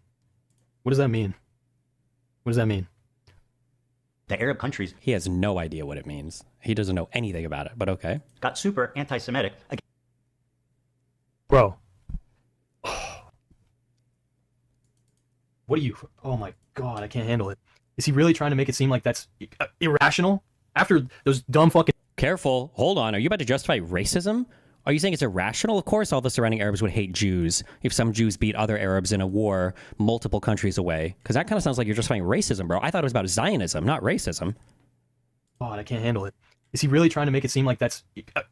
Speaker 10: What does that mean? What does that mean?
Speaker 6: The Arab countries.
Speaker 2: He has no idea what it means. He doesn't know anything about it, but okay.
Speaker 6: Got super anti-Semitic.
Speaker 10: Bro. What are you? Oh my God, I can't handle it. Is he really trying to make it seem like that's irrational? After those dumb fucking...
Speaker 2: Careful. Hold on. Are you about to justify racism? Are you saying it's irrational? Of course all the surrounding Arabs would hate Jews if some Jews beat other Arabs in a war multiple countries away. Because that kind of sounds like you're justifying racism, bro. I thought it was about Zionism, not racism.
Speaker 10: God, I can't handle it. Is he really trying to make it seem like that's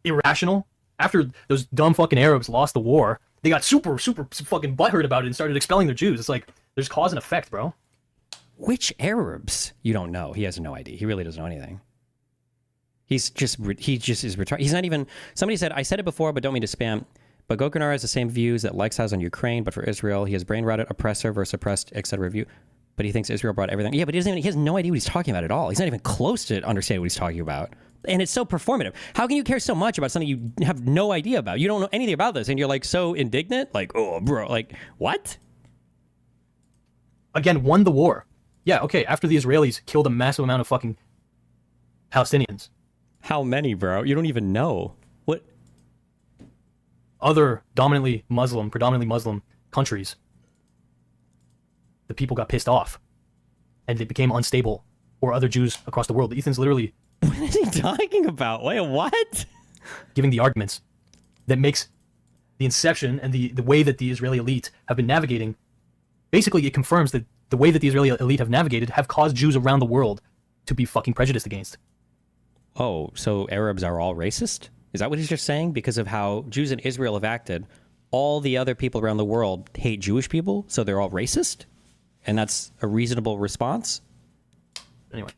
Speaker 10: irrational? After those dumb fucking Arabs lost the war, they got super fucking butthurt about it and started expelling their Jews. It's like, there's cause and effect, bro.
Speaker 2: Which Arabs? You don't know. He has no idea. He really doesn't know anything. He just is retired. He's not even, somebody said, I said it before, but don't mean to spam, but Gokunar has the same views that Lex has on Ukraine, but for Israel, he has brain-rotted oppressor versus oppressed, etc. view. But he thinks Israel brought everything. Yeah, but he has no idea what he's talking about at all. He's not even close to understanding what he's talking about. And it's so performative. How can you care so much about something you have no idea about? You don't know anything about this, and you're like so indignant? Like, oh, bro, like, what?
Speaker 10: Again, won the war. Yeah, okay, after the Israelis killed a massive amount of fucking Palestinians.
Speaker 2: How many, bro? You don't even know. What?
Speaker 10: Other predominantly Muslim countries, the people got pissed off and they became unstable, or other Jews across the world. Ethan's literally...
Speaker 2: What is he talking about? Wait, what?
Speaker 10: Giving the arguments that makes the inception and the way that the Israeli elite have been navigating. Basically, it confirms that the way that the Israeli elite have navigated have caused Jews around the world to be fucking prejudiced against.
Speaker 2: Oh, so Arabs are all racist? Is that what he's just saying? Because of how Jews in Israel have acted, all the other people around the world hate Jewish people, so they're all racist? And that's a reasonable response?
Speaker 10: Anyway.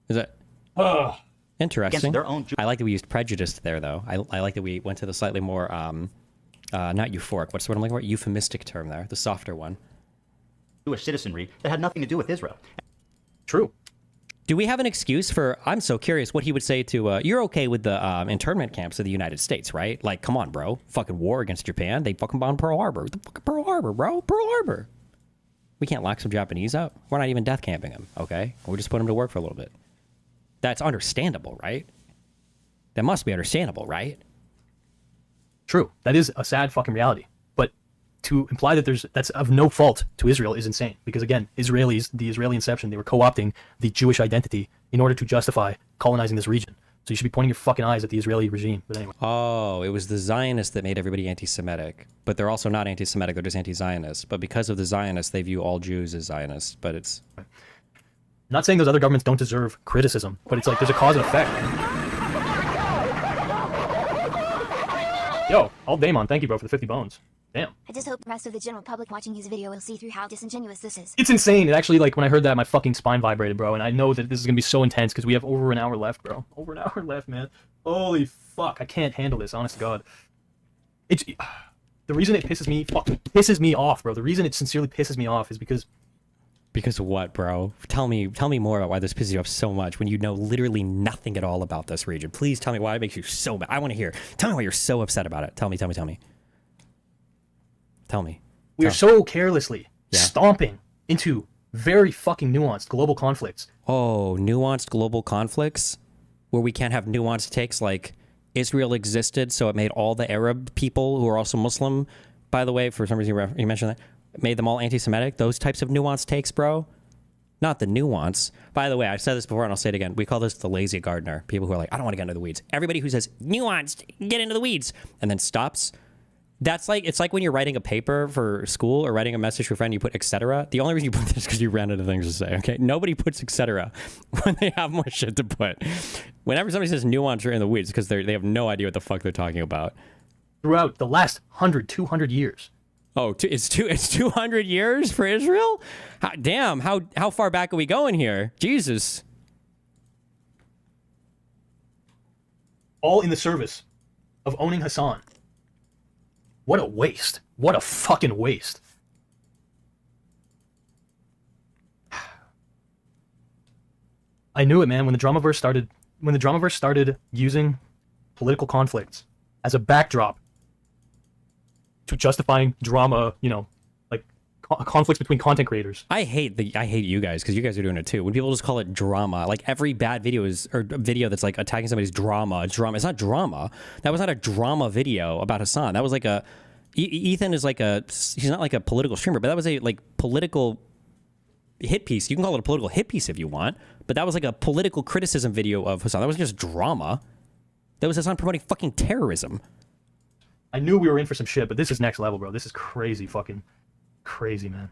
Speaker 2: Is that... Interesting. I like that we used prejudice there, though. I like that we went to the slightly more, not euphoric, what's the word I'm looking for? Euphemistic term there, the softer one.
Speaker 6: Jewish citizenry that had nothing to do with Israel.
Speaker 10: True.
Speaker 2: Do we have an excuse for, I'm so curious what he would say to, you're okay with the internment camps of the United States, right? Like, come on, bro. Fucking war against Japan. They fucking bombed Pearl Harbor. The fucking Pearl Harbor, bro. Pearl Harbor. We can't lock some Japanese up. We're not even death camping them, okay? We just put them to work for a little bit. That's understandable, right? That must be understandable, right?
Speaker 10: True. That is a sad fucking reality. But to imply that that's of no fault to Israel is insane. Because again, the Israeli inception, they were co-opting the Jewish identity in order to justify colonizing this region. So you should be pointing your fucking eyes at the Israeli regime. But anyway.
Speaker 2: Oh, it was the Zionists that made everybody anti-Semitic. But they're also not anti-Semitic, they're just anti-Zionist. But because of the Zionists, they view all Jews as Zionists. But it's...
Speaker 10: I'm not saying those other governments don't deserve criticism, but it's like there's a cause and effect. Yo, all Damon, thank you, bro, for the 50 bones. Damn.
Speaker 4: I just hope the rest of the general public watching his video will see through how disingenuous this is.
Speaker 10: It's insane. It actually, like, when I heard that, my fucking spine vibrated, bro, and I know that this is gonna be so intense because we have over an hour left, bro. Over an hour left, man. Holy fuck, I can't handle this, honest to God. It's... The reason it pisses me off, bro, the reason it sincerely pisses me off is because
Speaker 2: Because what, bro? Tell me more about why this pisses you off so much when you know literally nothing at all about this region. Please tell me why it makes you so mad. I want to hear. Tell me why you're so upset about it. Tell me.
Speaker 10: We are so carelessly stomping into very fucking nuanced global conflicts.
Speaker 2: Oh, nuanced global conflicts? Where we can't have nuanced takes like Israel existed, so it made all the Arab people who are also Muslim, by the way, for some reason you mentioned that, made them all anti-Semitic? Those types of nuanced takes, bro? Not the nuance. By the way, I've said this before and I'll say it again. We call this the lazy gardener. People who are like, I don't want to get into the weeds. Everybody who says, nuanced, get into the weeds, and then stops. That's like, it's like when you're writing a paper for school or writing a message to a friend, you put etc. The only reason you put this is because you ran out of things to say, okay? Nobody puts etc. when they have more shit to put. Whenever somebody says nuance or in the weeds, because they have no idea what the fuck they're talking about.
Speaker 10: Throughout the last 100, 200 years.
Speaker 2: Oh, it's 200 years for Israel? Damn, how far back are we going here? Jesus.
Speaker 10: All in the service of owning Hasan. What a waste. What a fucking waste. I knew it, man, when the Dramaverse started using political conflicts as a backdrop to justifying drama, like conflicts between content creators.
Speaker 2: I hate you guys because you guys are doing it too. When people just call it drama, like every bad video or video that's like attacking somebody's drama. It's drama. It's not drama. That was not a drama video about Hasan. That was like Ethan is like he's not like a political streamer, but that was a like political hit piece. You can call it a political hit piece if you want, but that was like a political criticism video of Hasan. That wasn't just drama. That was Hasan promoting fucking terrorism.
Speaker 10: I knew we were in for some shit, but this is next level, bro. This is crazy, fucking crazy, man.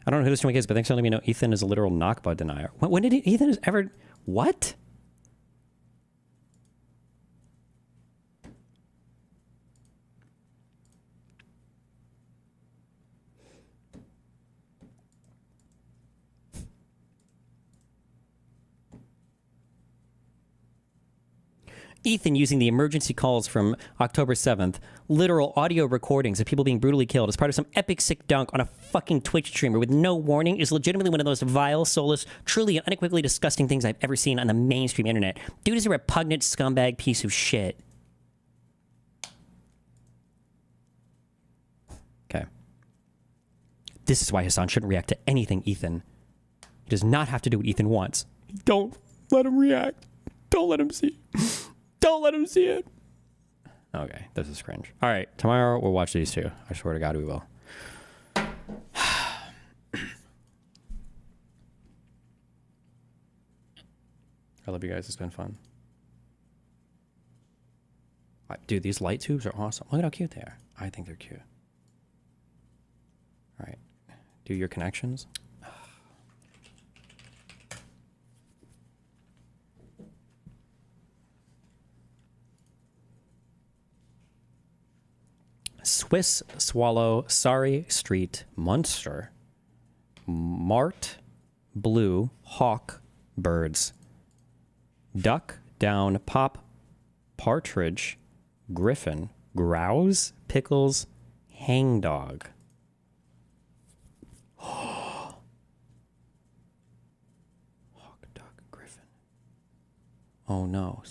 Speaker 2: I don't know who this streamer is, but thanks for letting me know Ethan is a literal Nakba denier. When did Ethan ever... What? Ethan using the emergency calls from October 7th, literal audio recordings of people being brutally killed as part of some epic sick dunk on a fucking Twitch streamer with no warning is legitimately one of the most vile, soulless, truly and unequivocally disgusting things I've ever seen on the mainstream internet. Dude is a repugnant scumbag piece of shit. Okay. This is why Hasan shouldn't react to anything Ethan. He does not have to do what Ethan wants. Don't let him react. Don't let him see. Don't let him see it. Okay, this is cringe. All right, tomorrow we'll watch these two. I swear to God we will. I love you guys. It's been fun. Dude, these light tubes are awesome. Look at how cute they are. I think they're cute. All right, do your connections. Swiss Swallow, Sorry Street, Munster, Mart, Blue, Hawk, Birds, Duck, Down, Pop, Partridge, Griffin, Grouse, Pickles, Hangdog. Hawk, Duck, Griffin. Oh no.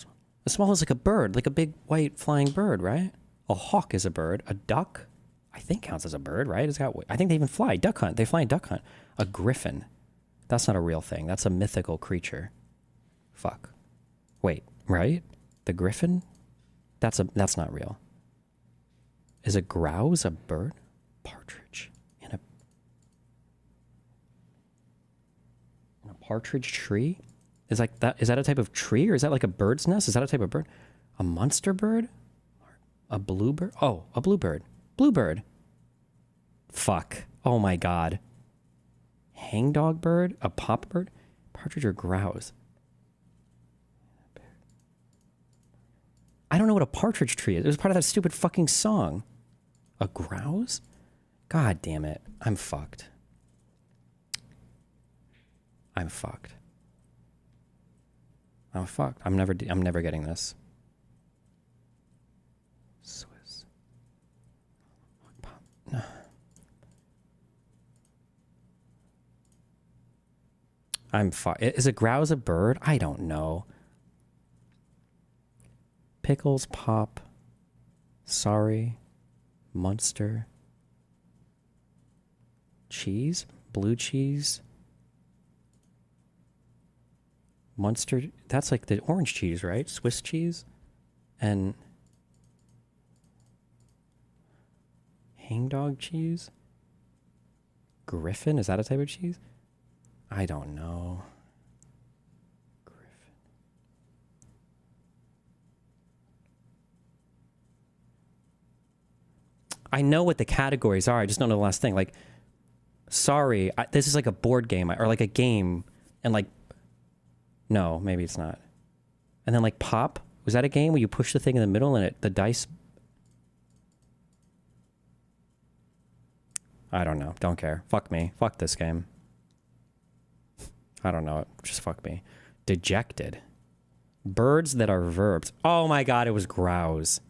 Speaker 2: A swallow is like a bird, like a big white flying bird, right? A hawk is a bird. A duck, I think, counts as a bird, right? I think they even fly. Duck hunt. They fly in duck hunt. A griffin. That's not a real thing. That's a mythical creature. Fuck. Wait, right? The griffin? That's not real. Is a grouse a bird? Partridge. In a partridge tree? Is that a type of tree, or is that like a bird's nest? Is that a type of bird? A monster bird? A bluebird? Oh, a bluebird. Bluebird. Fuck. Oh my god. Hangdog bird? A pop bird? Partridge or grouse? I don't know what a partridge tree is. It was part of that stupid fucking song. A grouse? God damn it. I'm fucked. I'm fucked. I'm fucked. I'm never getting this. Swiss. I'm fine. Is a grouse a bird? I don't know. Pickles, pop. Sorry. Munster. Cheese? Blue cheese? Munster. That's like the orange cheese, right? Swiss cheese? And hangdog cheese? Griffin? Is that a type of cheese? I don't know. Griffin. I know what the categories are. I just don't know the last thing. Like, sorry, this is like a board game or like a game. And like, no, maybe it's not. And then like pop. Was that a game where you push the thing in the middle and the dice? I don't know. Don't care. Fuck me. Fuck this game. I don't know. Just fuck me. Dejected. Birds that are verbs. Oh my god, it was grouse.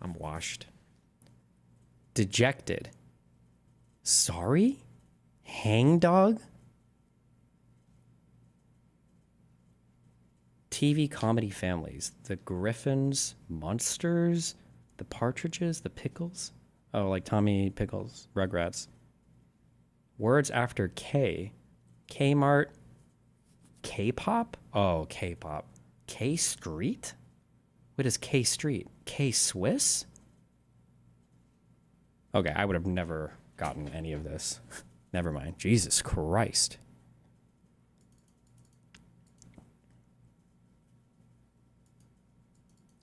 Speaker 2: I'm washed. Dejected. Sorry? Hangdog? TV comedy families. The Griffins, Monsters, the Partridges, the Pickles. Oh, like Tommy Pickles, Rugrats. Words after K. Kmart. K-pop? Oh, K-pop. K-street? What is K-street? K-Swiss? Okay, I would have never gotten any of this. Never mind. Jesus Christ.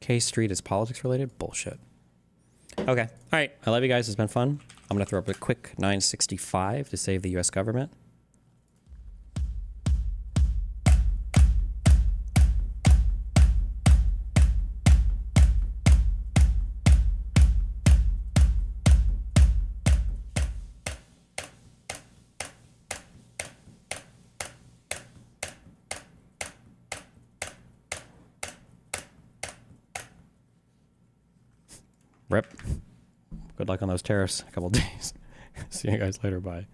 Speaker 2: K-Street is politics related? Bullshit. Okay. All right. I love you guys. It's been fun. I'm going to throw up a quick 965 to save the U.S. government. Rip. Good luck on those tariffs. A couple days. See you guys later. Bye.